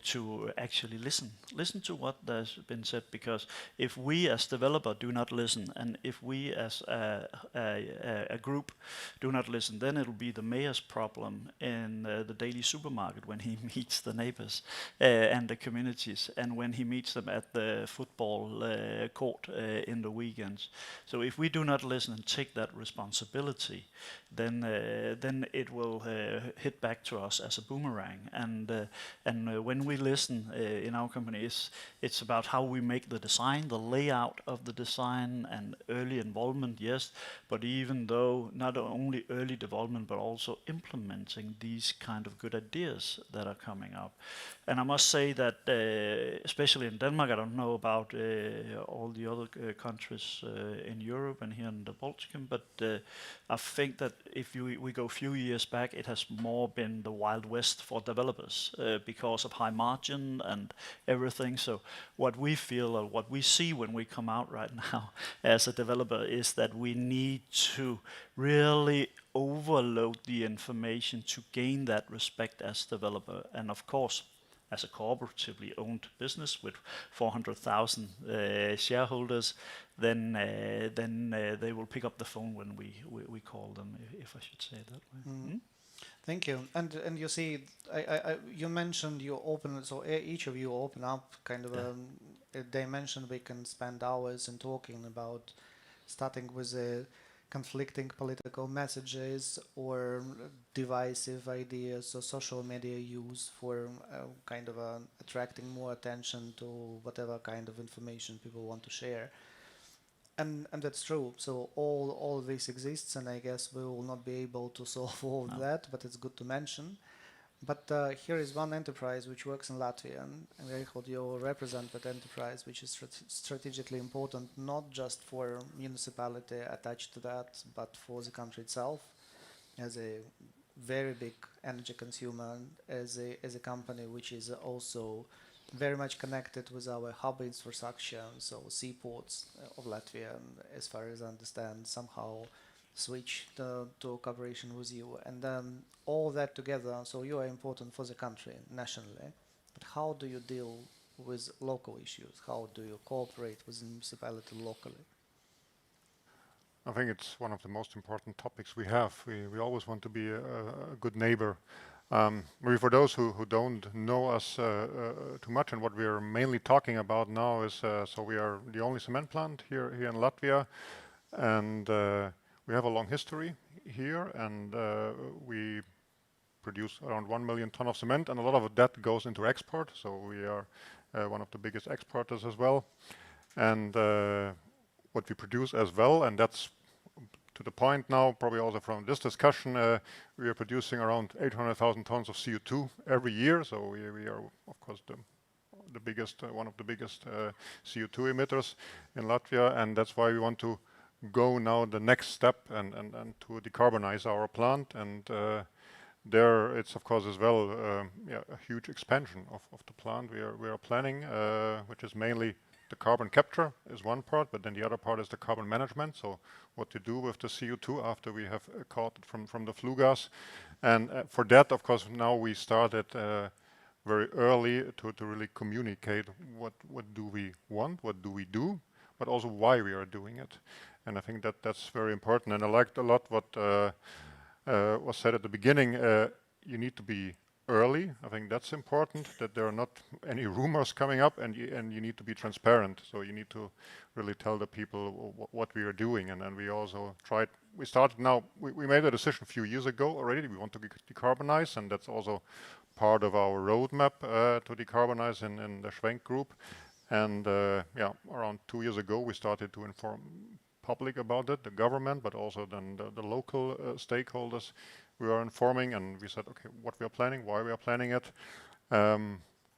to actually listen to what has been said. Because if we as developer do not listen, and if we as a group do not listen, then it'll be the mayor's problem in the daily supermarket when he meets the neighbors and the communities, and when he meets them at the football court in the weekends. So if we do not listen and take that responsibility, then it will hit back to us as a boomerang. And when we listen in our company, it's about how we make the design, the layout of the design, and early involvement, yes, but even though not only early development, but also implementing these kind of good ideas that are coming up. And I must say that, especially in Denmark, I don't know about all the other countries in Europe and here in the Baltic, but I think that if we go a few years back, it has more been the Wild West for developers because of high margin and everything. So what we feel, or what we see when we come out right now as a developer, is that we need to really overload the information to gain that respect as developer. And of course, as a cooperatively owned business with 400,000 shareholders, then they will pick up the phone when we call them, if I should say it that way. Mm. Thank you. And you see, you mentioned you open, so each of you open up kind of a dimension we can spend hours in talking about, starting with conflicting political messages or divisive ideas or social media use for kind of attracting more attention to whatever kind of information people want to share. And that's true. So all this exists, and I guess we will not be able to solve all of that, but it's good to mention. But here is one enterprise which works in Latvia, and Reichhold, you represent that enterprise, which is strategically important, not just for municipality attached to that, but for the country itself, as a very big energy consumer, as a company which is also very much connected with our hub infrastructure, so seaports of Latvia, and as far as I understand, somehow switch to cooperation with you, and all that together. So you are important for the country nationally, but how do you deal with local issues? How do you cooperate with the municipality locally? I think it's one of the most important topics we have. We always want to be a good neighbor. Maybe for those who don't know us too much, and what we are mainly talking about now is, so we are the only cement plant here in Latvia, and we have a long history here, and we produce around 1 million ton of cement, and a lot of that goes into export. So we are one of the biggest exporters as well. And what we produce as well, and that's to the point now, probably also from this discussion, we are producing around 800,000 tons of CO2 every year. So we are, of course, the biggest, one of the biggest CO2 emitters in Latvia, and that's why we want to go now the next step and to decarbonize our plant. And there it's of course as well a huge expansion of the plant we are planning, which is mainly the carbon capture is one part, but then the other part is the carbon management. So what to do with the CO2 after we have caught it from the flue gas. And for that, of course, now we started very early to really communicate what do we want, what do we do, but also why we are doing it. And I think that's very important. And I liked a lot what was said at the beginning. You need to be early. I think that's important, that there are not any rumors coming up, and you need to be transparent. So you need to really tell the people what we are doing. And then we also started now, we made a decision a few years ago already. We want to decarbonize, and that's also part of our roadmap to decarbonize in the Schwenk group. And around 2 years ago, we started to inform public about it, the government, but also then the local stakeholders, we are informing, and we said, okay, what we are planning, why we are planning it.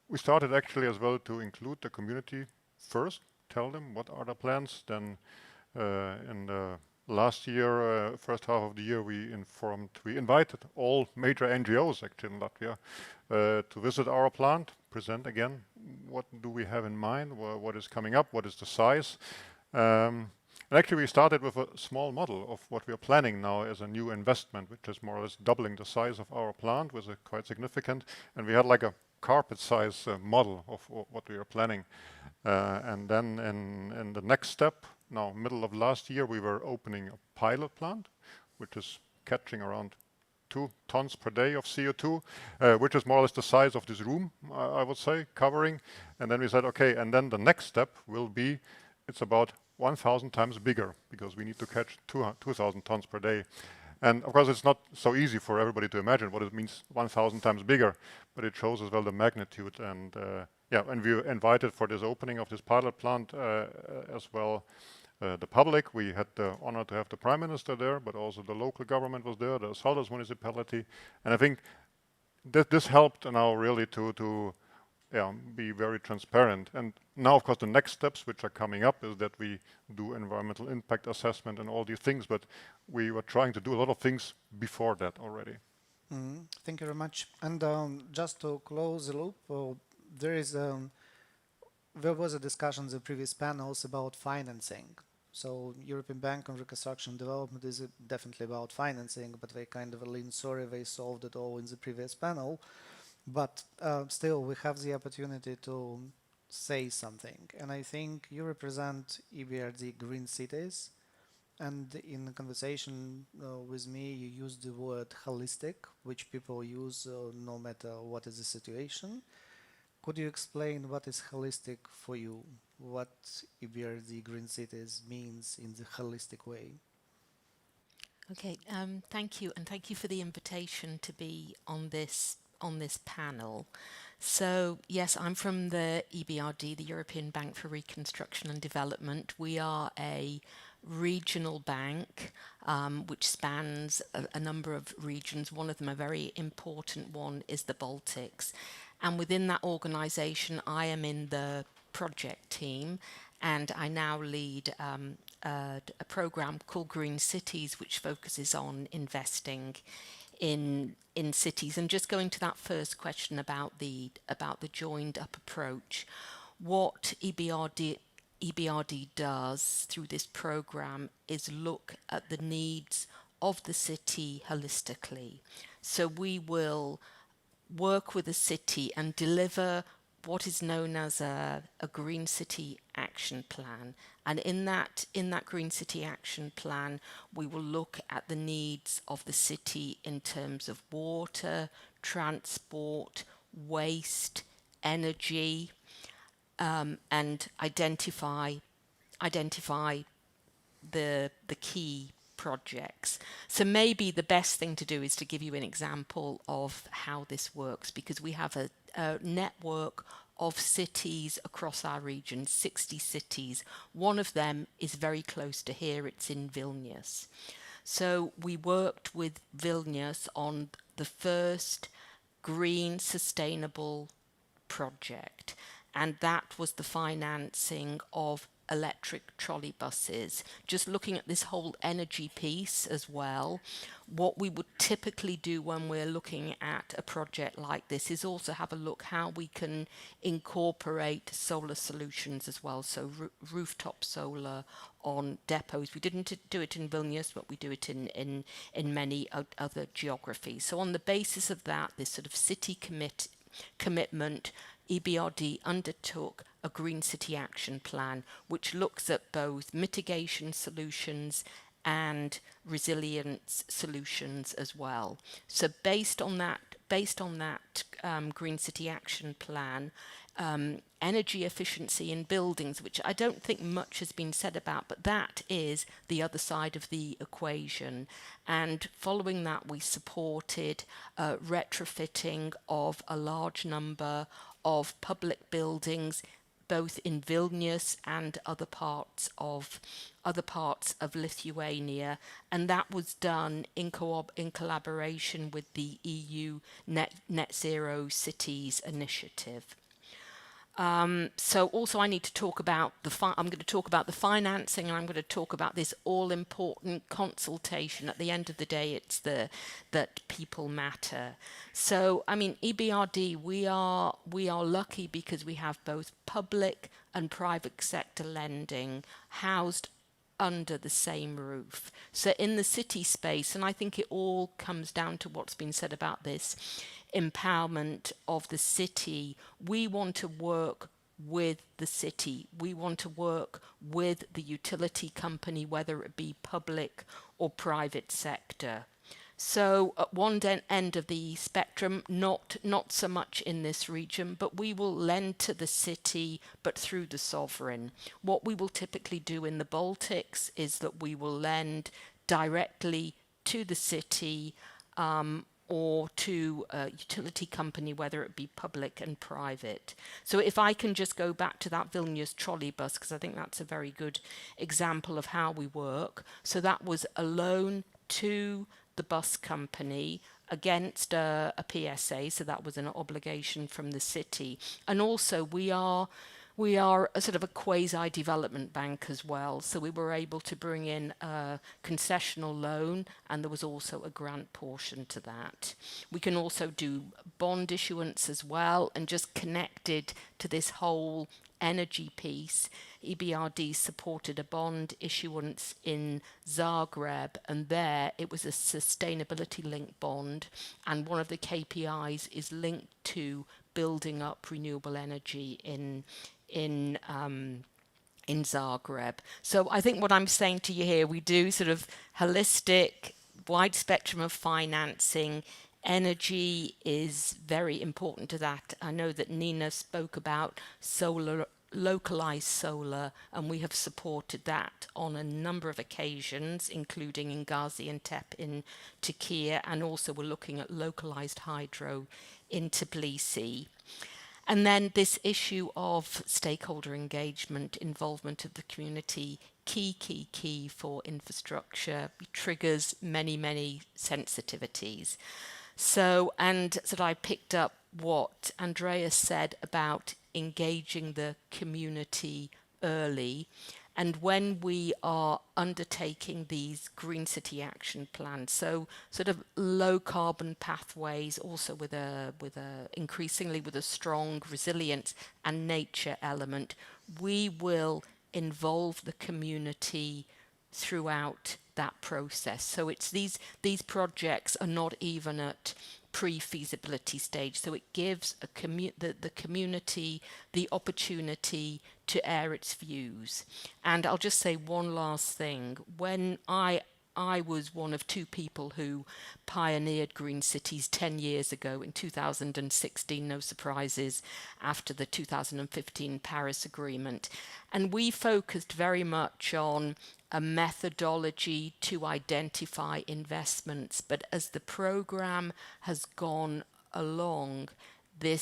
We started actually as well to include the community first, tell them what are the plans. Then in the last year, first half of the year, we invited all major NGOs actually in Latvia to visit our plant, present again what do we have in mind, what is coming up, what is the size. And actually we started with a small model of what we are planning now as a new investment, which is more or less doubling the size of our plant, was quite significant. And we had like a carpet size model of what we are planning. And then in the next step, now middle of last year, we were opening a pilot plant, which is catching around 2 tons per day of CO2, which is more or less the size of this room, I would say, covering. And then we said, okay, and then the next step will be, it's about 1,000 times bigger, because we need to catch 2,000 tons per day. And of course, it's not so easy for everybody to imagine what it means 1,000 times bigger, but it shows as well the magnitude. And yeah, and we invited for this opening of this pilot plant as well the public. We had the honor to have the Prime Minister there, but also the local government was there, the Saldus municipality. And I think that this helped now really to be very transparent. And now, of course, the next steps which are coming up is that we do environmental impact assessment and all these things, but we were trying to do a lot of things before that already. Thank you very much. And just to close the loop, there was a discussion in the previous panels about financing. So European Bank on Reconstruction and Development is definitely about financing, but they kind of lean sorry they solved it all in the previous panel. But still, we have the opportunity to say something. And I think you represent EBRD Green Cities. And in the conversation with me, you used the word holistic, which people use no matter what is the situation. Could you explain what is holistic for you? What EBRD Green Cities means in the holistic way? Okay, thank you, and thank you for the invitation to be on this panel. So yes, I'm from the EBRD, the European Bank for Reconstruction and Development. We are a regional bank which spans a number of regions. One of them, a very important one, is the Baltics. And within that organisation, I am in the project team, and I now lead a programme called Green Cities, which focuses on investing in cities. And just going to that first question about the joined up approach, what EBRD does through this programme is look at the needs of the city holistically. So we will work with a city and deliver what is known as a Green City Action Plan. And in that Green City Action Plan, we will look at the needs of the city in terms of water, transport, waste, energy, and identify the key projects. So maybe the best thing to do is to give you an example of how this works, because we have a network of cities across our region, 60 cities. One of them is very close to here, it's in Vilnius. So we worked with Vilnius on the first green sustainable project, and that was the financing of electric trolley buses. Just looking at this whole energy piece as well, what we would typically do when we're looking at a project like this is also have a look how we can incorporate solar solutions as well, so rooftop solar on depots. We didn't do it in Vilnius, but we do it in many other geographies. So on the basis of that, this sort of city commitment, EBRD undertook a Green City Action Plan, which looks at both mitigation solutions and resilience solutions as well. So based on that Green City Action Plan, energy efficiency in buildings, which I don't think much has been said about, but that is the other side of the equation. And following that, we supported retrofitting of a large number of public buildings, both in Vilnius and other parts of Lithuania, and that was done in collaboration with the EU Net Zero Cities initiative. So also I need to talk about I'm going to talk about the financing, and I'm going to talk about this all-important consultation. At the end of the day, it's that people matter. So, I mean, EBRD, we are lucky because we have both public and private sector lending housed under the same roof. So in the city space, and I think it all comes down to what's been said about this empowerment of the city, we want to work with the city. We want to work with the utility company, whether it be public or private sector. So at one end of the spectrum, not so much in this region, but we will lend to the city, but through the sovereign. What we will typically do in the Baltics is that we will lend directly to the city or to a utility company, whether it be public and private. So if I can just go back to that Vilnius trolley bus, because I think that's a very good example of how we work. So that was a loan to the bus company against a PSA, so that was an obligation from the city. And also we are a sort of a quasi-development bank as well, so we were able to bring in a concessional loan, and there was also a grant portion to that. We can also do bond issuance as well, and just connected to this whole energy piece, EBRD supported a bond issuance in Zagreb, and there it was a sustainability-linked bond, and one of the KPIs is linked to building up renewable energy in Zagreb. So I think what I'm saying to you here, we do sort of holistic, wide spectrum of financing. Energy is very important to that. I know that Nina spoke about solar, localized solar, and we have supported that on a number of occasions, including in Gaziantep in Turkey, and also we're looking at localized hydro in Tbilisi. And then this issue of stakeholder engagement, involvement of the community, key for infrastructure, triggers many sensitivities. So, and so I picked up what Andreas said about engaging the community early. And when we are undertaking these green city action plans, so sort of low carbon pathways, also with a increasingly with a strong resilience and nature element, we will involve the community throughout that process. So it's these projects are not even at pre-feasibility stage, so it gives the community the opportunity to air its views. And I'll just say one last thing. When I was one of two people who pioneered green cities 10 years ago in 2016, no surprises, after the 2015 Paris Agreement. And we focused very much on a methodology to identify investments. But as the program has gone along, the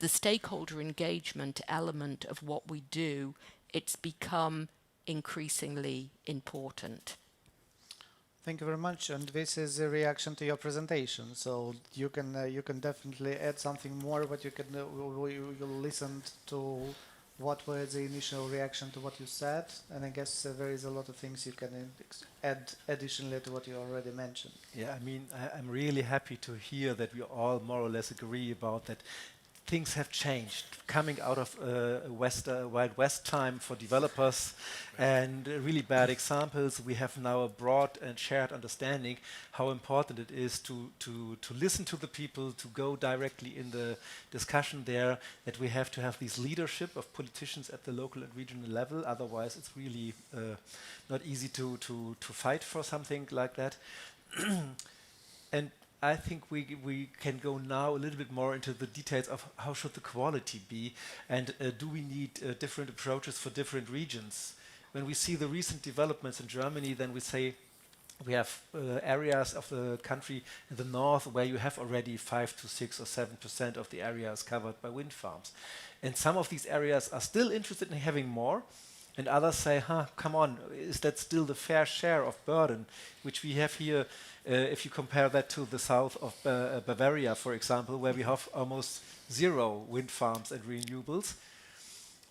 stakeholder engagement element of what we do, it's become increasingly important. Thank you very much, and this is a reaction to your presentation. So you can definitely add something more, but you can you'll listen to what were the initial reaction to what you said, and I guess there is a lot of things you can add additionally to what you already mentioned. Yeah, I mean, I'm really happy to hear that we all more or less agree about that. Things have changed, coming out of Wild West time for developers, and really bad examples. We have now a broad and shared understanding how important it is to listen to the people, to go directly in the discussion there, that we have to have this leadership of politicians at the local and regional level. Otherwise, it's really not easy to fight for something like that. And I think we can go now a little bit more into the details of how should the quality be, and do we need different approaches for different regions. When we see the recent developments in Germany, then we say we have areas of the country in the north where you have already 5 to 6 or 7% of the areas covered by wind farms. And some of these areas are still interested in having more, and others say, come on, is that still the fair share of burden, which we have here, if you compare that to the south of Bavaria, for example, where we have almost 0 wind farms and renewables.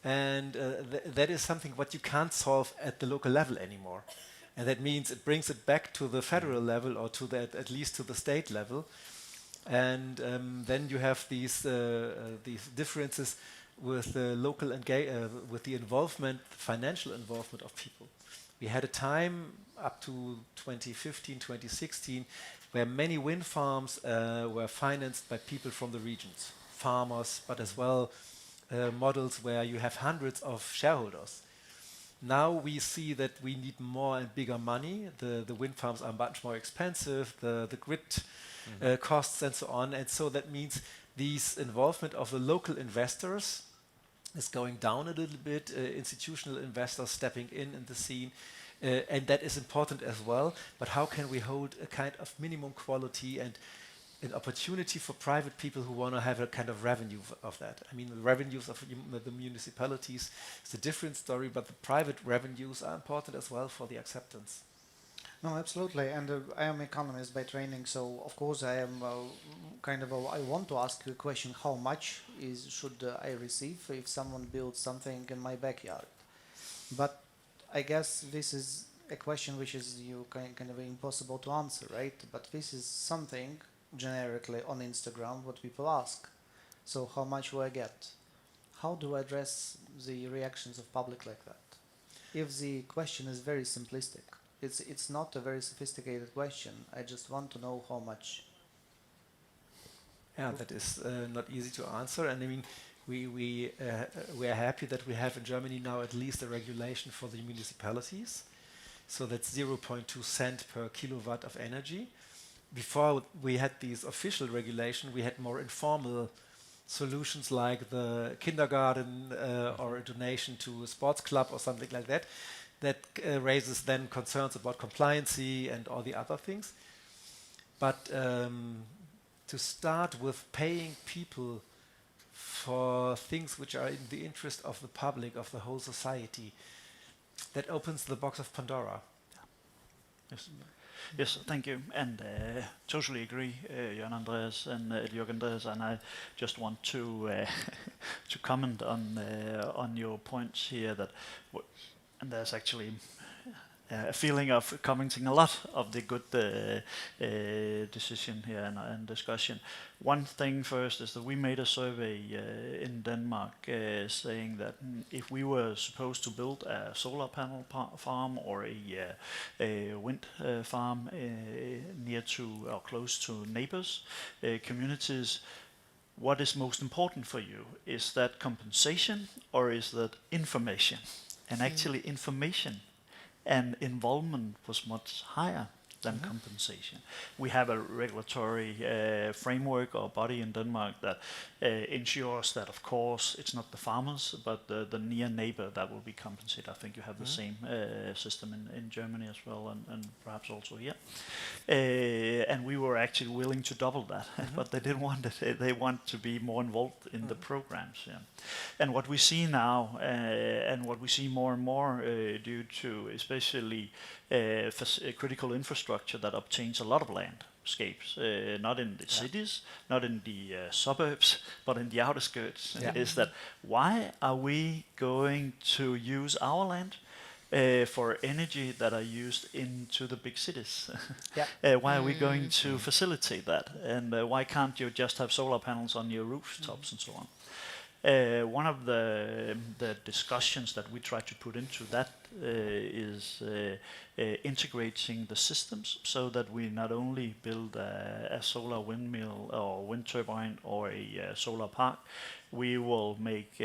And that is something what you can't solve at the local level anymore. And that means it brings it back to the federal level, or to the, at least to the state level. And then you have these differences with the local with the involvement, financial involvement of people. We had a time up to 2015, 2016, where many wind farms were financed by people from the regions, farmers, but as well models where you have hundreds of shareholders. Now we see that we need more and bigger money. The wind farms are much more expensive, the grid costs and so on. And so that means these involvement of the local investors is going down a little bit, institutional investors stepping in the scene. And that is important as well. But how can we hold a kind of minimum quality and an opportunity for private people who want to have a kind of revenue of that? I mean, the revenues of the municipalities is a different story, but the private revenues are important as well for the acceptance. No, absolutely. And I am an economist by training, so of course I am I want to ask you a question: how much should I receive if someone builds something in my backyard? But I guess this is a question which is kind of impossible to answer, right? But this is something generically on Instagram what people ask. So how much will I get? How do I address the reactions of public like that? If the question is very simplistic, it's not a very sophisticated question. I just want to know how much. Yeah, that is not easy to answer. And I mean, we are happy that we have in Germany now at least a regulation for the municipalities. So that's 0.2 cent per kilowatt of energy. Before we had these official regulation, we had more informal solutions like the kindergarten or a donation to a sports club or something like that. That raises then concerns about compliancy and all the other things. But to start with paying people for things which are in the interest of the public, of the whole society, that opens the box of Pandora. Yes. Yes, thank you, and totally agree, Jan Andreas and Jörg Andreas, and I just want to to comment on your points here that, and there's actually a feeling of commenting a lot of the good decision here and discussion. One thing first is that we made a survey in Denmark saying that if we were supposed to build a solar panel farm or a wind farm near to or close to neighbors, communities, what is most important for you? Is that compensation or is that information? And actually information and involvement was much higher than compensation. We have a regulatory framework or body in Denmark that ensures that, of course, it's not the farmers, but the near neighbor that will be compensated. I think you have the same system in Germany as well, and perhaps also here. And we were actually willing to double that, but they didn't want it. They want to be more involved in the programs. Yeah. And what we see now, and what we see more and more due to especially critical infrastructure that obtains a lot of landscapes, not in the cities, not in the suburbs, but in the outskirts, is that why are we going to use our land for energy that are used into the big cities? Why are we going to facilitate that? And why can't you just have solar panels on your rooftops and so on? One of the discussions that we try to put into that is integrating the systems so that we not only build a solar windmill or wind turbine or a solar park, we will make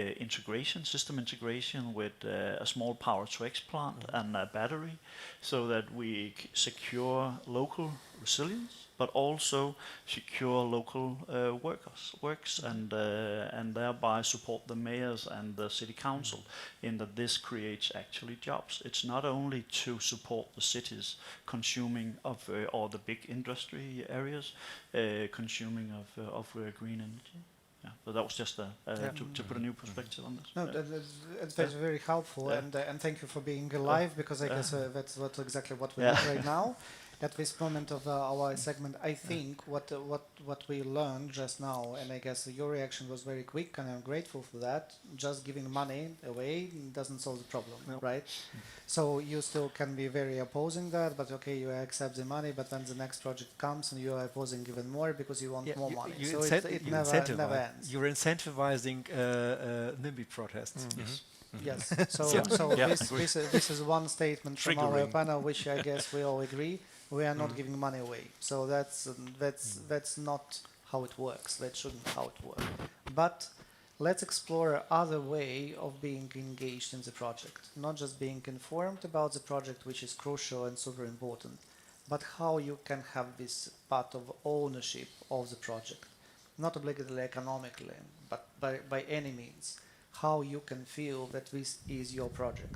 system integration with a small power-to-X plant and a battery so that we secure local resilience but also secure local works and thereby support the mayors and the city council in that this creates actually jobs. It's not only to support the cities consuming of or the big industry areas consuming of green energy. Yeah, so that was just to put a new perspective on this. No, it's very helpful, and thank you for being alive, because I guess that's exactly what we need right now. At this moment of our segment, I think what we learned just now, and I guess your reaction was very quick, and I'm grateful for that. Just giving money away doesn't solve the problem, right? So you still can be very opposing that, but okay, you accept the money, but when the next project comes, and you are opposing even more because you want more money. So it never ends. You're incentivizing NIMBY protests. Yes. So this is one statement from our panel, which I guess we all agree. We are not giving money away. So that's not how it works. That shouldn't how it works. But let's explore other way of being engaged in the project. Not just being informed about the project, which is crucial and super important, but how you can have this part of ownership of the project. Not obligatory economically, but by any means. How you can feel that this is your project.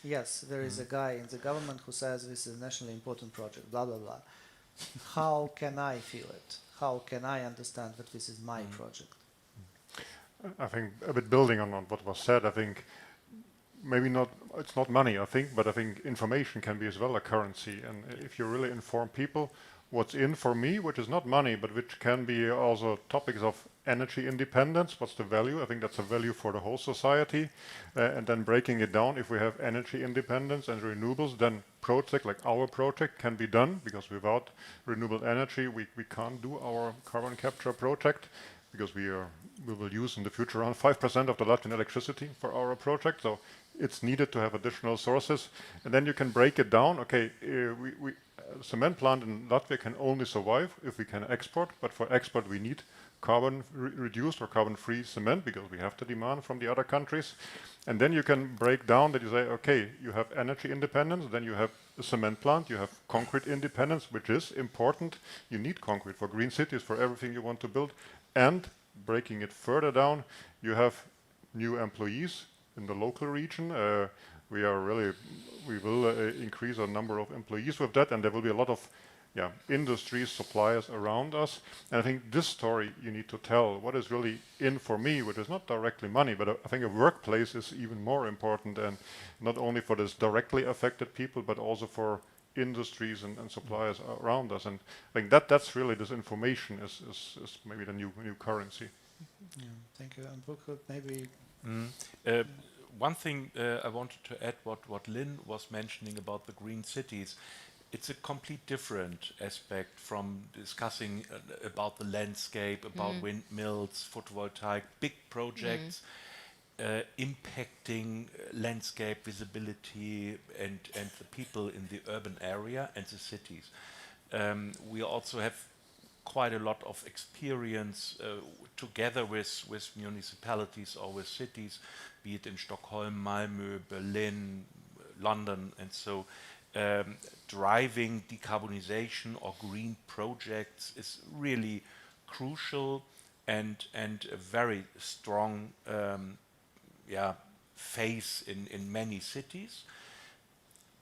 Yes, there is a guy in the government who says this is a nationally important project, blah, blah, blah. How can I feel it? How can I understand that this is my project? I think a bit building on what was said, I think maybe not, it's not money, I think, but I think information can be as well a currency. And if you really inform people what's in for me, which is not money, but which can be also topics of energy independence, what's the value? I think that's a value for the whole society. And then breaking it down, if we have energy independence and renewables, then project like our project can be done, because without renewable energy, we can't do our carbon capture project, because we will use in the future around 5% of the Latvian electricity for our project. So it's needed to have additional sources. And then you can break it down. Okay, cement plant in Latvia can only survive if we can export, but for export we need carbon reduced or carbon free cement, because we have the demand from the other countries. And then you can break down that you say, okay, you have energy independence, then you have a cement plant, you have concrete independence, which is important. You need concrete for green cities, for everything you want to build. And breaking it further down, you have new employees in the local region. We will increase our number of employees with that, and there will be a lot of industries, suppliers around us. And I think this story you need to tell, what is really in for me, which is not directly money, but I think a workplace is even more important, and not only for this directly affected people, but also for industries and suppliers around us. And I think that's really, this information is maybe the new currency. Yeah, thank you. And Brooke, maybe... One thing I wanted to add, what Lynn was mentioning about the green cities, it's a complete different aspect from discussing about the landscape, about windmills, photovoltaic, big projects impacting landscape visibility and the people in the urban area and the cities. We also have quite a lot of experience together with municipalities or with cities, be it in Stockholm, Malmö, Berlin, London, and so driving decarbonization or green projects is really crucial and a very strong phase in many cities.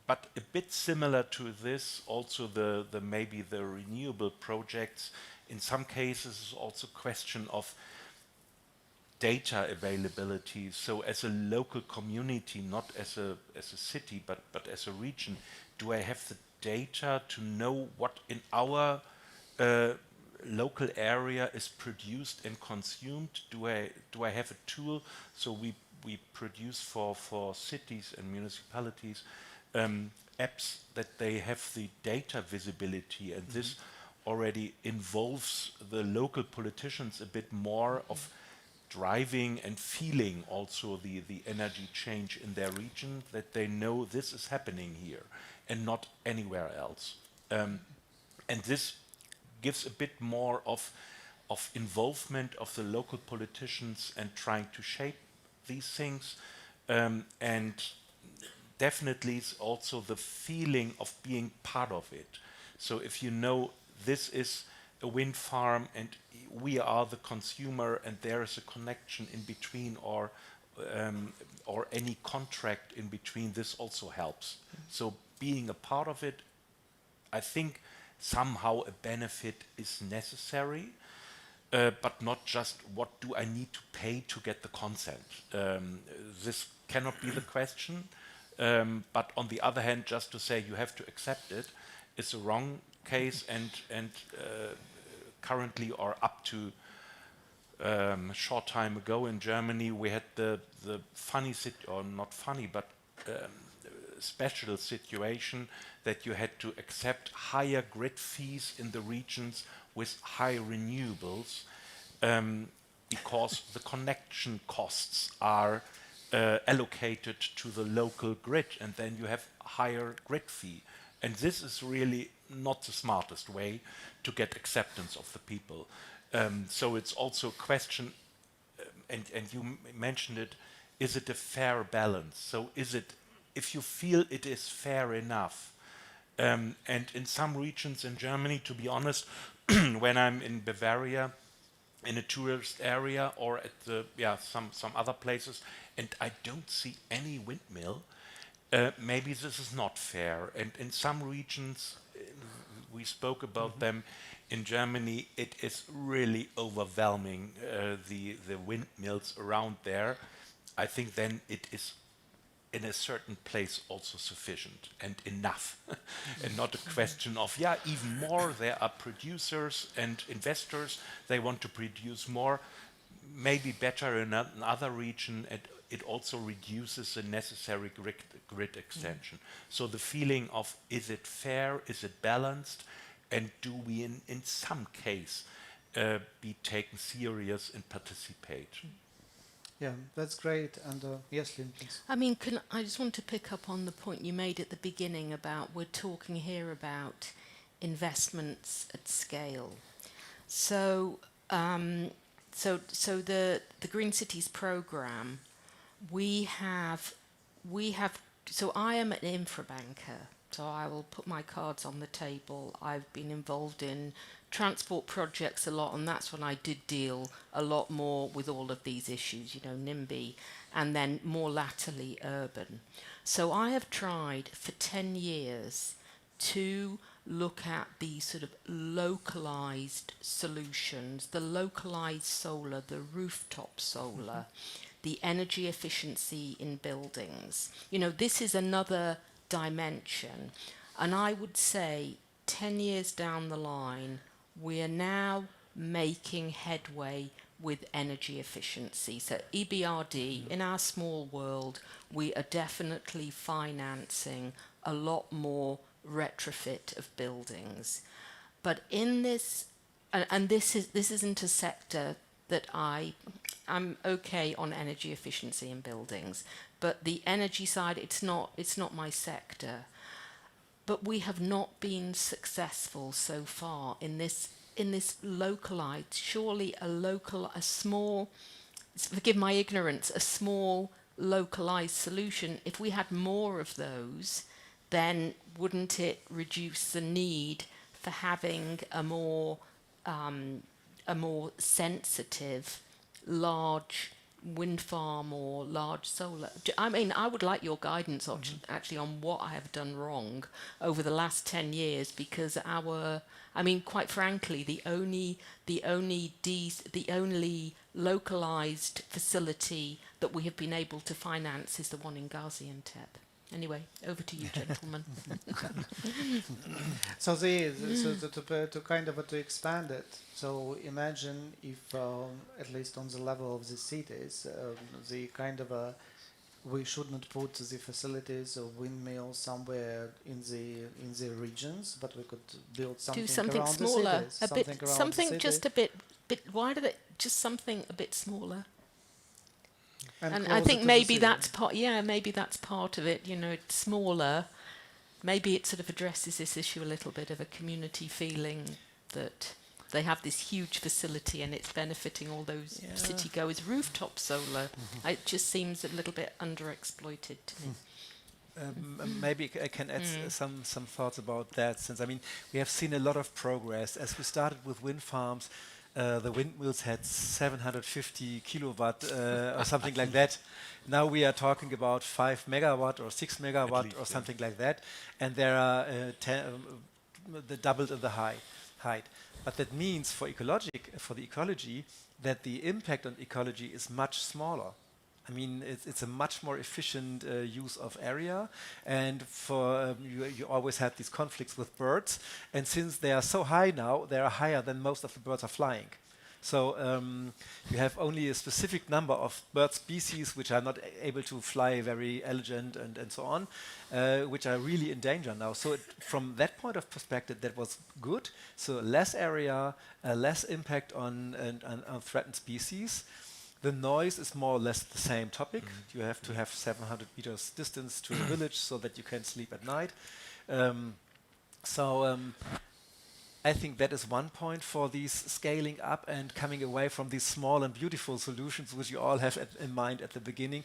But a bit similar to this, also the maybe the renewable projects, in some cases is also a question of data availability. So as a local community, not as a city, but as a region, do I have the data to know what in our local area is produced and consumed? Do I have a tool? So we produce for cities and municipalities apps that they have the data visibility, and this already involves the local politicians a bit more of driving and feeling also the energy change in their region, that they know this is happening here and not anywhere else. And this gives a bit more of involvement of the local politicians and trying to shape these things, and definitely it's also the feeling of being part of it. So if you know this is a wind farm and we are the consumer and there is a connection in between, or any contract in between, this also helps. So being a part of it, I think somehow a benefit is necessary, but not just what do I need to pay to get the consent. This cannot be the question, but on the other hand, just to say you have to accept it is a wrong case, and currently, or up to a short time ago in Germany, we had the funny, or not funny, but special situation that you had to accept higher grid fees in the regions with high renewables, because the connection costs are allocated to the local grid, and then you have higher grid fee. And this is really not the smartest way to get acceptance of the people. So it's also a question, and you mentioned it, is it a fair balance? So is it, if you feel it is fair enough, and in some regions in Germany, to be honest, when I'm in Bavaria, in a tourist area, or at the, some other places, and I don't see any windmill, maybe this is not fair. And in some regions, we spoke about them, in Germany, it is really overwhelming, the windmills around there. I think then it is in a certain place also sufficient and enough, and not a question of, even more, there are producers and investors, they want to produce more, maybe better in another region, and it also reduces the necessary grid extension. So the feeling of, is it fair, is it balanced, and do we in some case be taken serious and participate? Yeah, that's great. And yes, Lynn, please. I mean, I just want to pick up on the point you made at the beginning about, we're talking here about investments at scale. So, so the Green Cities program, so I am an infra banker, so I will put my cards on the table. I've been involved in transport projects a lot, and that's when I did deal a lot more with all of these issues, NIMBY, and then more latterly urban. So I have tried for 10 years to look at these sort of localized solutions, the localized solar, the rooftop solar, the energy efficiency in buildings. This is another dimension. And I would say 10 years down the line, we are now making headway with energy efficiency. So EBRD, in our small world, we are definitely financing a lot more retrofit of buildings. But in this, and this isn't a sector that I'm okay on energy efficiency in buildings, but the energy side, it's not my sector. But we have not been successful so far in this localized, surely a small, forgive my ignorance, a small localized solution. If we had more of those, then wouldn't it reduce the need for having a more sensitive, large wind farm or large solar? I mean, I would like your guidance actually on what I have done wrong over the last 10 years, because quite frankly, the only localized facility that we have been able to finance is the one in Gaziantep. Anyway, over to you, gentlemen. So to kind of to expand it. So imagine if, at least on the level of the cities, the kind of we shouldn't put the facilities of windmills somewhere in the regions, but we could build something around smaller, the cities. something just a bit. Why did it just something a bit smaller? And I think maybe that's part. Yeah, maybe that's part of it. It's smaller. Maybe it sort of addresses this issue a little bit of a community feeling that they have this huge facility and it's benefiting all those city goers. Rooftop solar, it just seems a little bit underexploited to me. Maybe I can add some thoughts about that, since I mean we have seen a lot of progress. As we started with wind farms, the windmills had 750 kilowatt or something like that. Now we are talking about 5 megawatt or 6 megawatt or something like that, and there are the doubled in the height. But that means for the ecology that the impact on ecology is much smaller. I mean, it's a much more efficient use of area, and for you always had these conflicts with birds, and since they are so high now, they are higher than most of the birds are flying. So you have only a specific number of bird species which are not able to fly very elegant and so on, which are really in danger now. So from that point of perspective, that was good. So less area, less impact on threatened species. The noise is more or less the same topic. You have to have 700 meters distance to the village so that you can sleep at night. I think that is one point for these scaling up and coming away from these small and beautiful solutions which you all have in mind at the beginning.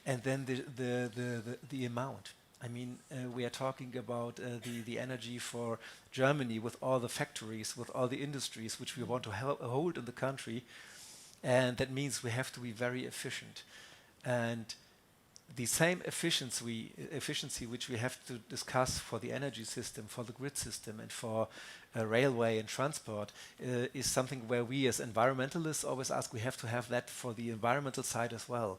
And then the amount. I mean, we are talking about the energy for Germany with all the factories, with all the industries which we want to hold in the country. And that means we have to be very efficient. And the same efficiency which we have to discuss for the energy system, for the grid system, and for railway and transport is something where we as environmentalists always ask we have to have that for the environmental side as well.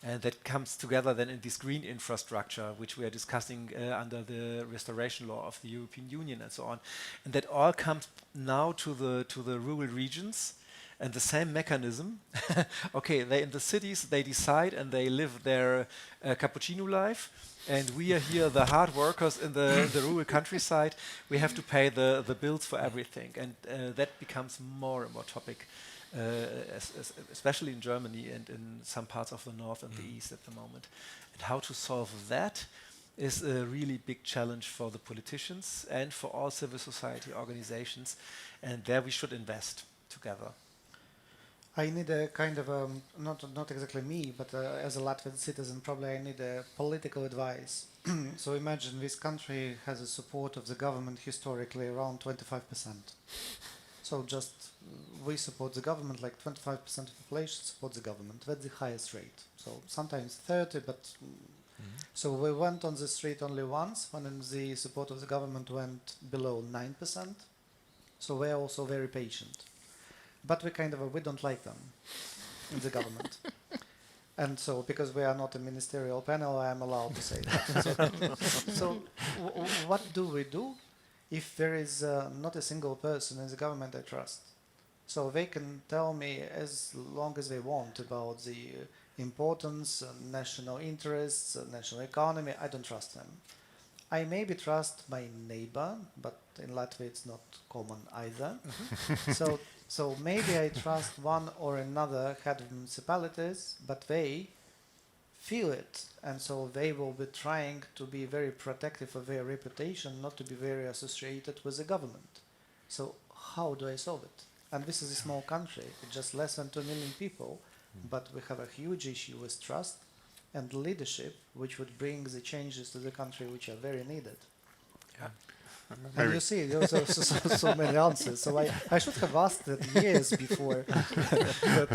And that comes together then in this green infrastructure, which we are discussing under the restoration law of the European Union and so on. And that all comes now to the rural regions. And the same mechanism, okay, they in the cities, they decide and they live their cappuccino life, and we are here, the hard workers in the rural countryside, we have to pay the bills for everything, and that becomes more and more topic, especially in Germany and in some parts of the north and the east at the moment. And how to solve that is a really big challenge for the politicians and for all civil society organizations, and there we should invest together. I need a kind of not exactly me, but as a Latvian citizen, probably I need a political advice. So imagine this country has a support of the government historically around 25%. So just we support the government, like 25% of the population support the government. That's the highest rate. So sometimes 30, but so we went on the street only once when the support of the government went below 9%. So we're also very patient. But we don't like them in the government. And so, because we are not a ministerial panel, I am allowed to say that. So what do we do if there is not a single person in the government I trust? So they can tell me as long as they want about the importance, national interests, national economy. I don't trust them. I maybe trust my neighbor, but in Latvia it's not common either. So maybe I trust one or another head of municipalities, but they feel it, and so they will be trying to be very protective of their reputation, not to be very associated with the government. So how do I solve it? And this is a small country, it's just less than 2 million people, but we have a huge issue with trust and leadership, which would bring the changes to the country which are very needed. Yeah. And you see, there are so many answers. So I should have asked that years before.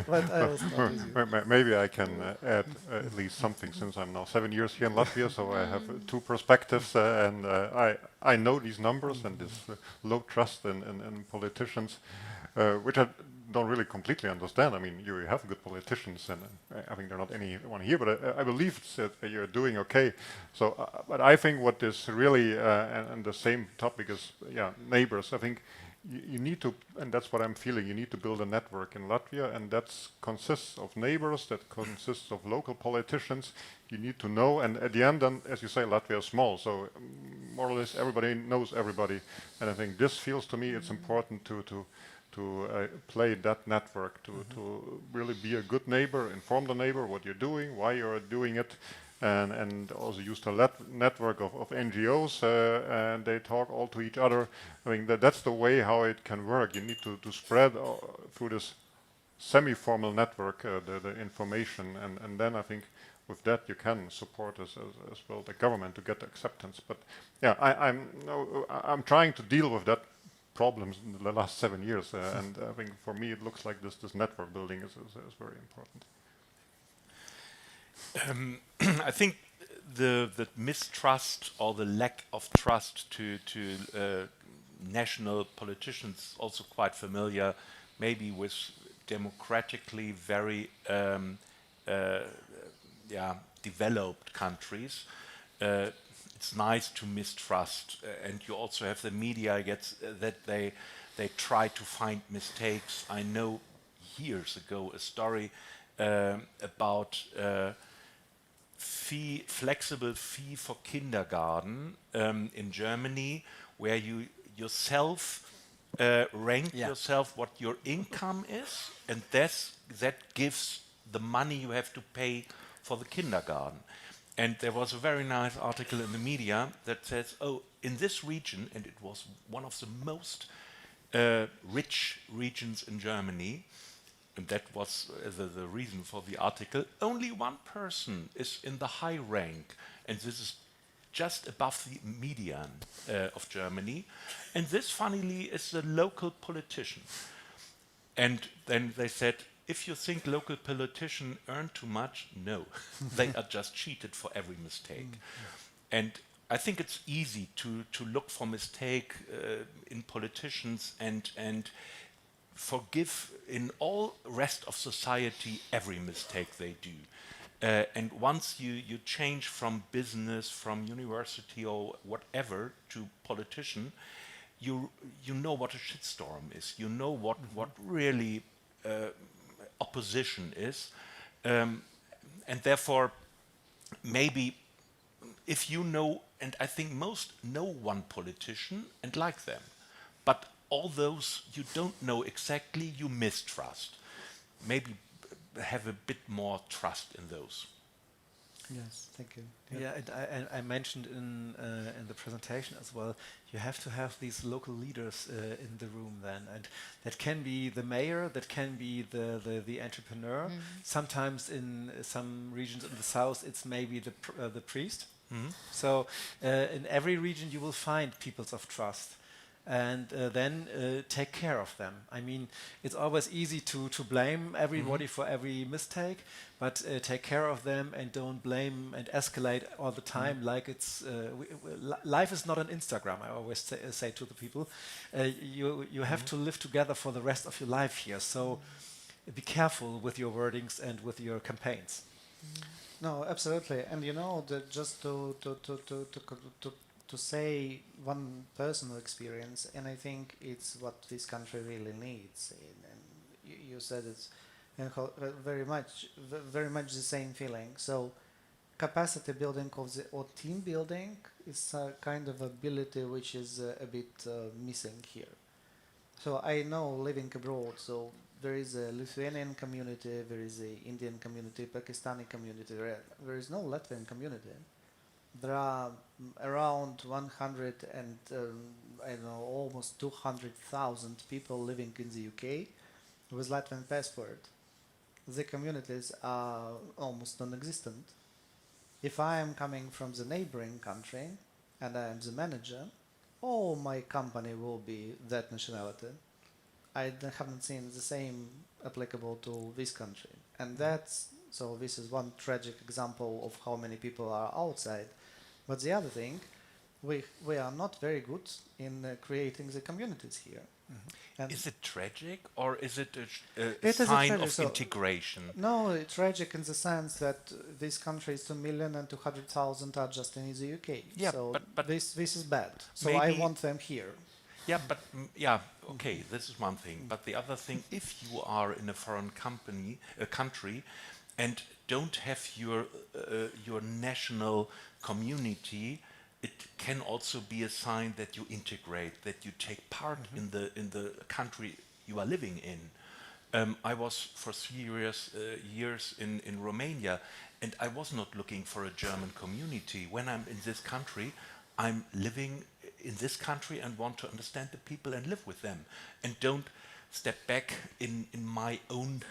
but I will start with you. Maybe I can add at least something, since I'm now 7 years here in Latvia, so I have two perspectives, and I know these numbers and this low trust in politicians, which I don't really completely understand. I mean, you have good politicians, and I think there are not anyone here, but I believe that you're doing okay. So, but I think what is really, and the same topic is, neighbors. I think you need to, and that's what I'm feeling, you need to build a network in Latvia, and that consists of neighbors, that consists of local politicians. You need to know, and at the end, then, as you say, Latvia is small, so more or less everybody knows everybody, and I think this feels to me it's important to play that network, to really be a good neighbor, inform the neighbor what you're doing, why you're doing it, and also use the network of NGOs, and they talk all to each other. I mean, that's the way how it can work. You need to spread through this semi-formal network, the information, and then I think with that you can support as well the government to get acceptance. But yeah, I'm trying to deal with that problems in the last 7 years, and I think for me it looks like this network building is very important. I think the mistrust or the lack of trust to national politicians also quite familiar, maybe with democratically very developed countries. It's nice to mistrust, and you also have the media that they try to find mistakes. I know years ago a story about flexible fee for kindergarten in Germany, where you yourself rank yourself what your income is, and that gives the money you have to pay for the kindergarten. And there was a very nice article in the media that says, oh, in this region, and it was one of the most rich regions in Germany, and that was the reason for the article, only one person is in the high rank, and this is just above the median of Germany. And this, funnily, is the local politician. And then they said, if you think local politicians earn too much, no. They are just cheated for every mistake. And I think it's easy to look for mistake in politicians and forgive in all rest of society every mistake they do. And once you change from business, from university or whatever to politician, you know what a shitstorm is. You know what really opposition is. And therefore, maybe if you know, and I think most know one politician and like them, but all those you don't know exactly, you mistrust. Maybe have a bit more trust in those. Yes, thank you. Yeah, and I mentioned in the presentation as well, you have to have these local leaders in the room then, and that can be the mayor, that can be the entrepreneur. Sometimes in some regions in the south, it's maybe the priest. So in every region, you will find peoples of trust. And then take care of them. I mean, it's always easy to blame everybody for every mistake, but take care of them and don't blame and escalate all the time like it's... life is not an Instagram, I always say to the people. You have to live together for the rest of your life here, so be careful with your wordings and with your campaigns. No, absolutely. And you know, just to say one personal experience, and I think it's what this country really needs. And you said it's very much the same feeling. So capacity building or team building is a kind of ability which is a bit missing here. So I know living abroad, so there is a Lithuanian community, there is a Indian community, Pakistani community, there is no Latvian community. There are around 100 and I don't know, almost 200,000 people living in the UK with Latvian passport. The communities are almost non-existent. If I am coming from the neighboring country and I am the manager, all my company will be that nationality. I haven't seen the same applicable to this country. And so this is one tragic example of how many people are outside. But the other thing, we are not very good in creating the communities here. Is it tragic, or is it a sign of integration? No, it's tragic in the sense that this country is 2 million and 200,000 are just in the UK. Yeah, so but this is bad. So I want them here. Yeah, but okay, this is one thing. But the other thing, if you are in a foreign country, and don't have your national community, it can also be a sign that you integrate, that you take part in the country you are living in. I was for 3 years in Romania, and I was not looking for a German community. When I'm in this country, I'm living in this country and want to understand the people and live with them, and don't step back in my own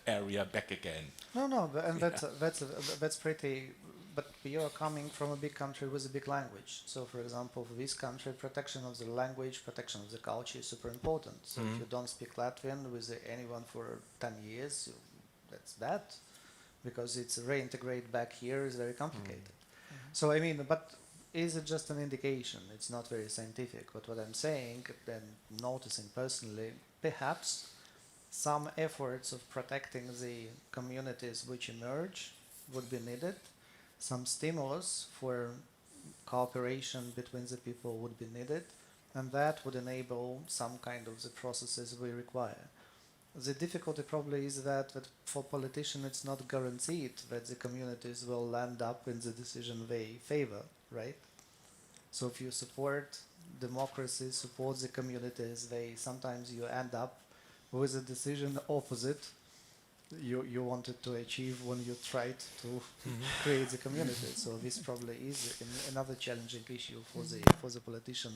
area back again. No, and that's pretty. But you're coming from a big country with a big language. So, for example, for this country, protection of the language, protection of the culture is super important. So, if you don't speak Latvian with anyone for 10 years, that's bad, because it's reintegrate back here is very complicated. So, I mean, but is it just an indication? It's not very scientific. But what I'm saying, and noticing personally, perhaps some efforts of protecting the communities which emerge would be needed. Some stimulus for cooperation between the people would be needed, and that would enable some kind of the processes we require. The difficulty probably is that for politicians it's not guaranteed that the communities will land up in the decision they favor, right? So if you support democracy, support the communities, sometimes you end up with a decision opposite you wanted to achieve when you tried to create the community. So this probably is another challenging issue for the politician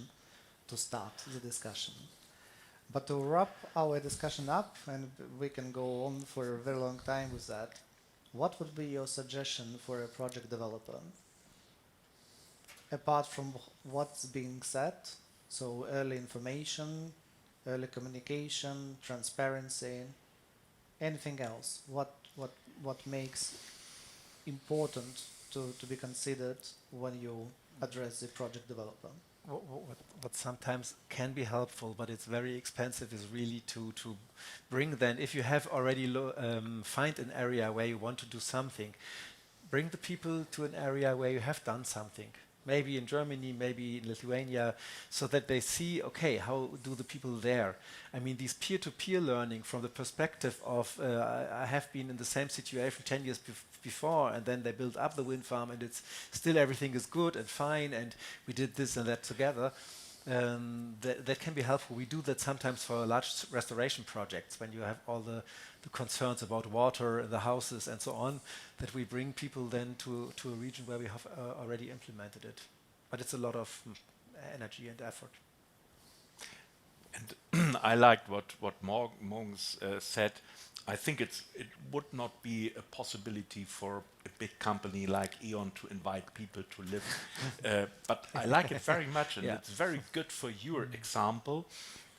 to start the discussion. But to wrap our discussion up, and we can go on for a very long time with that, what would be your suggestion for a project developer? Apart from what's being said, so early information, early communication, transparency, anything else? What makes important to be considered when you address the project developer? What sometimes can be helpful, but it's very expensive, is really to bring then, if you have already find an area where you want to do something, bring the people to an area where you have done something. Maybe in Germany, maybe in Lithuania, so that they see, okay, how do the people there? I mean, these peer-to-peer learning from the perspective of, I have been in the same situation 10 years before, and then they build up the wind farm, and it's still everything is good and fine, and we did this and that together. That can be helpful. We do that sometimes for large restoration projects, when you have all the concerns about water in the houses and so on, that we bring people then to a region where we have already implemented it. But it's a lot of energy and effort. And I liked what Morgens said. I think it would not be a possibility for a big company like E.ON to invite people to live, but I like it very much, and it's very good for your example.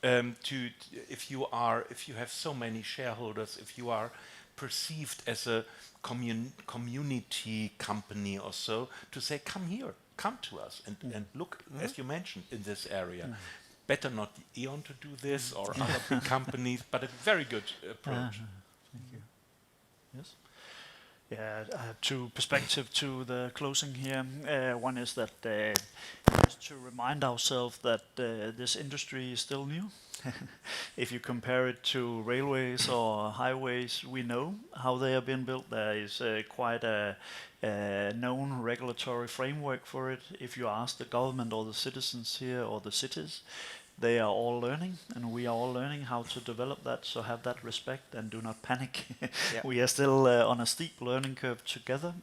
If you have so many shareholders, if you are perceived as a community company or so, to say, come here, come to us, and look, as you mentioned, in this area. Better not E.ON to do this or other big companies, but a very good approach. Thank you. Yes? Yeah, I have two perspectives to the closing here. One is that just to remind ourselves that this industry is still new. If you compare it to railways or highways, we know how they have been built. There is quite a known regulatory framework for it. If you ask the government or the citizens here or the cities, they are all learning, and we are all learning how to develop that, so have that respect and do not panic. We are still on a steep learning curve together,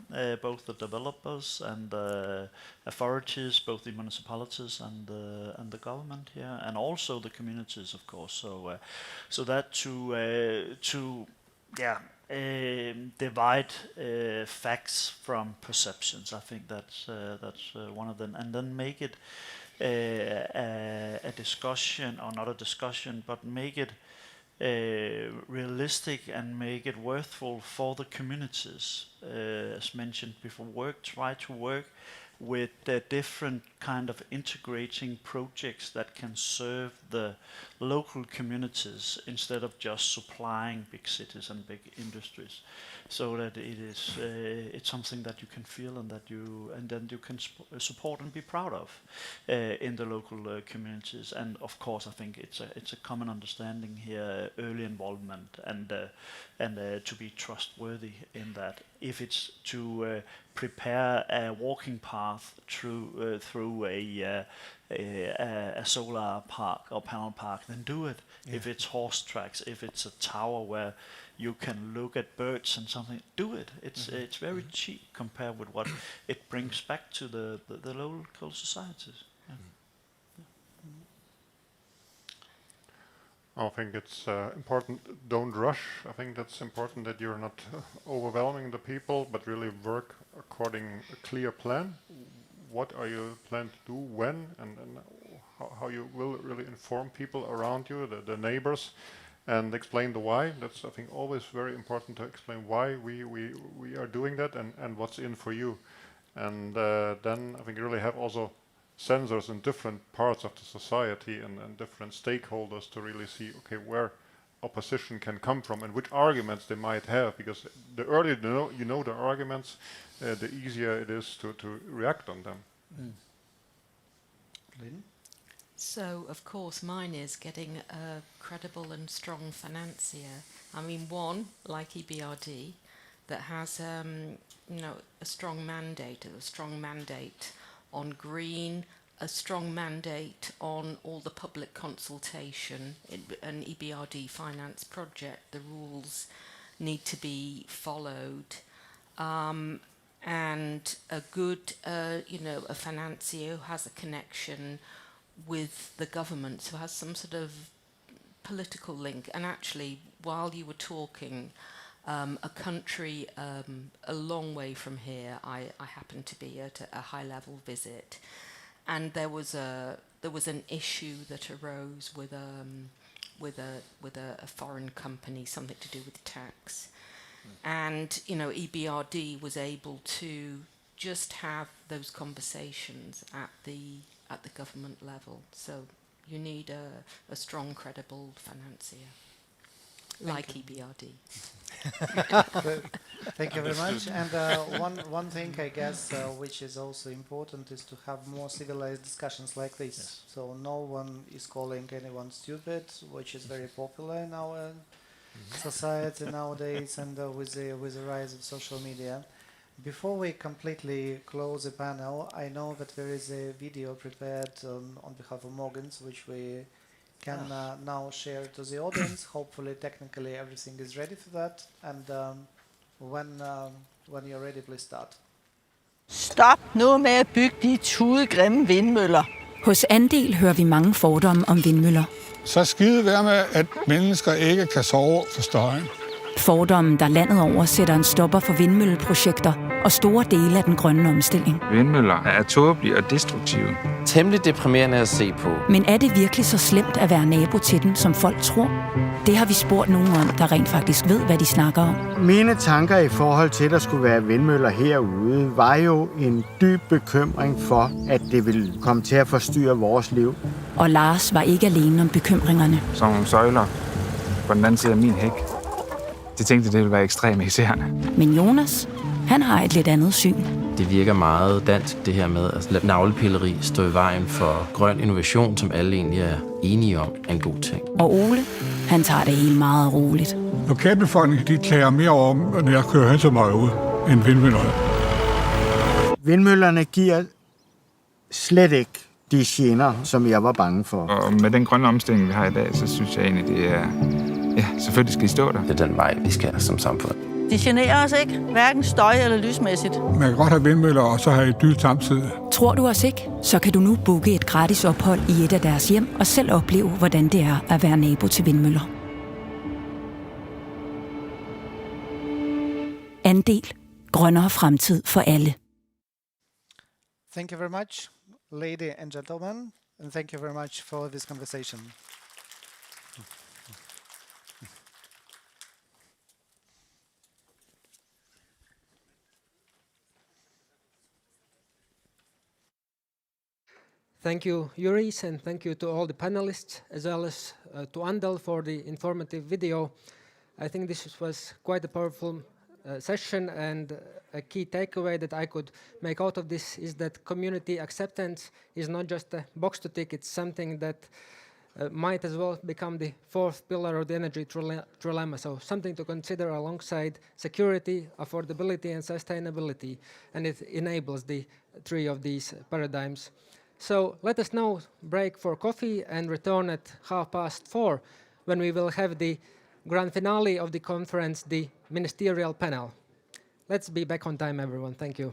both the developers and the authorities, both the municipalities and the government here, and also the communities, of course. So that to divide facts from perceptions, I think that's one of them, and then make it a discussion, or not a discussion, but make it realistic and make it worthwhile for the communities. As mentioned before, try to work with different kind of integrating projects that can serve the local communities instead of just supplying big cities and big industries, so that it's something that you can feel and then you can support and be proud of in the local communities. And of course, I think it's a common understanding here, early involvement and to be trustworthy in that. If it's to prepare a walking path through a solar park or panel park, then do it. If it's horse tracks, if it's a tower where you can look at birds and something, do it. It's very cheap compared with what it brings back to the local societies. I think it's important, don't rush. I think that's important that you're not overwhelming the people, but really work according a clear plan. What are you plan to do, when, and how you will really inform people around you, the neighbors, and explain the why. That's, I think, always very important to explain why we are doing that and what's in for you. And then I think you really have also sensors in different parts of the society and different stakeholders to really see, okay, where opposition can come from and which arguments they might have, because the earlier you know the arguments, the easier it is to react on them. Lynn? So, of course, mine is getting a credible and strong financier. I mean, one, like EBRD, that has, a strong mandate on green, a strong mandate on all the public consultation, an EBRD finance project. The rules need to be followed. And a good, a financier who has a connection with the government, who has some sort of political link. And actually, while you were talking, a country a long way from here, I happened to be at a high-level visit, and there was an issue that arose with a foreign company, something to do with tax. And EBRD was able to just have those conversations at the government level. So you need a strong, credible financier, like EBRD. Thank you very much. And one thing, I guess, which is also important, is to have more civilized discussions like this. Yes. So no one is calling anyone stupid, which is very popular in our society nowadays, and with the rise of social media. Before we completely close the panel, I know that there is a video prepared on behalf of Morgans, which we can now share to the audience. Hopefully, technically, everything is ready for that. And when you're ready, please start. Stop nu med at bygge de tudegrimme vindmøller. Hos Andel hører vi mange fordomme om vindmøller. Så skide være med, at mennesker ikke kan sove for støjen. Fordommen, der landet over sætter en stopper for vindmølleprojekter og store dele af den grønne omstilling. Vindmøller er tåbelige og destruktive. Temmelig deprimerende at se på. Men er det virkelig så slemt at være nabo til den, som folk tror? Det har vi spurgt nogen om, der rent faktisk ved, hvad de snakker om. Mine tanker i forhold til, at der skulle være vindmøller herude, var jo en dyb bekymring for, at det ville komme til at forstyrre vores liv. Og Lars var ikke alene om bekymringerne. Som nogle søjler på den anden side af min hæk. De tænkte, det ville være ekstremt irriterende. Men Jonas, han har et lidt andet syn. Det virker meget dansk, det her med at lade navlepilleri stå i vejen for grøn innovation, som alle egentlig er enige om er en god ting. Og Ole, han tager det helt meget roligt. Lokalbefolkningen, de klager mere over, når jeg kører hen så meget ud, end vindmøllerne. Vindmøllerne giver slet ikke de gener, som jeg var bange for. Og med den grønne omstilling, vi har i dag, så synes jeg egentlig, det er... Ja, selvfølgelig skal I stå der. Det er den vej, vi skal som samfund. De generer os ikke, hverken støj eller lysmæssigt. Man kan godt have vindmøller, og så have et dyrt samtidig. Tror du os ikke? Så kan du nu booke et gratis ophold i et af deres hjem og selv opleve, hvordan det er at være nabo til vindmøller. Andel. Grønnere fremtid for alle. Thank you very much, ladies and gentlemen, and thank you very much for this conversation. Thank you, Juris, and thank you to all the panelists, as well as to Andel for the informative video. I think this was quite a powerful session, and a key takeaway that I could make out of this is that community acceptance is not just a box to tick, it's something that might as well become the fourth pillar of the energy trilemma, so something to consider alongside security, affordability, and sustainability, and it enables the three of these paradigms. So let us now break for coffee and return at 4:30 when we will have the grand finale of the conference, the Ministerial panel. Let's be back on time, everyone. Thank you.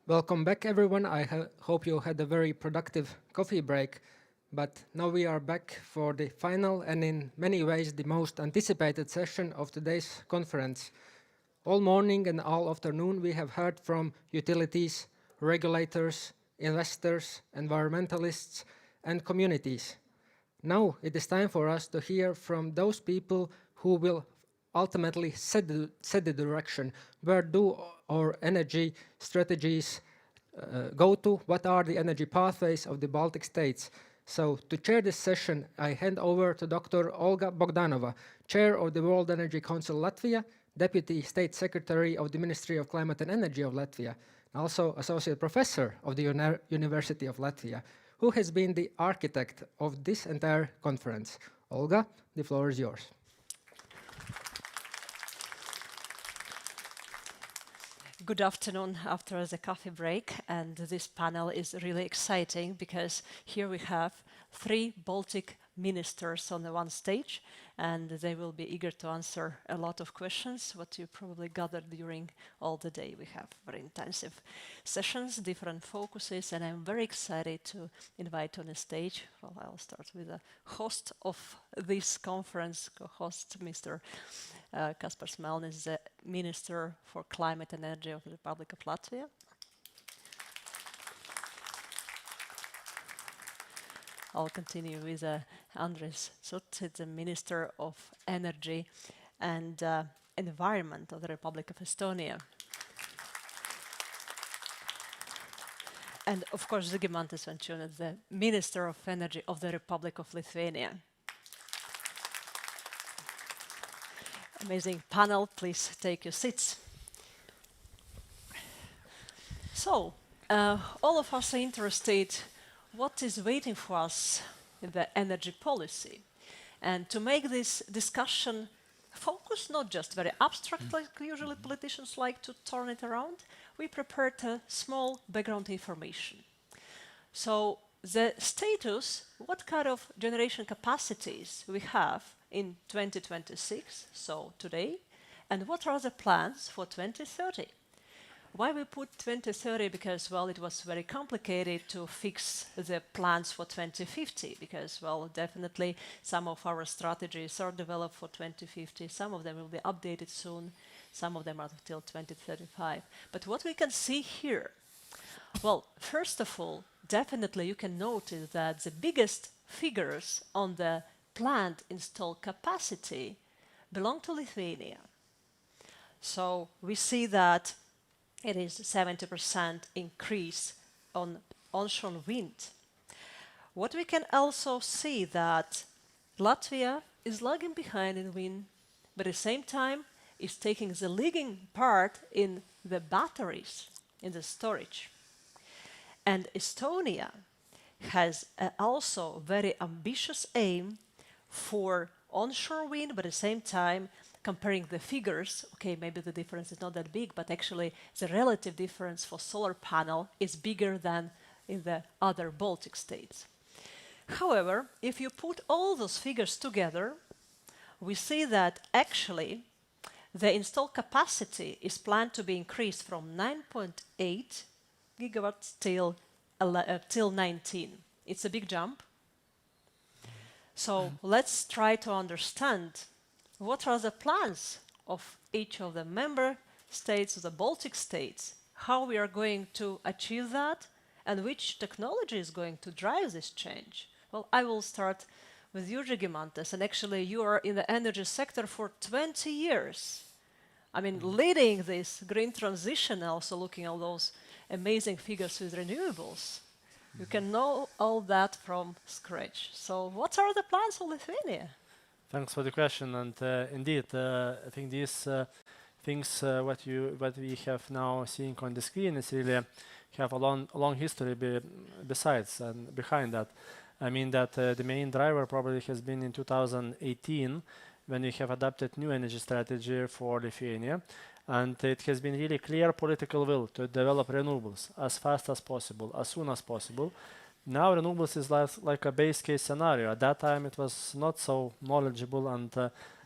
Welcome back, everyone. I hope you had a very productive coffee break. But now we are back for the final and in many ways the most anticipated session of today's conference. All morning and all afternoon we have heard from utilities, regulators, investors, environmentalists and communities. Now it is time for us to hear from those people who will ultimately set the direction. Where do our energy strategies go to? What are the energy pathways of the Baltic states? So to chair this session, I hand over to Dr. Olga Bogdanova, Chair of the World Energy Council Latvia, Deputy State Secretary of the Ministry of Climate and Energy of Latvia, also Associate Professor of the University of Latvia, who has been the architect of this entire conference. Olga, the floor is yours. Good afternoon after the coffee break, and this panel is really exciting because here we have 3 Baltic ministers on the one stage, and they will be eager to answer a lot of questions, what you probably gathered during all the day. We have very intensive sessions, different focuses, and I'm very excited to invite on the stage, well, I'll start with the host of this conference, co-host, Mr. Kaspars Melnis, the Minister for Climate and Energy of the Republic of Latvia. I'll continue with Andris Suts, the Minister of Energy and Environment of the Republic of Estonia. And of course, Žygimantas Vančiūnas, the Minister of Energy of the Republic of Lithuania. Amazing panel, please take your seats. So, all of us are interested what is waiting for us in the energy policy. And to make this discussion focus, not just very abstract like usually politicians like to turn it around, we prepared a small background information. So the status, what kind of generation capacities we have in 2026, so today, and what are the plans for 2030? Why we put 2030? Because, well, it was very complicated to fix the plans for 2050, because, well, definitely some of our strategies are developed for 2050, some of them will be updated soon, some of them are till 2035. But what we can see here, well, first of all, definitely you can notice that the biggest figures on the planned installed capacity belong to Lithuania. So we see that it is 70% increase on onshore wind. What we can also see that Latvia is lagging behind in wind, but at the same time is taking the leading part in the batteries, in the storage. And Estonia has also very ambitious aim for onshore wind, but at the same time comparing the figures, okay, maybe the difference is not that big, but actually the relative difference for solar panel is bigger than in the other Baltic states. However, if you put all those figures together, we see that actually the installed capacity is planned to be increased from 9.8 gigawatts till 19. It's a big jump. So let's try to understand what are the plans of each of the member states, of the Baltic states, how we are going to achieve that, and which technology is going to drive this change. Well, I will start with you, Žygimantas, and actually you are in the energy sector for 20 years. I mean, leading this green transition, also looking at those amazing figures with renewables. You can know all that from scratch. So what are the plans for Lithuania? Thanks for the question, and indeed, I think these things what we have now seeing on the screen is really have a long history besides and behind that. I mean that the main driver probably has been in 2018 when we have adopted new energy strategy for Lithuania, and it has been really clear political will to develop renewables as fast as possible, as soon as possible. Now renewables is like a base case scenario. At that time it was not so knowledgeable and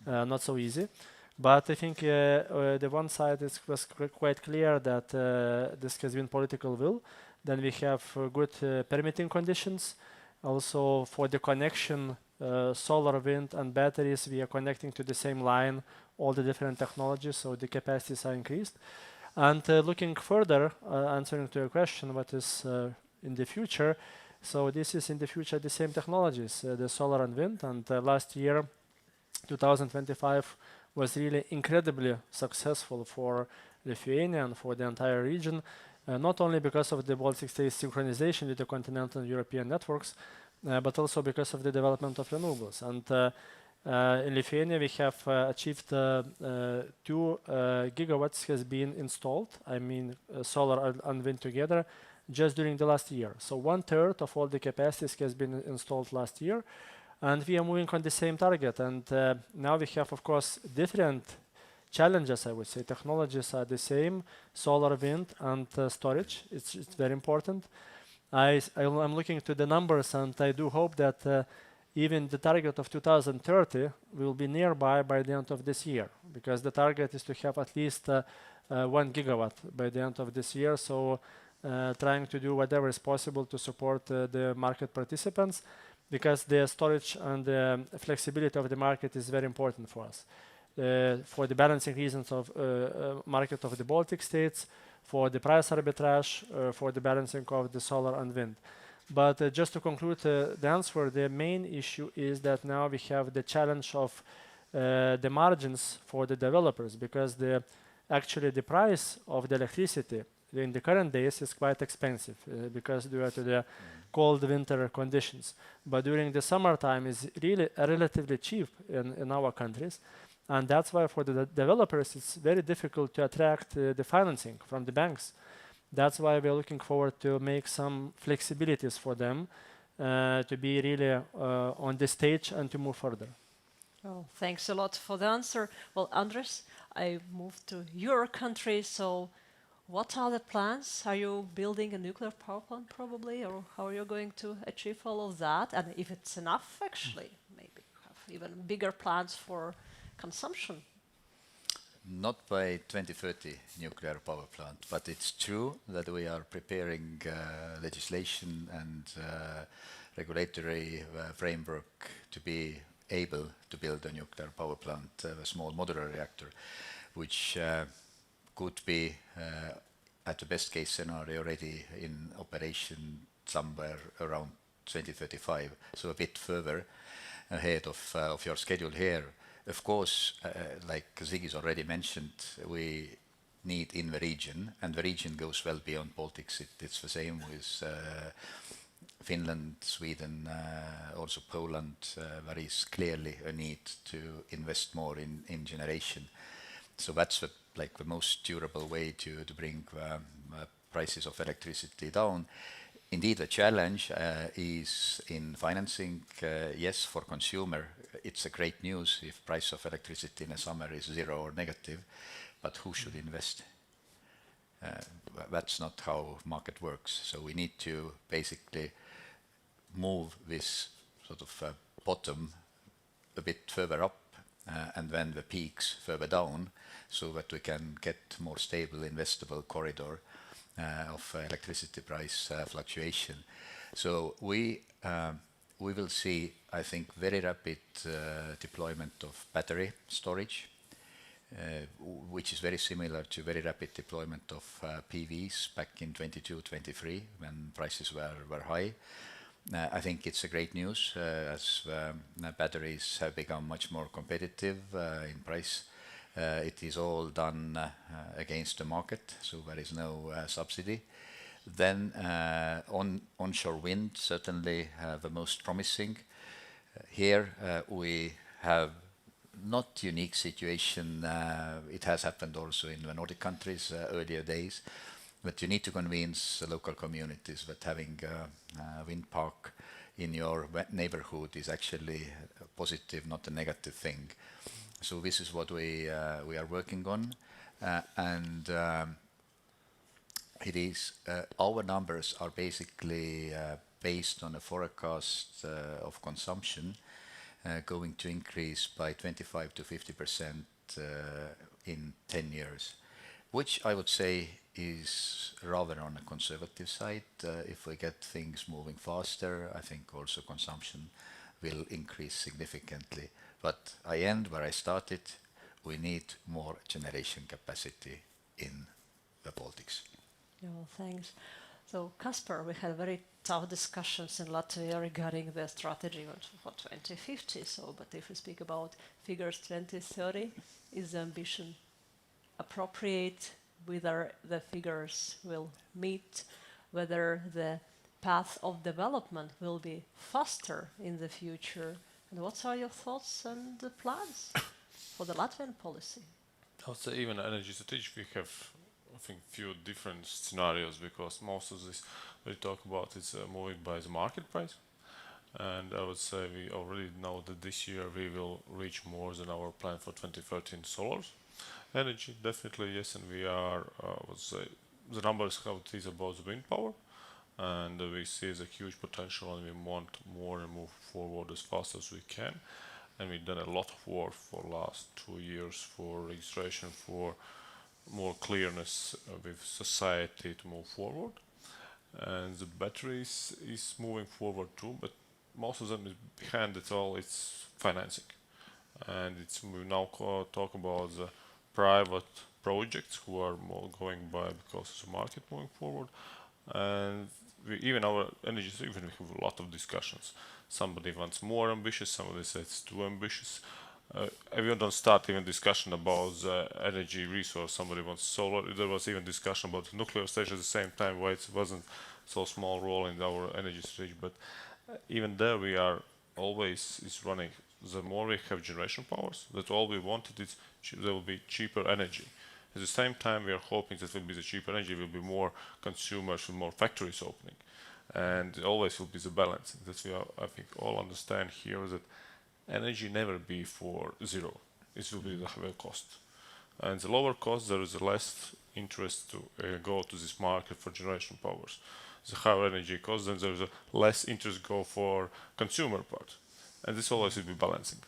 not so easy. But I think the one side was quite clear that this has been political will. Then we have good permitting conditions. Also for the connection, solar, wind and batteries, we are connecting to the same line all the different technologies, so the capacities are increased. And looking further, answering to your question, what is in the future? So this is in the future the same technologies, the solar and wind. And last year, 2025, was really incredibly successful for Lithuania and for the entire region, not only because of the Baltic States synchronization with the continental European networks, but also because of the development of renewables. And in Lithuania, we have achieved 2 gigawatts has been installed, I mean solar and wind together, just during the last year. So 1/3 of all the capacities has been installed last year. And we are moving on the same target. And now we have, of course, different challenges, I would say. Technologies are the same, solar, wind, and storage. It's very important. I'm looking to the numbers, and I do hope that even the target of 2030 will be nearby by the end of this year, because the target is to have at least 1 gigawatt by the end of this year. So trying to do whatever is possible to support the market participants, because the storage and the flexibility of the market is very important for us. For the balancing reasons of market of the Baltic states, for the price arbitrage, for the balancing of the solar and wind. But just to conclude the answer, the main issue is that now we have the challenge of the margins for the developers, because actually the price of the electricity in the current days is quite expensive because due to the cold winter conditions. But during the summertime is really relatively cheap in our countries. And that's why for the developers, it's very difficult to attract the financing from the banks. That's why we're looking forward to make some flexibilities for them to be really on the stage and to move further. Oh, thanks a lot for the answer. Well, Andres, I moved to your country, so what are the plans? Are you building a nuclear power plant probably, or how are you going to achieve all of that? And if it's enough, actually, maybe have even bigger plans for consumption. Not by 2030 nuclear power plant, but it's true that we are preparing legislation and regulatory framework to be able to build a nuclear power plant, a small modular reactor, which could be at the best case scenario already in operation somewhere around 2035, so a bit further ahead of your schedule here. Of course, like Ziggy's already mentioned, we need in the region, and the region goes well beyond Baltics. It's the same with Finland, Sweden, also Poland. There is clearly a need to invest more in generation. So that's the most durable way to bring prices of electricity down. Indeed, the challenge is in financing. Yes, for consumer, it's a great news if price of electricity in the summer is 0 or negative, but who should invest? That's not how market works. So we need to basically move this sort of bottom a bit further up and then the peaks further down, so that we can get more stable investable corridor of electricity price fluctuation. So we will see, I think, very rapid deployment of battery storage, which is very similar to very rapid deployment of PVs back in 22-23 when prices were high. I think it's a great news as batteries have become much more competitive in price. It is all done against the market, so there is no subsidy. Then onshore wind, certainly the most promising. Here we have not unique situation. It has happened also in the Nordic countries earlier days. But you need to convince the local communities that having a wind park in your neighborhood is actually a positive, not a negative thing. So this is what we are working on, and it is our numbers are basically based on a forecast of consumption going to increase by 25 to 50% in 10 years, which I would say is rather on the conservative side. If we get things moving faster, I think also consumption will increase significantly. But I end where I started. We need more generation capacity in the Baltics. Yeah, well, thanks. So, Kasper, we had very tough discussions in Latvia regarding the strategy for 2050. So, but if we speak about figures 2030, is the ambition appropriate? Whether the figures will meet, whether the path of development will be faster in the future, and what are your thoughts and the plans for the Latvian policy? I would say even energy strategy, we have, I think, few different scenarios, because most of this we talk about is moving by the market price. And I would say we already know that this year we will reach more than our plan for 2013 solar energy, definitely, yes, and we are, I would say, the numbers how it is about the wind power, and we see the huge potential, and we want more and move forward as fast as we can. And we've done a lot of work for last 2 years for registration, for more clearness with society to move forward. And the batteries is moving forward too, but most of them is behind it all, it's financing. And it's, we now talk about the private projects who are more going by because of the market moving forward. And we, even our energy, even we have a lot of discussions. Somebody wants more ambitious, somebody says it's too ambitious. We don't start even discussion about the energy resource. Somebody wants solar. There was even discussion about the nuclear station at the same time, why it wasn't so small role in our energy strategy. But even there we are always is running. The more we have generation powers, that all we wanted is there will be cheaper energy. At the same time, we are hoping that will be the cheaper energy, will be more consumers with more factories opening, and always will be the balance. That we are, I think, all understand here that energy never be for zero. It will be the higher cost, and the lower cost there is less interest to go to this market for generation powers. The higher energy cost, then there is less interest go for consumer part. And this always will be balancing.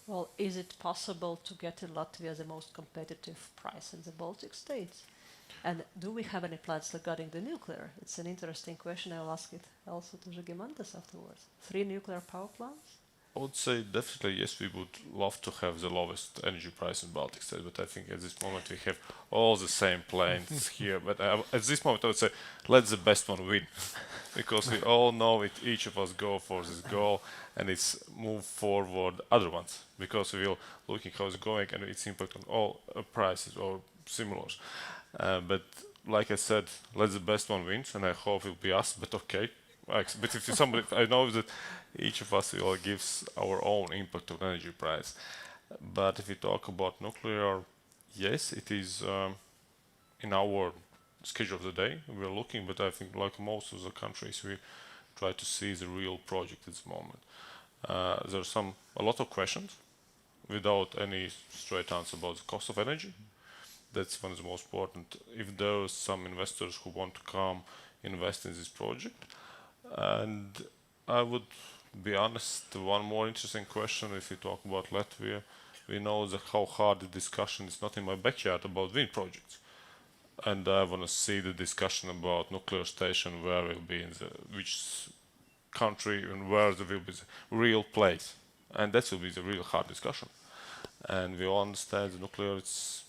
Well, is it possible to get in Latvia the most competitive price in the Baltic states? And do we have any plans regarding the nuclear? It's an interesting question. I'll ask it also to Žygimantas afterwards. 3 nuclear power plants? I would say definitely yes, we would love to have the lowest energy price in Baltic states, but I think at this moment we have all the same plans here. But at this moment I would say let the best one win, because we all know it. Each of us go for this goal, and it's move forward other ones, because we will looking how it's going and its impact on all prices or similar. But like I said, let the best one wins, and I hope it will be us. But okay. But if somebody, I know that each of us will gives our own impact on energy price. But if we talk about nuclear, yes, it is in our schedule of the day. We're looking, but I think like most of the countries, we try to see the real project at this moment. There's a lot of questions without any straight answer about the cost of energy. That's one of the most important. If there are some investors who want to come invest in this project. And I would be honest, one more interesting question, if we talk about Latvia, we know that how hard the discussion is not in my backyard about wind projects. And I want to see the discussion about nuclear station, where will be in which country and where there will be the real place. And that will be the real hard discussion. And we all understand the nuclear, it's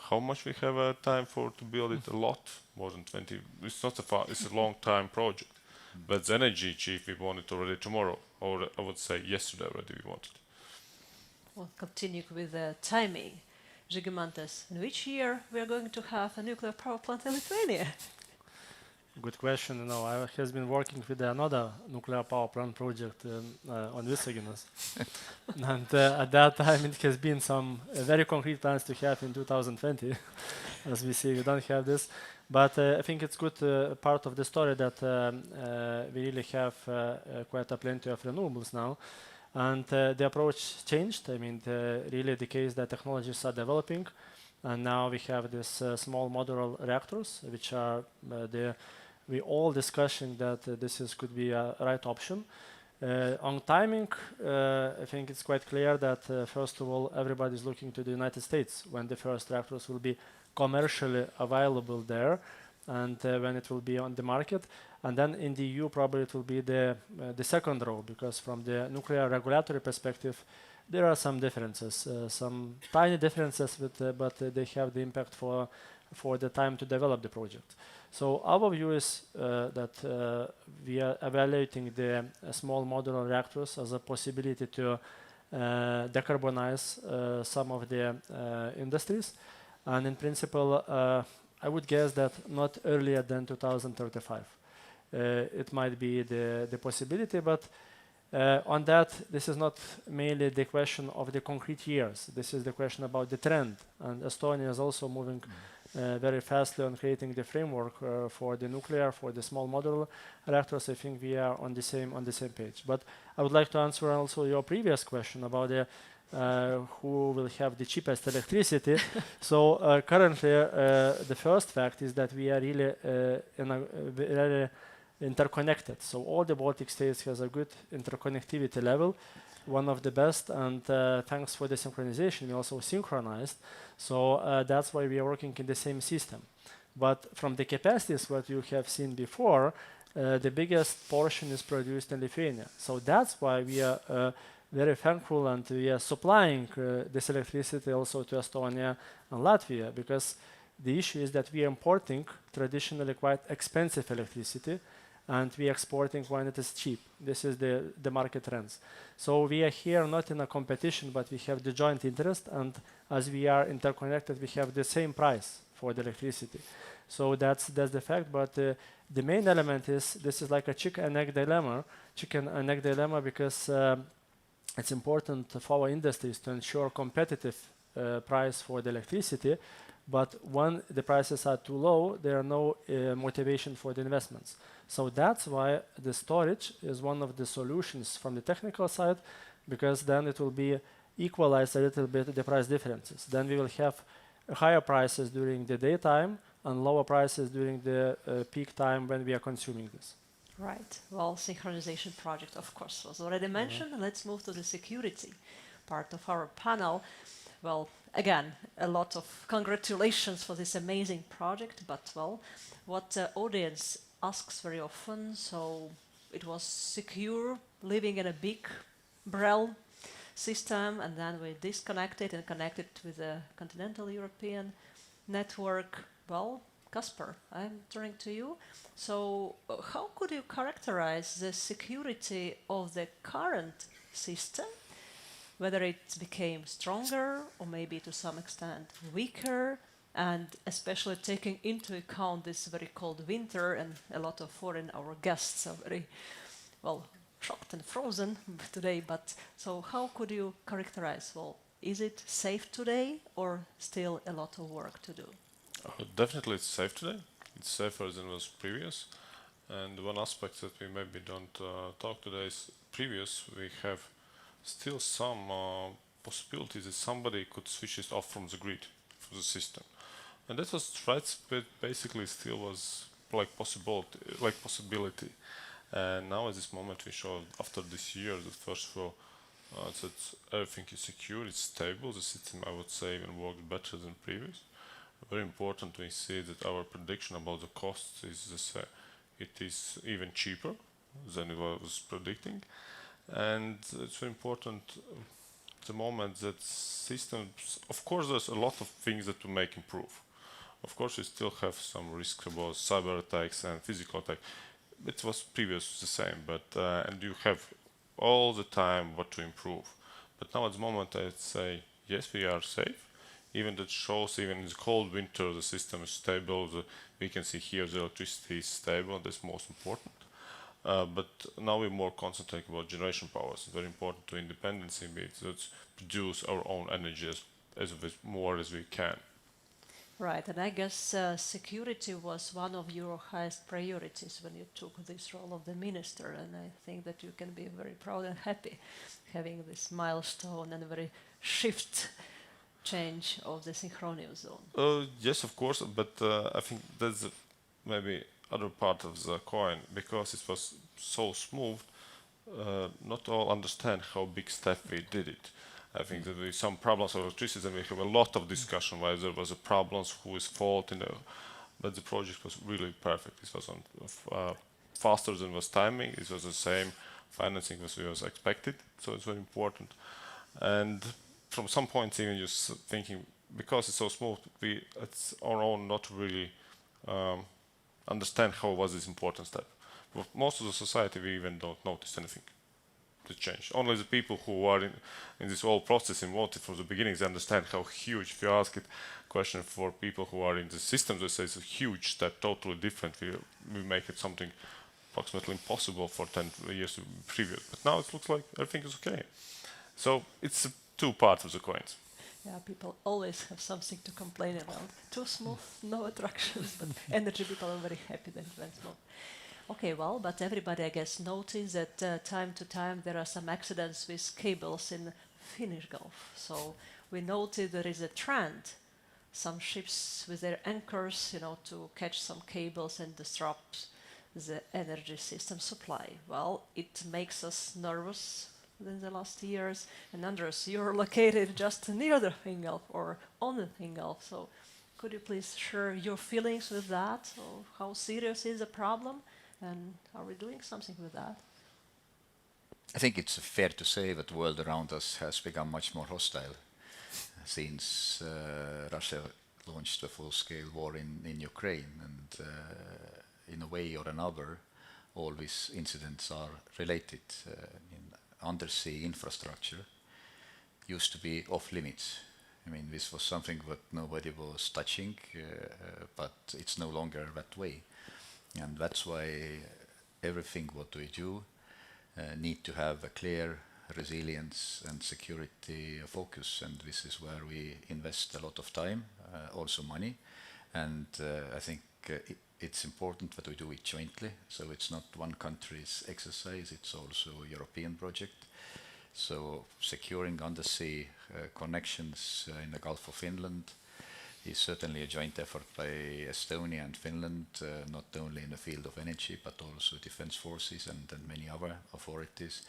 how much we have time for to build it. A lot, more than 20. It's not it's a long time project. But the energy chief, we want it already tomorrow, or I would say yesterday already we want it. We'll continue with the timing. Žygimantas, in which year we are going to have a nuclear power plant in Lithuania? Good question. You know, I has been working with another nuclear power plant project on Visaginas. And at that time it has been some very concrete plans to have in 2020. As we see, we don't have this. But I think it's good part of the story that we really have quite a plenty of renewables now. And the approach changed. I mean, really the case that technologies are developing. And now we have this small modular reactors, which are we all discussing that this could be a right option. On timing, I think it's quite clear that first of all, everybody's looking to the United States when the first reactors will be commercially available there, and when it will be on the market. And then in the EU, probably it will be the second row, because from the nuclear regulatory perspective, there are some differences, some tiny differences, but they have the impact for the time to develop the project. So our view is that we are evaluating the small modular reactors as a possibility to decarbonize some of the industries. And in principle, I would guess that not earlier than 2035. It might be the possibility, but on that, this is not mainly the question of the concrete years. This is the question about the trend. And Estonia is also moving very fastly on creating the framework for the nuclear, for the small modular reactors. I think we are on the same page. But I would like to answer also your previous question about the who will have the cheapest electricity. So currently, the first fact is that we are really very interconnected. So all the Baltic states has a good interconnectivity level, one of the best, and thanks for the synchronization, we also synchronized. So that's why we are working in the same system. But from the capacities, what you have seen before, the biggest portion is produced in Lithuania. So that's why we are very thankful, and we are supplying this electricity also to Estonia and Latvia, because the issue is that we are importing traditionally quite expensive electricity, and we are exporting when it is cheap. This is the market trends. So we are here not in a competition, but we have the joint interest, and as we are interconnected, we have the same price for the electricity. So that's the fact, but the main element is this is like a chicken and egg dilemma, because it's important for our industries to ensure competitive price for the electricity, but when the prices are too low, there are no motivation for the investments. So that's why the storage is one of the solutions from the technical side, because then it will be equalized a little bit the price differences. Then we will have higher prices during the daytime and lower prices during the peak time when we are consuming this. Right. Well, synchronization project, of course, was already mentioned. Let's move to the security part of our panel. Well, again, a lot of congratulations for this amazing project, but well, what the audience asks very often, so it was secure, living in a big Brel system, and then we disconnected and connected with the continental European network. Well, Kasper, I'm turning to you. So how could you characterize the security of the current system, whether it became stronger or maybe to some extent weaker, and especially taking into account this very cold winter, and a lot of our guests are very, well, shocked and frozen today, but so how could you characterize, well, is it safe today or still a lot of work to do? Definitely it's safe today. It's safer than it was previous. And one aspect that we maybe don't talk today is previous, we have still some possibilities that somebody could switch it off from the grid, from the system. And that was right, but basically still was like possibility. And now at this moment we show after this year, the first row, that everything is secure, it's stable. The system, I would say, even worked better than previous. Very important to see that our prediction about the costs is this, it is even cheaper than it was predicting. And it's very important the moment that systems, of course there's a lot of things that to make improve. Of course we still have some risks about cyber attacks and physical attack. It was previous the same, but and you have all the time what to improve. But now at the moment I'd say yes, we are safe. Even that shows even in the cold winter the system is stable. We can see here the electricity is stable. That's most important. But now we're more concentrating about generation powers. It's very important to independence in it, that produce our own energy as more as we can. Right, and I guess security was one of your highest priorities when you took this role of the minister, and I think that you can be very proud and happy having this milestone and a very change of the synchronous zone. Yes, of course, but I think that's maybe other part of the coin, because it was so smooth. not all understand how big step we did it. I think that there is some problems of electricity, and we have a lot of discussion why there was a problems, who is fault, but the project was really perfect. It was on faster than was timing. It was the same financing as we was expected, so it's very important. And from some points, even just thinking, because it's so small, we it's our own not really understand how was this important step. But most of the society, we even don't notice anything to change. Only the people who are in this whole process involved from the beginning, they understand how huge. If you ask it question for people who are in the systems, they say it's a huge step, totally different. We make it something approximately impossible for 10 years previous. But now it looks like everything is okay. So it's two parts of the coins. Yeah, people always have something to complain about. Too smooth, no attractions, but energy people are very happy that it went smooth. Okay, well, but everybody, I guess, noticed that time to time there are some accidents with cables in Finnish Gulf. So we noted there is a trend. Some ships with their anchors, to catch some cables and disrupt the energy system supply. Well, it makes us nervous in the last years. And Andres, you're located just near the Finnish Gulf or on the Finnish Gulf. So could you please share your feelings with that? So how serious is the problem? And are we doing something with that? I think it's fair to say that the world around us has become much more hostile since Russia launched a full-scale war in Ukraine. And in a way or another, all these incidents are related. Undersea infrastructure used to be off limits. I mean, this was something that nobody was touching, but it's no longer that way. And that's why everything what we do need to have a clear resilience and security focus, and this is where we invest a lot of time, also money, and I think it's important that we do it jointly, so it's not one country's exercise, it's also a European project. So securing undersea connections in the Gulf of Finland is certainly a joint effort by Estonia and Finland, not only in the field of energy, but also defense forces and many other authorities.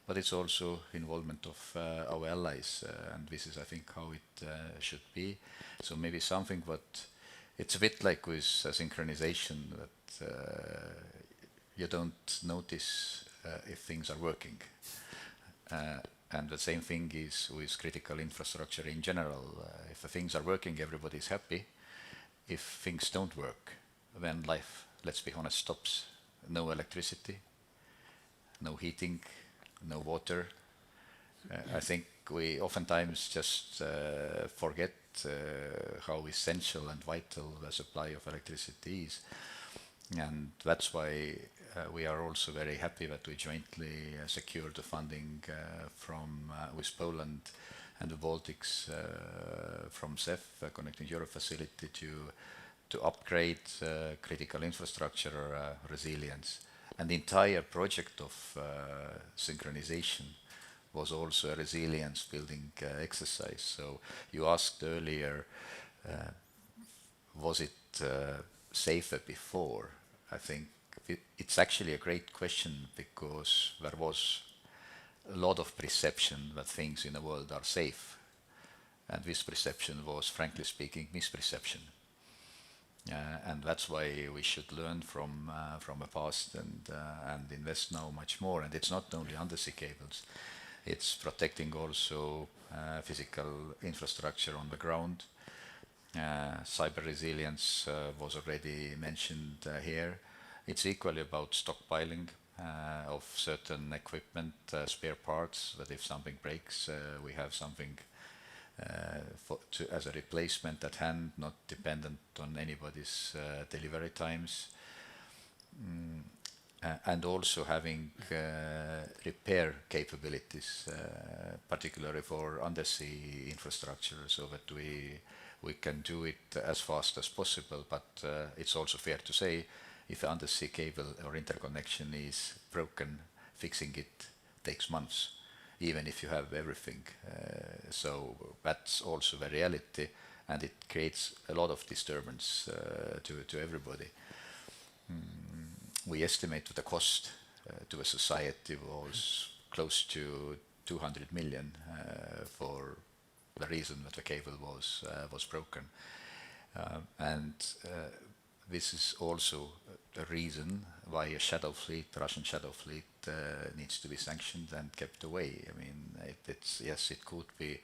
But it's also involvement of our allies, and this is, I think, how it should be. So maybe something that it's a bit like with synchronization, that you don't notice if things are working. And the same thing is with critical infrastructure in general. If the things are working, everybody's happy. If things don't work, then life, let's be honest, stops. No electricity, no heating, no water. I think we oftentimes just forget how essential and vital the supply of electricity is. And that's why we are also very happy that we jointly secured the funding with Poland and the Baltics from CEF, Connecting Europe facility, to upgrade critical infrastructure resilience. And the entire project of synchronization was also a resilience building exercise. So you asked earlier, was it safer before? I think it's actually a great question, because there was a lot of perception that things in the world are safe, and this perception was, frankly speaking, misperception. And that's why we should learn from the past and invest now much more. And it's not only undersea cables; it's protecting also physical infrastructure on the ground. Cyber resilience was already mentioned here. It's equally about stockpiling of certain equipment, spare parts, that if something breaks, we have something as a replacement at hand, not dependent on anybody's delivery times. And also having repair capabilities, particularly for undersea infrastructure, so that we can do it as fast as possible. But it's also fair to say, if an undersea cable or interconnection is broken, fixing it takes months, even if you have everything. So that's also the reality, and it creates a lot of disturbance to everybody. We estimate the cost to a society was close to 200 million for the reason that the cable was broken. And this is also the reason why a shadow fleet, Russian shadow fleet, needs to be sanctioned and kept away. I mean, yes, it could be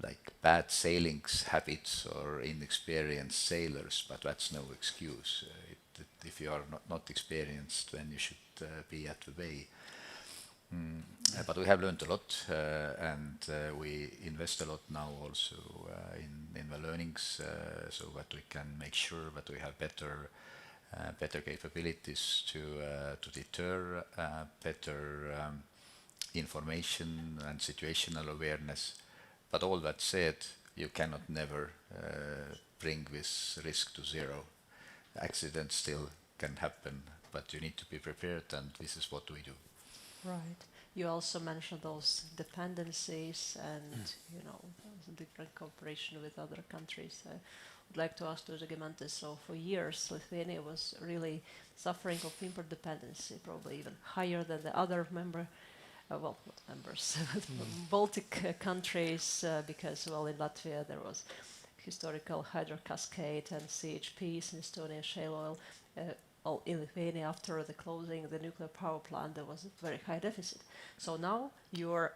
like bad sailing habits or inexperienced sailors, but that's no excuse. If you are not experienced, then you should be at the bay. But we have learned a lot, and we invest a lot now also in the learnings, so that we can make sure that we have better capabilities to deter, better information and situational awareness. But all that said, you cannot never bring this risk to zero. Accidents still can happen, but you need to be prepared, and this is what we do. Right. You also mentioned those dependencies and, you know, different cooperation with other countries. I would like to ask Dr. Gemantis, so for years Lithuania was really suffering of import dependency, probably even higher than the other Baltic countries, because, well, in Latvia there was historical hydro cascade and CHPs in Estonia, shale oil. In Lithuania, after the closing of the nuclear power plant, there was a very high deficit. So now you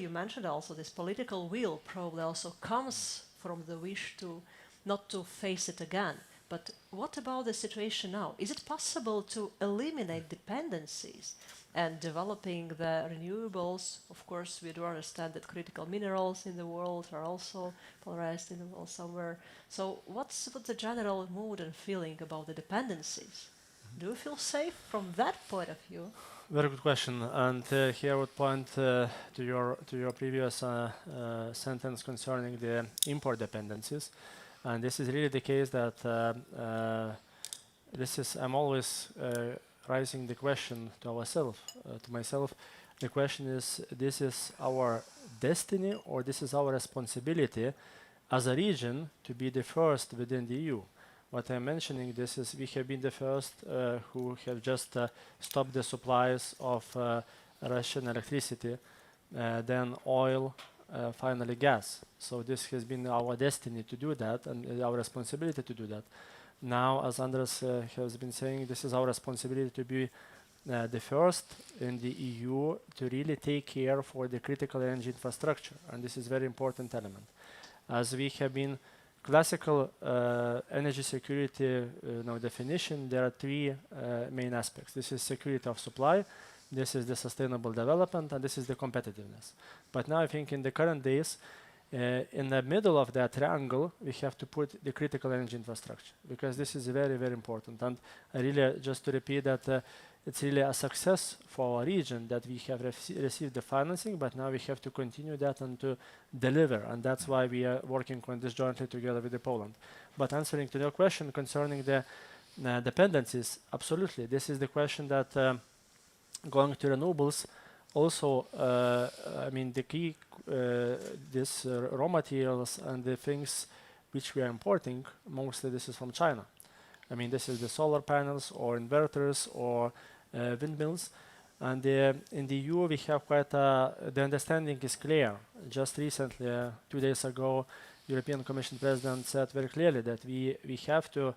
mentioned also this political will probably also comes from the wish to not to face it again. But what about the situation now? Is it possible to eliminate dependencies and developing the renewables? Of course, we do understand that critical minerals in the world are also polarized in the world somewhere. So what's the general mood and feeling about the dependencies? Do you feel safe from that point of view? Very good question, and here I would point to your previous sentence concerning the import dependencies, and this is really the case that I'm always raising the question to ourselves, to myself. The question is: this is our destiny, or this is our responsibility as a region to be the first within the EU? What I'm mentioning, this is we have been the first who have just stopped the supplies of Russian electricity, then oil, finally gas. So this has been our destiny to do that and our responsibility to do that. Now, as Andres has been saying, this is our responsibility to be the first in the EU to really take care for the critical energy infrastructure, and this is a very important element. As we have been classical energy security definition, there are three main aspects. This is security of supply, this is the sustainable development, and this is the competitiveness. But now I think in the current days, in the middle of that triangle, we have to put the critical energy infrastructure, because this is very, very important. And I really, just to repeat that, it's really a success for our region that we have received the financing, but now we have to continue that and to deliver, and that's why we are working on this jointly together with Poland. But answering to your question concerning the dependencies, absolutely, this is the question that going to renewables, also, I mean, the key, this raw materials and the things which we are importing, mostly this is from China. I mean, this is the solar panels or inverters or windmills. And in the EU, we have quite the understanding is clear. Just recently, 2 days ago, European Commission President said very clearly that we have to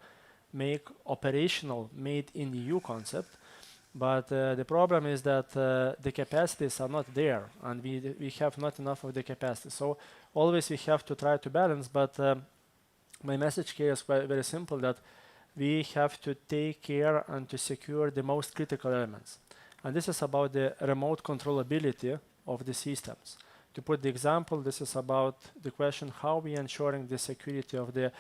make operational made in EU concept. But the problem is that the capacities are not there, and we have not enough of the capacity. So always we have to try to balance, but my message here is very simple, that we have to take care and to secure the most critical elements. And this is about the remote controllability of the systems. To put the example, this is about the question how we are ensuring the security of the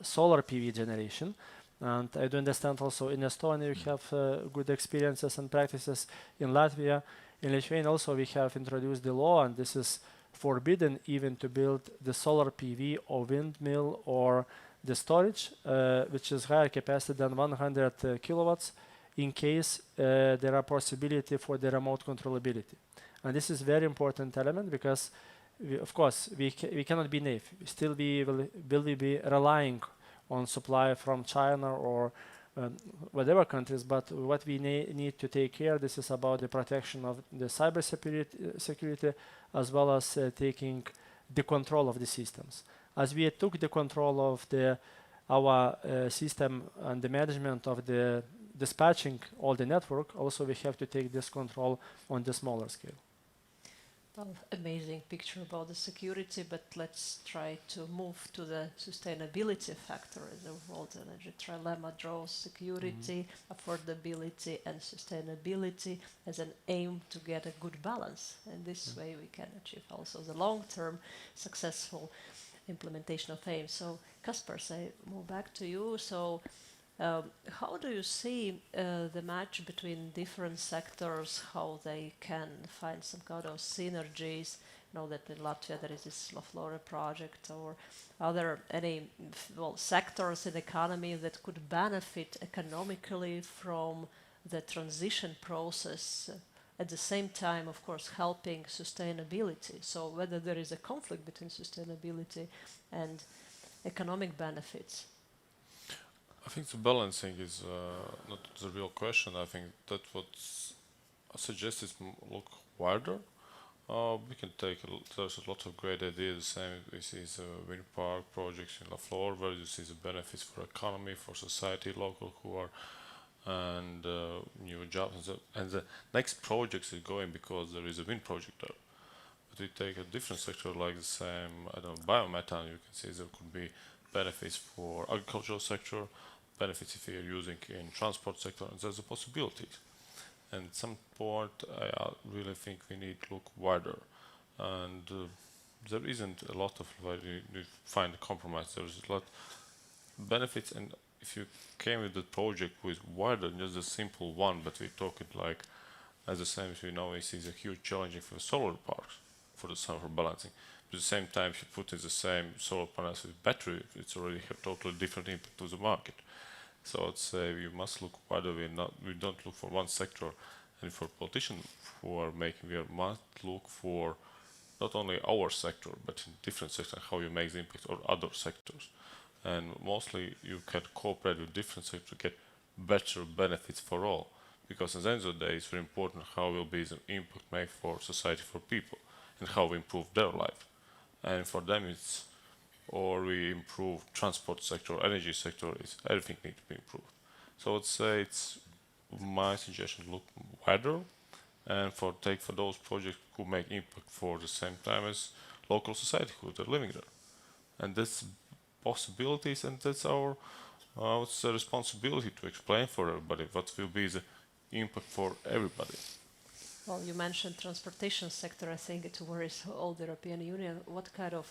solar PV generation. And I do understand also in Estonia we have good experiences and practices. In Latvia, in Lithuania also we have introduced the law, and this is forbidden even to build the solar PV or windmill or the storage, which is higher capacity than 100 kilowatts, in case there are possibility for the remote controllability. And this is very important element, because of course we cannot be naive. Still we will be relying on supply from China or whatever countries, but what we need to take care, this is about the protection of the cyber security, as well as taking the control of the systems. As we took the control of our system and the management of the dispatching all the network, also we have to take this control on the smaller scale. Well, amazing picture about the security, but let's try to move to the sustainability factor. The World Energy Trilemma draws security, affordability, and sustainability as an aim to get a good balance. And this way we can achieve also the long-term successful implementation of aims. So, Kaspars, I move back to you. So, how do you see the match between different sectors, how they can find some kind of synergies? You know that in Latvia there is this La Flora project, or are there any sectors in the economy that could benefit economically from the transition process, at the same time, of course, helping sustainability? So whether there is a conflict between sustainability and economic benefits? I think the balancing is not the real question. I think that what I suggest is look wider. We can take there's a lot of great ideas. The same we see the wind park projects in La Flora, where you see the benefits for economy, for society, local who are, and new jobs. And the next projects is going because there is a wind project there. But we take a different sector like the same, I don't know, biomethane. You can see there could be benefits for agricultural sector, benefits if you're using in transport sector, and there's a possibility. And at some point, I really think we need to look wider. And there isn't a lot of you find a compromise. There's a lot of benefits, and if you came with the project with wider, just a simple one, but we talk it like as the same as we know, it is a huge challenge for solar parks for the summer balancing. At the same time, if you put in the same solar panels with battery, it's already a totally different impact to the market. So I'd say we must look wider. We don't look for one sector, and for politicians who are making, we must look for not only our sector, but in different sectors, how you make the impact or other sectors. And mostly you can cooperate with different sectors to get better benefits for all. Because at the end of the day, it's very important how will be the impact made for society, for people, and how we improve their life. And for them, it's or we improve transport sector, energy sector, everything needs to be improved. So I'd say it's my suggestion: look wider, and for those projects who make impact for the same time as local society who are living there. And that's possibilities, and that's our responsibility to explain for everybody what will be the impact for everybody. Well, you mentioned transportation sector. I think it worries all the European Union. What kind of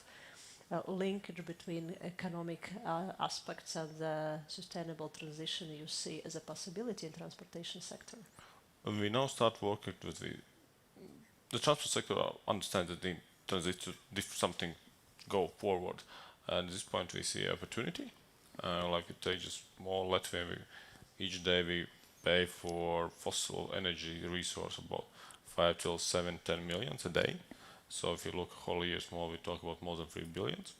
linkage between economic aspects and the sustainable transition you see as a possibility in transportation sector? We now start working with the transport sector. Understand that the transition to something go forward. And at this point, we see opportunity. Like we take just small Latvia, each day we pay for fossil energy resource about 5 till 7, 10 millions a day. So if you look whole year small, we talk about more than 3 billions.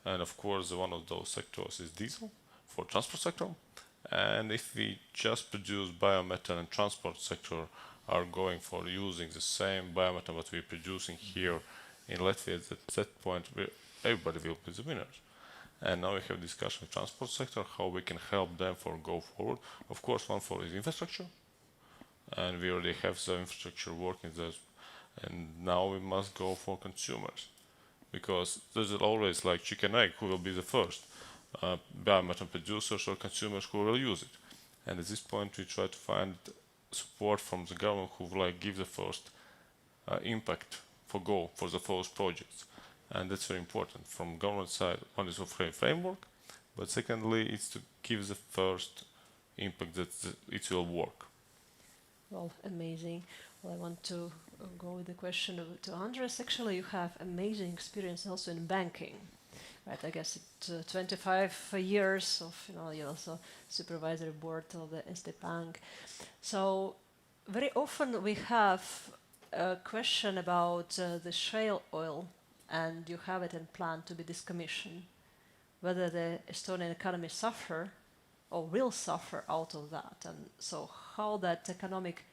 And of course, one of those sectors is diesel for transport sector. And if we just produce biomethane and transport sector are going for using the same biomethane what we're producing here in Latvia, at that point, everybody will be the winners. And now we have discussion with transport sector, how we can help them for go forward. Of course, one for is infrastructure. And we already have the infrastructure working there. And now we must go for consumers. Because there's always like chicken egg, who will be the first? Biomethane producers or consumers who will use it. And at this point, we try to find support from the government who will give the first impact for the first projects. And that's very important. From government side, one is a framework, but secondly, it's to give the first impact that it will work. Well, amazing. Well, I want to go with the question to Andres. Actually, you have amazing experience also in banking, right? I guess it's 25 years of, you're also supervisory board of the SD Bank. So very often we have a question about the shale oil, and you have it in plan to be decommissioned. Whether the Estonian economy suffer or will suffer out of that. And so how that economic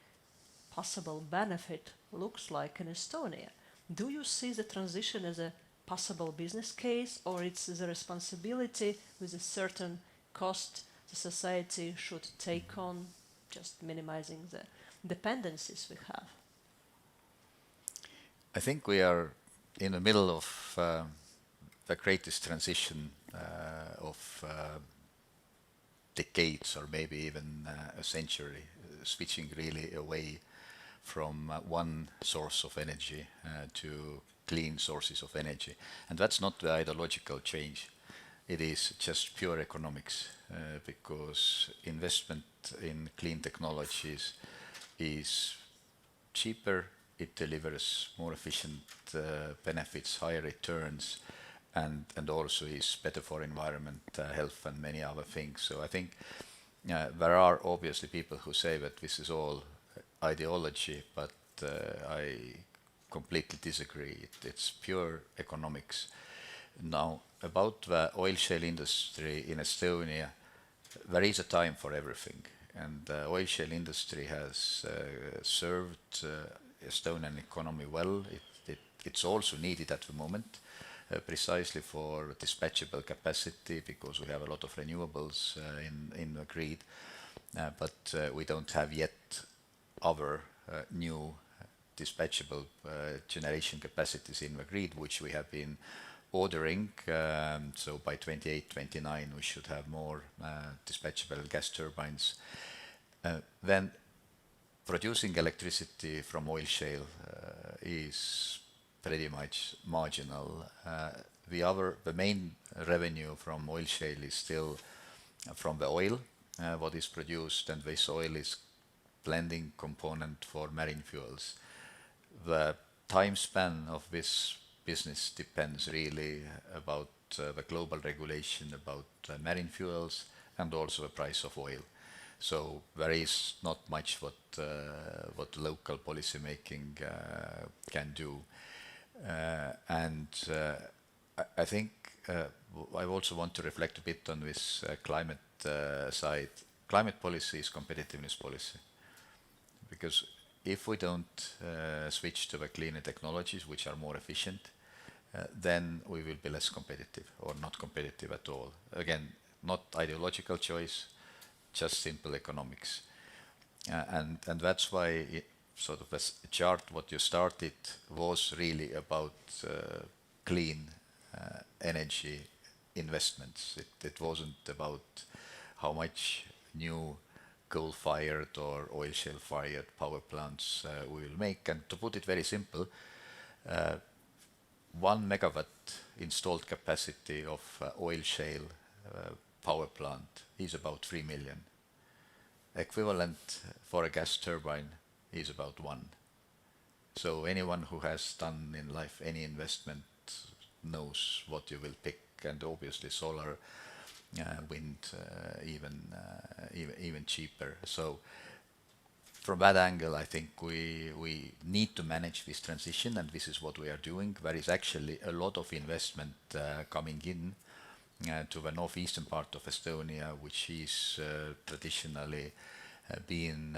possible benefit looks like in Estonia. Do you see the transition as a possible business case, or it's the responsibility with a certain cost the society should take on, just minimizing the dependencies we have? I think we are in the middle of the greatest transition of decades, or maybe even a century, switching really away from one source of energy to clean sources of energy. And that's not the ideological change. It is just pure economics, because investment in clean technologies is cheaper, it delivers more efficient benefits, higher returns, and also is better for environment, health, and many other things. So I think there are obviously people who say that this is all ideology, but I completely disagree. It's pure economics. Now, about the oil shale industry in Estonia, there is a time for everything, and the oil shale industry has served Estonian economy well. It's also needed at the moment, precisely for dispatchable capacity, because we have a lot of renewables in the grid, but we don't have yet other new dispatchable generation capacities in the grid, which we have been ordering. So by 28-29 we should have more dispatchable gas turbines. Then producing electricity from oil shale is pretty much marginal. The main revenue from oil shale is still from the oil, what is produced, and this oil is blending component for marine fuels. The time span of this business depends really about the global regulation about marine fuels and also the price of oil. So there is not much what local policy making can do. And I think I also want to reflect a bit on this climate side. Climate policy is competitiveness policy, because if we don't switch to the cleaner technologies which are more efficient, then we will be less competitive or not competitive at all. Again, not ideological choice, just simple economics. And that's why sort of this chart, what you started, was really about clean energy investments. It wasn't about how much new coal-fired or oil shale-fired power plants we will make. And to put it very simple, 1 megawatt installed capacity of oil shale power plant is about 3 million. Equivalent for a gas turbine is about 1. So anyone who has done in life any investment knows what you will pick, and obviously solar, wind, even cheaper. So from that angle, I think we need to manage this transition, and this is what we are doing. There is actually a lot of investment coming in to the northeastern part of Estonia, which is traditionally been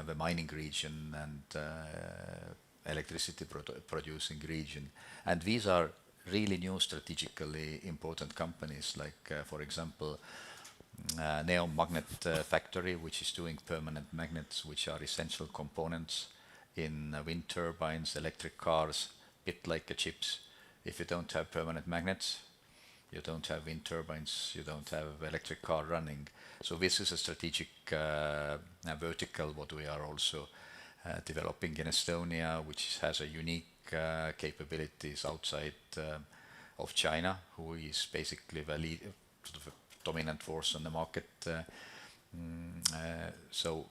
the mining region and electricity producing region. And these are really new strategically important companies, like for example Neom Magnet Factory, which is doing permanent magnets, which are essential components in wind turbines, electric cars, bit like chips. If you don't have permanent magnets, you don't have wind turbines, you don't have electric car running. So this is a strategic vertical what we are also developing in Estonia, which has a unique capabilities outside of China, who is basically the lead, sort of dominant force on the market. So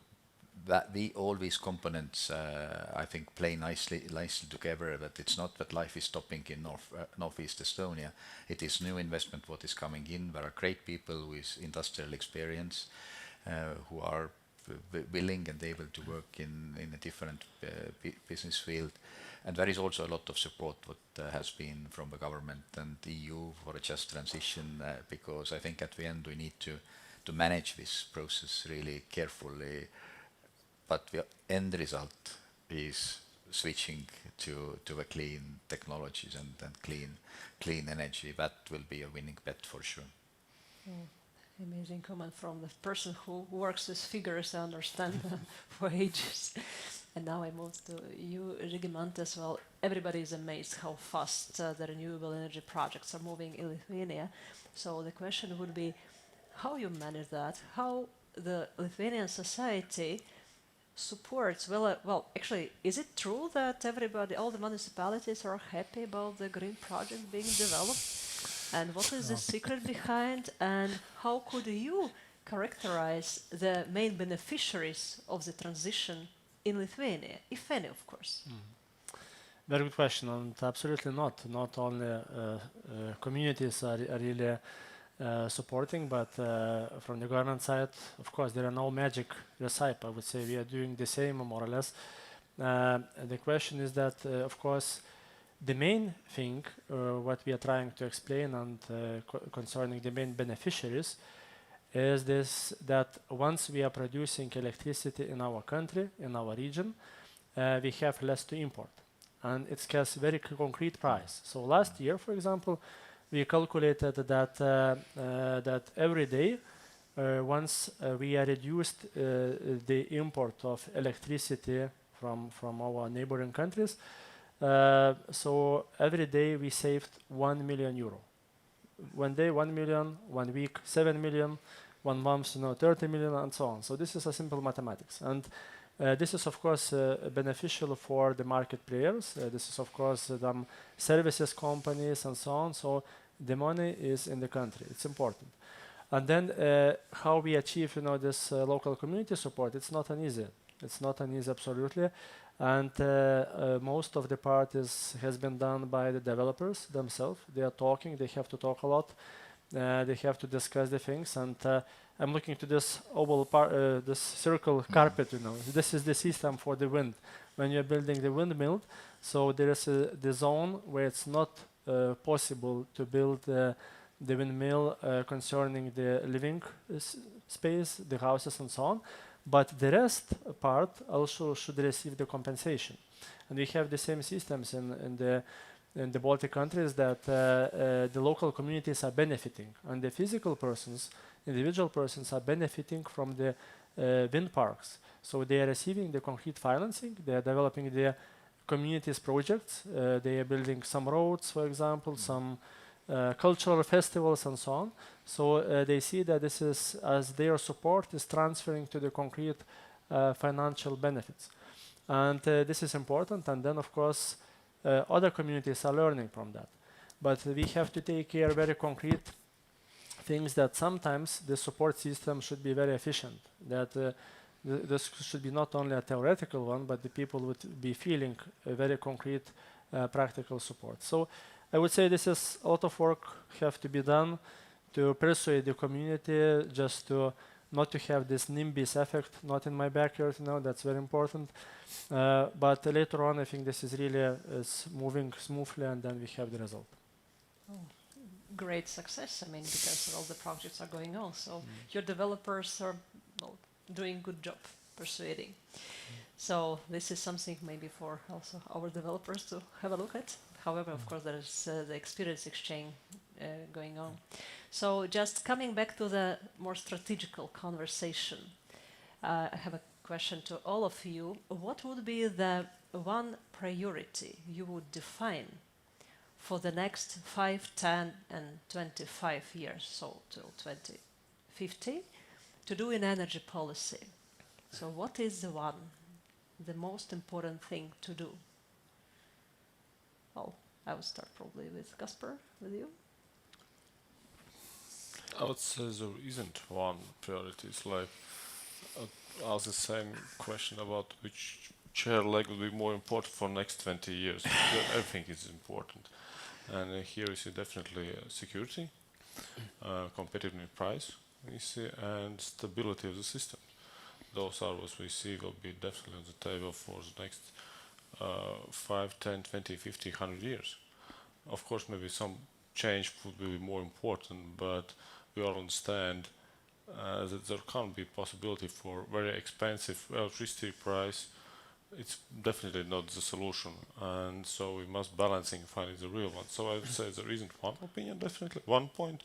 that all these components, I think, play nicely together. That it's not that life is stopping in northeast Estonia. It is new investment what is coming in. There are great people with industrial experience who are willing and able to work in a different business field. And there is also a lot of support what has been from the government and the EU for a just transition, because I think at the end we need to to manage this process really carefully. But the end result is switching to the clean technologies and clean energy. That will be a winning bet for sure. Amazing comment from the person who works with figures. I understand for ages. And now I move to you, Regimant, as well. Everybody is amazed how fast the renewable energy projects are moving in Lithuania. So the question would be, how you manage that? How the Lithuanian society supports? Well, actually, is it true that everybody, all the municipalities are happy about the green project being developed? And what is the secret behind? And how could you characterize the main beneficiaries of the transition in Lithuania, if any, of course? Very good question, and absolutely not. Not only communities are really supporting, but from the government side, of course, there are no magic recipe. I would say we are doing the same, more or less. The question is that, of course, the main thing, what we are trying to explain and concerning the main beneficiaries is this, that once we are producing electricity in our country, in our region, we have less to import. And it has very concrete price. So last year, for example, we calculated that that every day, once we are reduced the import of electricity from our neighboring countries, so every day we saved 1 million euro. One day 1 million, 1 week 7 million, 1 month 30 million, and so on. So this is a simple mathematics, and this is of course beneficial for the market players. This is of course the services companies and so on. So the money is in the country. It's important. And then how we achieve this local community support? It's not an easy. It's not an easy, absolutely. And most of the part has been done by the developers themselves. They are talking. They have to talk a lot. They have to discuss the things. And I'm looking to this oval this circle carpet. This is the system for the wind. When you're building the windmill, so there is the zone where it's not possible to build the windmill concerning the living space, the houses, and so on. But the rest part also should receive the compensation. And we have the same systems in the Baltic countries that the local communities are benefiting. And the physical persons, individual persons are benefiting from the wind parks. So they are receiving the concrete financing. They are developing their communities projects. They are building some roads, for example, some cultural festivals and so on. So they see that this is, as their support is transferring to the concrete financial benefits. And this is important. And then, of course, other communities are learning from that. But we have to take care of very concrete things that sometimes the support system should be very efficient. That this should be not only a theoretical one, but the people would be feeling a very concrete practical support. So I would say this is a lot of work have to be done to persuade the community just to not to have this NIMBYs effect, not in my backyard, that's very important. But later on, I think this is really moving smoothly, and then we have the result. Oh, great success, because all the projects are going on. So your developers are doing good job persuading. So this is something maybe for also our developers to have a look at. However, of course, there is the experience exchange going on. So just coming back to the more strategical conversation, I have a question to all of you. What would be the one priority you would define for the next 5, 10, and 25 years, so till 2050, to do in energy policy? So what is the most important thing to do? Well, I will start probably with Kasper, with you. I would say there isn't one priority. It's like ask the same question about which chair leg will be more important for next 20 years. Everything is important. And here we see definitely security, competitive price, we see, and stability of the system. Those are what we see will be definitely on the table for the next 5, 10, 20, 50, 100 years. Of course, maybe some change would be more important, but we all understand that there can't be possibility for very expensive electricity price. It's definitely not the solution, and so we must balancing finding the real one. So I would say there isn't one opinion, definitely. One point,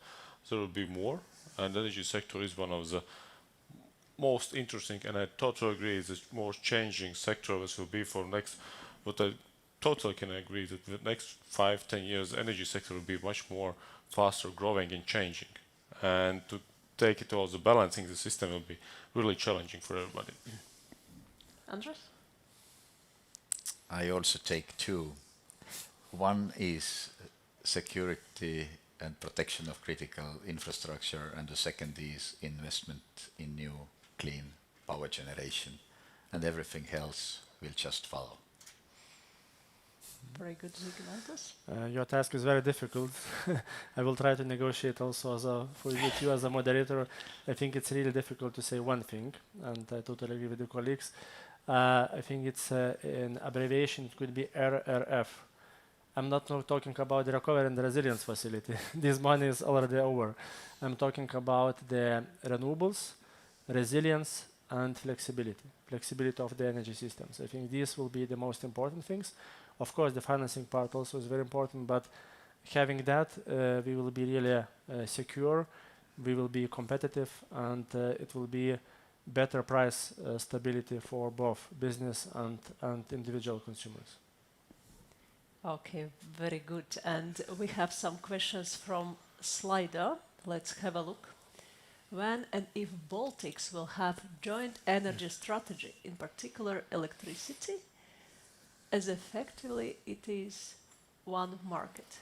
there will be more, and the energy sector is one of the most interesting, and I totally agree, the most changing sector this will be for next, but I totally can agree that the next 5-10 years, the energy sector will be much more faster growing and changing. And to take it towards the balancing the system will be really challenging for everybody. Andres? I also take two. One is security and protection of critical infrastructure, and the second is investment in new clean power generation, and everything else will just follow. Very good, Zygmantas. Your task is very difficult. I will try to negotiate also with you as a moderator. I think it's really difficult to say one thing, and I totally agree with the colleagues. I think it's an abbreviation. It could be RRF. I'm not now talking about the recovery and resilience facility. This money is already over. I'm talking about the renewables, resilience, and flexibility of the energy systems. I think these will be the most important things. Of course, the financing part also is very important, but having that, we will be really secure, we will be competitive, and it will be better price stability for both business and individual consumers. Okay, very good. And we have some questions from Slido. Let's have a look. When and if Baltics will have joint energy strategy, in particular electricity, as effectively it is one market?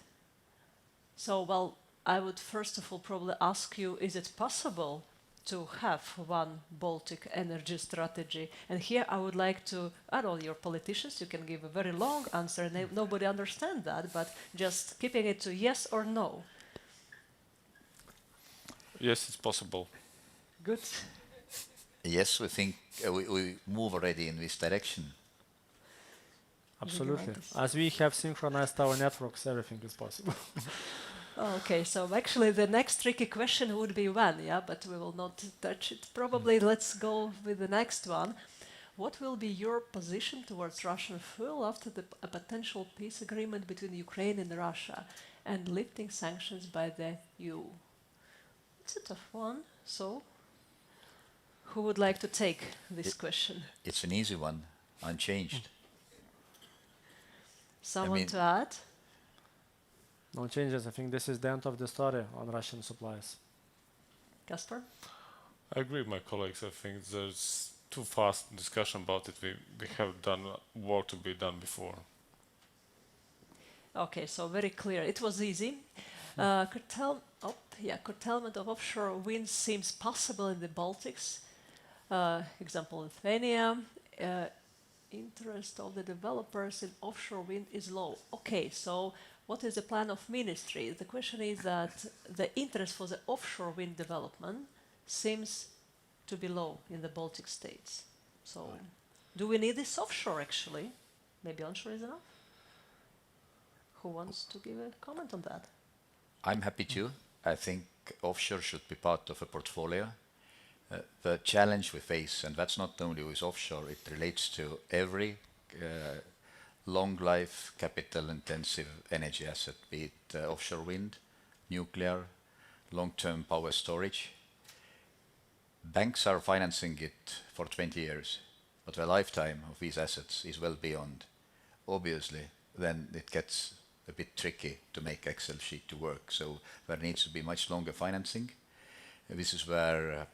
So, well, I would first of all probably ask you, is it possible to have one Baltic energy strategy? And here I would like to, I don't know, your politicians, you can give a very long answer and nobody understands that, but just keeping it to yes or no. Yes, it's possible. Good. Yes, we think we move already in this direction. Absolutely. As we have synchronized our networks, everything is possible. Okay, so actually the next tricky question would be when, yeah, but we will not touch it. Probably let's go with the next one. What will be your position towards Russian fuel after a potential peace agreement between Ukraine and Russia and lifting sanctions by the EU? It's a tough one, so who would like to take this question? It's an easy one, unchanged. Someone to add? No changes. I think this is the end of the story on Russian supplies. Kasper? I agree with my colleagues. I think there's too fast discussion about it. We have done work to be done before. Okay, so very clear. It was easy. Curtailment of offshore wind seems possible in the Baltics. Example, Lithuania. Interest of the developers in offshore wind is low. Okay, so what is the plan of ministry? The question is that the interest for the offshore wind development seems to be low in the Baltic states. So do we need this offshore actually? Maybe onshore is enough? Who wants to give a comment on that? I'm happy to. I think offshore should be part of a portfolio. The challenge we face, and that's not only with offshore, it relates to every long life, capital intensive energy asset, be it offshore wind, nuclear, long-term power storage. Banks are financing it for 20 years, but the lifetime of these assets is well beyond. Obviously, then it gets a bit tricky to make Excel sheet to work, so there needs to be much longer financing. This is where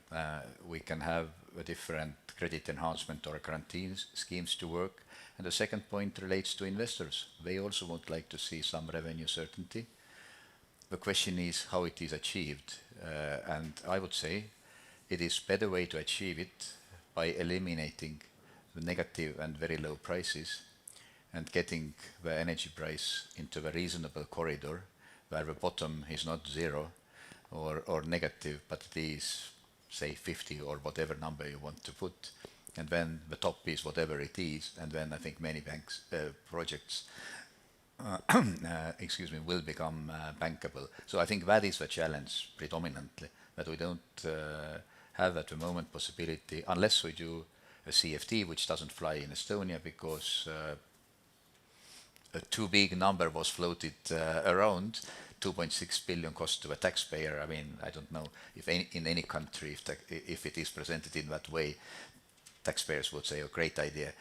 we can have a different credit enhancement or guarantee schemes to work. And the second point relates to investors. They also would like to see some revenue certainty. The question is how it is achieved. And I would say it is a better way to achieve it by eliminating the negative and very low prices and getting the energy price into a reasonable corridor where the bottom is not zero or negative, but it is, say, 50 or whatever number you want to put, and then the top is whatever it is, and then I think many projects will become bankable. So I think that is the challenge predominantly, that we don't have at the moment possibility, unless we do a CFD, which doesn't fly in Estonia because a too big number was floated around, 2.6 billion cost to a taxpayer. I mean, I don't know if in any country, if it is presented in that way, taxpayers would say, oh, great idea,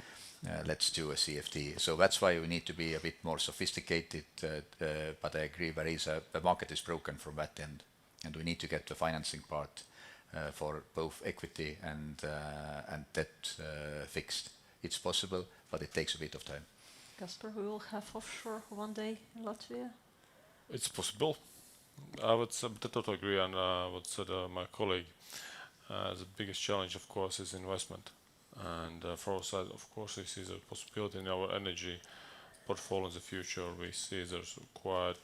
let's do a CFD. So that's why we need to be a bit more sophisticated, but I agree the market is broken from that end, and we need to get the financing part for both equity and debt fixed. It's possible, but it takes a bit of time. Kasper, we will have offshore one day in Latvia? It's possible. I would totally agree on what said my colleague. The biggest challenge, of course, is investment. And for our side, of course, we see the possibility in our energy portfolio in the future. We see there's quite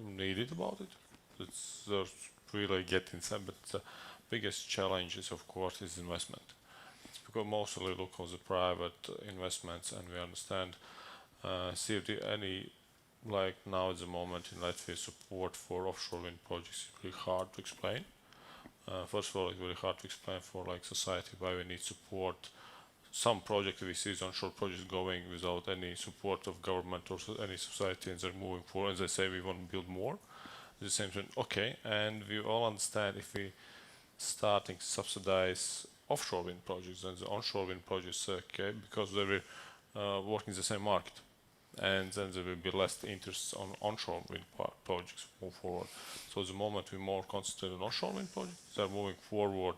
needed about it. There's really getting some, but the biggest challenge is, of course, is investment. It's because mostly look on the private investments, and we understand CFD like now at the moment in Latvia, support for offshore wind projects is really hard to explain. First of all, it's really hard to explain for like society why we need support. Some project we see is onshore projects going without any support of government or any society, and they're moving forward and they say we want to build more. At the same time, okay, and we all understand if we starting to subsidize offshore wind projects, then the onshore wind projects okay because they will work in the same market. And then there will be less interest on onshore wind projects move forward. So at the moment we're more concentrated on offshore wind projects. They're moving forward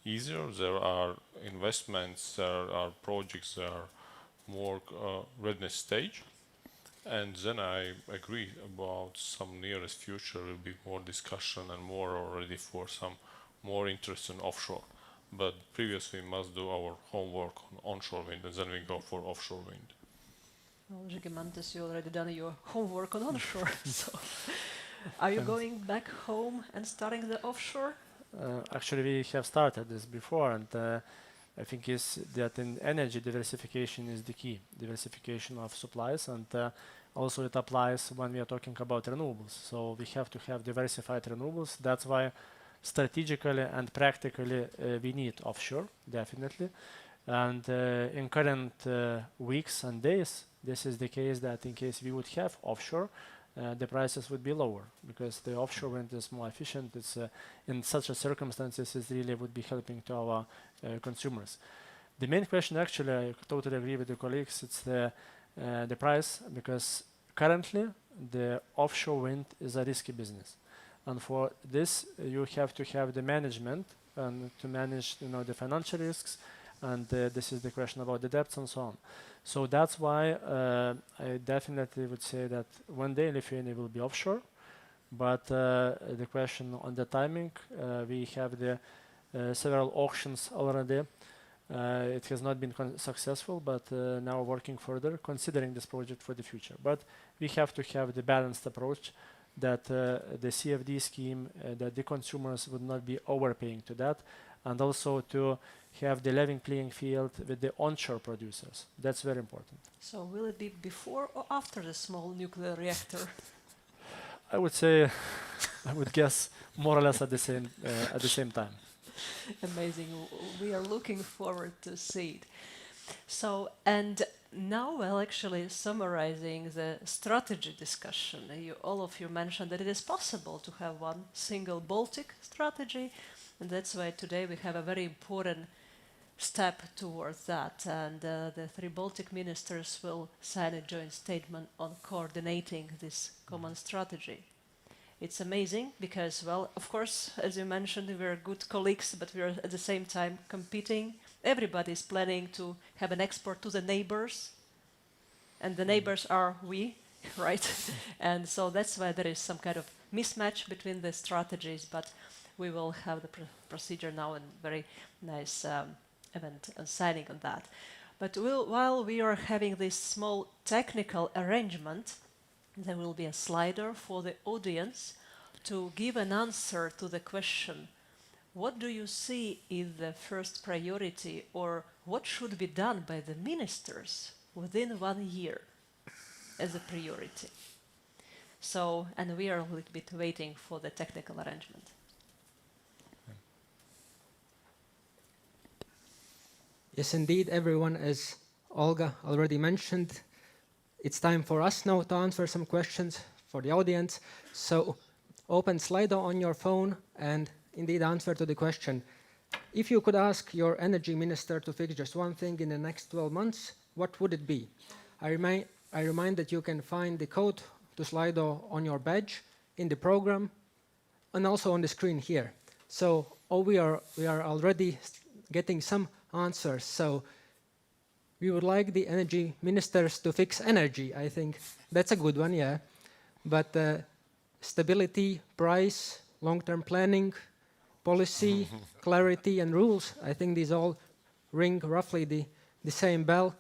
easier. There are investments, there are projects that are more readiness stage. And then I agree about some nearest future will be more discussion and more already for some more interest in offshore. But previously we must do our homework on onshore wind and then we go for offshore wind. Well, Žygimantas, you already done your homework on onshore. So, are you going back home and starting the offshore? Actually, we have started this before, and I think is that in energy diversification is the key. Diversification of supplies, and also it applies when we are talking about renewables. So we have to have diversified renewables. That's why strategically and practically we need offshore, definitely. And in current weeks and days, this is the case that in case we would have offshore, the prices would be lower because the offshore wind is more efficient. It's in such a circumstances, it really would be helping to our consumers. The main question, actually, I totally agree with the colleagues, it's the price, because currently the offshore wind is a risky business. And for this, you have to have the management and to manage, the financial risks. And this is the question about the debts and so on. So that's why I definitely would say that one day Lithuania will be offshore. But the question on the timing, we have the several auctions already. It has not been successful, but now working further, considering this project for the future. But we have to have the balanced approach that the CFD scheme, that the consumers would not be overpaying to that, and also to have the level playing field with the onshore producers. That's very important. So will it be before or after the small nuclear reactor? I would say, I would guess more or less at the same time. Amazing. We are looking forward to see it. So, and now, well, actually summarizing the strategy discussion, all of you mentioned that it is possible to have one single Baltic strategy, and that's why today we have a very important step towards that. And the three Baltic ministers will sign a joint statement on coordinating this common strategy. It's amazing because, well, of course, as you mentioned, we're good colleagues, but we're at the same time competing. Everybody's planning to have an export to the neighbors, and the neighbors are we, right? And so that's why there is some kind of mismatch between the strategies, but we will have the procedure now and very nice event and signing on that. But while we are having this small technical arrangement, there will be a slider for the audience to give an answer to the question, what do you see is the first priority, or what should be done by the ministers within 1 year as a priority? So, and we are a little bit waiting for the technical arrangement. Yes, indeed, everyone, as Olga already mentioned, it's time for us now to answer some questions for the audience. So open Slido on your phone and indeed answer to the question. If you could ask your energy minister to fix just one thing in the next 12 months, what would it be? I remind that you can find the code to Slido on your badge, in the program, and also on the screen here. So we are already getting some answers. So we would like the energy ministers to fix energy. I think that's a good one, yeah. But stability, price, long-term planning, policy, clarity, and rules, I think these all ring roughly the same bell.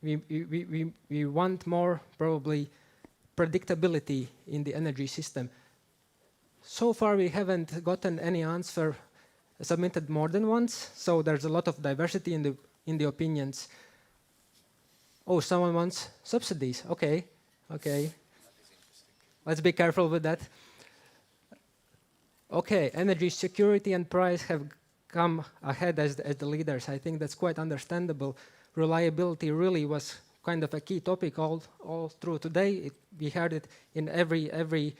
We want more, probably, predictability in the energy system. So far, we haven't gotten any answer submitted more than once, so there's a lot of diversity in the opinions. Oh, someone wants subsidies. Okay. Let's be careful with that. Okay, energy security and price have come ahead as the leaders. I think that's quite understandable. Reliability really was kind of a key topic all through today. We heard it in every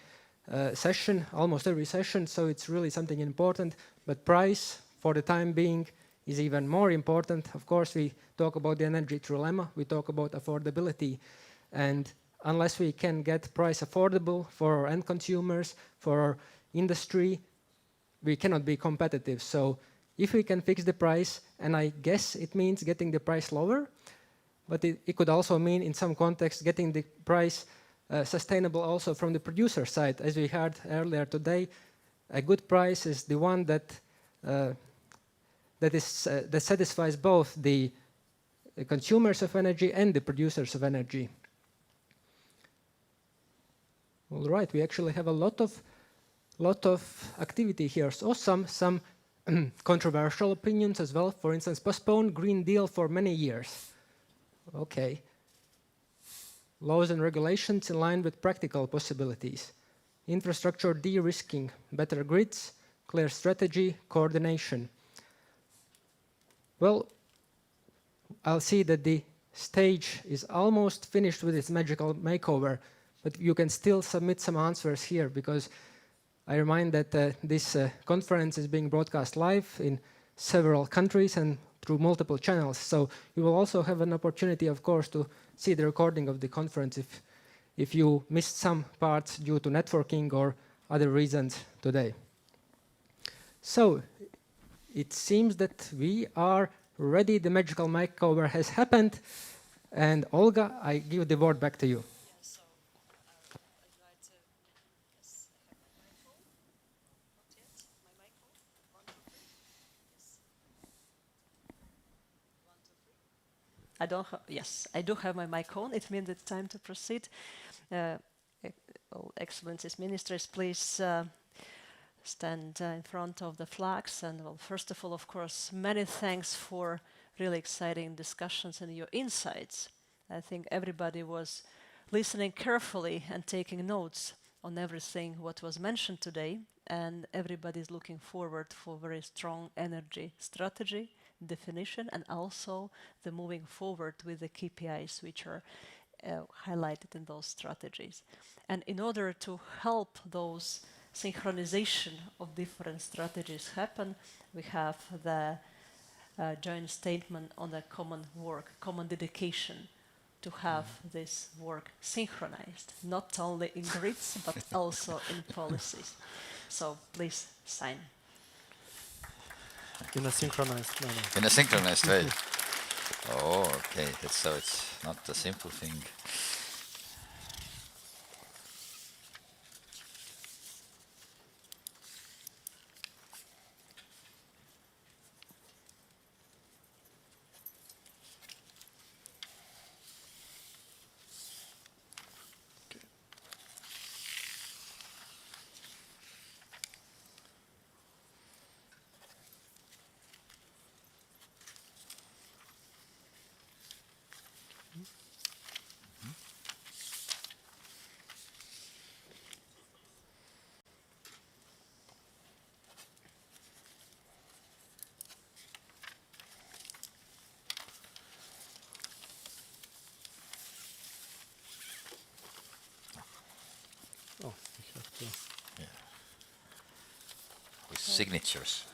session, almost every session, so it's really something important. But price, for the time being, is even more important. Of course, we talk about the energy trilemma, we talk about affordability, and unless we can get price affordable for our end consumers, for our industry, we cannot be competitive. So if we can fix the price, and I guess it means getting the price lower, but it could also mean in some context getting the price sustainable also from the producer side. As we heard earlier today, a good price is the one that satisfies both the consumers of energy and the producers of energy. All right, we actually have a lot of activity here. So some controversial opinions as well. For instance, postpone Green Deal for many years. Okay. Laws and regulations in line with practical possibilities. Infrastructure de-risking, better grids, clear strategy, coordination. Well, I'll see that the stage is almost finished with its magical makeover, but you can still submit some answers here, because I remind that this conference is being broadcast live in several countries and through multiple channels. So you will also have an opportunity, of course, to see the recording of the conference if you missed some parts due to networking or other reasons today. So it seems that we are ready. The magical makeover has happened. And Olga, I give the word back to you. I do have my mic on. It means it's time to proceed. Excellencies, ministers, please stand in front of the flags. And well, first of all, of course, many thanks for really exciting discussions and your insights. I think everybody was listening carefully and taking notes on everything what was mentioned today, and everybody is looking forward for very strong energy strategy definition, and also the moving forward with the KPIs which are highlighted in those strategies. And in order to help those synchronization of different strategies happen, we have the joint statement on the common work, common dedication to have this work synchronized, not only in grids, but also in policies. So please sign. In a synchronized manner. In a synchronized way. Oh, okay. So it's not a simple thing. with signatures.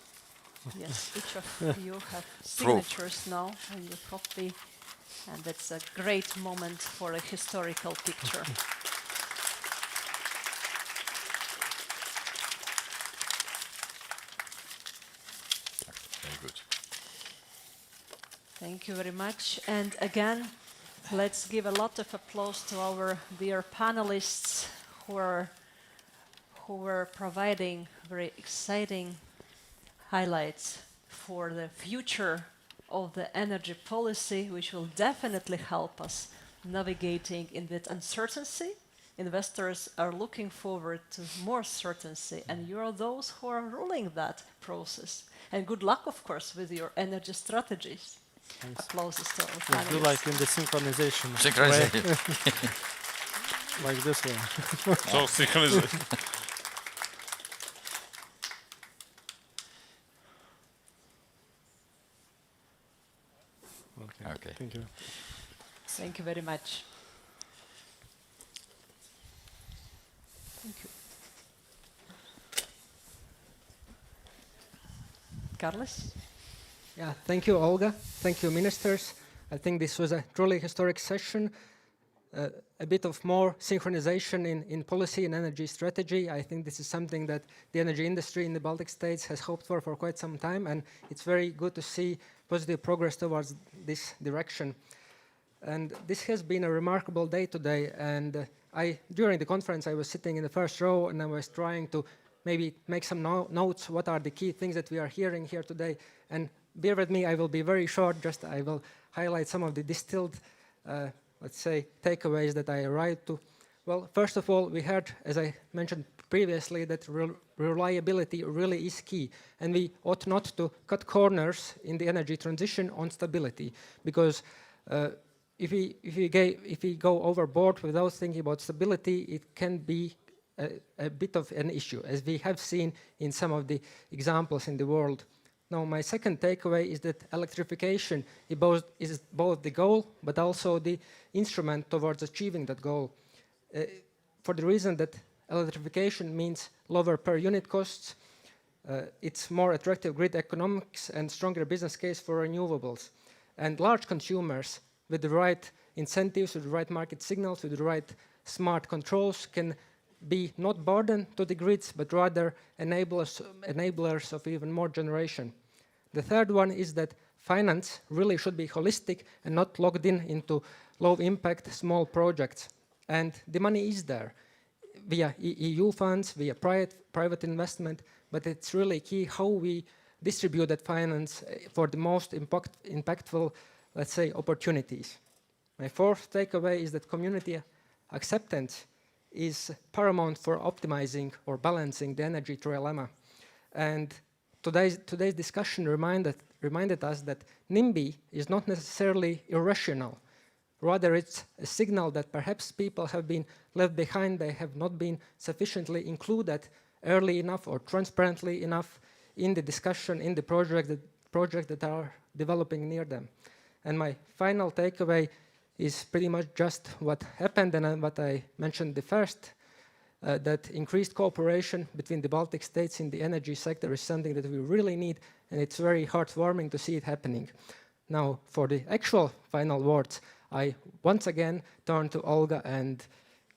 Yes, each of you have signatures now on your copy, and it's a great moment for a historical picture. Very good. Thank you very much. And again, let's give a lot of applause to our dear panelists who were providing very exciting highlights for the future of the energy policy, which will definitely help us navigating in that uncertainty. Investors are looking forward to more certainty, and you are those who are ruling that process. And good luck, of course, with your energy strategies. Thanks. Applauses to our Let's do panelists. like in the synchronization. Synchronization. Like this one. So synchronization. Okay. Thank you. Thank you very much. Thank you. Carlos? Yeah, thank you, Olga. Thank you, ministers. I think this was a truly historic session. A bit of more synchronization in policy and energy strategy. I think this is something that the energy industry in the Baltic states has hoped for quite some time, and it's very good to see positive progress towards this direction. And this has been a remarkable day today, and during the conference I was sitting in the first row and I was trying to maybe make some notes, what are the key things that we are hearing here today. And bear with me, I will be very short, I will highlight some of the distilled let's say, takeaways that I arrived to. Well, first of all, we heard, as I mentioned previously, that reliability really is key, and we ought not to cut corners in the energy transition on stability, because if we go overboard without thinking about stability, it can be a bit of an issue, as we have seen in some of the examples in the world. Now, my second takeaway is that electrification is both the goal, but also the instrument towards achieving that goal. For the reason that electrification means lower per unit costs, it's more attractive grid economics and stronger business case for renewables. And large consumers with the right incentives, with the right market signals, with the right smart controls can be not burden to the grids, but rather enablers of even more generation. The third one is that finance really should be holistic and not locked into low impact small projects. And the money is there via EU funds, via private investment, but it's really key how we distribute that finance for the most impactful, let's say, opportunities. My fourth takeaway is that community acceptance is paramount for optimizing or balancing the energy trilemma. And today's discussion reminded us that NIMBY is not necessarily irrational. Rather, it's a signal that perhaps people have been left behind, they have not been sufficiently included early enough or transparently enough in the discussion, in the project that are developing near them. And my final takeaway is pretty much just what happened and what I mentioned the first, that increased cooperation between the Baltic states in the energy sector is something that we really need, and it's very heartwarming to see it happening. Now, for the actual final words, I once again turn to Olga, and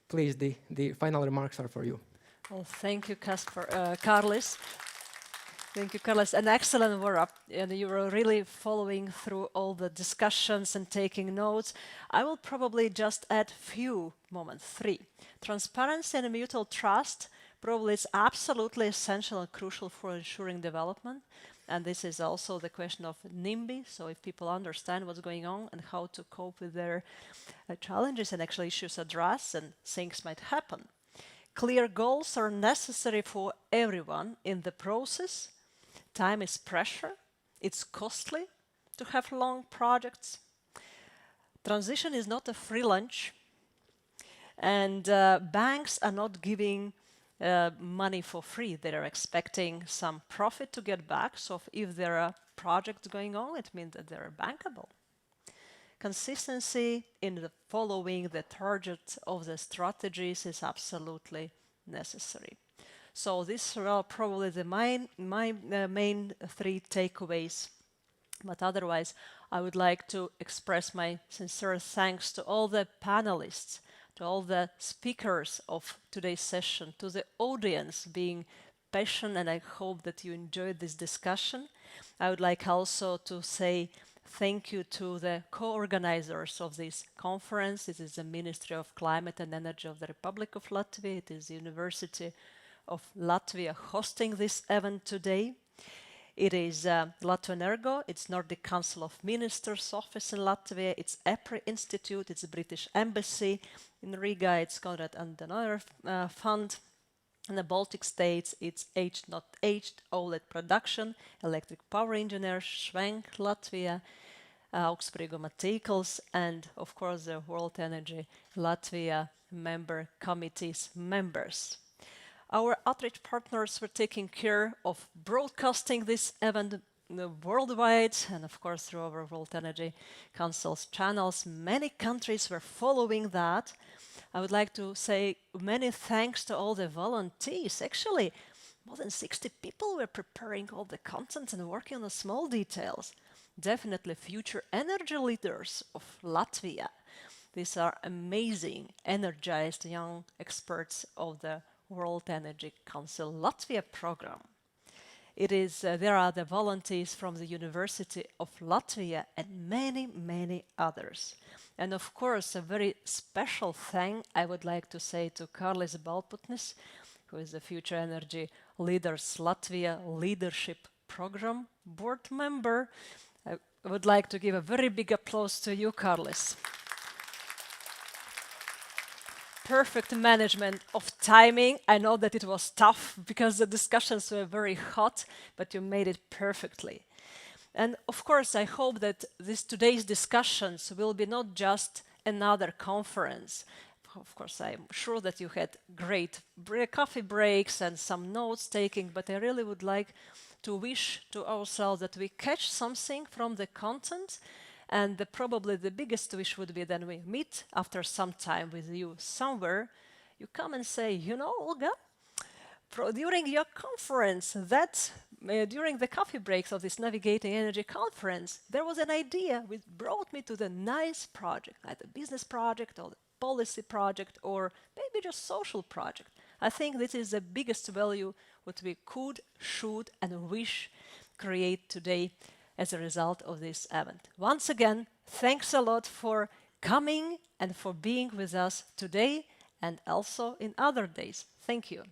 please, the final remarks are for you. Well, thank you, Carlos. Thank you, Carlos. An excellent work, and you were really following through all the discussions and taking notes. I will probably just add few moments, 3. Transparency and mutual trust probably is absolutely essential and crucial for ensuring development. And this is also the question of NIMBY, so if people understand what's going on and how to cope with their challenges and actually issues addressed, and things might happen. Clear goals are necessary for everyone in the process. Time is pressure. It's costly to have long projects. Transition is not a free lunch. And banks are not giving money for free. They're expecting some profit to get back. So if there are projects going on, it means that they're bankable. Consistency in the following the target of the strategies is absolutely necessary. So these are probably my main three takeaways. But otherwise, I would like to express my sincere thanks to all the panelists, to all the speakers of today's session, to the audience being patient, and I hope that you enjoyed this discussion. I would like also to say thank you to the co-organizers of this conference. It is the Ministry of Climate and Energy of the Republic of Latvia. It is the University of Latvia hosting this event today. It is Latvenergo, it's Nordic Council of Ministers office in Latvia, it's EPRI Institute, it's the British Embassy in Riga, it's Konrad Adenauer Fund. In the Baltic states, it's Aged Not Aged, OLED Production, Electric Power Engineers, Schwenk, Latvia, Augsburgo Matikals, and of course the World Energy Latvia member committees members. Our outreach partners were taking care of broadcasting this event worldwide, and of course through our World Energy Council's channels. Many countries were following that. I would like to say many thanks to all the volunteers. Actually, more than 60 people were preparing all the content and working on the small details. Definitely future energy leaders of Latvia. These are amazing, energized young experts of the World Energy Council Latvia program. There are the volunteers from the University of Latvia and many, many others. And of course, a very special thank I would like to say to Kārlis Balputnis, who is the Future Energy Leaders Latvia Leadership Program board member. I would like to give a very big applause to you, Kārlis. Perfect management of timing. I know that it was tough because the discussions were very hot, but you made it perfectly. And of course, I hope that today's discussions will be not just another conference. Of course, I'm sure that you had great coffee breaks and some notes taking, but I really would like to wish to ourselves that we catch something from the content. And probably the biggest wish would be that we meet after some time with you somewhere. You come and say, you know, Olga, during your conference, during the coffee breaks of this Navigating Energy conference, there was an idea which brought me to the nice project, either business project or the policy project or maybe just social project. I think this is the biggest value what we could, should, and wish create today as a result of this event. Once again, thanks a lot for coming and for being with us today and also in other days. Thank you.